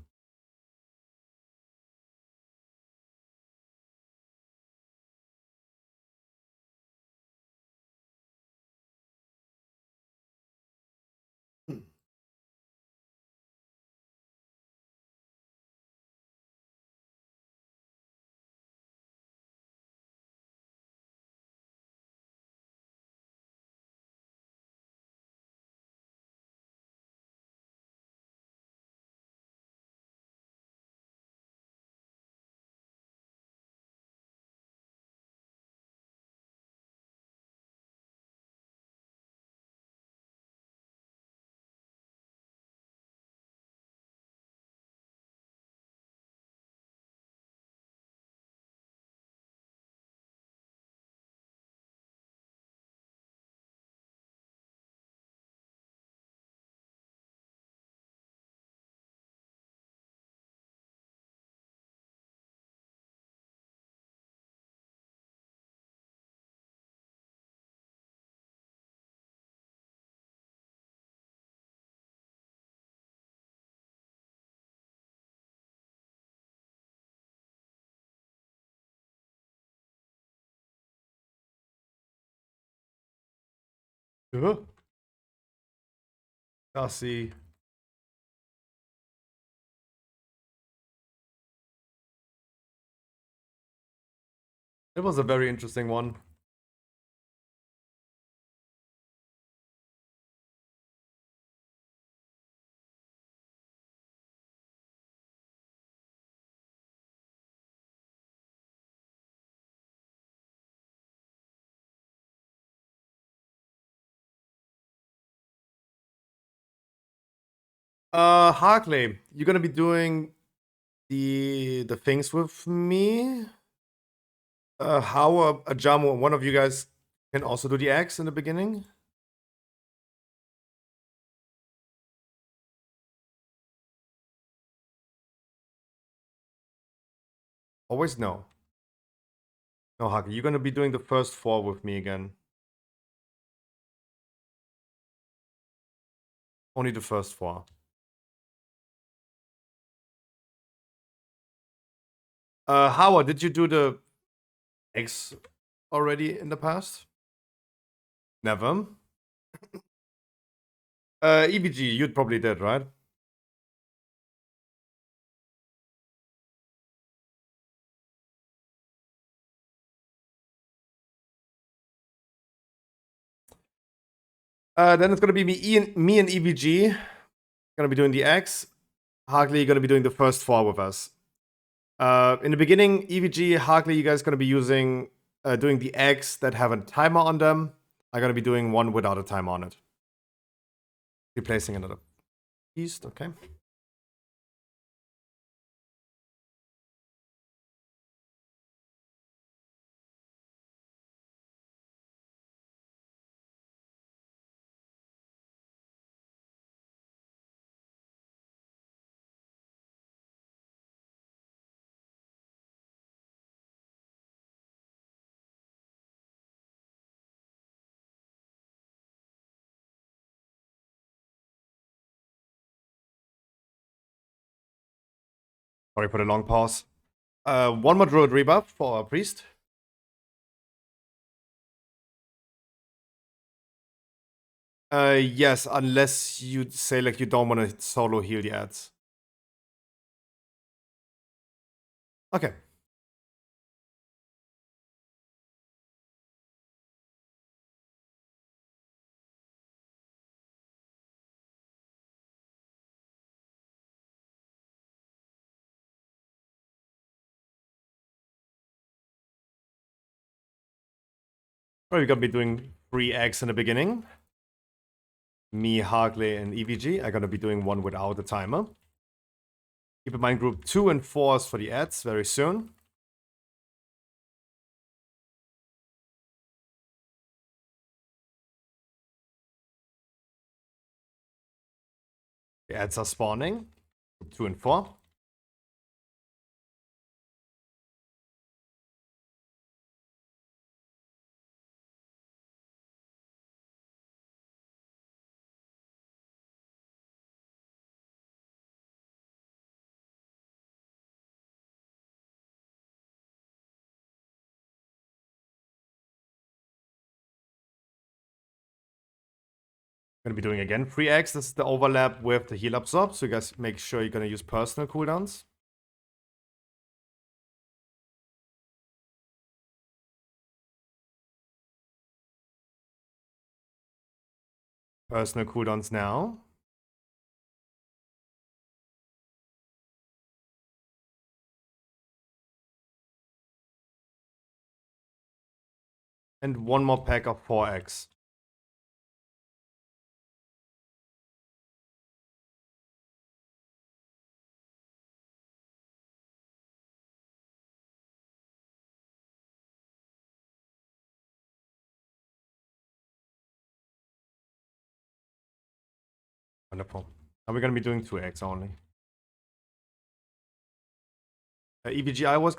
Cassie. It was a very interesting one. Harkley, you're gonna be doing the things with me. How Ajamu, one of you guys can also do the X in the beginning. Always no. No, Harkley, you're gonna be doing the first 4 with me again. Only the first 4. Howard, did you do the X already in the past? Never. EBG, you probably did, right? Then it's gonna be me and EBG. Gonna be doing the X. Harkley, gonna be doing the first 4 with us. In the beginning, EVG, Harkley, you guys gonna be using doing the eggs that have a timer on them. I'm gonna be doing one without a timer on it. Replacing another beast, okay. Sorry for the long pause. One more druid rebuff for our priest. Yes, unless you say like you don't want to solo heal the ads. Okay. We're gonna be doing 3 eggs in the beginning. Me, Harkley, and EVG are gonna be doing one without a timer. Keep in mind, group 2 and 4 is for the ads very soon. The ads are spawning. Group 2 and 4. Gonna be doing again 3x. This is the overlap with the heal absorb, so you guys make sure you're gonna use personal cooldowns. Personal cooldowns now. And one more pack of 4x. Wonderful. Now we're gonna be doing 2x only. EBG, I was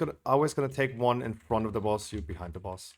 gonna take one in front of the boss, you behind the boss.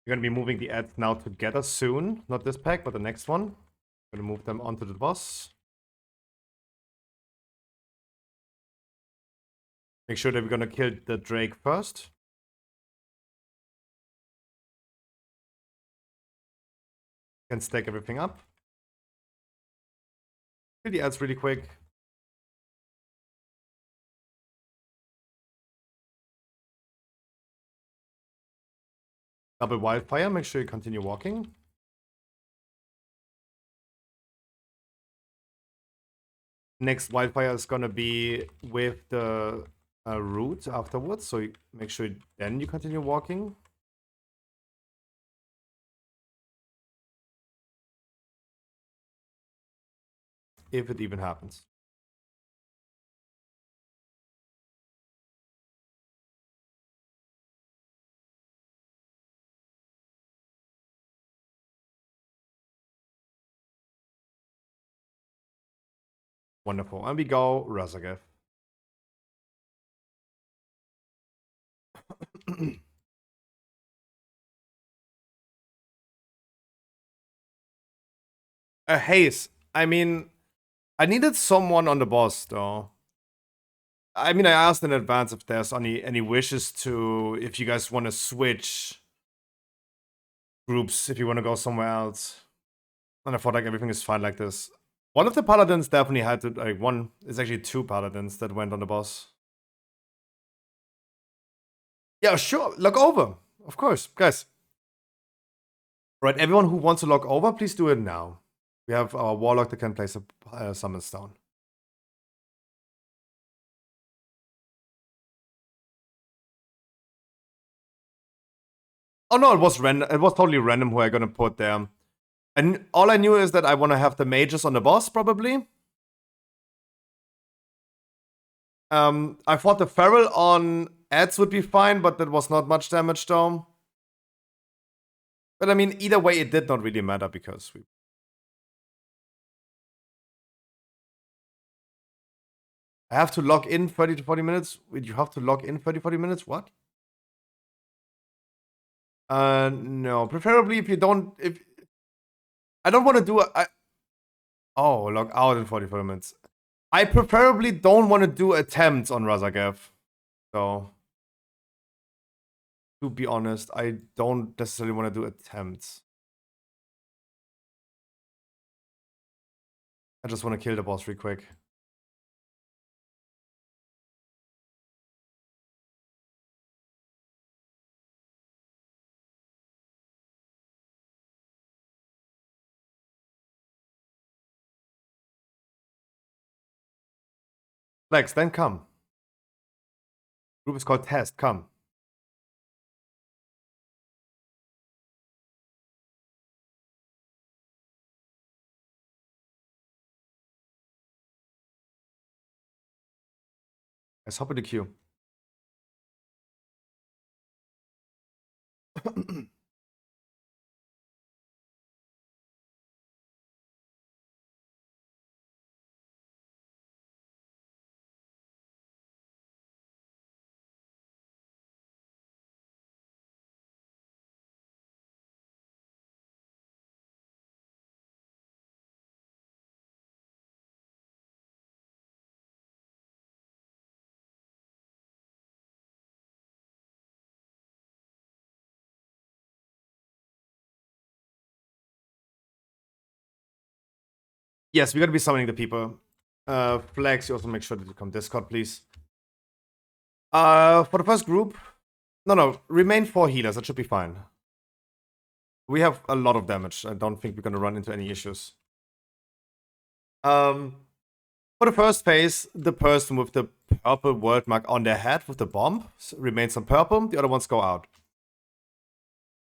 We're gonna be moving the ads now together soon. Not this pack, but the next one. Gonna move them onto the boss. Make sure that we're gonna kill the Drake first. Can stack everything up. Kill the ads really quick. Double wildfire, make sure you continue walking. Next wildfire is gonna be with the root afterwards, so make sure then you continue walking. If it even happens. Wonderful. And we go Razagev. Haze. I mean, I needed someone on the boss, though. I mean, I asked in advance if there's any wishes to, if you guys want to switch groups, if you want to go somewhere else. And I thought like everything is fine like this. One of the paladins definitely had to, like one, it's actually two paladins that went on the boss. Yeah, sure, log over, of course, guys. Right, everyone who wants to log over, please do it now. We have our warlock that can place a summon stone. Oh no, it was random. It was totally random who I'm gonna put there. And all I knew is that I want to have the mages on the boss, probably. I thought the feral on ads would be fine, but that was not much damage though. But I mean, either way, it did not really matter because we... I have to log in 30 to 40 minutes? Wait, you have to log in 30 to 40 minutes? What? No. Preferably if you don't... I don't want to do oh, log out in 45 minutes. I preferably don't want to do attempts on Razagev. So... To be honest, I don't necessarily want to do attempts. I just want to kill the boss real quick. Lex, then come. Group is called Test, come. Let's hop in the queue. Yes, we're gonna be summoning the people. Flex, you also make sure that you come Discord, please. For the first group, no, remain 4 healers. That should be fine. We have a lot of damage. I don't think we're gonna run into any issues. For the first phase, the person with the purple world mark on their head with the bomb remains on purple. The other ones go out.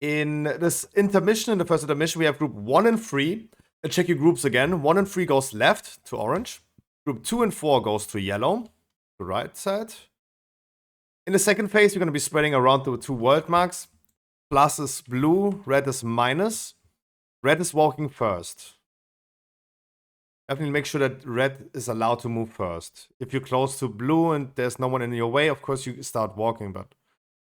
In this intermission, in the first intermission, we have group 1 and 3. Check your groups again. 1 and 3 goes left to orange. Group 2 and 4 goes to yellow, to right side. In the second phase, we're going to be spreading around the 2 world marks. Plus is blue, red is minus. Red is walking first. Definitely make sure that red is allowed to move first. If you're close to blue and there's no one in your way, of course you start walking, but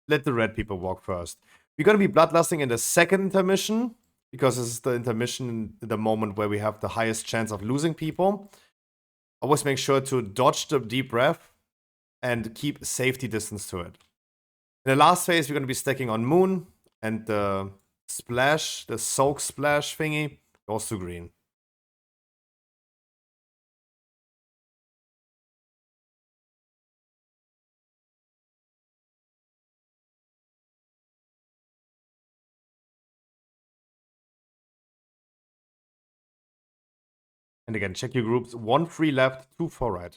let the red people walk first. We're going to be bloodlusting in the second intermission, because this is the intermission in the moment where we have the highest chance of losing people. Always make sure to dodge the deep breath and keep safety distance to it. In the last phase, we're going to be stacking on Moon, and the splash, the soak splash thingy, goes to green. And again, check your groups. 1 free left, 2 4 right.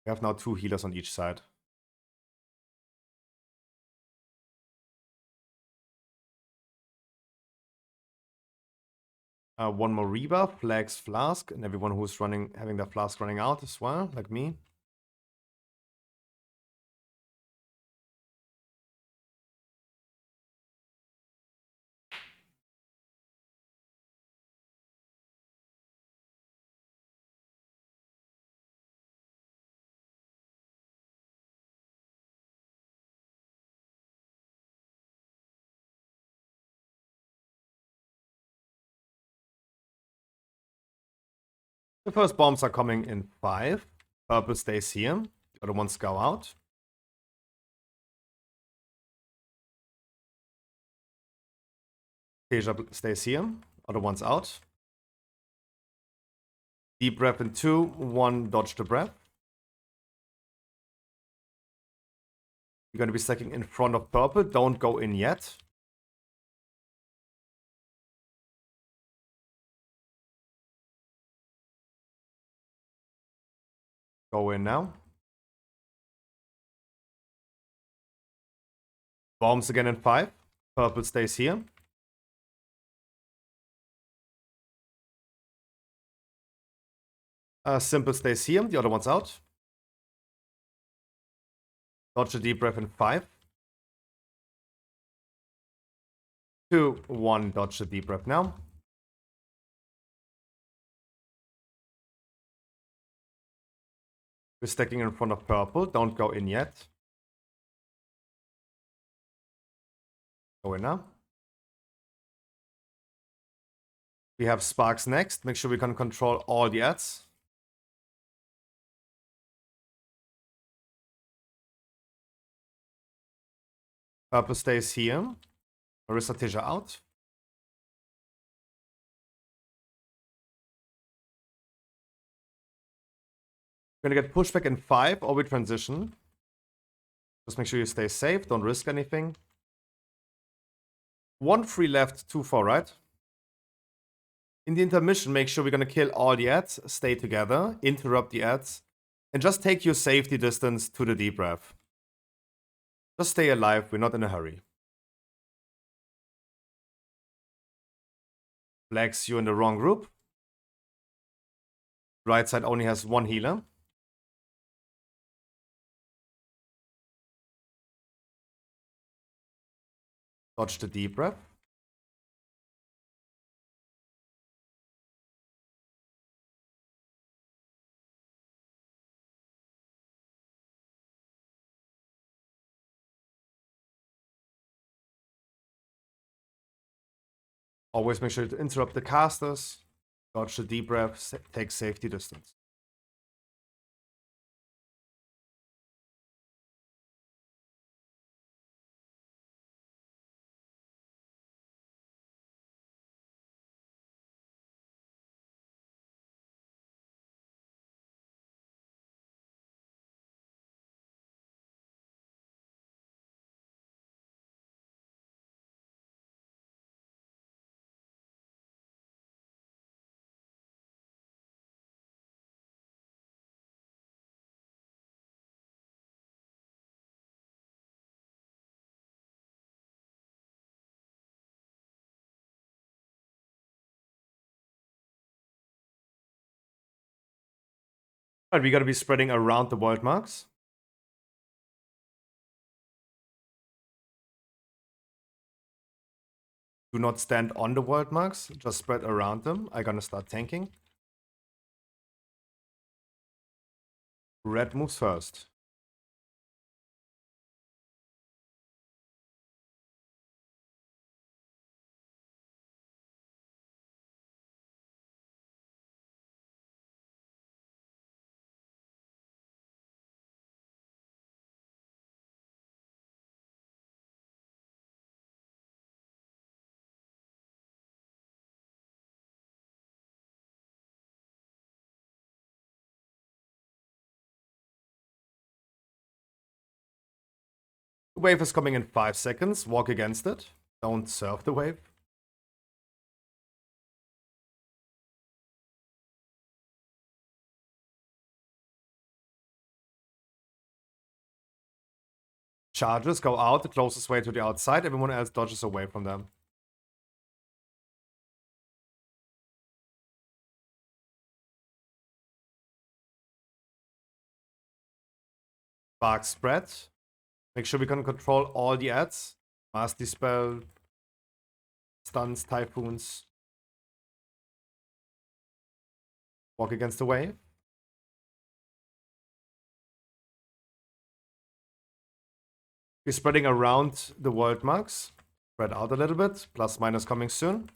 We have now 2 healers on each side. One more Reba, flags flask, and everyone who's having their flask running out as well, like me. The first bombs are coming in 5. Purple stays here. The other ones go out. Teja stays here. Other ones out. Deep breath in 2. 1, dodge the breath. You're going to be stacking in front of purple. Don't go in yet. Go in now. Bombs again in 5. Purple stays here. Simple stays here. The other one's out. Dodge a deep breath in 5. 2, 1, dodge the deep breath now. We're stacking in front of purple. Don't go in yet. Go in now. We have sparks next. Make sure we can control all the ads. Purple stays here. Marissa Teja out. We're gonna get pushback in 5 or we transition. Just make sure you stay safe. Don't risk anything. 1 free left, 2 4 right. In the intermission, make sure we're gonna kill all the ads. Stay together. Interrupt the ads. And just take your safety distance to the deep breath. Just stay alive. We're not in a hurry. Flags you in the wrong group. Right side only has 1 healer. Dodge the deep breath. Always make sure to interrupt the casters. Dodge the deep breath. Take safety distance. Alright, we gotta be spreading around the world marks. Do not stand on the world marks, just spread around them. I'm gonna start tanking. Red moves first. Wave is coming in 5 seconds. Walk against it. Don't surf the wave. Charges go out the closest way to the outside. Everyone else dodges away from them. Spark spread. Make sure we can control all the ads. Mass Dispel, stuns, typhoons. Walk against the wave. We're spreading around the world marks. Spread out a little bit. Plus minus coming soon.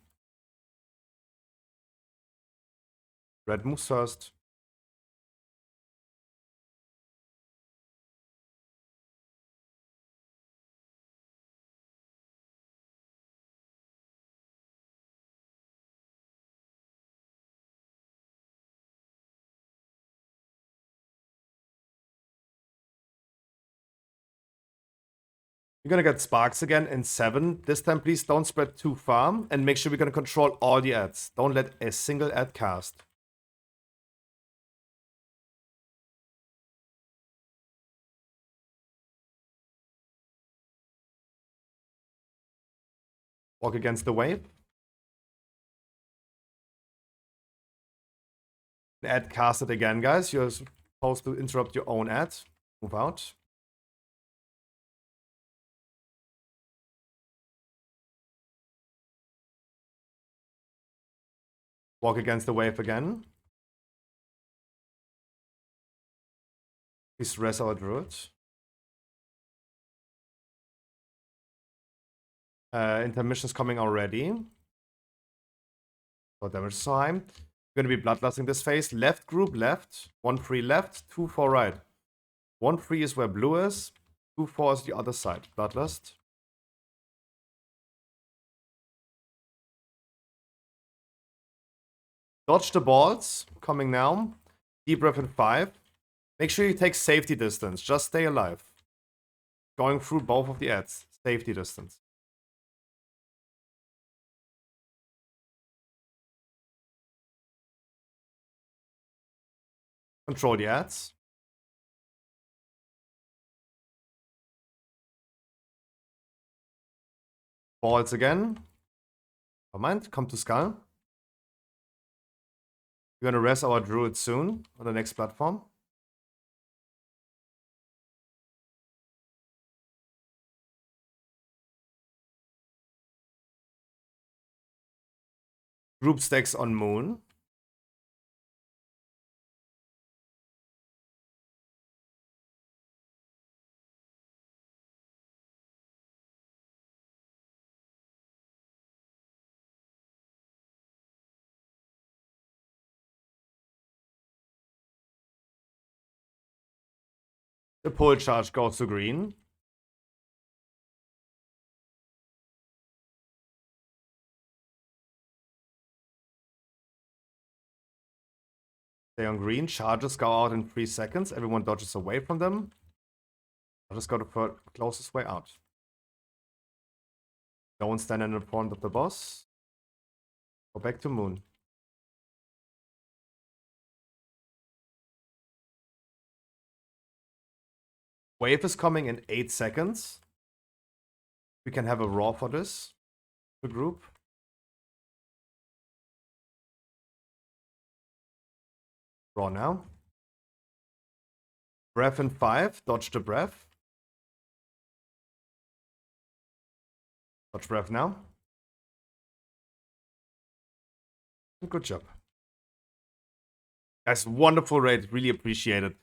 Red moves first. You're gonna get sparks again in 7. This time, please don't spread too far. And make sure we're gonna control all the ads. Don't let a single ad cast. Walk against the wave. Ad casted again, guys. You're supposed to interrupt your own ad. Move out. Walk against the wave again. Please res our druid. Intermission's coming already. So damage time. We're gonna be bloodlusting this phase. Left group left. 1-3 left. 2-4 right. 1-3 is where blue is. 2-4 is the other side. Bloodlust. Dodge the balls. Coming now. Deep breath in 5. Make sure you take safety distance. Just stay alive. Going through both of the ads. Safety distance. Control the ads. Balls again. Never mind. Come to Skull. We're gonna res our druid soon on the next platform. Group stacks on Moon. The pull charge goes to green. Stay on green. Charges go out in 3 seconds. Everyone dodges away from them. I'll just go the closest way out. Don't stand in front of the boss. Go back to Moon. Wave is coming in 8 seconds. We can have a raw for this. The group. Raw now. Breath in 5. Dodge the breath. Dodge breath now. Good job. Guys, wonderful raid. Really appreciate it.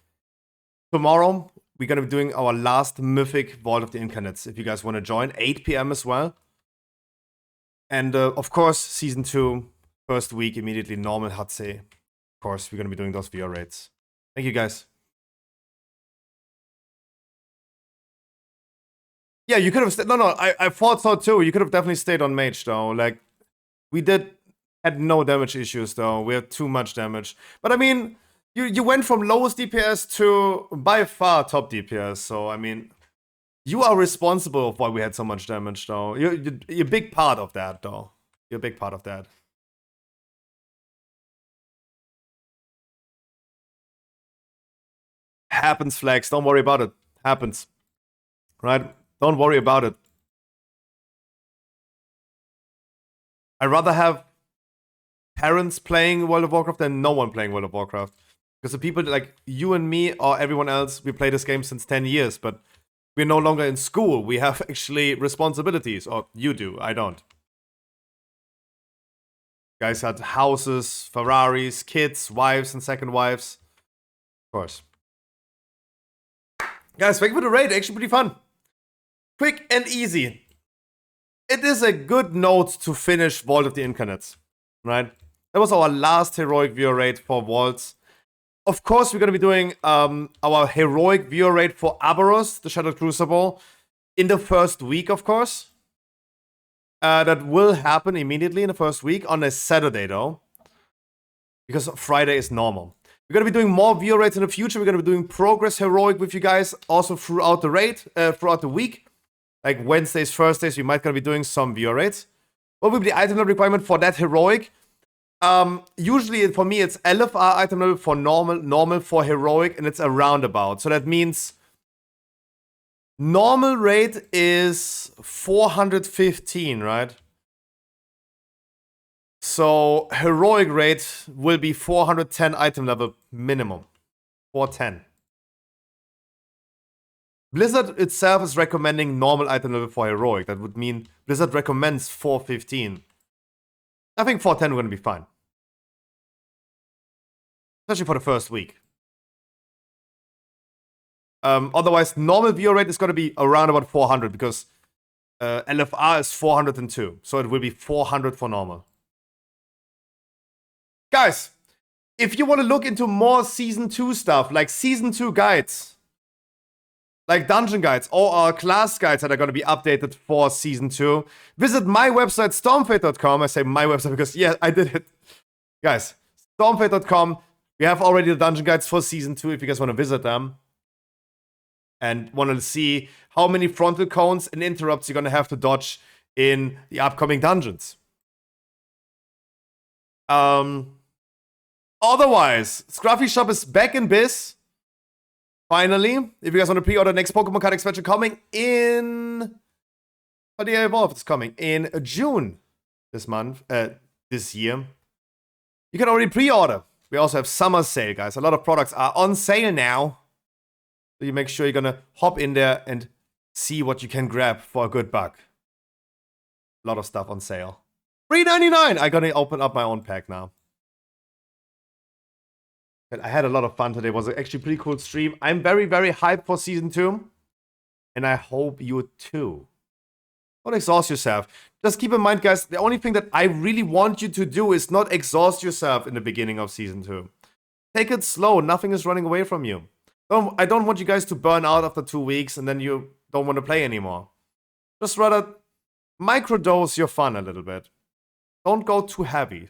Tomorrow, we're going to be doing our last mythic Vault of the Incarnates. If you guys want to join, 8 p.m. as well. And of course, Season 2, first week, immediately normal Hatse. Of course, we're going to be doing those VR raids. Thank you, guys. Yeah, you could have... No, I thought so too. You could have definitely stayed on mage, though. Like, we had no damage issues, though. We had too much damage. But I mean... You went from lowest DPS to by far top DPS, so I mean, You are responsible for why we had so much damage, though. You're a big part of that, though. You're a big part of that. Happens, Flex. Don't worry about it. Happens. Right? Don't worry about it. I'd rather have parents playing World of Warcraft than no one playing World of Warcraft. Because the people like you and me or everyone else, we play this game since 10 years, but we're no longer in school. We have actually responsibilities. Or you do, I don't. Guys had houses, Ferraris, kids, wives, and second wives. Of course. Guys, thank you for the raid. Actually pretty fun. Quick and easy. It is a good note to finish Vault of the Incarnates. Right? That was our last heroic viewer raid for Vaults. Of course, we're going to be doing our heroic viewer raid for Aberos, the Shattered Crucible, in the first week, of course. That will happen immediately in the first week, on a Saturday, though. Because Friday is normal. We're going to be doing more viewer raids in the future. We're going to be doing Progress Heroic with you guys also throughout the raid, throughout the week. Like Wednesdays, Thursdays, we might going to be doing some viewer raids. What will be the item level requirement for that heroic? Usually for me it's LFR item level for normal for heroic, and it's a roundabout. So that means normal rate is 415, right? So heroic rate will be 410 item level minimum. 410. Blizzard itself is recommending normal item level for heroic. That would mean Blizzard recommends 415. I think 410 we're going to be fine. Especially for the first week. Otherwise, normal viewer rate is going to be around about 400 because LFR is 402. So it will be 400 for normal. Guys, if you want to look into more Season 2 stuff, like Season 2 guides, like dungeon guides, or our class guides that are going to be updated for Season 2, visit my website, stormfate.com. I say my website because, yeah, I did it. Guys, stormfate.com. We have already the dungeon guides for Season 2 if you guys want to visit them. And want to see how many frontal cones and interrupts you're going to have to dodge in the upcoming dungeons. Otherwise, Scruffy Shop is back in biz. Finally, if you guys want to pre-order next Pokemon card expansion coming in... How do you evolve? It's coming in June this month, this year. You can already pre-order. We also have summer sale, guys. A lot of products are on sale now. So you make sure you're gonna hop in there and see what you can grab for a good buck. A lot of stuff on sale. $3.99! I'm gonna open up my own pack now. But I had a lot of fun today. It was actually a pretty cool stream. I'm very, very hyped for Season 2. And I hope you too. Don't exhaust yourself. Just keep in mind, guys, the only thing that I really want you to do is not exhaust yourself in the beginning of Season 2. Take it slow. Nothing is running away from you. I don't want you guys to burn out after 2 weeks and then you don't want to play anymore. Just rather microdose your fun a little bit. Don't go too heavy.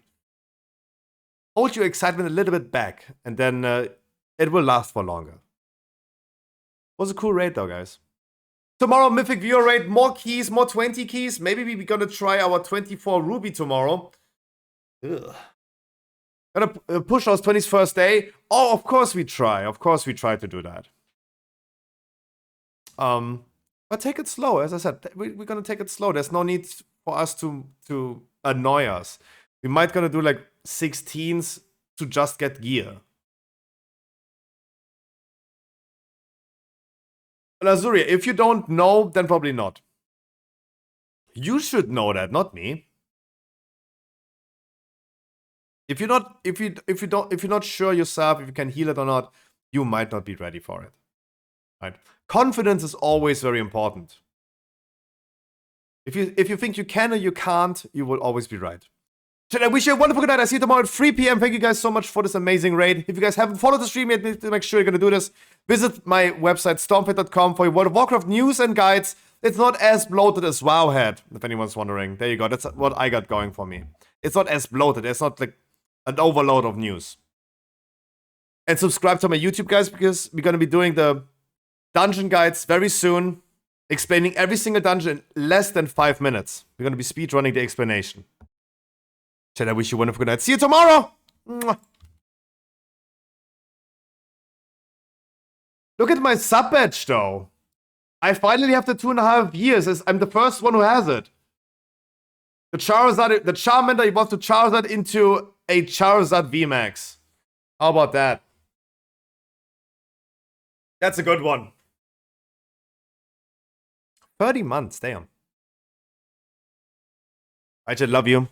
Hold your excitement a little bit back, and then it will last for longer. It was a cool raid though, guys. Tomorrow, Mythic Viewer raid, more keys, more 20 keys. Maybe we're gonna try our 24 Ruby tomorrow. Ugh. Gonna push those 20s first day. Oh, of course we try. Of course we try to do that. But take it slow. As I said, we're gonna take it slow. There's no need for us to annoy us. We might gonna do like 16s to just get gear. Lazuria, if you don't know, then probably not. You should know that, not me. If you're not sure yourself if you can heal it or not, you might not be ready for it. Right? Confidence is always very important. If you think you can or you can't, you will always be right. I wish you a wonderful good night. I see you tomorrow at 3 p.m. Thank you guys so much for this amazing raid. If you guys haven't followed the stream yet, make sure you're gonna do this. Visit my website, stormfit.com, for your World of Warcraft news and guides. It's not as bloated as Wowhead, if anyone's wondering. There you go. That's what I got going for me. It's not as bloated. It's not like an overload of news. And subscribe to my YouTube, guys, because we're gonna be doing the dungeon guides very soon. explaining every single dungeon in less than 5 minutes. We're gonna be speedrunning the explanation. Chat, I wish you wonderful good night. See you tomorrow! Mwah. Look at my sub badge, though. I finally have the 2.5 years. I'm the first one who has it. The Charizard, the Charmander evolved to Charizard into a Charizard VMAX. How about that? That's a good one. 30 months, damn. I just love you.